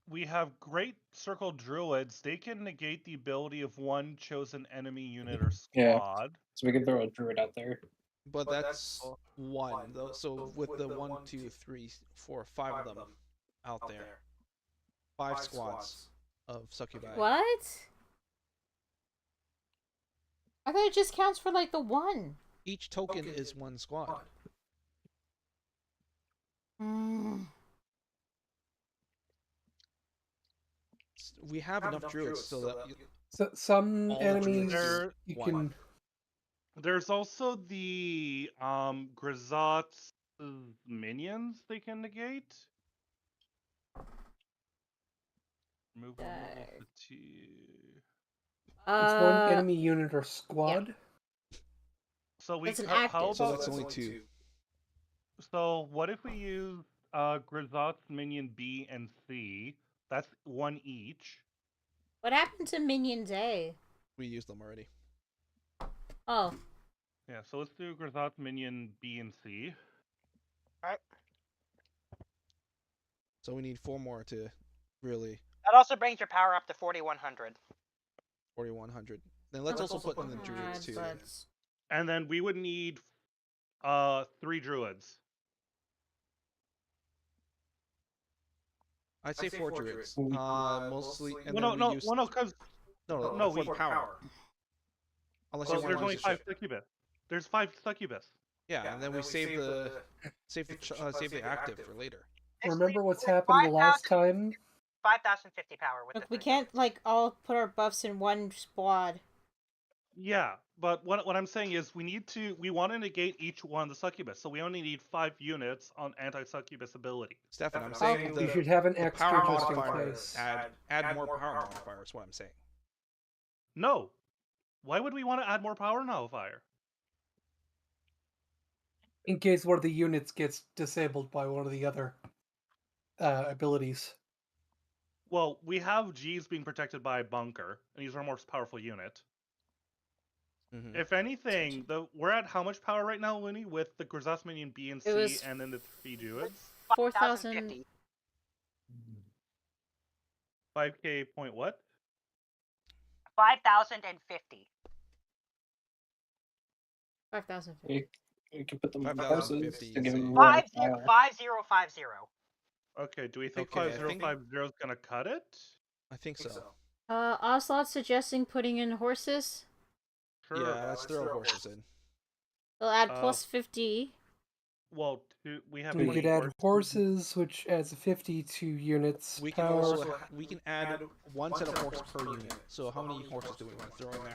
We have Great Circle Druids. They can negate the ability of one chosen enemy unit or Yeah. squad. So we can throw a druid out there. But that's one, though. So with the 1, 2, 3, 4, 5 of them out there, 5 squads of succubi. What? I thought it just counts for like the one. Each token is 1 squad. We have enough druids so that So, some all the enemies druids you one. can. There's also the Grisot's minions they can negate. Remove one level fatigue. It's one enemy unit or squad. So we That's an how active. So about that's only 2. so what if we use Grisot's minion B and C? That's 1 each. What happened to Minions A? We used them already. Oh. Yeah, so let's do Grisot's minion B and C. Alright. So we need 4 more to really That also brings your power up to 4100. 4100. Then let's also put in the druids too. And then we would need 3 druids. I'd say 4 druids. Mostly. And Well, then no, we use... because No, we for power. Unless you well, want there's to only use 5 succubus. There's 5 succubus. Yeah, and then we save the active for later. Remember what's happened the last time? 5050 power with Look, the we 3 can't like all put our buffs in one squad. Yeah, but what I'm saying is we want to negate each one of the succubus, so we only need 5 units on anti-succubus ability. Stefan, I'm saying You should have an the extra power just in modifier. case. Add more power modifier is what I'm saying. No. Why would we want to add more power modifier? In case one of the units gets disabled by one of the other abilities. Well, we have G's being protected by a bunker, and he's our most powerful unit. Mm-hmm. If anything, we're at how much power right now, Winnie, with the Grisas minion B and It C, was and then the 3 druids? 4,000. 5k point what? 5050. 5,050. We can put them in 5,050 horses to give is them a- more 5050. power. 5050. Okay, do we think Okay, I 5050 is gonna cut it? I think so. Ocelot suggesting putting in horses. Sure. Yeah, let's throw horses in. They'll add plus 50. Well, we have We 20 could add horses. horses, which adds 52 units. We can power. also we can add 1 set of horses per unit. So how many horses do we want to throw in there?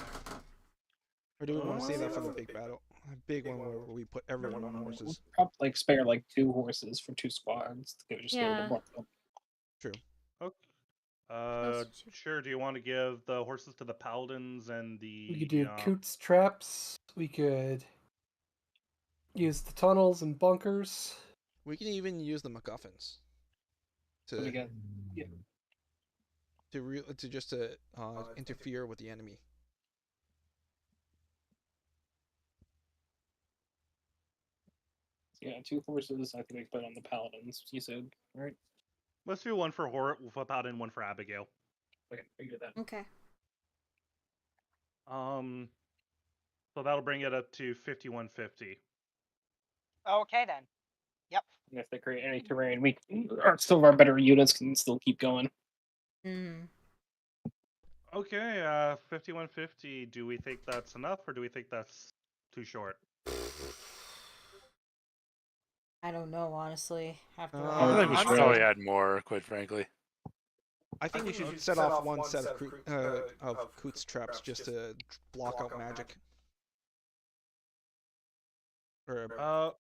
Or do we want to save that for the big battle? A big one where we put everyone on horses. Probably like spare like 2 horses for 2 squads to just get rid Yeah. of one of them. True. Okay. Sure. Do you want to give the horses to the paladins and the? We could do Coots traps. We could use the tunnels and bunkers. We can even use the MacGuffins So we get to interfere with the enemy. Yeah, 2 horses. I think we put on the paladins. You said right? Let's do 1 for paladin, 1 for Abigail. Okay, we can do that. Okay. So that'll bring it up to 5150. Okay then. Yep. And if they create any terrain, some of our better units can still keep going. Okay. 5150. Do we think that's enough, or do we think that's too short? I don't know, honestly. After I I think we I'm should sorry. probably add more, quite frankly. I think we should set off 1 set of Coots traps just to block out magic. Or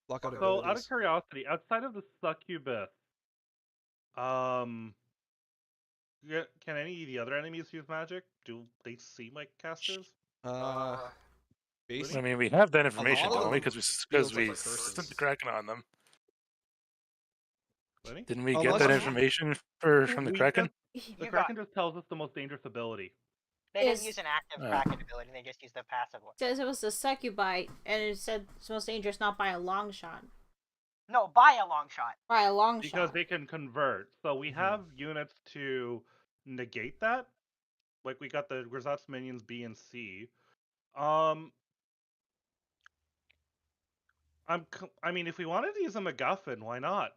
block out So, abilities. out of curiosity, outside of the succubus, can any of the other enemies use magic? Do they seem like casters? I Basically, mean, we have that information, lot of don't we? them Because feels we like curses. sent the Kraken on them. Lenny? Didn't we Oh, get let's that see. information from the We Kraken? The You Kraken just tells us the most dangerous ability. They didn't Is- use an active Kraken ability, they just used the passive one. It says it was a succubite, and it said it's most dangerous not by a long shot. No, by a long shot. By a long because shot. they can convert. So we have units to negate that. Like we got the Grisatz minions B and C. I mean, if we wanted to use a MacGuffin, why not?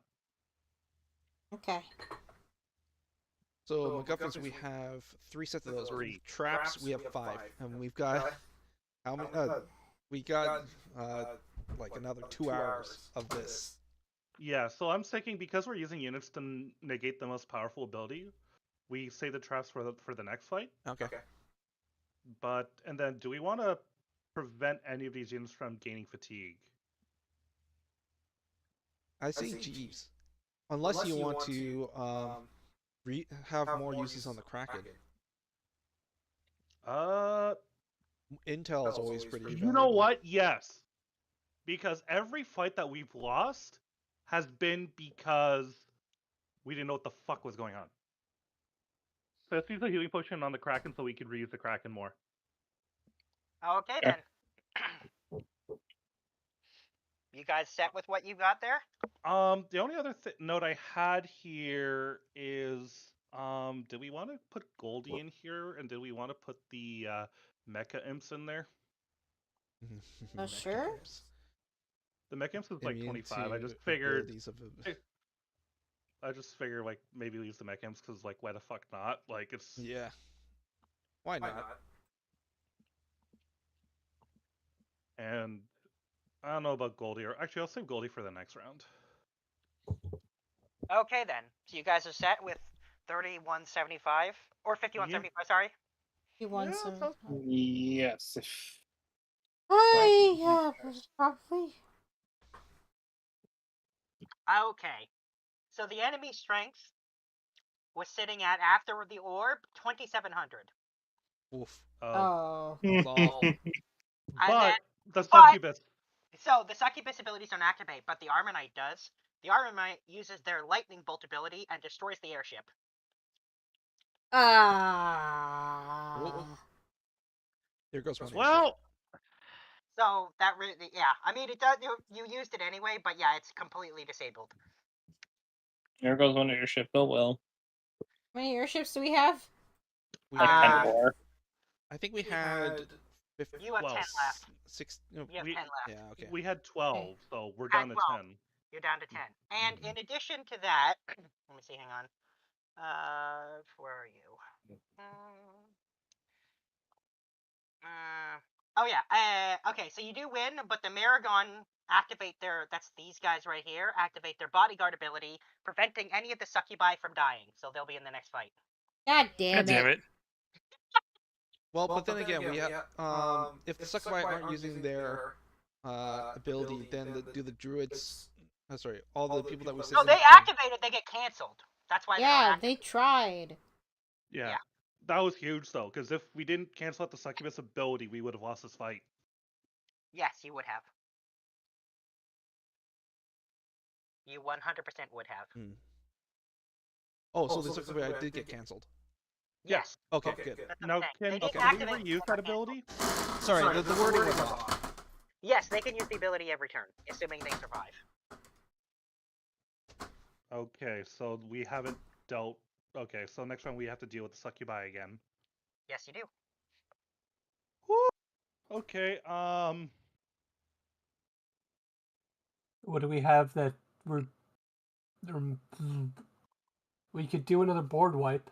Okay. So MacGuffins, we have 3 sets of those. Three. Traps, we have 5, and we've got how many? We got like another 2 hours of this. Yeah, so I'm thinking because we're using units to negate the most powerful ability, we save the traps for the next fight. Okay. But and then, do we want to prevent any of these units from gaining fatigue? I say Jeeves, unless you want to have more uses on the Kraken. Intel is always pretty valuable. You know what? Yes. Because every fight that we've lost has been because we didn't know what the fuck was going on. So let's use a healing potion on the Kraken so we can reuse the Kraken more. Okay, then. You guys set with what you got there? The only other note I had here is, did we want to put Goldie in here, and did we want to put the Mecha Imps in there? Sure. The Mecha Imps is like Immune 25. I to just figured. abilities of I just figure like maybe use the Mecha Imps because like why the fuck not? Like it's Yeah. Why not? And I don't know about Goldie, or actually I'll save Goldie for the next round. Okay, then. So you guys are set with 3175 or 5175. Sorry. 5175. Yes. Yeah, probably. Okay. So the enemy strength was sitting at, after the orb, 2700. Oof. Oh. Lol. But the but- Succubus. So the Succubus abilities don't activate, but the Armonite does. The Armonite uses their Lightning Bolt ability and destroys the airship. There goes one. Well, So that really, yeah. I mean, it does. You used it anyway, but yeah, it's completely disabled. There goes one of your ship. Oh well. How many airships do we have? We Like had, 10 more. I think we had You have 10 left. 6. No, You have we- 10 left. yeah. Okay. we had 12, so we're At down to 12. 10. You're down to 10. And in addition to that, let me see, hang on. Where are you? Oh yeah. Okay, so you do win, but the Maragon activate that's these guys right here, activate their bodyguard ability, preventing any of the succubi from dying. So they'll be in the next fight. God damn it. Well, but then again, we have if the Succubi aren't using their ability, then do the druids? Sorry, all the people that we said. No, they activated. They get canceled. That's why. Yeah, they tried. Yeah. That was huge though, because if we didn't cancel out the Succubus ability, we would have lost this fight. Yes, you would have. You 100% would have. Oh, so the Succubi did get canceled. Yes. Okay, good. Now, can we reuse that ability? Sorry, the wording was off. Yes, they can use the ability every turn, assuming they survive. Okay, so we haven't dealt. Okay, so next round we have to deal with the Succubi again. Yes, you do. Woo! Okay, What do we have that we could do another board wipe?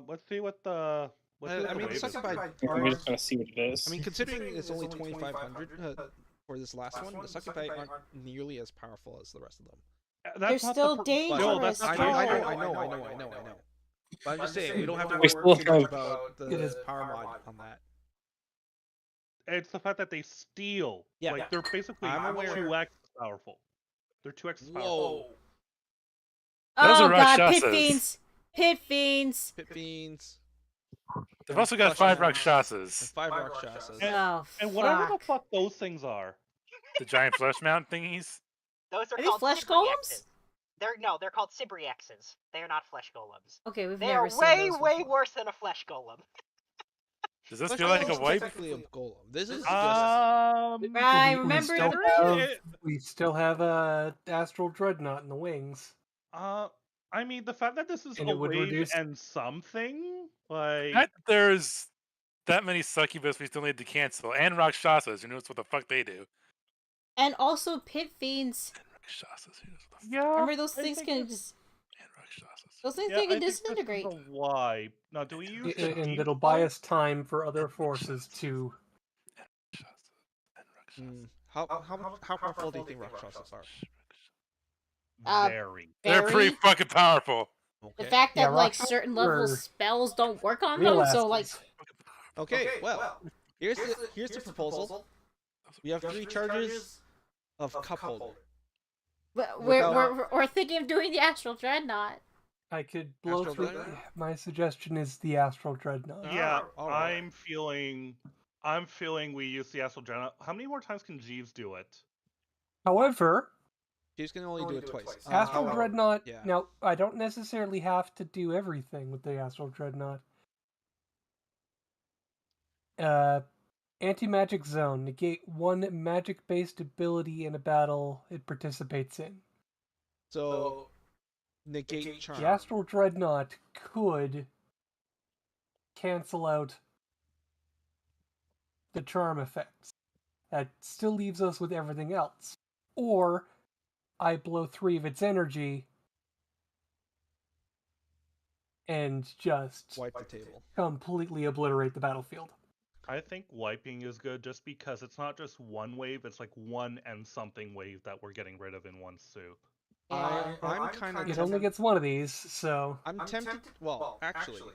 let's see what the. I mean, the Succubi We're just gonna see what it is. I mean, considering it's only 2,500 for this last one, the Succubi aren't nearly as powerful as the rest of them. That's They're not still the dangerous. that's I know. But I'm just saying, we don't have to We worry still too much have- about the power mod on that. It's the fact that they steal. Yeah. Like they're basically I'm aware. 2x powerful. They're 2x powerful. Whoa. Those Oh are god, Rakshasas. pit fiends! Pit fiends! Pit fiends. They've also got 5 And Rakshasas. 5 Rakshasas. Oh, And whatever the fuck. fuck those things are. The giant flesh mount thingies. Those are Are they called flesh Sibriexes. golems? They're called Sibriexes. They are not flesh golems. Okay, we've They never are seen way, those way before. worse than a flesh golem. Does this Flesh feel like a Golem's wipe? technically a golem. This is just Right, remember we still have astral dreadnought in the wings. I mean, the fact that this is And a it would wave reduce- and something like Not that there's that many succubus we still need to cancel, and Rakshasas. Who knows what the fuck they do? and also pit fiends. Rakshasas. Who knows what the fuck? yeah. Remember those I things think can this- just And Rakshasas. those things yeah, they I can think this is disintegrate. a wipe. Now, do we use the And deep it'll buy wipe? us time for other forces to. Rakshasas. And Rakshasas. how powerful do you think Rakshasas are? Very. They're pretty Very. fucking powerful. The fact that Yeah, like Rakshasas certain level are spells don't work on real them, so like assholes. Okay, well, here's the proposal. We have 3 charges of cup holder. we're thinking of doing the astral dreadnought. I could blow Astral through. Dreadnought? My suggestion is the astral dreadnought. Yeah, alright. I'm feeling we use the astral dreadnought. How many more times can Jeeves do it? However, She's gonna only do it twice. astral however, dreadnought. yeah. Now, I don't necessarily have to do everything with the astral dreadnought. Anti-magic zone. Negate 1 magic-based ability in a battle it participates in. So negate charm. The astral dreadnought could cancel out the charm effects. That still leaves us with everything else. Or I blow 3 of its energy and just Wipe the table. completely obliterate the battlefield. I think wiping is good just because it's not just one wave, it's like one and something wave that we're getting rid of in one soup. Yeah. I'm kind of It only gets one of these, so I'm tempted. Well, actually,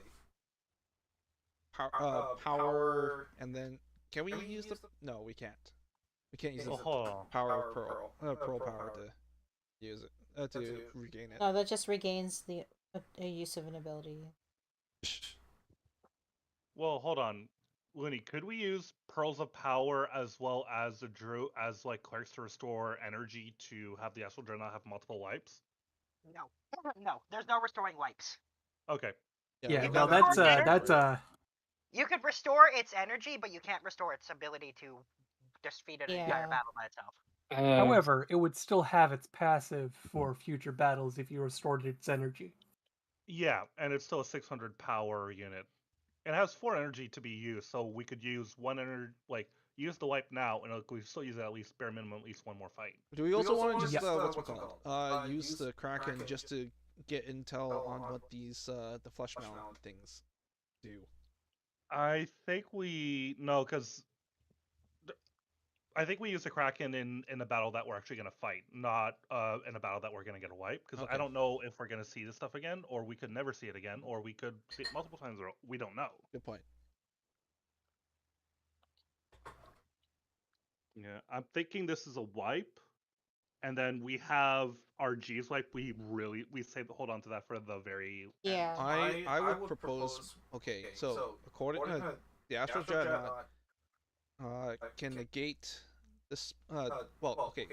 power, and then can we use the? No, we can't. We can't use the Oh, power of pearl, pearl power to use it to regain it. No, that just regains the a use of an ability. well, hold on. Looney, could we use Pearls of Power as well as like clerics to restore energy to have the astral dreadnought have multiple wipes? No, no, there's no restoring wipes. Okay. yeah, you no, can that's You could restore its energy, but you can't restore its ability to defeat an entire Yeah. battle by itself. However, it would still have its passive for future battles if you restored its energy. Yeah, and it's still a 600 power unit. It has 4 energy to be used, so we could use 1 energy, like use the wipe now, and we still use it at least bare minimum at least 1 more fight. Do we also want to just Yeah. what's it called? Use the Kraken just to get intel on what these the flesh mount things do. I think we no, because I think we use the Kraken in a battle that we're actually going to fight, not in a battle that we're going to get a wipe. Because Okay. I don't know if we're going to see this stuff again, or we could never see it again, or we could see it multiple times, or we don't know. Good point. Yeah, I'm thinking this is a wipe, and then we have our G's wipe. We hold on to that for the very end. Yeah. I would propose. Okay, so according to the Astral Dreadnought, can negate this. Well, okay.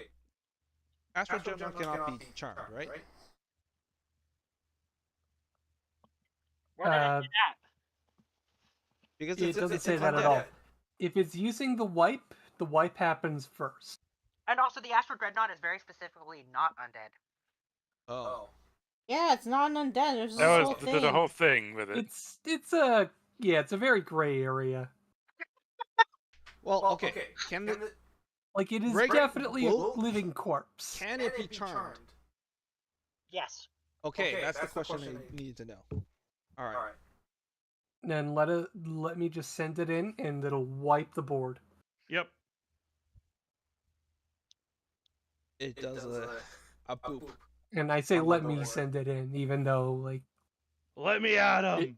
Astral Dreadnought cannot be charmed, right? Where did it do that? Because It doesn't say that at all. If it's using the wipe happens first. And also, the Astral Dreadnought is very specifically not undead. Oh. Yeah, it's not an undead. There's this That whole was thing. the whole thing with it. It's a very gray area. Well, okay. Can the, Like it is Regular- definitely a will- living corpse. can it be charmed? Yes. Okay, that's the question I need to know. All right. Then let me just send it in, and it'll wipe the board. Yep. It does a boop. And I say On the let me board. send it in, even though like Let me at him. It-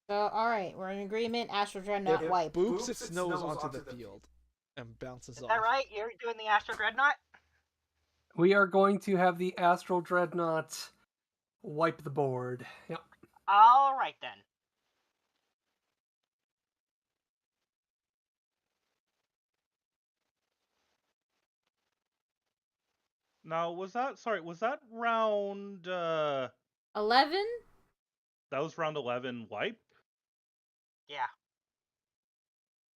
So, alright, we're in agreement. Astral Dreadnought It wipe. boops its nose onto the field and bounces Is off. that right? You're doing the Astral Dreadnought? we are going to have the astral dreadnought wipe the board. Yep. Alright then. Now, was that round 11? That was round 11 wipe. Yeah.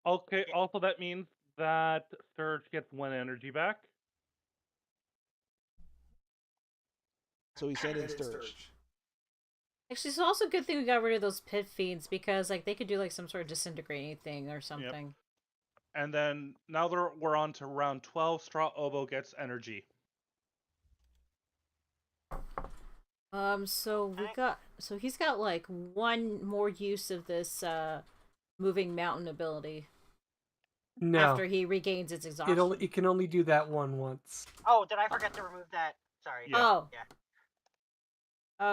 Okay. Yeah. Also, that means that Surge gets 1 energy back. So he said in Sturge. Actually, it's also a good thing we got rid of those pit fiends because like they could do like some sort of disintegrating thing or something. And then now we're on to round 12. Straw Oboe gets energy. So he's got like 1 more use of this moving mountain ability No, after he regains its exhaustion. it can only do that one once. Oh, did I forget to remove that? Sorry. Yeah. Oh. Yeah.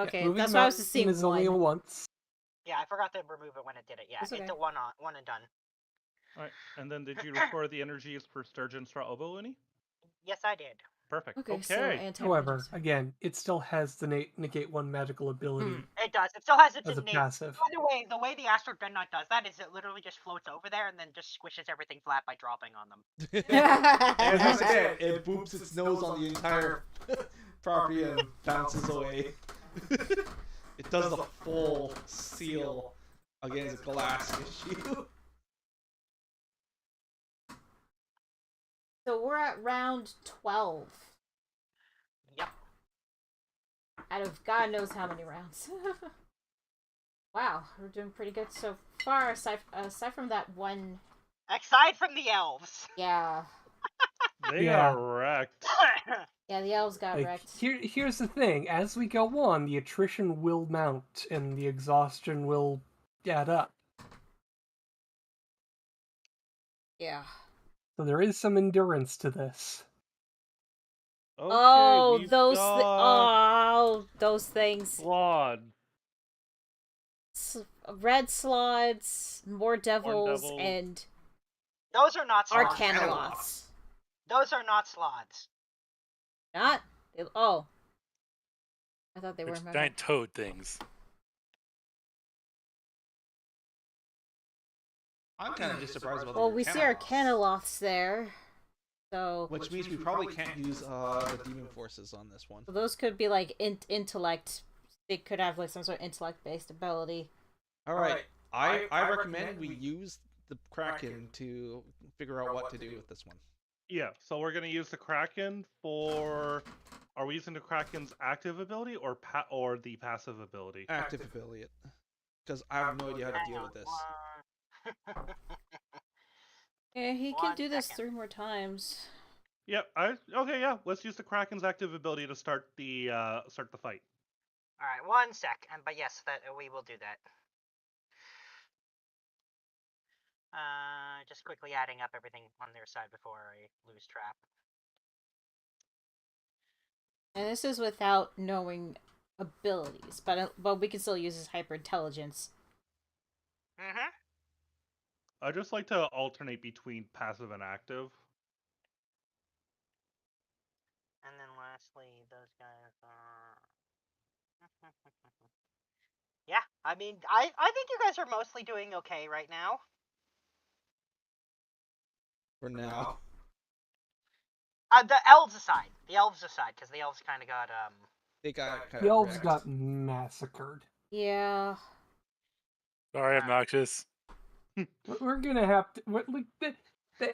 Okay, Moving that's why I was mountain seeing is only a one. once. Yeah, I forgot to remove it when it did it. Yeah, That's okay. it's a one and done. All right. And then did you restore the energies for Sturgeon Straw Oboe, Winnie? Yes, I did. Perfect. Okay, so However, again, it still has the negate 1 magical ability It does. It still has its as a innate. passive. By the way the Astro Dreadnought does that is it literally just floats over there and then just squishes everything flat by dropping on them. And once again, it boops its nose on the entire property and bounces away. It does the full seal against glass issue. So we're at round 12. Yep. Out of God knows how many rounds. Wow, we're doing pretty good so far, aside from that one. Aside from the elves. Yeah. They Yeah. are wrecked. Yeah, the elves got Like, wrecked. here's the thing: as we go on, the attrition will mount, and the exhaustion will add up. Yeah. So there is some endurance to this. Okay, Oh, we've those got those things. Slod. Red slots, more devils, devils. and Those are not slots. arcanoloths. Those are not slots. Not? Oh. I thought they were. Which giant toad things. I'm kind of just surprised about Well, the we see Arcanoloths. arcanoloths there. So Which means we probably can't use the demon forces on this one. so those could be like intellect. They could have like some sort of intellect-based ability. Alright, I recommend we use the Kraken to figure out what to do with this one. Yeah, so we're gonna use the Kraken for. Are we using the Kraken's active ability or the passive ability? Active ability. Because I have no idea how to deal with this. Yeah, he can One do this second. 3 more times. Yep. Okay. Yeah. Let's use the Kraken's active ability to start the fight. All right, 1 sec. But yes, that we will do that. Just quickly adding up everything on their side before I lose trap. And this is without knowing abilities, but we can still use his hyper intelligence. Mm-hmm. I just like to alternate between passive and active. And then lastly, those guys are. Yeah, I mean, I think you guys are mostly doing okay right now. For now. The elves aside, because the elves kind of got They got kind The of elves wrecked. got massacred. Yeah. Sorry, obnoxious. We're gonna have to.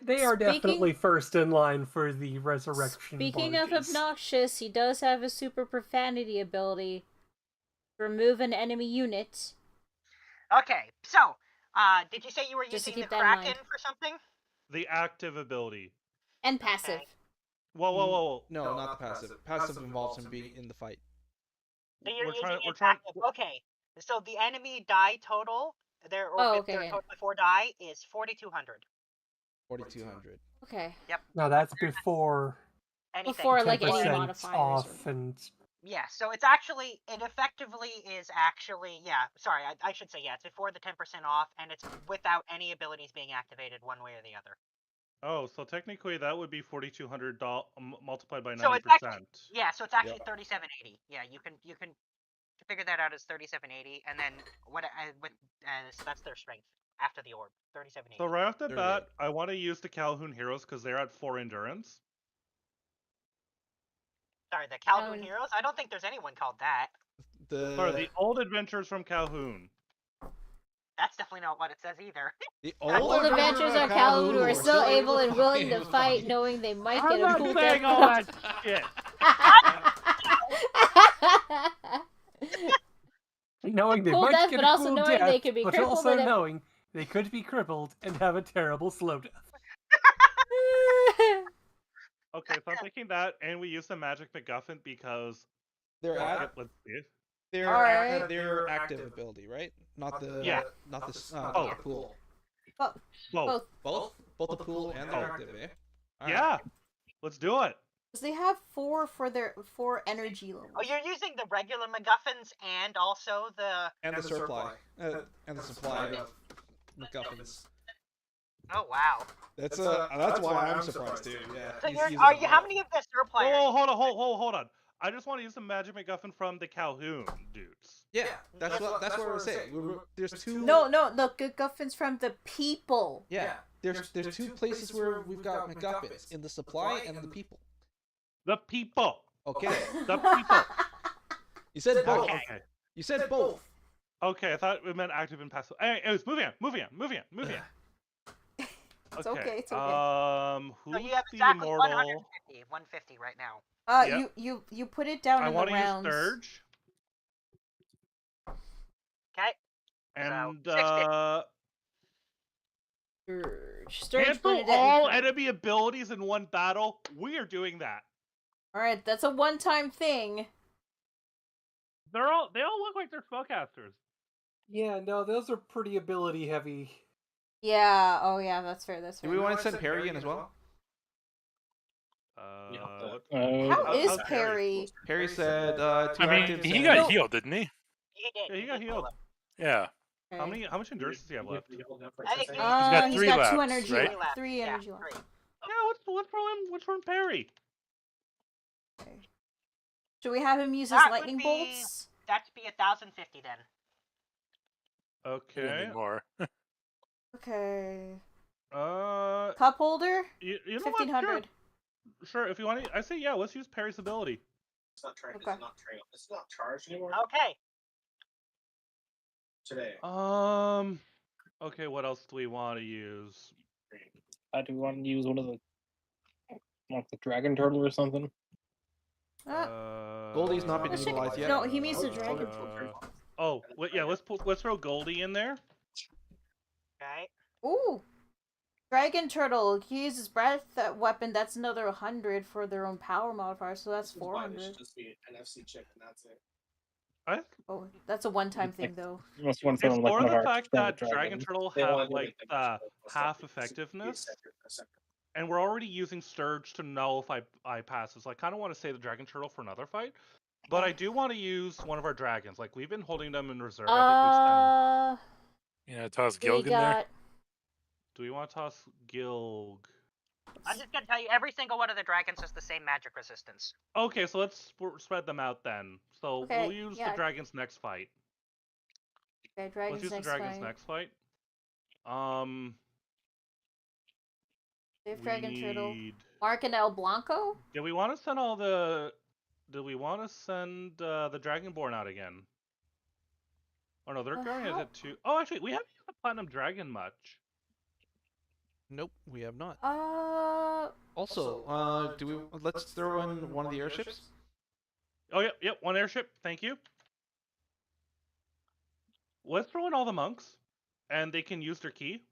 They are definitely first in line for the resurrection. Speaking of barges. obnoxious, he does have a super profanity ability. Remove an enemy unit. Okay, so did you say you were Just to using the keep that in mind. Kraken for something? The active ability. And passive. Okay. Whoa. No, not the passive. Passive involves him being in the fight. So you're We're using trying- it we're trying- active. Okay, so the enemy die total, their total before die is 4,200. 4,200. Okay. Yep. No, that's before. Anything. Before like any 10% modifiers. off and. Yeah, so it effectively is actually, sorry, I should say, it's before the 10% off, and it's without any abilities being activated one way or the other. Oh, so technically that would be $4,200 multiplied by 90%. So it's actually, so it's actually Yep. 3,780. Yeah, you can figure that out as 3,780, and then so that's their strength after the orb, 3,780. So right off the There bat, you I want to use the Calhoun Heroes because they're at 4 endurance. Sorry, the Calhoun Heroes? I don't think there's anyone called that. Sorry, the old adventures from Calhoun. That's definitely not what it says either. The Old adventures of Calhoun who are still able and willing to fight, knowing they might get a cool death. shit. Knowing they Cool might death, get but a also cool knowing death, they could be but crippled also and have- knowing they could be crippled and have a terrible slow death. Okay, so I'm thinking that, and we use the magic MacGuffin because They're let's see it. Alright. their active ability, right? Not the Yeah. not the Oh. not the pool. Both. Both the pool and their active, eh? Alright. Yeah. Let's do it. Because they have 4 for their 4 energy levels. Oh, you're using the regular MacGuffins and also the. And the supply. And the supply of MacGuffins. Oh wow. That's why I'm surprised too. Yeah. So he's you're, using are them you? all. How many of the surplus? Oh, hold on. I just want to use the magic MacGuffin from the Calhoun dudes. Yeah, that's what we're saying. There's two. No, the MacGuffins from the people. Yeah, there's 2 places where we've got MacGuffins in the supply and the people. The people. Okay. The people. You said both. Okay. You said both. Okay, I thought it meant active and passive. Anyways, moving on. It's okay, it's okay. Who's So you have the exactly immortal? 150 right now. Yep. You put it down I in want the to use rounds. Sturge. Okay. And So, Sturge put cancel it at all enemy abilities in one battle. We are doing that. Alright, that's a one-time thing. They all look like they're spellcasters. Yeah, no, those are pretty ability heavy. Yeah, oh yeah, that's fair, that's Do fair. we want to send Perry in as well? How is how's Perry? Perry said 2 I mean, actives he and- got healed, didn't he? He did. Yeah, he got healed. Yeah. Okay. How much endurance does he have left? I think He's got he's 3 got laps, 2 energy right? left. 3 energy left. Yeah, let's throw in Perry. Should we have him use his That would lightning be- bolts? That'd be 1,050 then. He didn't Okay. need more. Okay. Cup holder? You know 1,500. what? Sure, if you want to, I say yeah. Let's use Perry's ability. It's not trained. Okay. It's not charged anymore. Okay. Today. Okay, what else do we want to use? Do we want to use one of the, like the dragon turtle or something? Goldie's not been Let's check- utilized yet. No, he means the dragon. Yeah. Let's throw Goldie in there. Okay. Ooh. Dragon turtle. He uses breath weapon. That's another 100 for their own power modifier, so that's 400. Just be an NFC chip and that's it. Oh, that's a one-time thing though. You must want to It's like one more of the our fact that dragons. Dragon Turtle They have wanna do like it like half effectiveness, Second. and we're already using Sturge to nullify passes. So I kind of want to save the Dragon Turtle for another fight, but I do want to use one of our dragons. Like we've been holding them in reserve. I think we send. You know, toss We Gilg in there. got Do we want to toss Gilg? I'm just gonna tell you, every single one of the dragons has the same magic resistance. Okay, so let's spread them out then. So Okay, we'll use yeah. the dragons next fight. okay, dragons Let's use next the dragons fight. next fight. Save dragon turtle. need- Mark and El Blanco. Do we want to send all the? Do we want to send the Dragonborn out again? Oh no, they're going how- at 2. Oh, actually, we haven't used the Platinum Dragon much. Nope, we have not. Uh, Also, do we? Let's throw in one of the airships. Oh yep, one airship. Thank you. Let's throw in all the monks, and they can use their key.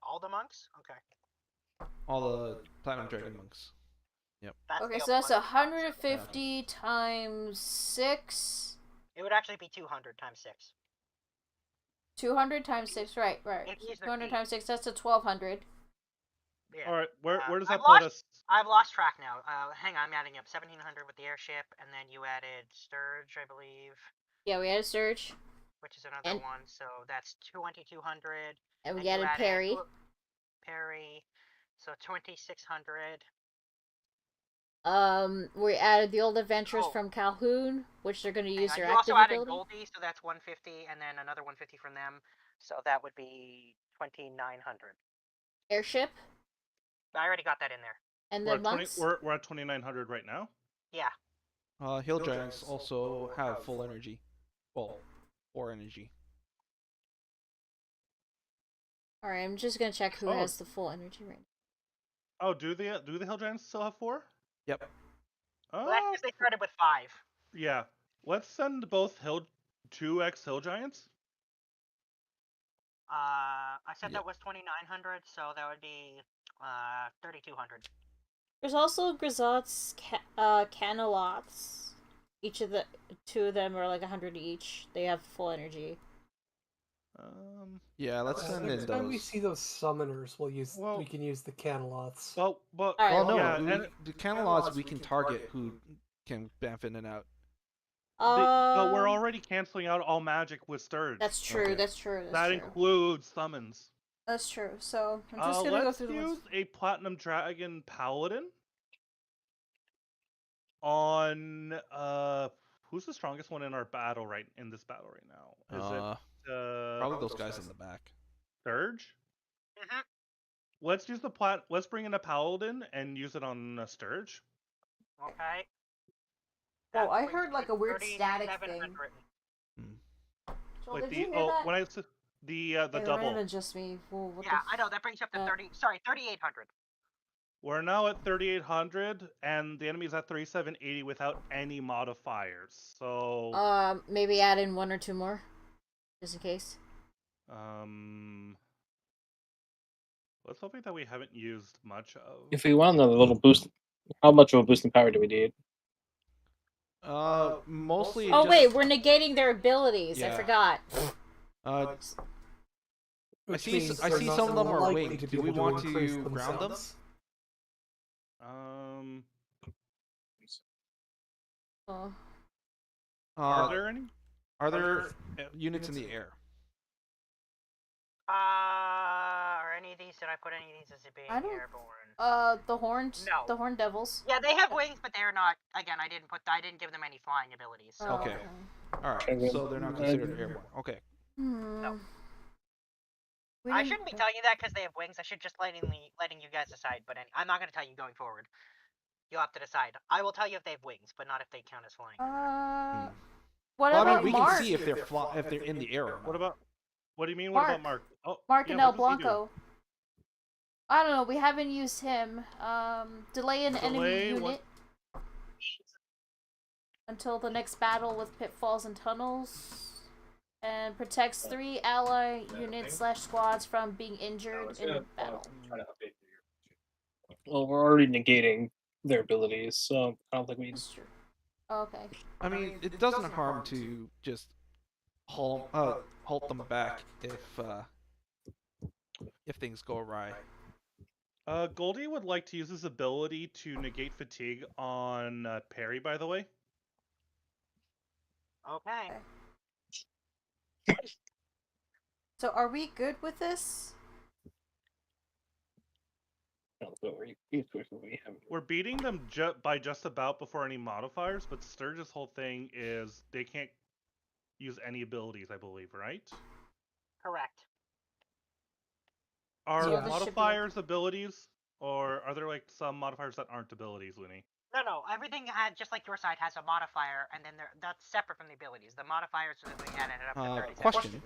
All the monks? Okay. All the Platinum Dragon monks. That's okay, the so that's other one. 150 times 6. It would actually be 200 times 6. 200 times 6, right. If you use their 200 key. times 6, that's a 1,200. Yeah. All right, where does that I've put lost- us? I've lost track now. Hang on, I'm adding up 1,700 with the airship, and then you added Sturge, I believe, Yeah, we had a surge. which is another And- one. So that's 2,200. And we you added Perry. Perry. So 2,600. We added the old adventures Oh. from Calhoun, which they're going to use Hang their on, you active also added ability. Goldie, so that's 150, and then another 150 from them. So that would be 2,900. Airship, I already got that in there. and We're then at, monks. we're at 2,900 right now. Yeah. Hill giants also have full energy. Well, 4 energy. Alright, I'm just gonna check who Oh. has the full energy right Oh, do the hill giants still have 4? Yep. Well, that's because they started with 5. Yeah. Let's send both 2x hill giants. I said Yep. that was 2,900, so that would be 3,200. There's also Grizots, Canelots. Each of the 2 of them are like 100 each. They have full energy. Yeah, let's send in Next time we those. see those summoners, we can use the Canelots. Well, Alright, Well, no, yeah, and the Canelots we can target who can bamf in and out. but we're already canceling out all magic with Sturge. That's true, Okay. that's true, that's That true. includes summons. That's true, so I'm just gonna go Let's through the use ones. a Platinum Dragon Paladin on who's the strongest one in our battle in this battle right now? Is it Probably those guys in the back. Sturge? Mhm. Let's use let's bring in a Paladin and use it on Sturge. Okay. Oh, That I brings heard me like a weird static thing. 3,700. Joel, Like did you hear that? when I the Yeah, that might double. have been just me. Well, what Yeah, I know, that brings you up to 3,800. We're now at 3,800, and the enemy's at 3,780 without any modifiers. So maybe add in 1 or 2 more, just in case. Let's hope that we haven't used much of. If we want another little boost, how much of a boost in power do we need? Mostly. Oh wait, we're negating their abilities. Yeah. I forgot. I Which see. means I they're see not some of them are likely winged. to be Do we able want increase to ground them? themselves. Oh. Are there any? Are there units in the air? Are any of these, did I put any of these as being I don't- airborne? The horned. No. The horned devils. Yeah, they have wings, but they're not, again, I didn't give them any flying abilities. So. Okay. All right. So they're not considered airborne. Okay. No. We I didn't- shouldn't be telling you that because they have wings. I should just letting you guys decide. But I'm not going to tell you going forward. You'll have to decide. I will tell you if they have wings, but not if they count as flying. What Well, about I mean, we Mark? can see if they're in the air. Or not. What about? What do you mean? Mark. What about Mark? Oh, Mark yeah, and El what does he do? Blanco. I don't know. We haven't used him. Delay an enemy Delay unit until the next battle with pitfalls and tunnels, and protects 3 ally units / squads from being injured in battle. Well, we're already negating their abilities, so I don't think we. That's true. Okay. I mean, it doesn't harm to just halt them back if things go awry. Goldie would like to use his ability to negate fatigue on Perry, by the way. Okay. So are we good with this? We're beating them by just about before any modifiers, but Sturge's whole thing is they can't use any abilities, I believe, right? Correct. Are So this should be modifiers abilities, or are there like some modifiers that aren't abilities, Looney? No. Everything had, just like your side, has a modifier, and then that's separate from the abilities. The modifiers are that we added it up to 37. Question.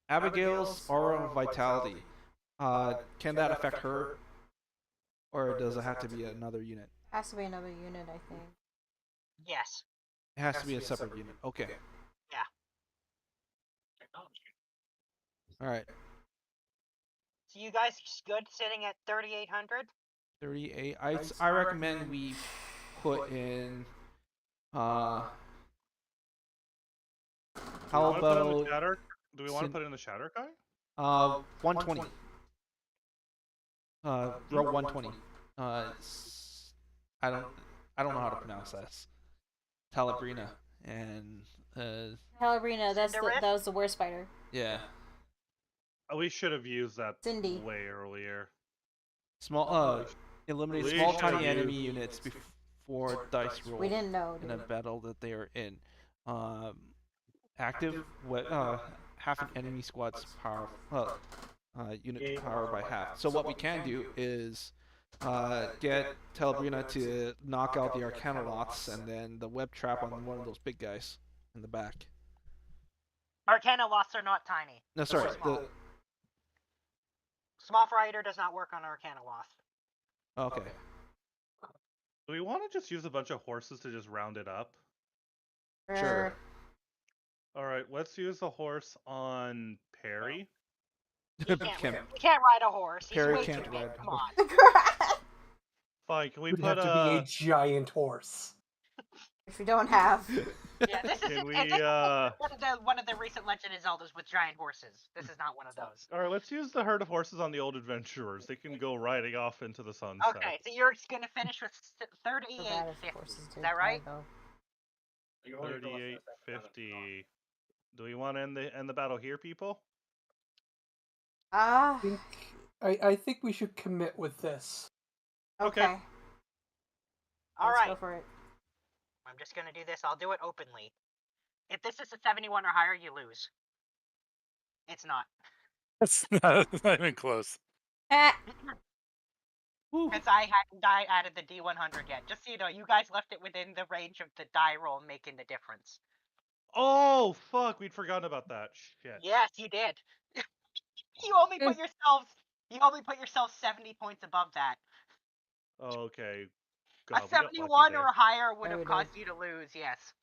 Abigail's aura of vitality. Can that affect her? Or does it have to be another unit? Has to be another unit, I think. Yes. It has to be a separate unit. Okay. Yeah. Alright. So you guys good sitting at 3,800? 38. I recommend we put in how about Do we want to put in the Shatter Kai? 120. Row 120. I don't know how to pronounce that. Talabrina and Calabrina, that was the worst fighter. yeah. We should have used that Cindy. way earlier. Eliminate We small should tiny have enemy used- units before dice roll. We didn't know. In a battle that they are in. Active half an enemy squad's power unit power by half. So what we can do is get Telebrina to knock out the Arcanoloths and then the web trap on one of those big guys in the back. Arcana lots are not tiny. No, sorry. Small. Small Fighter does not work on Arcana loss. Okay. Do we want to just use a bunch of horses to just round it up? Sure. All right, let's use a horse on Perry. He can't ride a horse. He's Perry way can't too big. ride a Come horse. on. Fine, can we Would put have to be a giant horse. If you don't have. Yeah, this is Can we, one of the recent Legend of Zeldas with giant horses. This is not one of those. All right, let's use the herd of horses on the old adventurers. They can go riding off into the sunset. Okay, so you're gonna finish with 38.50. Is that right? 38.50. Do we want to end the battle here, people? Ah. I think we should commit with this. Okay. All Let's right. go for it. I'm just gonna do this. I'll do it openly. If this is a 71 or higher, you lose. It's not. It's not even close. Because I hadn't added the D100 yet. Just so you know, you guys left it within the range of the die roll making the difference. Oh, fuck, we'd forgotten about that. Shit. Yes, you did. You only put yourself 70 points above that. Oh, okay. God, A 71 or higher would have caused you to lose, yes.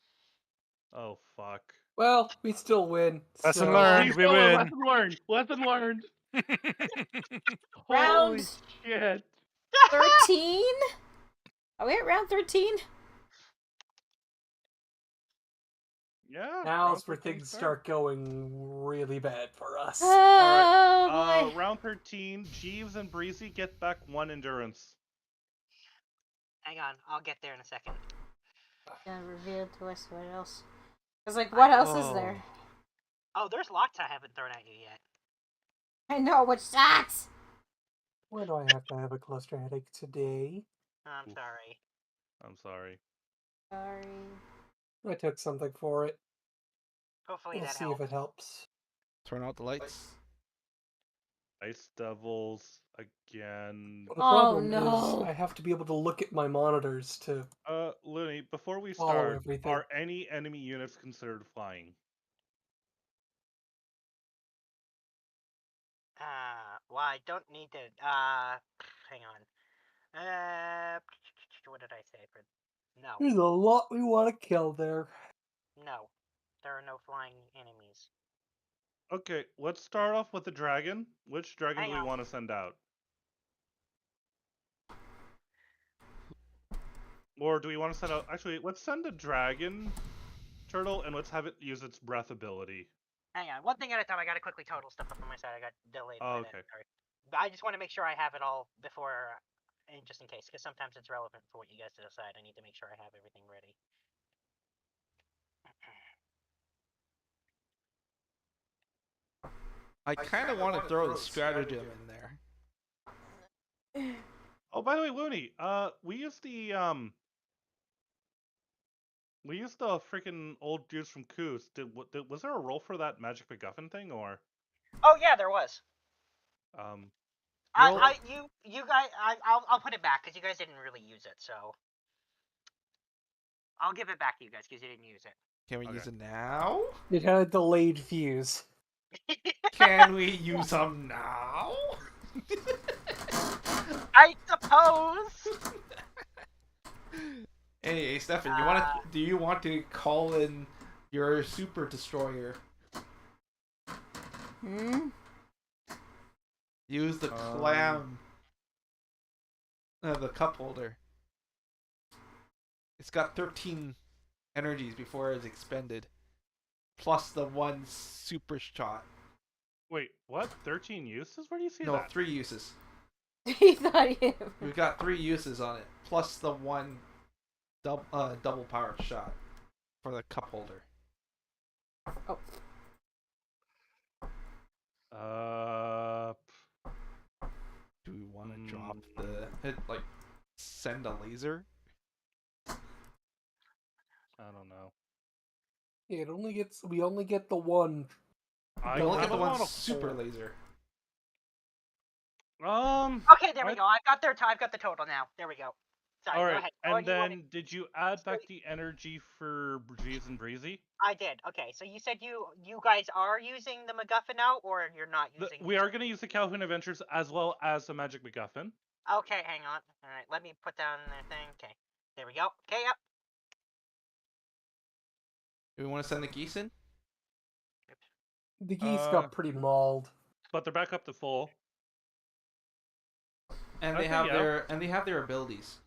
Oh, fuck. Well, we still win. Lesson so... learned, we win. Lesson learned. Lesson learned. Round Holy shit. 13? Are we at round 13? Yeah. Now's where things start going really bad for us. Oh, boy. Round 13, Jeeves and Breezy get back 1 endurance. Hang on, I'll get there in a second. Gonna reveal to us what else. Because, like, what else is there? Oh, there's lots I haven't thrown at you yet. I know, which sucks! Why do I have to have a cluster headache today? I'm sorry. I'm sorry. Sorry. I took something for it. Hopefully We'll that see helps. if it helps. Turn out the lights. Ice Devils again. The problem is I have to be able to look at my monitors to... Looney, before we follow start, everything. are any enemy units considered flying? Well, I don't need to, hang on. What did I say for... No. There's a lot we want to kill there. No. There are no flying enemies. Okay, let's start off with the dragon. Which dragon Hang do we on. want to send out? Or do we want to send out... Actually, let's send a dragon turtle, and let's have it use its breath ability. Hang on, one thing at a time. I gotta quickly total stuff up on my side. I got delayed. Oh, by that, okay. sorry. But I just want to make sure I have it all before, just in case, because sometimes it's relevant for what you guys decide. I need to make sure I have everything ready. I kind of want to throw the stratagem in there. Oh, by the way, Looney, we used the freaking old dudes from Coos. Was there a role for that Magic MacGuffin thing, or? Oh yeah, there was. Um, You guys, I'll put it back because you guys didn't really use it, so I'll give it back to you guys because you didn't use it. Can we use it now? It had a delayed fuse. Can we use them now? I suppose. Hey, Stefan, do you want to call in your super destroyer? Use the clam, the cup holder. It's got 13 energies before it's expended, plus the 1 super shot. Wait, what? 13 uses? Where do you see that? No, 3 uses. He thought you... We've got 3 uses on it, plus the 1 double powered shot for the cup holder. Oh. Do we want to drop the send a laser? I don't know. We only get the one. We only get the one super laser. Okay, there we go. I've got the total now. There we go. Sorry, All go right, ahead. and then did you add back the energy for Breeze and Breezy? I did. Okay, so you said you guys are using the MacGuffin now, or you're not using? We are going to use the Calhoun Adventures as well as the Magic MacGuffin. Okay, hang on. All right, let me put down the thing. Okay, there we go. Okay, yep. Do we want to send the geese in? The geese got pretty mauled. But they're back up to full. And they have their abilities.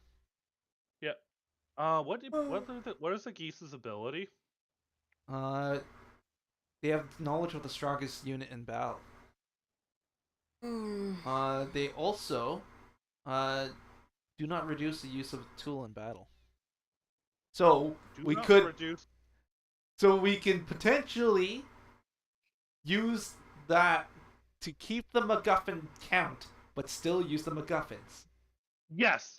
Yeah. What is the geese's ability? They have knowledge of the strongest unit in battle. They also do not reduce the use of a tool in battle. So we can potentially use that to keep the MacGuffin count, but still use the MacGuffins. Yes.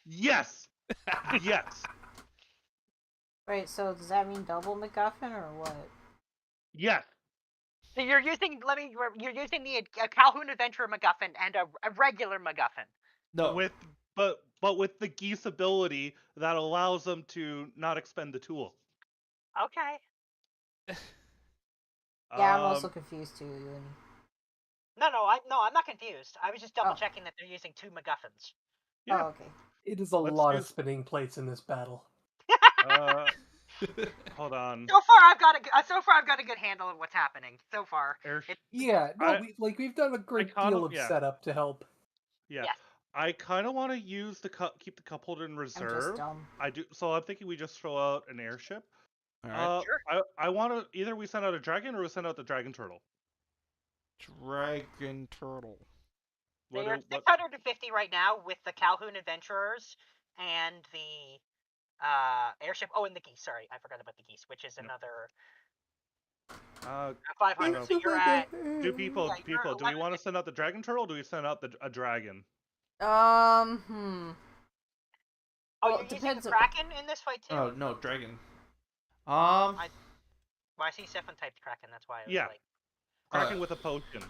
Yes. Yes. Wait, so does that mean double MacGuffin or what? Yes. So you're using the Calhoun Adventure MacGuffin and a regular MacGuffin. No. But with the geese ability that allows them to not expend the tool. Okay. Yeah, I'm also confused too, Uni. No, I'm not confused. I was just double checking that they're using 2 MacGuffins. Yeah. Oh, okay. It is a lot of spinning plates in this battle. Hold on. So far, I've got a good handle of what's happening. So far. Yeah, no, we've done a great deal of setup to help. Yeah. I kind of want to use keep the cup holder in reserve. I'm just dumb. I do. So I'm thinking we just throw out an airship. All right. Sure. I want to either we send out a dragon or we send out the dragon turtle. Dragon turtle. So you're 650 right now with the Calhoun Adventurers and the airship. Oh, and the geese. Sorry, I forgot about the geese, which is another 500. So you're at. Do we want to send out the dragon turtle? Or do we send out a dragon? Oh, Well, you're using the Kraken in this fight too? Oh no, dragon. I see Stefan typed Kraken. That's why I was like. Kraken with a potion.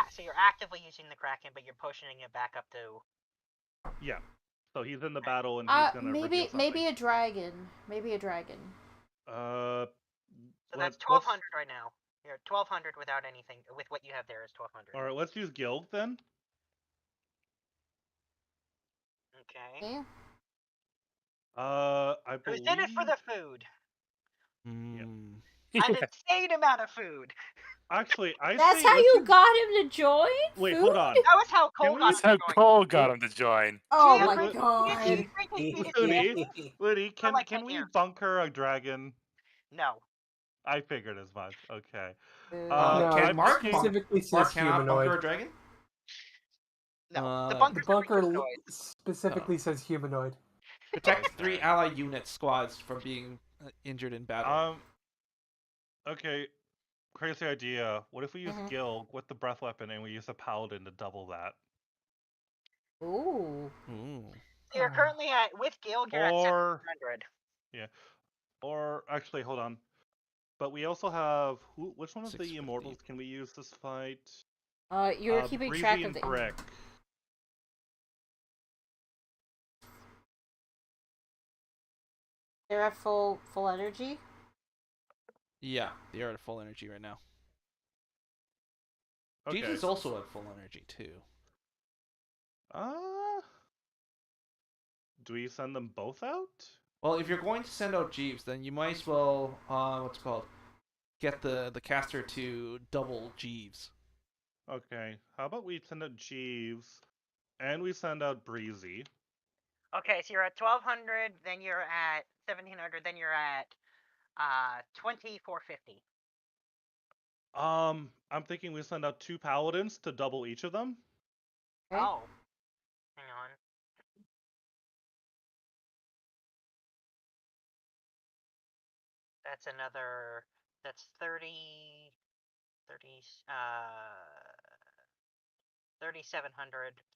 So you're actively using the Kraken, but you're potioning it back up to. Yeah. So he's in the battle and he's gonna maybe a dragon. Maybe a dragon. So that's 1200 right now. You're at 1200 without anything. With what you have there is 1200. All right, let's use Guild then. Okay. I believe. Who's in it for the food? Mm. An insane amount of food. Actually, That's how you got him to join? Wait, food? hold on. That was how Cole got him to join. That's how Cole got him to join. Oh my god. Woody, can we bunker a dragon? No. I figured as much. Okay. Can Mark specifically says humanoid. bunker a dragon? No. The bunker specifically says humanoid. Protect 3 ally unit squads from being injured in battle. Okay. Crazy idea. What if we use Gil with the breath weapon and we use a paladin to double that? Ooh. So you're currently with Gil, you're at 700. Yeah. Or actually, hold on. But we also have which one of the immortals can we use this fight? You're keeping track of the Brick. They're at full energy? Yeah, they are at full energy right now. Okay. Jeeves is also at full energy too. Do we send them both out? Well, if you're going to send out Jeeves, then you might as well get the caster to double Jeeves. Okay. How about we send out Jeeves and we send out Breezy? Okay, so you're at 1200, then you're at 1700, then you're at 2450. I'm thinking we send out 2 paladins to double each of them. Okay. Oh. Hang on. That's 3700,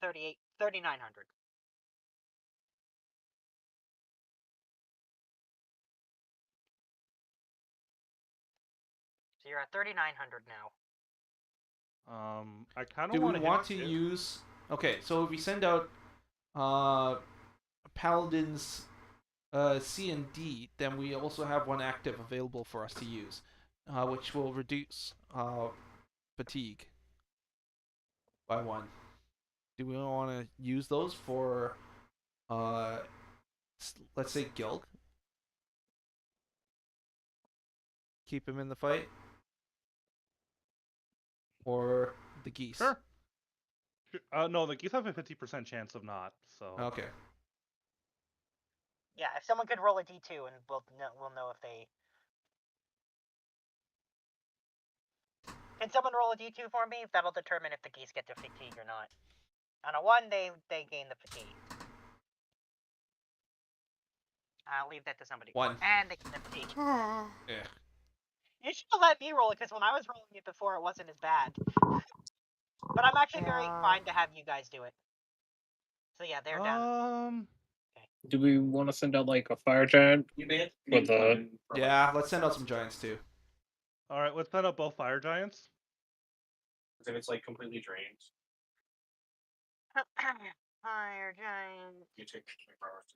3900. So you're at 3900 now. I kind Do of we want want to use? Okay, so if we send out paladins C and D, then we also have one active available for us to use, which will reduce fatigue by 1. Do we want to use those for, let's say, Gilg? Keep him in the fight? Or the geese? Sure. No, the geese have a 50% chance of not. So. Okay. Yeah, if someone could roll a d2 and we'll know if they. Can someone roll a d2 for me? That'll determine if the geese get to fatigue or not. On a 1, they gain the fatigue. I'll leave that to somebody. 1. And they get the fatigue. Yeah. You should have let me roll it, because when I was rolling it before, it wasn't as bad. But I'm actually very inclined to have you guys do it. So yeah, they're down. Do we want to send out like a fire giant? With Yeah, let's send out some giants too. All right, let's send out both fire giants. Then it's like completely drained. Fire giant. You take 24 hours to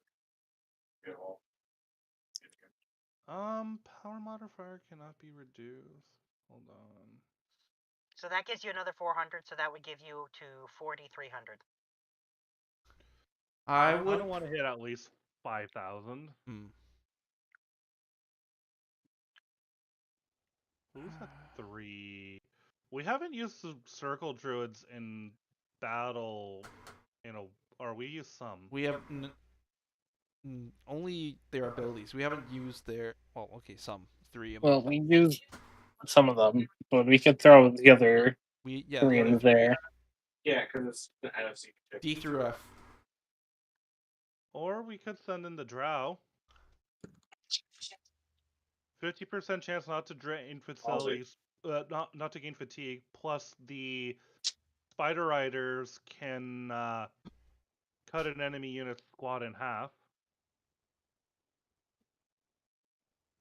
get it all. Power modifier cannot be reduced. Hold on. So that gives you another 400, so that would give you to 4,300. I would want to hit at least 5,000. Who's at 3? We haven't used the circle druids in battle, or we use some. We have only their abilities. We haven't used their. Well, okay, some 3 of them. Well, we used some of them, but we could throw the other 3 in there. Yeah, because it's the NFC. D through F. Or we could send in the drow. 50% chance not to drain facilities, not to gain fatigue. Plus the spider riders can cut an enemy unit squad in half.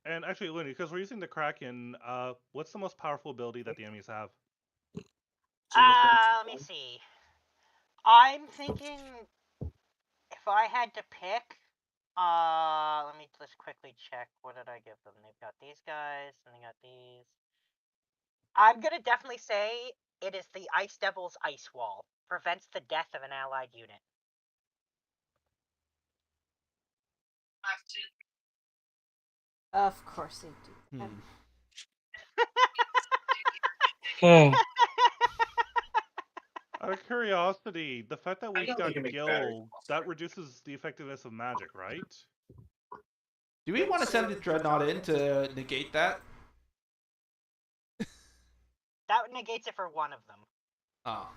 And actually, Looney, because we're using the Kraken, what's the most powerful ability that the enemies have? Let me see. I'm thinking if I had to pick, let me just quickly check. What did I give them? They've got these guys, and they got these. I'm gonna definitely say it is the Ice Devil's Ice Wall. Prevents the death of an allied unit. Of course they do. Out of curiosity, the fact that we've got Gil, that reduces the effectiveness of magic, right? Do we want to send the Dreadnought in to negate that? That negates it for one of them. Oh.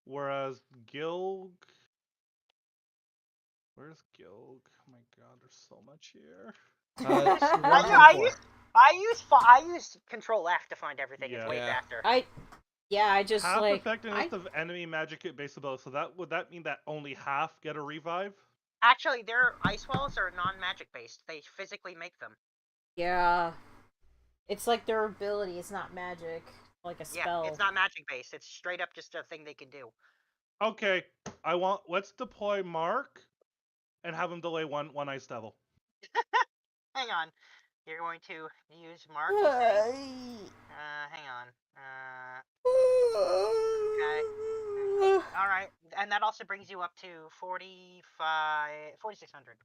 Whereas Gilg... Where's Gilg? Oh my god, there's so much here. I use Control F to find everything. It's way faster. I just half like effectiveness of enemy magic base ability. So would that mean that only half get a revive? Actually, their ice walls are non-magic based. They physically make them. Yeah. It's like their ability. It's not magic. Like a spell. Yeah, it's not magic based. It's straight up just a thing they can do. Okay, let's deploy Mark and have him delay one ice devil. Hang on. You're going to use Mark, you say? Hang on. Okay. Alright. And that also brings you up to 4,600.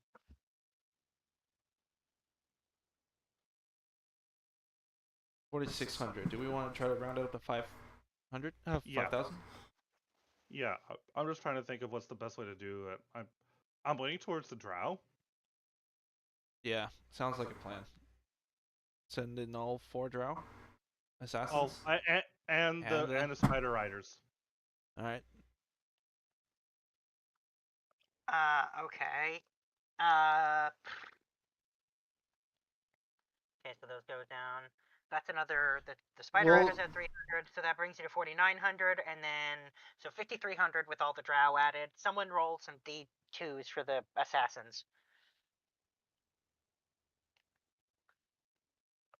$4,600. Do we want to try to round it up to 500? 5,000? Yeah, I'm just trying to think of what's the best way to do it. I'm leaning towards the drow. Yeah, sounds like a plan. Send in all 4 drow assassins. Oh, and the spider riders. All right. Okay. Okay, so those go down. That's another. The spider riders at 300, so that brings you to 4,900, and then so 5,300 with all the drow added. Someone roll some D2s for the assassins.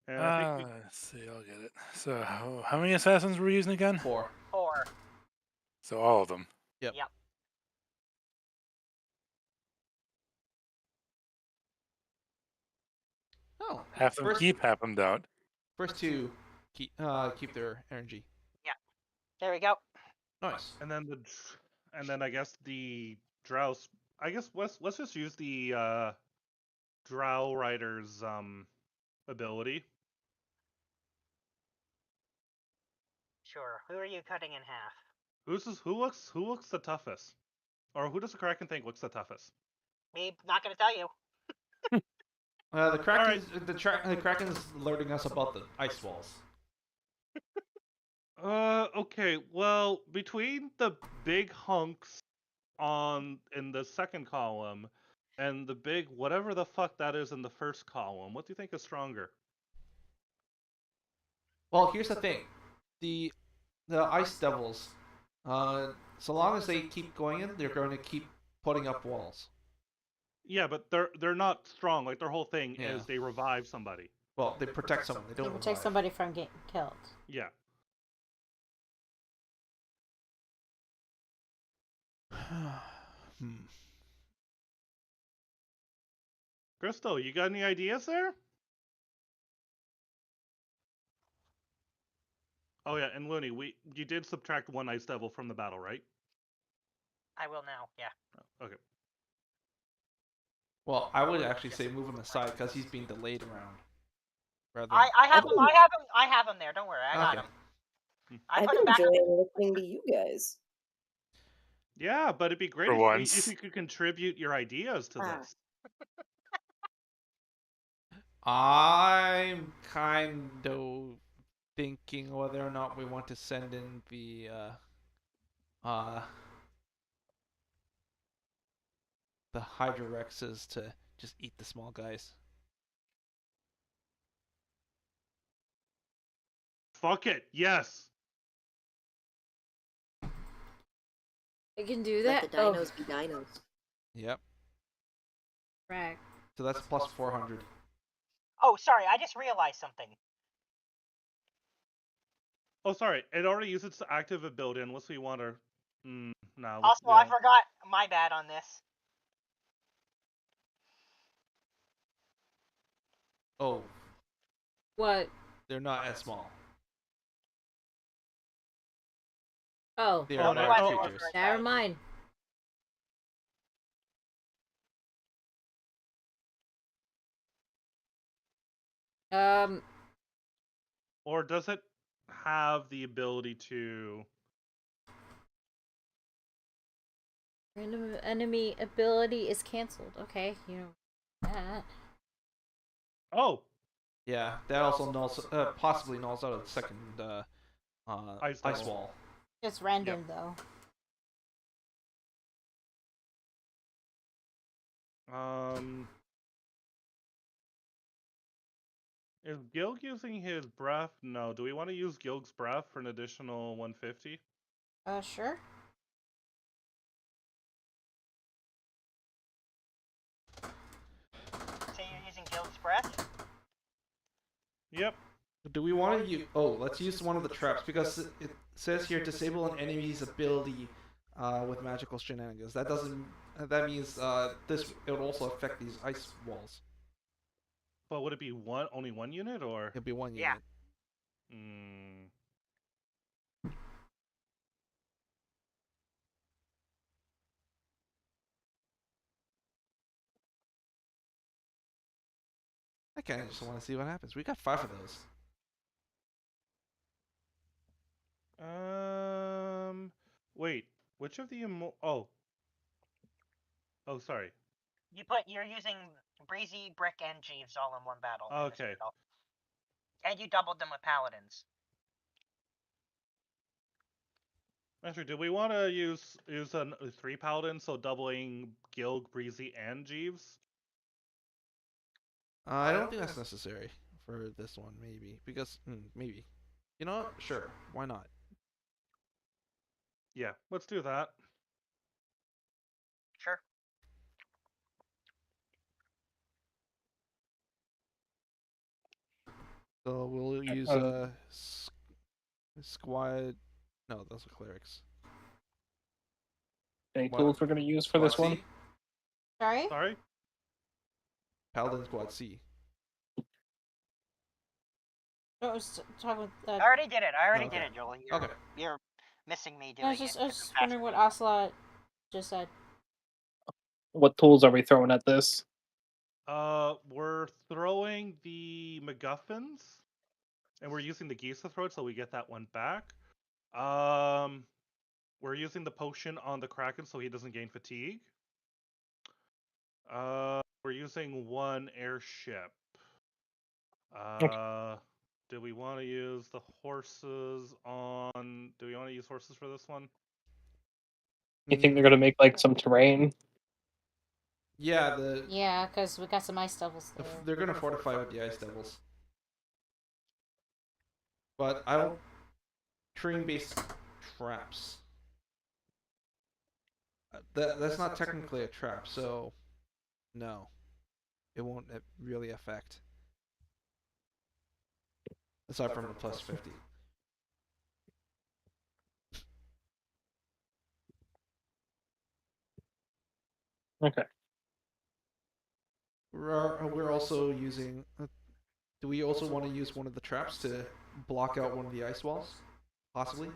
And I think Let's see, I'll get it. So, how many assassins were we using again? 4. 4. So, all of them. Yep. Yep. Oh, Half of them keep, half of them don't. First 2 keep their energy. Yeah. There we go. Nice. and then I guess the drows. I guess let's just use the drow rider's ability. Sure. Who are you cutting in half? Who looks the toughest, or who does the Kraken think looks the toughest? Me, not gonna tell you. The Kraken's alerting us about the ice walls. Okay. Well, between the big hunks in the second column and the big whatever the fuck that is in the first column, what do you think is stronger? Well, here's the thing. The ice devils, so long as they keep going in, they're going to keep putting up walls. Yeah, but they're not strong. Like their whole thing Yeah. is they revive somebody. Well, they protect someone. They You don't protect revive. somebody from getting killed. Yeah. Crystal, you got any ideas there? Oh yeah, and Looney, you did subtract 1 ice devil from the battle, right? I will now. Yeah. Okay. Well, I would actually say move him aside because he's being delayed around. Rather than... I have him. I have him there. Don't worry. I got him. I I've put been him back. enjoying listening to you guys. Yeah, but it'd be great if you could contribute your ideas to this. I'm kind of thinking whether or not we want to send in the Hydrorexes to just eat the small guys. Fuck it, yes. I can do Let that. the dinos be dinos. Yep. Right. So that's plus 400. Oh, sorry. I just realized something. Oh, sorry. It already used its active ability unless we want to... no. Also, I forgot. My bad on this. Oh. What? They're not as small. Oh. They are large creatures. Never mind. Or does it have the ability to... Random enemy ability is cancelled. Okay, you know that. Oh. Yeah, that also possibly nulls out a second ice wall. It's random though. Is Gilg using his breath? No. Do we want to use Gilg's breath for an additional 150? Sure. So you're using Guild's breath? Yep. Do we want to use... Oh, let's use one of the traps, because it says here disable an enemy's ability with magical shenanigans. That doesn't... That means it would also affect these ice walls. But would it be only one unit, or...? It'd be 1 unit. Yeah. I kind of just want to see what happens. We got 5 of those. Wait. Which of the Oh, sorry. You're using Breezy, Brick, and Jeeves all in one battle. Okay. And you doubled them with Paladins. Actually, do we want to use 3 Paladins, so doubling Gilg, Breezy, and Jeeves? I don't think that's necessary for this one, maybe. Because, maybe. You know what? Sure. Why not? Yeah, let's do that. Sure. So we'll use squad. No, those are clerics. Any What- tools we're gonna use for this Squad one? C? Sorry? Sorry? Paladin Squad C. No, I was talking with. I already did it. I already okay. did it, Joel. You're, Okay. you're missing me I doing was just, it. I was just wondering what Ocelot just said. What tools are we throwing at this? We're throwing the MacGuffins, and we're using the geese to throw it, so we get that one back. We're using the potion on the Kraken so he doesn't gain fatigue. We're using one airship. Do we want to use the horses on? Do we want to use horses for this one? You think they're gonna make like some terrain? Yeah, Yeah, because we got some ice devils there. they're gonna fortify with the ice devils. But I don't terrain-based traps. That's not technically a trap, so no, it won't really affect. Aside from the plus 50. Okay. We're also using. Do we also want to use one of the traps to block out one of the ice walls? Possibly.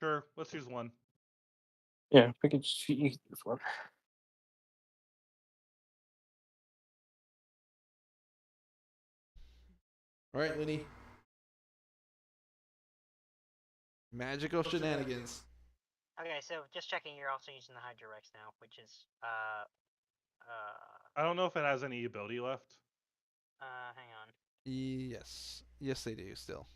Sure. Let's use one. Yeah, we could just use this one. All right, Linny. Magical shenanigans. Okay, so just checking, you're also using the Hydrorex now, which is I don't know if it has any ability left. hang on. Yes, they do still.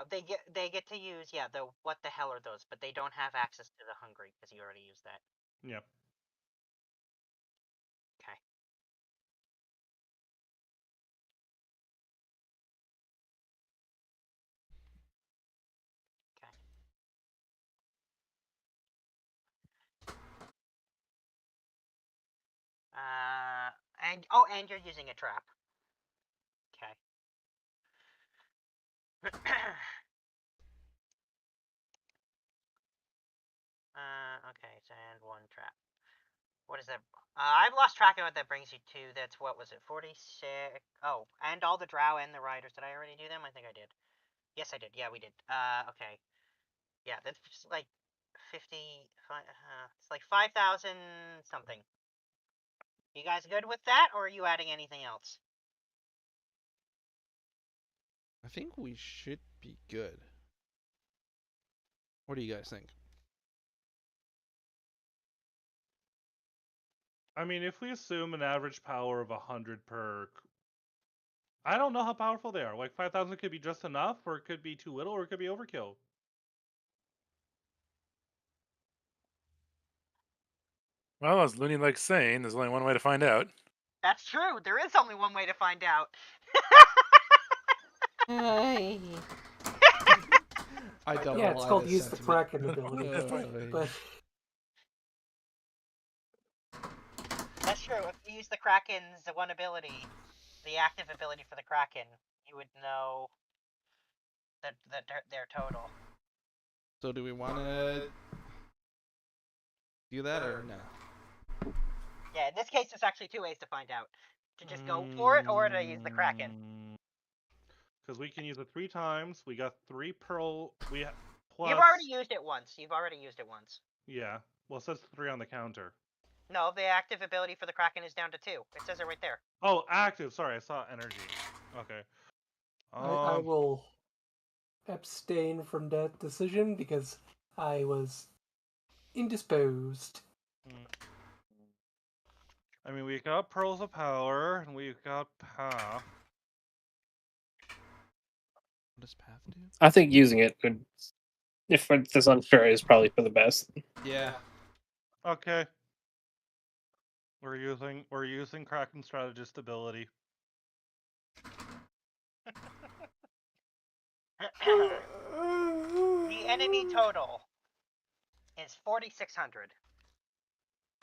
They get to use the what the hell are those, but they don't have access to the hungry because you already used that. Yep. Okay. Okay. And you're using a trap. Okay. Okay, so and one trap. What is that? I've lost track of what that brings you to. That's, what was it, 46? Oh, and all the drow and the riders. Did I already do them? I think I did. Yes, I did. Yeah, we did. Okay. Yeah, that's just like 50. It's like 5,000 something. You guys good with that, or are you adding anything else? I think we should be good. What do you guys think? I mean, if we assume an average power of 100 per, I don't know how powerful they are. Like 5,000 could be just enough, or it could be too little, or it could be overkill. Well, as Looney likes saying, there's only one way to find out. That's true. There is only one way to find out. I double. Yeah, it's called use the Kraken ability. But that's true. If you use the Kraken's one ability, the active ability for the Kraken, you would know that their total. So do we want to do that or no? Yeah, in this case, there's actually two ways to find out: to just go for it, or to use the Kraken. Because we can use it 3 times. We got 3 pearl. Plus. You've already used it once. Yeah. Well, it says 3 on the counter. No, the active ability for the Kraken is down to 2. It says it right there. Oh, active. Sorry, I saw energy. Okay. I will abstain from that decision because I was indisposed. I mean, we got pearls of power, and we've got path. What does path do? I think using it would, if it's unsure, is probably for the best. Yeah. Okay. We're using Kraken strategist ability. The enemy total is 4,600.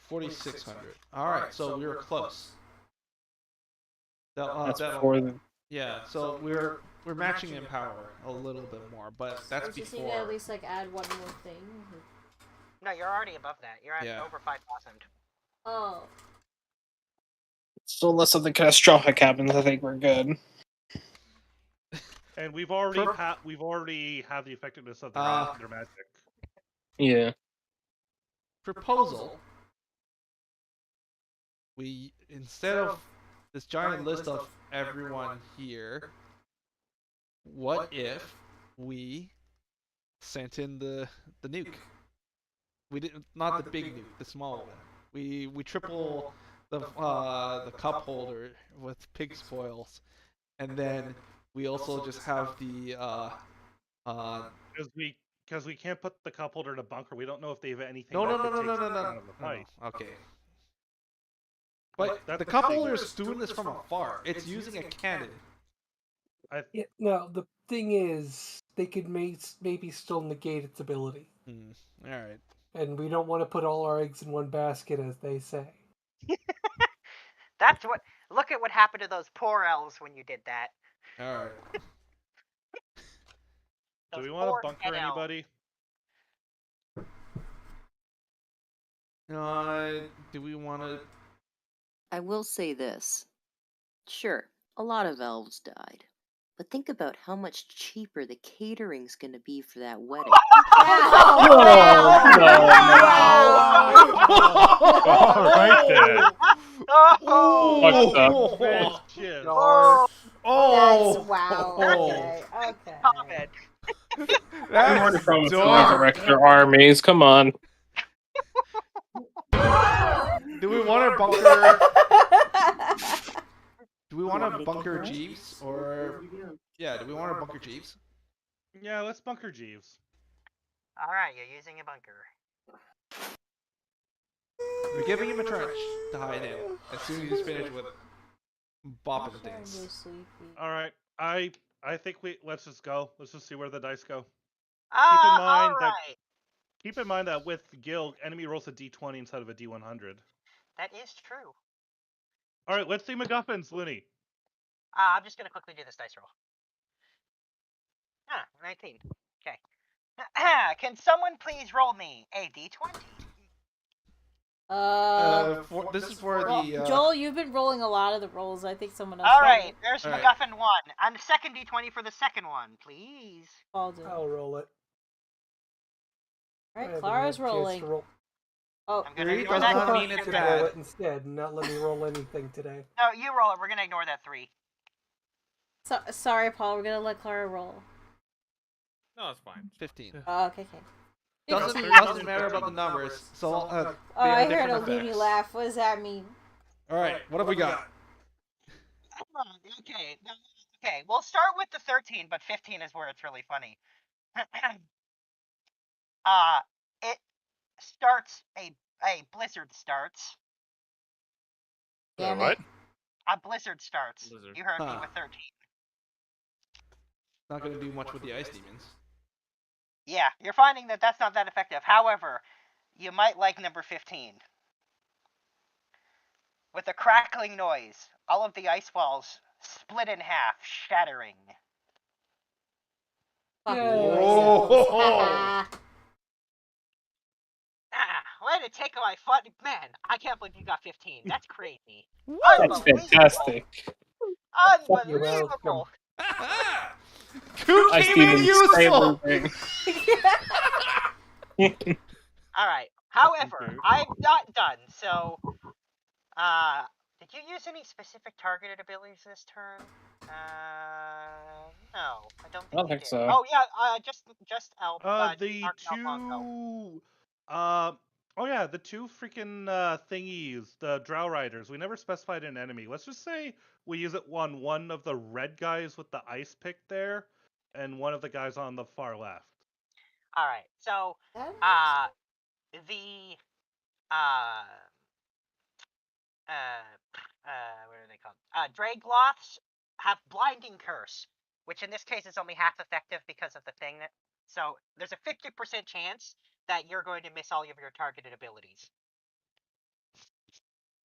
4,600. All right, so we were close. That's That'll- for the. Yeah, so we're matching in power a little bit more, but that's We just need before. to at least like add one more thing. No, you're already above that. You're at Yeah. over 5,000. Oh. So unless something catastrophic happens, I think we're good. And we've already have the effectiveness of their magic. Yeah. Proposal. We instead of this giant list of everyone here, what if we sent in the nuke? We didn't, not the big nuke, the small one. We triple the cup holder with pig spoils, and then we also just have the Because we can't put the cup holder in a bunker. We don't know if they have anything. No. Fight. Okay. But the cup holder is doing this from afar. It's using a cannon. Yeah, no, the thing is, they could maybe still negate its ability. All right. And we don't want to put all our eggs in one basket, as they say. That's what. Look at what happened to those poor elves when you did that. All right. Do we want to bunker anybody? Do we want to? I will say this. Sure, a lot of elves died. But think about how much cheaper the catering's gonna be for that wedding. Right there. That's wow. Okay. Comment. We want to resurrect their armies. Come on. Do we want to bunker? Do we want to bunker Jeeves or? Yeah, do we want to bunker Jeeves? Yeah, let's bunker Jeeves. All right, you're using a bunker. We're giving him a trench to hide in as soon as he's finished with bopping things. All right, I think let's just go. Let's just see where the dice go. Keep in mind that with Gil, enemy rolls a D20 instead of a D100. That is true. All right, let's see MacGuffins, Looney. I'm just gonna quickly do this dice roll. 19. Okay. Can someone please roll me a D20? This is for the. Joel, you've been rolling a lot of the rolls. I think someone else. All right, there's MacGuffin 1. And the second D20 for the second one, please. I'll do. I'll roll it. All right, Clara's rolling. Oh, I'm gonna ignore does that. not mean it's bad. Roll it instead, and not let me roll anything today. No, you roll it. We're gonna ignore that 3. Sorry, Paul. We're gonna let Clara roll. No, it's fine. 15. Oh, okay. Doesn't matter about the numbers. So. I heard a loony laugh. What does that mean? All right, what have we got? Okay. We'll start with the 13, but 15 is where it's really funny. It starts a blizzard starts. What? A blizzard starts. Blizzard. You heard me with 13. Not gonna do much with the ice demons. Yeah, you're finding that that's not that effective. However, you might like number 15. With a crackling noise, all of the ice walls split in half, shattering. Way to take my fun. Man, I can't believe you got 15. That's crazy. That's fantastic. Unbelievable. Who came in useful? Alright. However, I'm not done, so did you use any specific targeted abilities this turn? No, I don't think you did. So. Oh yeah, just Elf. The two freaking thingies, the Drow Riders. We never specified an enemy. Let's just say we use it on one of the red guys with the ice pick there, and one of the guys on the far left. All right, so what are they called? Dragloths have Blinding Curse, which in this case is only half effective because of the thing that. So there's a 50% chance that you're going to miss all of your targeted abilities.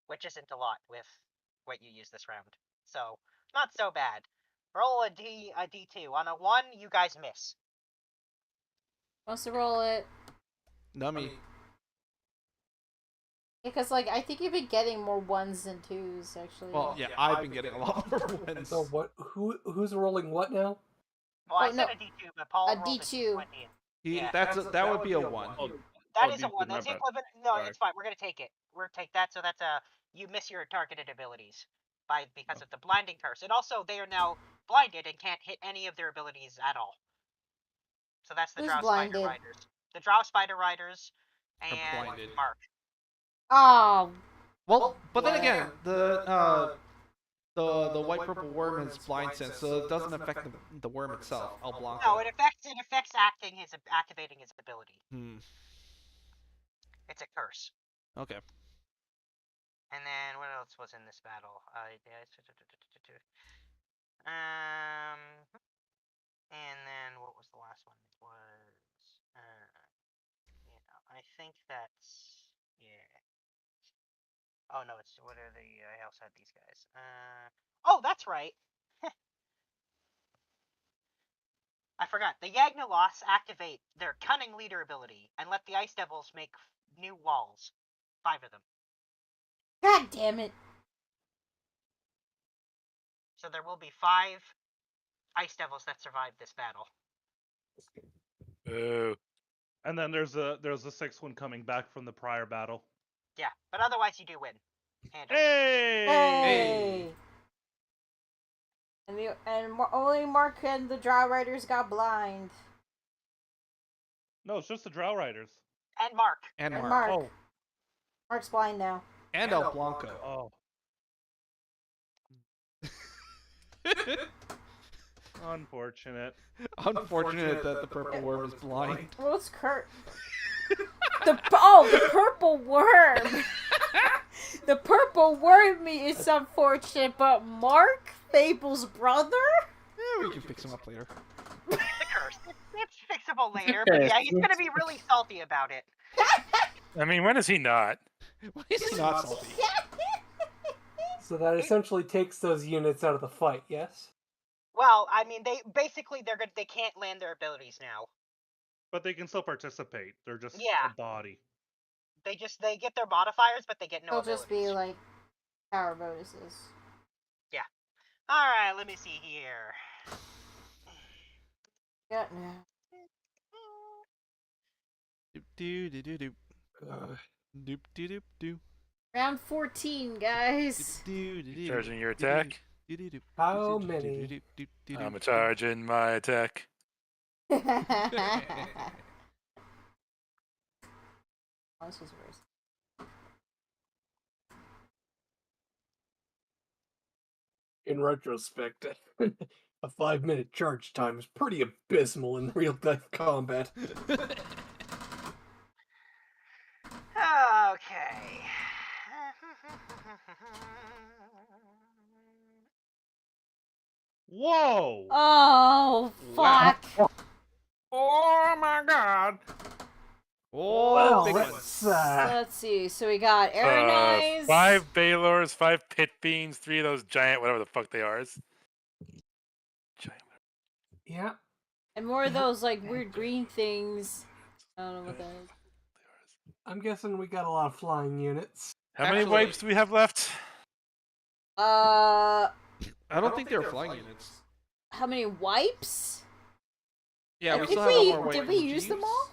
which isn't a lot with what you use this round. So, not so bad. Roll a D2. On a 1, you guys miss. Wants to roll it. Nummy. Because, like, I think you've been getting more 1s than 2s, actually. Well, yeah, I've been getting a lot more ones. So what? Who's rolling what now? Well, I Oh, said no. a D2, but Paul A rolled D2. a D20. Yeah. That would be a 1. That is a 1. my That's the bad. equivalent. No, Sorry. it's fine. We're gonna take it. We're gonna take that. So that's a you miss your targeted abilities because of the blinding curse, and also they are now blinded and can't hit any of their abilities at all. So that's the Who's Drow blinded? Spider Riders. The Drow Spider Riders and blinded. Mark. Oh. Well, but then again, the white purple worm has blind sense, so it doesn't affect the worm itself. El Blanco. No, it affects activating his ability. It's a curse. Okay. And then what else was in this battle? And then what was the last one? It was I think that's Oh no, it's what are the I also had these guys. Oh, that's right. I forgot. The Yagnalos activate their Cunning Leader ability and let the Ice Devils make new walls. 5 of them. God damn it. So there will be 5 Ice Devils that survive this battle. Boo. And then there's a 6th one coming back from the prior battle. Yeah, but otherwise you do win. Hey! And only Mark and the Drow Riders got blind. No, it's just the Drow Riders. And Mark. And Mark. Mark. Oh. Mark's blind now. And El Blanco. Oh. Unfortunate. Unfortunate that the purple worm is blind. Well, it's Kurt. the purple worm. The purple worm is unfortunate, but Mark, Fable's brother? Yeah, we can fix him up later. The curse. It's fixable later, but yeah, he's gonna be really salty about it. I mean, when is he not? Why is he not salty? So that essentially takes those units out of the fight, yes? Well, I mean, they can't land their abilities now. But they can still participate. They're just Yeah. a body. They get their modifiers, but they get no They'll abilities. just be like power bonuses. Yeah. Alright, let me see here. Yeah, no. Doop doo doo doo doo. Doop doo doop doo. Round 14, guys. Charging your attack? How many? I'm charging my attack. Oh, this was worse. In retrospect, a 5-minute charge time is pretty abysmal in real-life combat. Okay. Whoa! Oh, fuck. Oh my god! Oh, Well, big Let's see. So we got Aaron Eyes. 5 Baylors, 5 Pit Beans, 3 of those giant, whatever the fuck they are. Giant. Yeah. And more of those, like, weird green things. I don't know what that is. I'm guessing we got a lot of flying units. How many wipes do we have left? I don't think they're flying units. How many wipes? Yeah, we Did still have one more wipe. Did we use them all?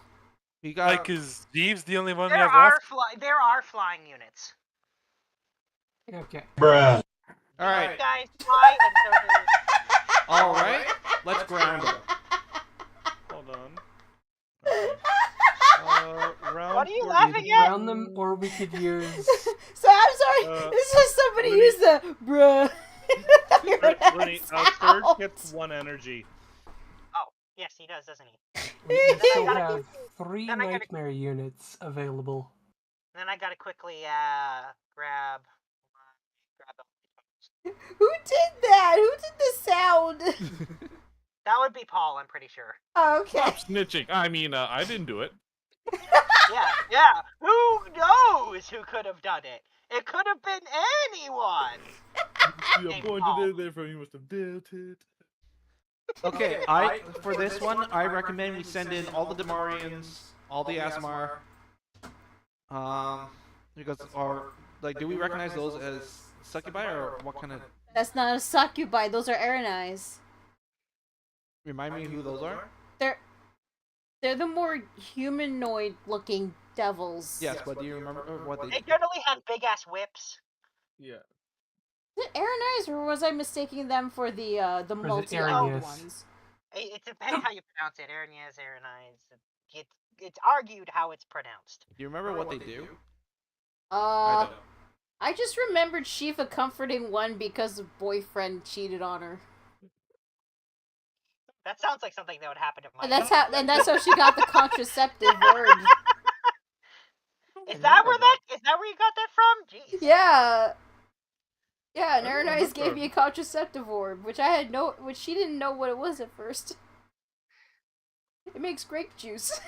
We got. Like, is Jeeves the only one we There have are left? there are flying units. Okay. Bruh. All right. You guys fly, and so do... All right. Let's ground them. Hold on. Round What are you 14. laughing at? Round them, or we could use. So I'm sorry. This is somebody use the bruh. Lenny, Surge gets 1 energy. Oh, yes, he does, doesn't he? We still gotta have 3 then I gotta- nightmare units available. Then I gotta quickly grab them. Who did that? Who did the sound? That would be Paul, I'm pretty sure. Oh, okay. Stop snitching. I mean, I didn't do it. Yeah. Who knows who could have done it? It could have been anyone. You pointed it there from you must have built it. Okay, for this one, I recommend we send in all the Damarians, all the Asmar. Because do we recognize those as succubi or what kind of? That's not a succubi. Those are Aranais. Remind me who those are. They're the more humanoid-looking devils. Yes, but do you remember what they? They generally have big ass whips. Yeah. Is it Aranais, or was I mistaking them for the multi-elf ones? It depends how you pronounce it. Aranais, Aranais. It's argued how it's pronounced. Do you remember what they do? I just remembered Shiva comforting one because the boyfriend cheated on her. That sounds like something that would happen to my. And that's how she got the contraceptive word. Is that where you got that from? Jeez. Yeah. Yeah, and Aranais gave me a contraceptive orb, which she didn't know what it was at first. It makes grape juice.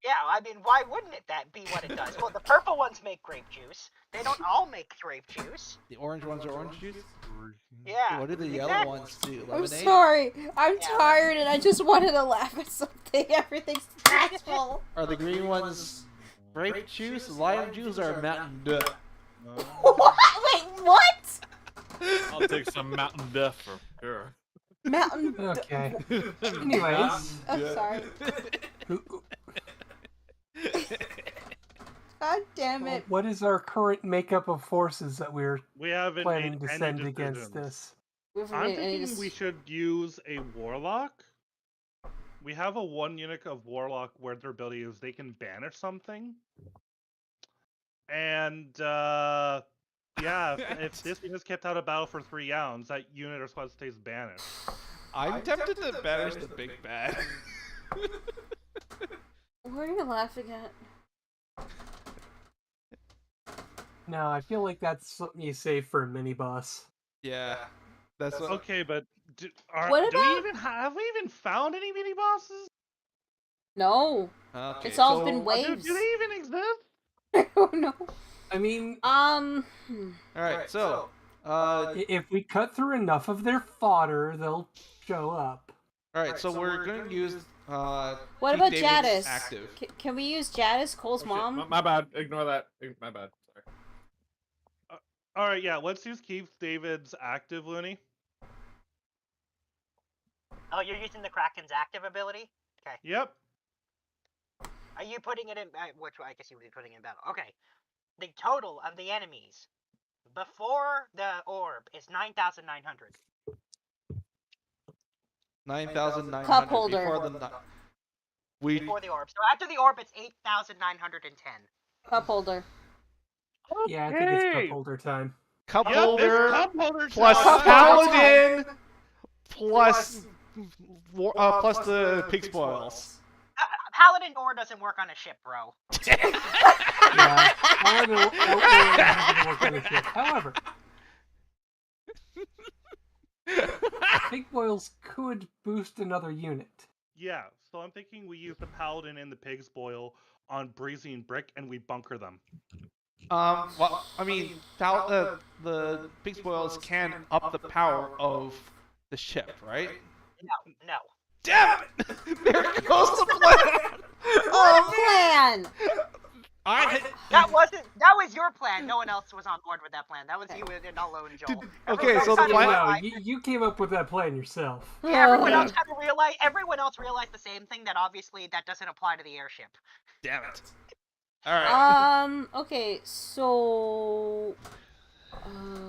Yeah, I mean, why wouldn't that be what it does? Well, the purple ones make grape juice. They don't all make grape juice. The orange ones are orange juice? Yeah. What do the yellow ones do? Lemonade? I'm sorry. I'm tired and I just wanted to laugh at something. Everything's stressful. Are the green ones grape juice, lime juice, or Mountain Dew? What? Wait, what? I'll take some Mountain Dew for sure. Mountain Dew. Okay. Anyways. I'm sorry. God damn it. What is our current makeup of forces that we're haven't planning made to any send against decisions. this? I'm thinking we should use a warlock. We have a 1 unit of warlock where their ability is they can banish something. And yeah, if this unit is kept out of battle for 3 rounds, that unit or squad stays banished. I'm tempted to banish the big bad. What are you laughing at? No, I feel like that's something you save for a mini boss. Yeah, that's what... Okay, but have we even found any mini bosses? No. Okay, it's all been waves. Do they even exist? I don't know. I mean, Alright, so if we cut through enough of their fodder, they'll show up. Alright, so we're going to use what about Jadis? Active. Can we use Jadis, Cole's mom? My bad. Ignore that. My bad. Sorry. Alright, yeah, let's use Keith David's active, Looney. Oh, you're using the Kraken's active ability? Okay. Yep. Are you putting it in... which I guess you would be putting it in battle. Okay. The total of the enemies before the orb is 9,900. 9,900. Cup holder. Before the orb. So after the orb, it's 8,910. Cup holder. Yeah, I think it's cup holder time. Cup Yep, holder it's cup holder plus time. paladin plus the pig spoils. Paladin ore doesn't work on a ship, bro. Yeah, however, pig boils could boost another unit. Yeah, so I'm thinking we use the paladin and the pig's boil on breezy and brick, and we bunker them. Well, I mean, the pig spoils can up the power of the ship, right? No. Damn it! There goes the plan! Plan! That was your plan. No one else was on board with that plan. That was you and alone, Joel. Okay, so the plan... No, you came up with that plan yourself. Yeah, everyone else kind of realized. Everyone else realized the same thing. That obviously that doesn't apply to the airship. Damn it! All right. Okay, so.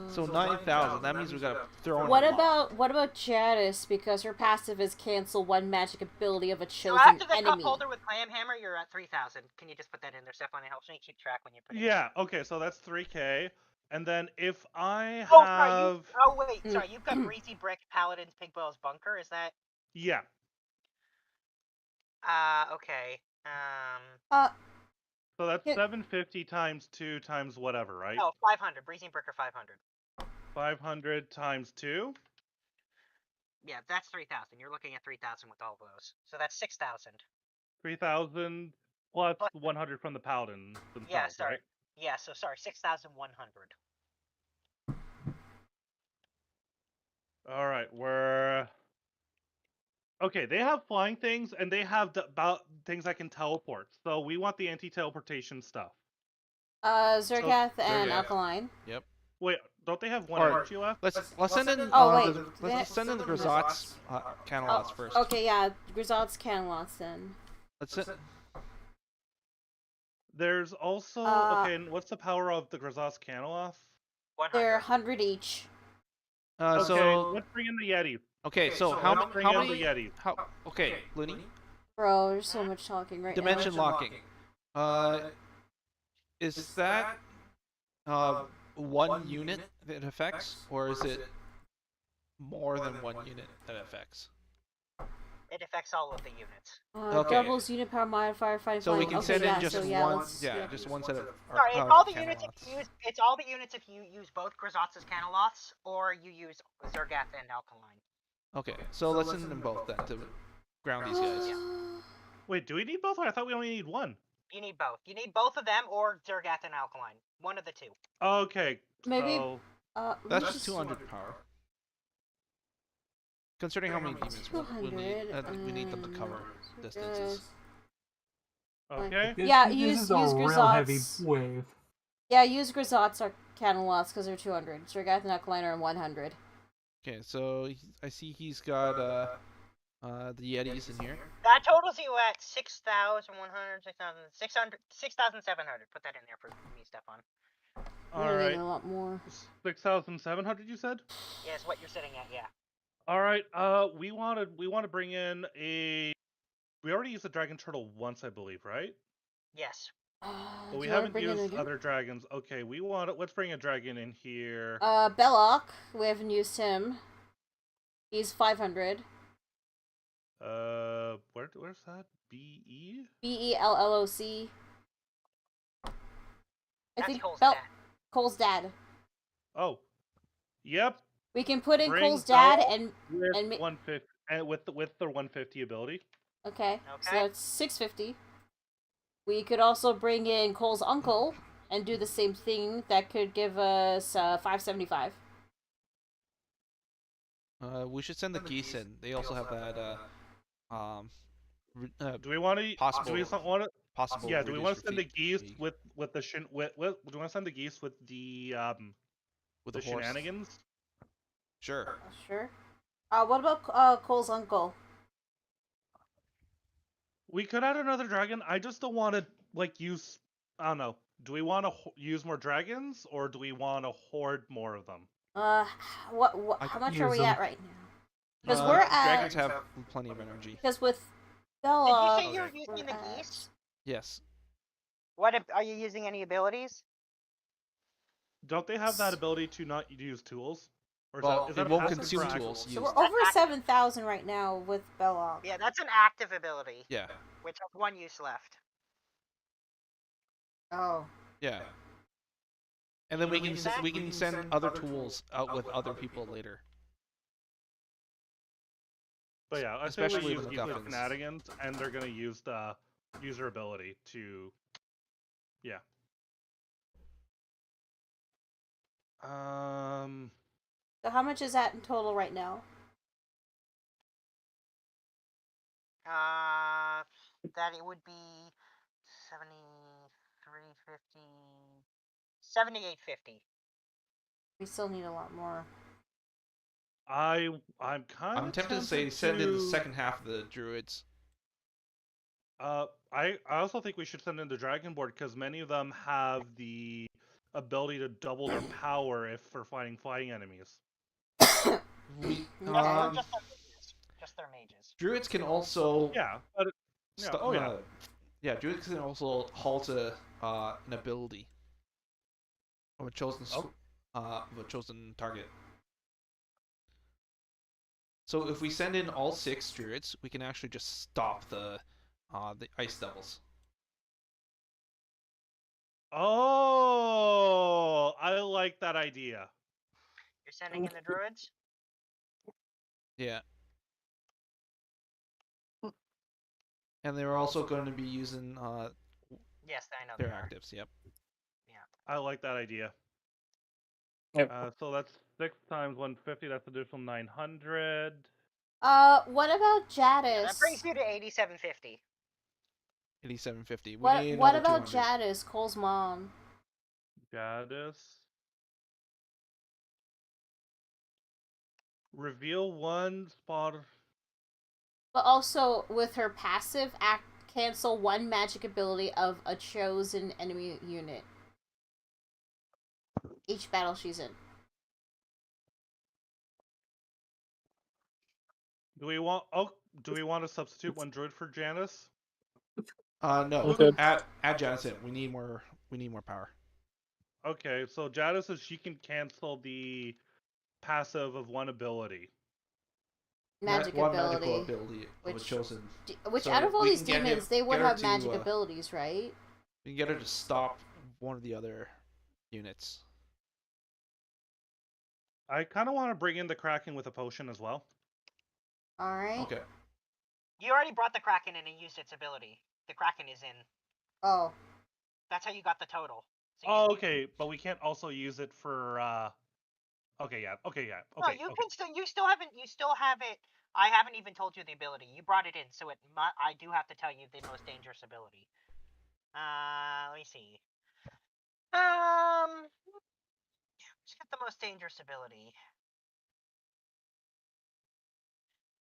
So 9,000. That means we gotta throw in. What about Jadis? Because her passive is cancel one magic ability of a chosen So after the enemy. cup holder with Clam Hammer, you're at 3,000. Can you just put that in there, Stephanie? It helps me keep track when you put it. Yeah, okay, so that's 3k. And then if I Oh, have... sorry, you've got Breezy Brick, Paladin's Pig Boil's Bunker, is that? Yeah. Okay. So that's 750 times 2 times whatever, right? Oh, 500. Breezy and Brick are 500. 500 times 2? Yeah, that's 3,000. You're looking at 3,000 with all those. So that's 6,000. 3,000 plus 100 from the paladin themselves, Yeah, sorry. right? Yeah, so sorry, 6,100. All right, we're okay. They have flying things, and they have about things that can teleport. So we want the anti-teleportation stuff. Zergath and Zergath. Alkaline. Yep. Wait, don't they have one Alright, energy left? Let's send in. Oh, wait, Let's send in the Grisot's Canalots first. Okay, yeah, Grisot's Canalots then. Let's send. There's also okay. And what's the power of the Grisot's Caneloth? 100. They're 100 each. Okay, So let's bring in the Yeti. okay, so let's how bring in many? the Yeti? How okay, Looney? Bro, there's so much talking right Dimension now. locking. Is that one unit that it affects, or is it more than one unit that it affects? It affects all of the units. Okay. Doubles unit power modifier fighting. So we can okay, send in yeah, just so, yeah, one. let's- Yeah, just one set of. Sorry, it's all the units if you use. It's all the units if you use both Grisot's Caneloths or you use Zergath and Alkaline. Okay, so let's send them both then to ground these guys. Wait, do we need both? I thought we only need one. You need both. You need both of them or Zergath and Alkaline. One of the two. Okay. Maybe. So... That's just 200 power. Considering how many demons we need them to cover distances. Okay. Yeah, This use is a real heavy Grisot's. wave. Yeah, use Grisot's or Canelots because they're 200. Zergath and Alkaline are 100. Okay, so I see he's got the Yetis in here. That totals you at 6,100, 6,600, 6,700. Put that in there for me, Stefan. All We're right. getting a lot more. 6,700. You said. Yeah, it's what you're sitting at. Yeah. All right. We want to bring in a. We already used the dragon turtle once, I believe, right? Yes. But we do you wanna haven't bring in used again? other dragons. Okay, we want it. Let's bring a dragon in here. Belloc, we haven't used him. He's 500. Where's that? B-E? Belloc. I That's think Cole's dad. Cole's dad. Oh, yep. We can put in Bring Cole's dad Belloc and with and 150 and with the 150 ability. okay, so Okay. that's 650. We could also bring in Cole's uncle and do the same thing. That could give us 575. We should send the geese in. They also have that Do we want to? possible. Do we want to? Possible. Yeah. Do we want to reduced send the fatigue geese with the shin? Do we want to send the geese with the with the the horse? shenanigans? Sure. Sure. What about Cole's uncle? We could add another dragon. I just don't want to like use. I don't know. Do we want to use more dragons, or do we want to hoard more of them? What I how could much are use we at them. right now? Because we're at Dragons have plenty of energy. because with Did Belloc, you say you're Okay. using we're the at- geese? Yes. Are you using any abilities? Don't they have that ability to not use tools? Or is Well, that, is that it a won't passive consume or active? tools. So Used. we're over 7,000 right now with Belloc. Yeah, that's an active ability, Yeah. which has one use left. Oh. Yeah. And then we can use that? we can send other tools out with other people later. But yeah, I say Especially we with use geese with MacGuffins. shenanigans, and they're gonna use the user ability to, yeah. So how much is that in total right now? That it would be 7350, 7850. We still need a lot more. I'm kind of I'm tempted to say send in the second half of the druids. I also think we should send in the dragon board because many of them have the ability to double their power if for fighting enemies. We, Just their mages. druids can also Yeah, but yeah, oh yeah. yeah, druids can also halt an ability of a chosen of a chosen target. So if we send in all 6 druids, we can actually just stop the ice devils. Oh, I like that idea. You're sending in the druids? Yeah. And they're also going to be using Yes, I know their they are. actives. Yep. Yeah. I like that idea. Yep. So that's 6 times 150. That's additional 900. What about Jadis? Yeah, that brings you to 8750. 8750. We What need What another about 200. Jadis, Cole's mom? Jadis. Reveal one spot. But also with her passive, cancel one magic ability of a chosen enemy unit. Each battle she's in. Do we want? Oh, do we want to substitute one druid for Janice? No. Okay. Add Janice in. We need more power. Okay, so Janice says she can cancel the passive of one ability. Magical ability of a chosen. Which So out of all we these can demons, they would get her have magic to, abilities, right? We can get her to stop one of the other units. I kind of want to bring in the Kraken with a potion as well. Alright. Okay. You already brought the Kraken in and used its ability. The Kraken is in. Oh. That's how you got the total. So Oh, okay, but we can't also use it for. Okay, yeah. Okay, yeah. No, Okay. you can still. You still have it. I haven't even told you the ability. You brought it in, so I do have to tell you the most dangerous ability. Let me see. Let's get the most dangerous ability.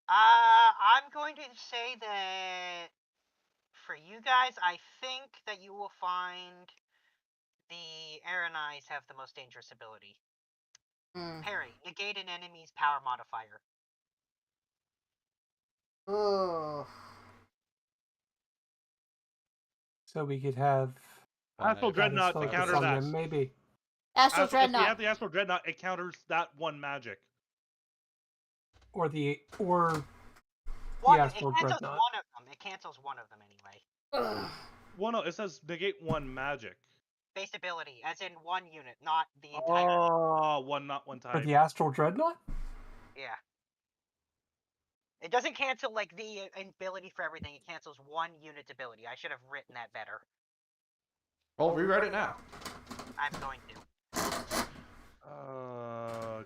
I'm going to say that for you guys, I think that you will find the Arani's have the most dangerous ability. Parry, negate an enemy's power modifier. Oh. So we could have Astral Dreadnought to focus counter on that. them, maybe. Astral If we have Dreadnought. the Astral Dreadnought, it counters that one magic. Or the One, Astral it cancels Dreadnought. one of them. It cancels one of them anyway. Well, no, it says negate one magic. Base ability, as in one unit, not the entire. Oh, not one For type. the Astral Dreadnought? Yeah. It doesn't cancel like the ability for everything. It cancels one unit's ability. I should have written that better. Well, rewrite it now. I'm going to.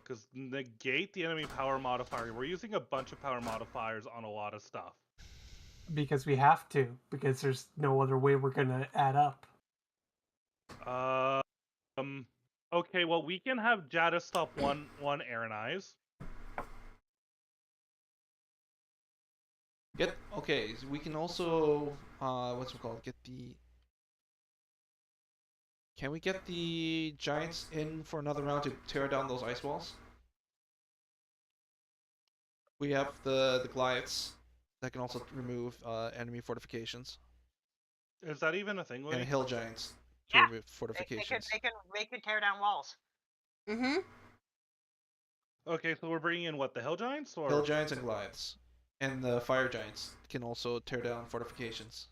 Because negate the enemy power modifier. We're using a bunch of power modifiers on a lot of stuff. Because we have to. Because there's no other way we're gonna add up. Okay, well, we can have Jadis stop one Arani's. Okay, so we can also what's it called? Can we get the giants in for another round to tear down those ice walls? We have the BLITZ that can also remove enemy fortifications. Is that even a thing? And hill giants to Yeah, remove fortifications. They can tear down walls. Mm-hmm. Okay, so we're bringing in what, the hill giants or hill giants and BLITZ, and the fire giants can also tear down fortifications.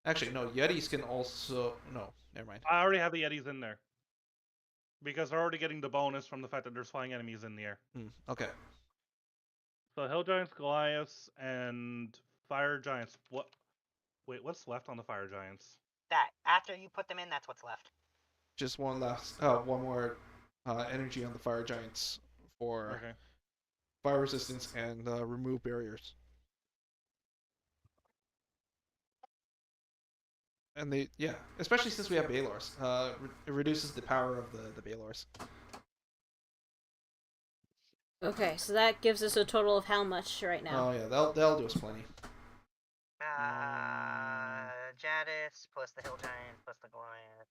Actually, no, Yetis can also never mind. I already have the Yetis in there because they're already getting the bonus from the fact that there's flying enemies in the air. Okay. So hill giants, Goliaths, and fire giants. What? Wait, what's left on the fire giants? That after you put them in, that's what's left. Just one more energy on the fire giants for fire resistance and remove barriers. And especially since we have Balors, it reduces the power of the Balors. Okay, so that gives us a total of how much right now? Oh yeah, that'll do us plenty. Jadis plus the hill giant plus the Goliath.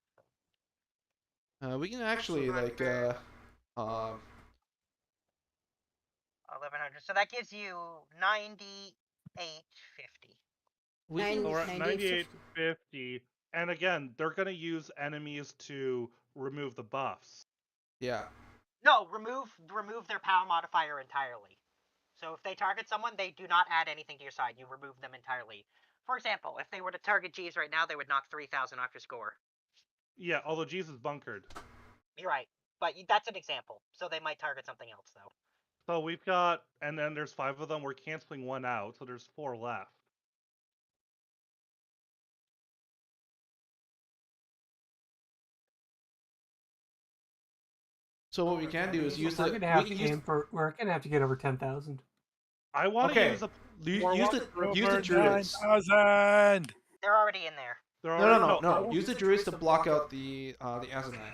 We can actually 1100. So that gives you 9850. 9850. And again, they're gonna use enemies to remove the buffs. Yeah. No, remove their power modifier entirely. So if they target someone, they do not add anything to your side. You remove them entirely. For example, if they were to target G's right now, they would knock 3,000 off your score. Yeah, although G's is bunkered. You're right, but that's an example. So they might target something else, though. So we've got, and then there's 5 of them. We're canceling one out, so there's 4 left. So what we can do is use the. We're gonna have to aim for. We're gonna have to get over 10,000. I want to use a. Use the druids. 9,000. They're already in there. They're No, already, no, no, no. Use the druids to block out the Azanai.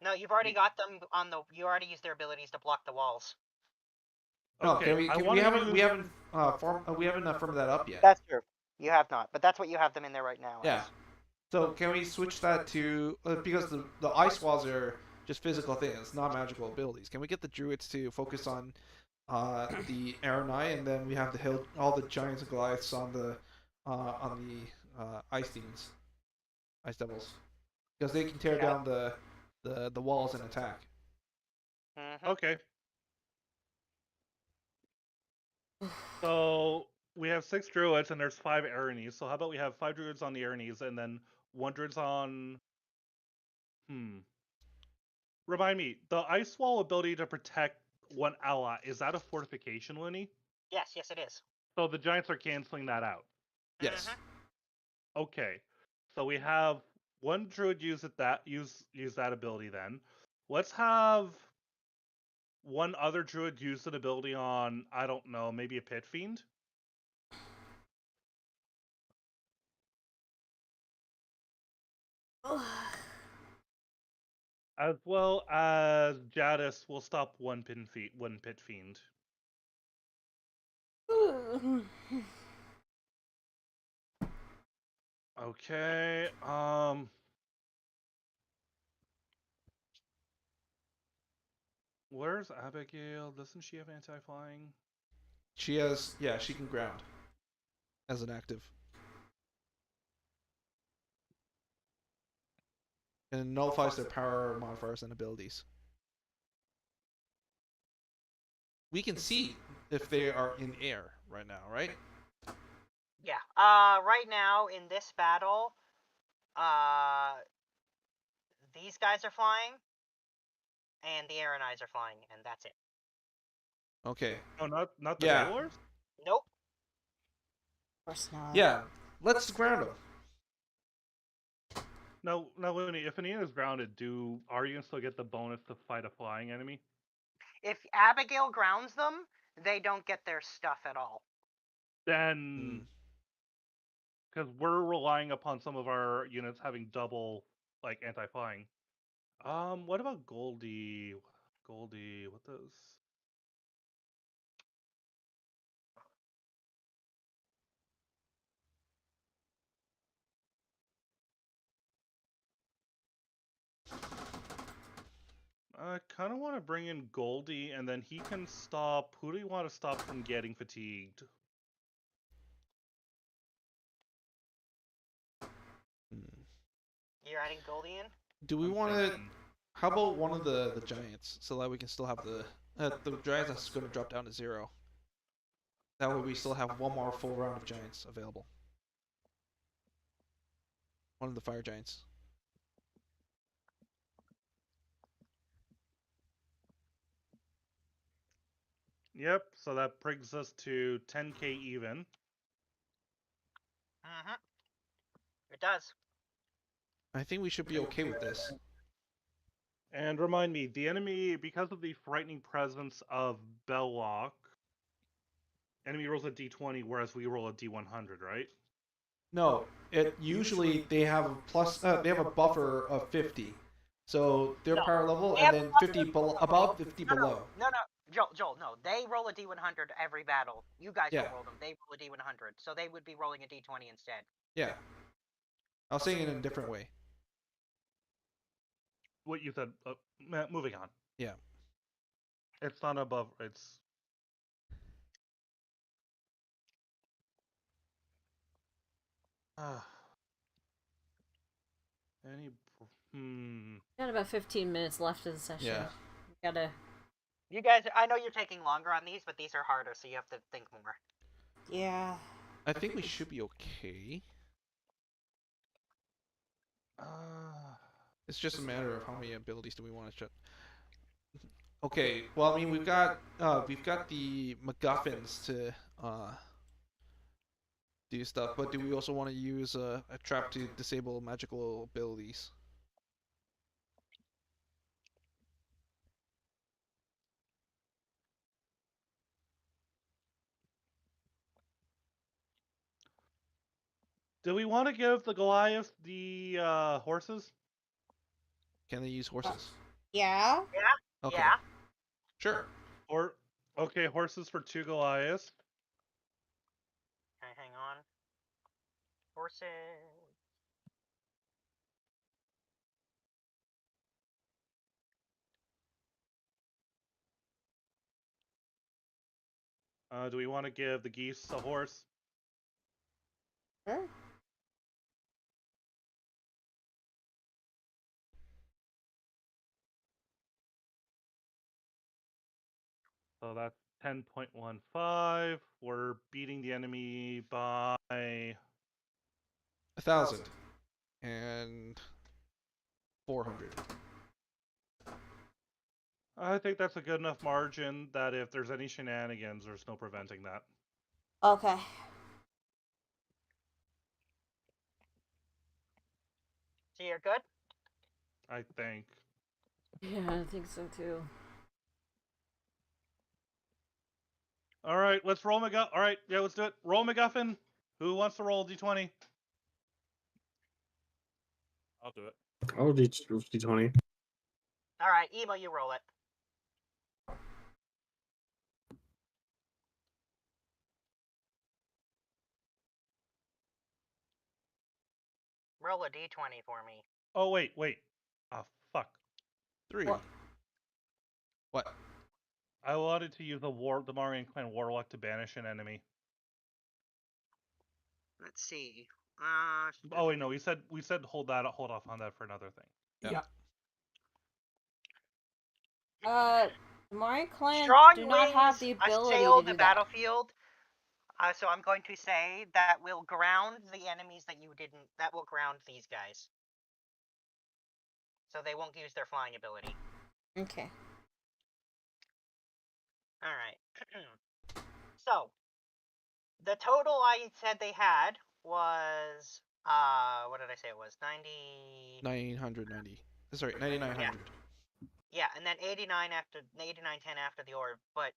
No, you've already got them on the. You already used their abilities to block the walls. No, Okay, we haven't firmed that up yet. That's true. You have not, but that's what you have them in there right now. Yeah. So can we switch that to because the ice walls are just physical things, not magical abilities. Can we get the druids to focus on the Aranai, and then we have all the giants and Goliaths on the ice demons, ice devils, because they can tear down the walls and attack. Okay. So we have 6 druids and there's 5 armies. So how about we have 5 druids on the armies and then 1 druid's on. Remind me, the ice wall ability to protect 1 ally, is that a fortification, Winnie? Yes, it is. So the giants are canceling that out. Yes. Okay. So we have 1 druid use that ability then. Let's have 1 other druid use an ability on, I don't know, maybe a pit fiend? As well as Jadis will stop 1 pit fiend. Okay, where's Abigail? Doesn't she have anti-flying? She has, yeah, she can ground as an active. And nullifies their power modifiers and abilities. We can see if they are in air right now, right? Yeah. Right now in this battle, these guys are flying, and the Aranais are flying, and that's it. Okay. Oh, not the Yeah. Battlers? Nope. Of course not. Yeah. Let's ground them. No, Winnie, if an Ian is grounded, do Aryan still get the bonus to fight a flying enemy? If Abigail grounds them, they don't get their stuff at all. Then, because we're relying upon some of our units having double, like, anti-flying. What about Goldie? Goldie, what does... I kind of want to bring in Goldie, and then he can stop... Who do you want to stop from getting fatigued? You're adding Goldie in? Do we want to... How about one of the giants, so that we can still have the giants that's going to drop down to 0. That way we still have 1 more full round of giants available. One of the fire giants. Yep, so that brings us to 10k even. It does. I think we should be okay with this. And remind me, the enemy, because of the frightening presence of Belloc, enemy rolls a d20, whereas we roll a d100, right? No, it usually they have a plus. They have a buffer of 50, so their power level, and then 50 below, about 50 below. No, Joel, no. They roll a d100 every battle. You guys don't roll them. They roll a d100, so they would be rolling a d20 instead. Yeah, I was saying it in a different way. What you said. Moving on. Yeah. It's not above. It's. Got about 15 minutes left of the session. Yeah. Gotta. You guys, I know you're taking longer on these, but these are harder, so you have to think more. Yeah. I think we should be okay. It's just a matter of how many abilities do we want to shut. Okay, well, I mean, we've got the MacGuffins to do stuff, but do we also want to use a trap to disable magical abilities? Do we want to give the Goliath the horses? Can they use horses? Yeah. Okay. Yeah. Sure. Or okay, horses for 2 Goliaths. Okay, hang on. Horses. Do we want to give the geese a horse? Sure. So that's 10.15. We're beating the enemy by 1,000 and 400. I think that's a good enough margin that if there's any shenanigans, there's no preventing that. Okay. So you're good? I think. Yeah, I think so too. All right, let's roll McGuffin. All right, yeah, let's do it. Roll McGuffin. Who wants to roll D20? I'll do it. I'll do D20. All right, Emo, you roll it. Roll a D20 for me. Oh wait. Ah, fuck. 3. What? I wanted to use the Marian Clan Warlock to banish an enemy. Let's see. Oh wait, no, we said hold off on that for another thing. Yeah. My clan Strong do not have the winds ability assail to do the that. battlefield. So I'm going to say that will ground the enemies that will ground these guys. So they won't use their flying ability. Okay. Alright. So, the total I said they had was, what did I say it was? 990. Sorry, 9,900. Yeah, and then 8910 after the orb, but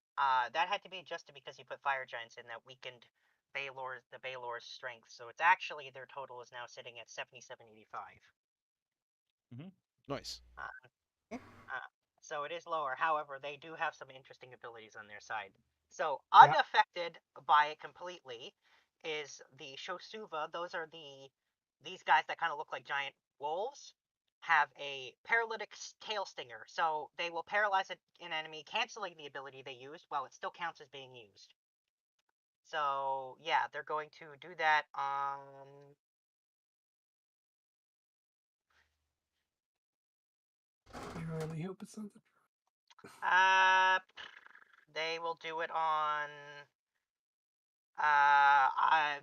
that had to be adjusted because you put fire giants in that weakened the Baelor's strength. So it's actually their total is now sitting at 7785. Nice. So it is lower. However, they do have some interesting abilities on their side. So unaffected by it completely is the Shosuva. Those are these guys that kind of look like giant wolves. Have a paralytic tail stinger, so they will paralyze an enemy, canceling the ability they used while it still counts as being used. So yeah, they're going to do that on. I really hope it's not the. They will do it on.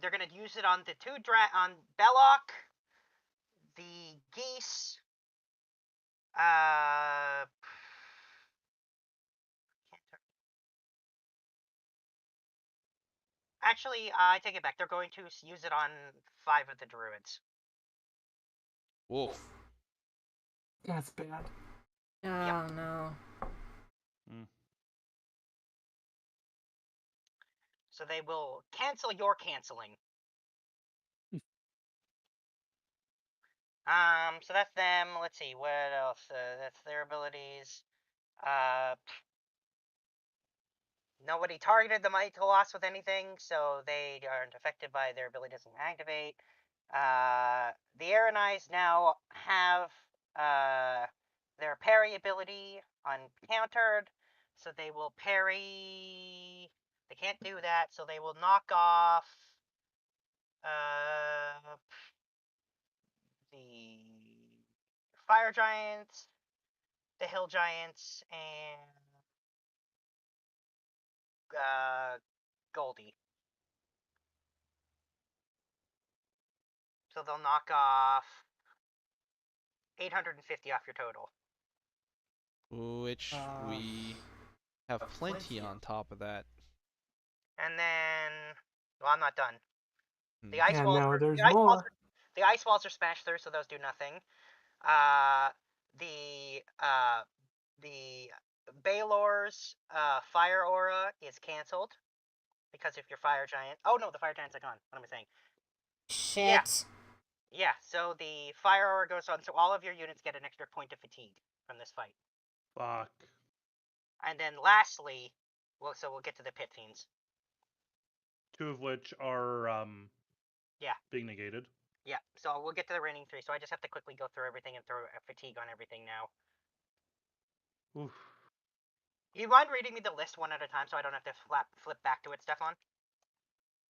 They're gonna use it on the on Belloc, the geese. Actually, I take it back. They're going to use it on 5 of the druids. Wolf. That's bad. Oh no. So they will cancel your canceling. So that's them. Let's see, what else? That's their abilities. Nobody targeted the Mighty Colossus with anything, so they aren't affected by their ability doesn't activate. The Aranites now have their parry ability uncountered, so they will parry. They can't do that, so they will knock off the fire giants, the hill giants, and Goldie. So they'll knock off 850 off your total. Which we have plenty on top of that. And then, well, I'm not done. The ice walls. No, there's more. The ice walls are smashed through, so those do nothing. The Baelor's fire aura is canceled because if your fire giant. Oh no, the fire giants are gone. What am I saying? Shit. Yeah, so the fire aura goes on, so all of your units get an extra point of fatigue from this fight. Fuck. And then lastly, we'll get to the pit fiends. 2 of which are Yeah. being negated. Yeah, so we'll get to the remaining 3, so I just have to quickly go through everything and throw a fatigue on everything now. Oof. You mind reading me the list one at a time so I don't have to flip back to it, Stefan?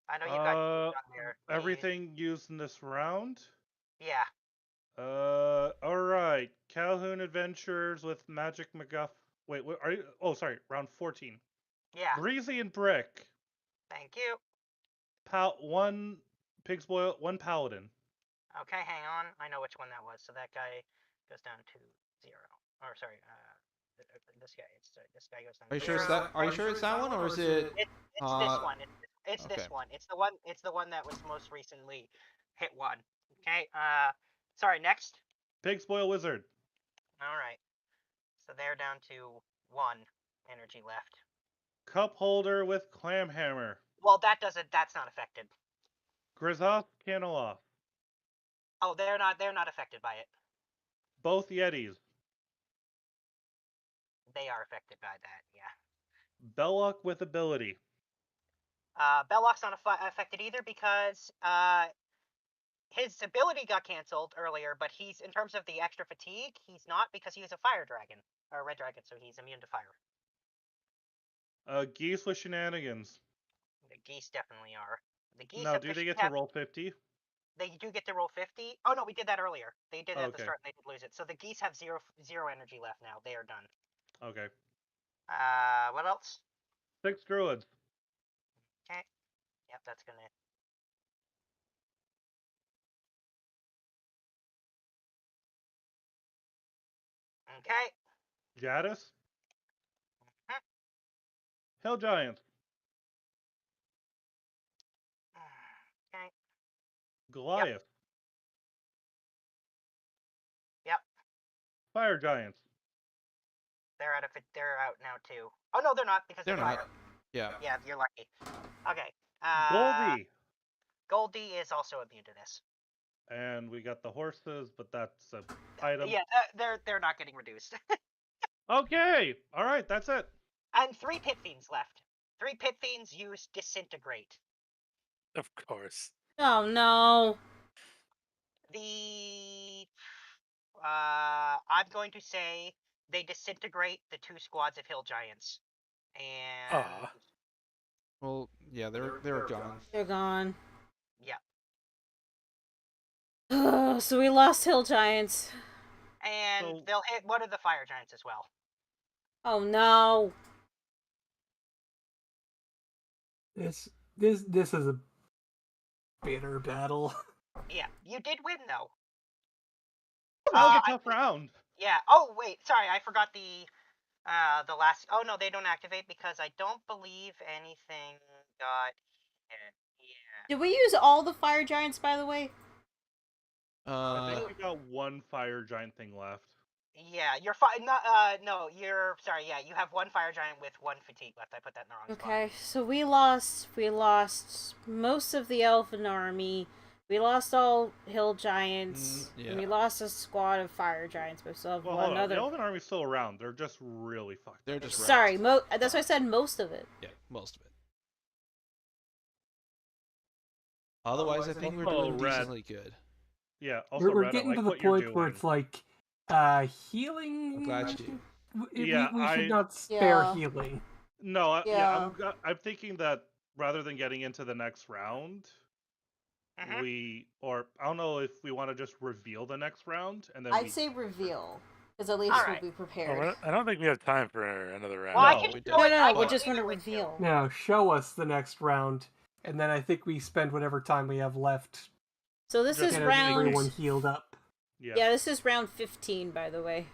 I know you got on there. Everything used in this round? Yeah. Alright. Calhoun Adventures with Magic McGuff. Wait, what are you? Oh, sorry, round 14. Yeah. Breezy and Brick. Thank you. 1 Pig's Boil, 1 Paladin. Okay, hang on. I know which one that was. So that guy goes down to 0. Or sorry, this guy. This guy goes down. Are you to sure 0. it's that? Are you sure it's that one, or is it? It's this one. It's okay. this one. It's the one. It's the one that was most recently hit 1. Okay. Sorry. Next. Pig's Boil Wizard. All right. So they're down to 1 energy left. Cup Holder with Clam Hammer. Well, that doesn't. That's not affected. Grizoth Caneloff. Oh, they're not. They're not affected by it. Both Yetis. They are affected by that. Yeah. Belloc with Ability. Belloc's not affected either because his ability got canceled earlier, but he's, in terms of the extra fatigue, he's not because he was a fire dragon, or a red dragon, so he's immune to fire. Geese with Shenanigans. The geese definitely are. The geese. Now, do they get to roll 50? They do get to roll 50. Oh no, we did that earlier. They did it at the Okay. start. And they did lose it. So the geese have zero energy left now. They are done. Okay. What else? 6 Druids. Okay. Yep, that's gonna. Okay. Jadis. Mhm. Hill Giants. Okay. Goliath. Yep. Fire Giants. They're out of it. They're out now too. Oh no, they're not because They're they're not. fire. Yeah. Yeah, you're lucky. Okay. Goldie. Goldie is also immune to this. And we got the horses, but that's an item. Yeah, they're not getting reduced. Okay. All right, that's it. And 3 pit fiends left. 3 pit fiends use disintegrate. Of course. Oh no. I'm going to say they disintegrate the 2 squads of hill giants. And Well, yeah, they're gone. They're gone. yeah. So we lost hill giants. And they'll hit one of the fire giants as well. Oh no. This is a bitter battle. Yeah, you did win though. That was a tough round. Yeah. Oh wait, sorry, I forgot the last. Oh no, they don't activate because I don't believe anything got hit. Yeah. Did we use all the fire giants, by the way? I think we got 1 fire giant thing left. Yeah, you're no, you're sorry. Yeah, you have 1 fire giant with 1 fatigue left. I put that in the wrong spot. Okay, so we lost most of the elven army. We lost all hill giants. Yeah. And we lost a squad of fire giants, but we still have Well, one hold on. other. The Elven Army's still around. They're just really fucked. They're just Sorry, that's why I said most of it. Yeah, most of it. Otherwise, I think we're doing decently good. Yeah, also we're Red, getting I like to the what you're point where doing. it's like healing. I'm glad you do. We should not spare Yeah. healing. No, Yeah. I'm thinking that rather than getting into the next round, or I don't know if we want to just reveal the next round and then I'd say reveal, because at least Alright. we'll be prepared. Well, I don't think we have time for another round. Well, I No, can we do don't. it. No, I we're can just leave going to it with you. reveal. Now show us the next round, and then I think we spend whatever time we have left So this is getting round. everyone healed up. Yeah, this is round 15, by the way.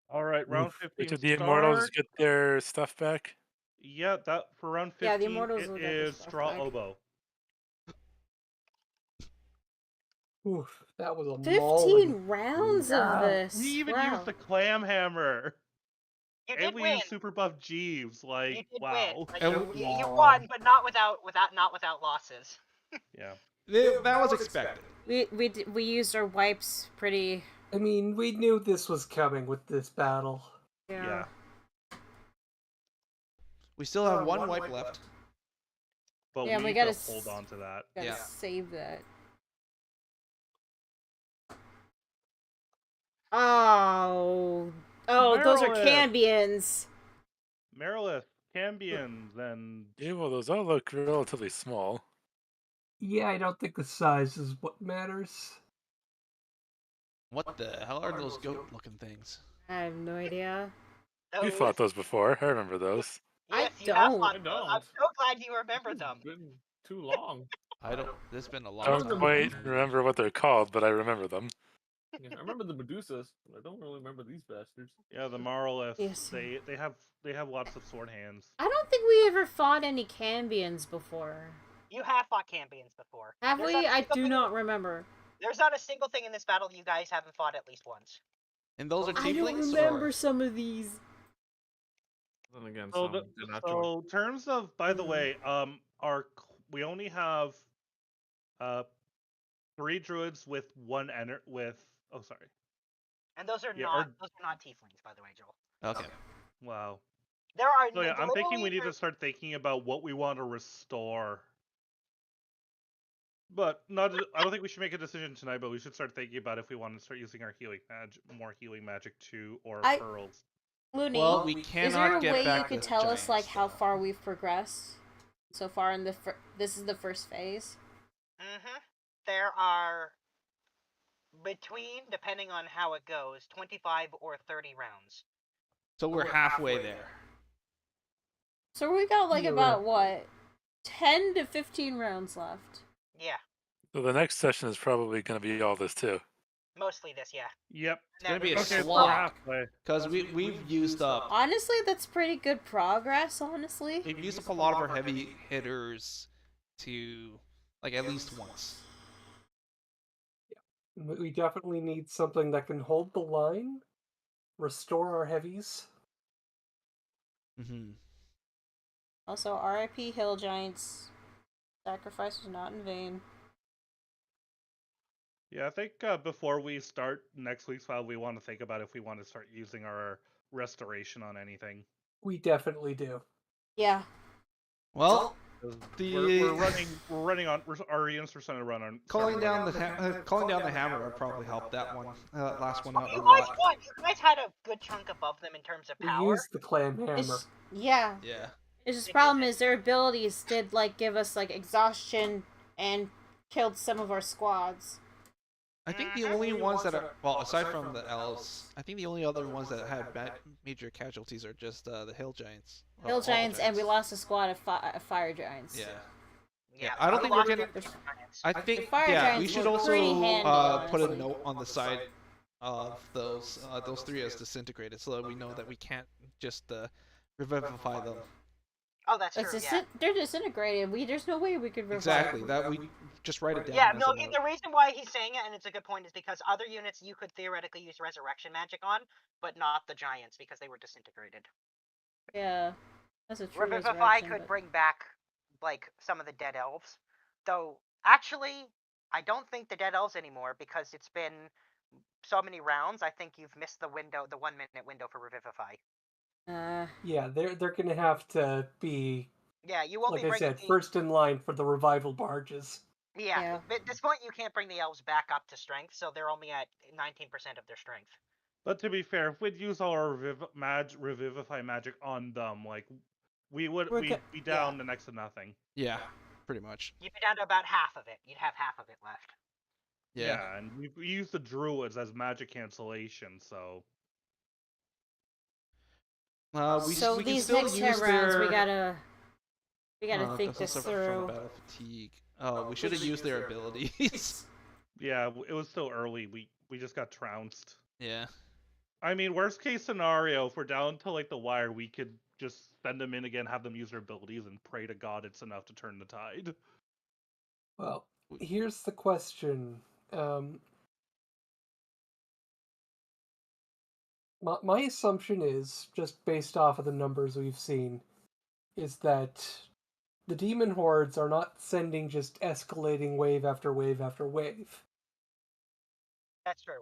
All right, round Oof. 15. Did the Immortals start. get their stuff back? Yeah, that for round 15. Yeah, the Immortals it will get their is stuff Straw back. Oboe. Oof, that was a 15 mauling. rounds of this. We even Wow. used the Clam Hammer. You And did we win. used Super Buff Jeeves. You Like, did wow. win. Like, And you wow. won, but not without losses. Yeah. That was expected. We used our wipes pretty. I mean, we knew this was coming with this battle. Yeah. We still have one wipe left. But Yeah, we we need gotta to hold on to that. Gotta save that. Oh, those are Cambions. Merilith, Cambions, and Yeah, well, those all look relatively small. Yeah, I don't think the size is what matters. What the hell are those goat-looking things? I have no idea. You fought those before. I remember those. Yes, I you have don't. fought those. I'm so glad you remember them. It's been too long. I don't. This has been a long I don't time. quite remember what they're called, but I remember them. Yeah, I remember the Medusas, but I don't really remember these bastards. yeah, the Marlith. Yes. They have lots of sword hands. I don't think we ever fought any Cambions before. You have fought Cambions before. Have There's we? not a I single do thing- not remember. There's not a single thing in this battle that you guys haven't fought at least once. And those are I don't tieflings? remember some of these. Then again, So, some did not join. so terms of, by the way, we only have 3 druids with 1 oh, sorry. And those are Yeah, not tieflings, by the way, Joel. Okay. Wow. There are. So yeah, I'm thinking we literally need to start thinking about what we want to restore. But I don't think we should make a decision tonight, but we should start thinking about if we want to start using our more healing magic too, or pearls. Looney, Well, we is there cannot a get way you back could to tell us like giants, how though. far we've progressed so far in the this is the first phase? There are between, depending on how it goes, 25 or 30 rounds. So we're halfway there. So we got like Yeah, about what 10 to 15 rounds left. Yeah, So the next session is probably going to be all this too. mostly this. Yeah. Yep. It's gonna be a Okay, so we're slog. halfway. Because we've used up. Honestly, that's pretty good progress. Honestly, We've used up a lot of our heavy hitters to like at least once. We definitely need something that can hold the line, restore our heavies. Mm-hmm. also R.I.P. Hill Giants. Sacrifice was not in vain. Yeah, I think before we start next week's file, we want to think about if we want to start using our restoration on anything. We definitely do. Yeah. Well, 'Cause the we're running on. Our units are starting to run on. calling down the hammer would probably help that one last one out a You lot. guys had a good chunk above them in terms of We power. used the clam hammer. Yeah. Yeah. It's just problem is their abilities did like give us like exhaustion and killed some of our squads. I think the only ones that are well, aside from the elves, I think the only other ones that had major casualties are just the hill giants. Well, Hill all the Giants, and we lost a squad of fire giants. Yeah. Yeah, I don't think we're gonna. Giants. I think The fire yeah, we giants should were pretty also handy, put a honestly. note on the side of those 3 as disintegrated, so that we know that we can't just revivify them. Oh, that's It's true. they're disintegrated. There's no way we could revive Exactly. them. That we just write it down. Yeah, as no, a note. the reason why he's saying it, and it's a good point, is because other units you could theoretically use resurrection magic on, but not the giants because they were disintegrated. Yeah, that's a true Revivify resurrection, could but- bring back like some of the dead elves, though. Actually, I don't think the dead elves anymore because it's been so many rounds. I think you've missed the window, the 1 minute window for revivify. Yeah, they're gonna have to be, Yeah, you won't like be I bringing said, the- first in line for the revival barges. Yeah, but at this point you can't bring the elves back up to strength, so they're only at 19% of their strength. But to be fair, if we'd use our revivify magic on them, like we'd be down to next to nothing. Yeah, pretty much. You'd be down to about half of it. You'd have half of it left. Yeah. And we use the druids as magic cancellation, so. So we can these still next use 10 rounds, their... we gotta think doesn't this suffer from through. battle fatigue. Oh, we should have used their abilities. Yeah, it was still early. We just got trounced. Yeah. I mean, worst case scenario, if we're down to like the wire, we could just send them in again, have them use their abilities, and pray to God it's enough to turn the tide. Well, here's the question. My assumption is, just based off of the numbers we've seen, is that the demon hordes are not sending just escalating wave after wave after wave. That's true.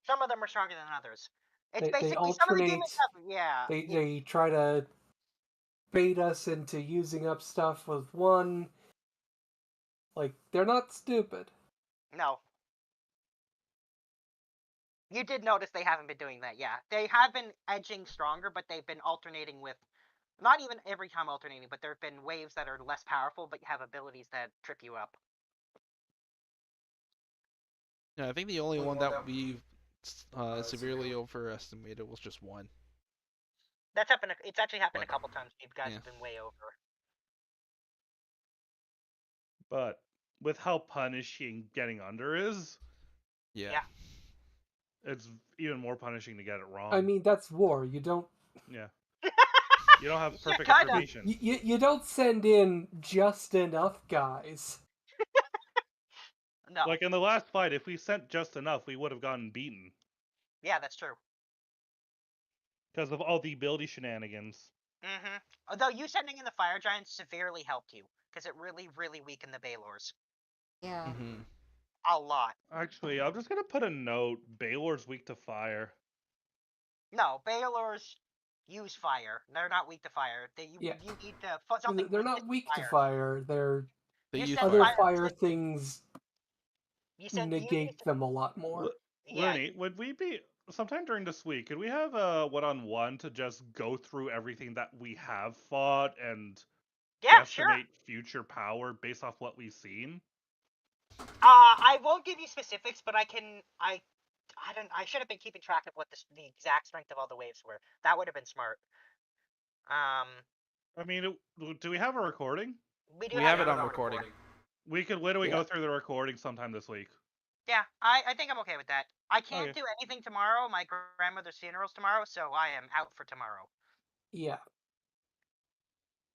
Some of them are stronger than others. It's They basically some of the demons alternate. have, They try to bait us into using up stuff with one. Like, they're not stupid. No. You did notice they haven't been doing that, yeah. They have been edging stronger, but they've been alternating with, not even every time alternating, but there have been waves that are less powerful, but have abilities that trip you up. Yeah, I think the only one that we've severely overestimated was just one. That's happened. It's actually happened a couple times. You guys have been way over. But with how punishing getting under is, yeah, it's even more punishing to get it wrong. I mean, that's war. You don't. Yeah. You don't have perfect kinda. information. You don't send in just enough guys. No. Like in the last fight, if we sent just enough, we would have gotten beaten. Yeah, that's true. Because of all the ability shenanigans. Mm-hmm. Although you sending in the fire giants severely helped you, because it really, really weakened the Baylors. Yeah. Mm-hmm. A lot. Actually, I'm just gonna put a note. Baylor's weak to fire. No, Baylors use fire. They're not weak to fire. You need to something. They're not weak to fire. They use other fire. fire things negate them a lot more. Lenny, would we be sometime during this week? Could we have a one-on-one to just go through everything that we have fought and estimate future power based off what we've seen? I won't give you specifics, but I should have been keeping track of what the exact strength of all the waves were. That would have been smart. I mean, do we have a recording? We have it on recording. We could literally go through the recording sometime this week. Yeah, I think I'm okay with that. I can't do anything tomorrow. My grandmother's funeral's tomorrow, so I am out for tomorrow. Yeah.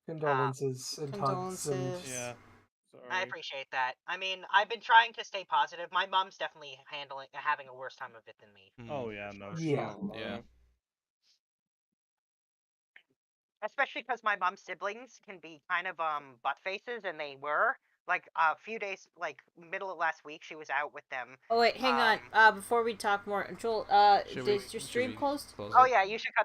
Condolences and hugs and... Yeah. Sorry. I appreciate that. I mean, I've been trying to stay positive. My mom's definitely having a worse time of it than me. Oh yeah, no. Yeah. Yeah. Especially because my mom's siblings can be kind of butt faces, and they were. Like a few days, like middle of last week, she was out with them. Oh wait, hang on. Before we talk more, Joel, is your stream closed? Oh yeah, you should cut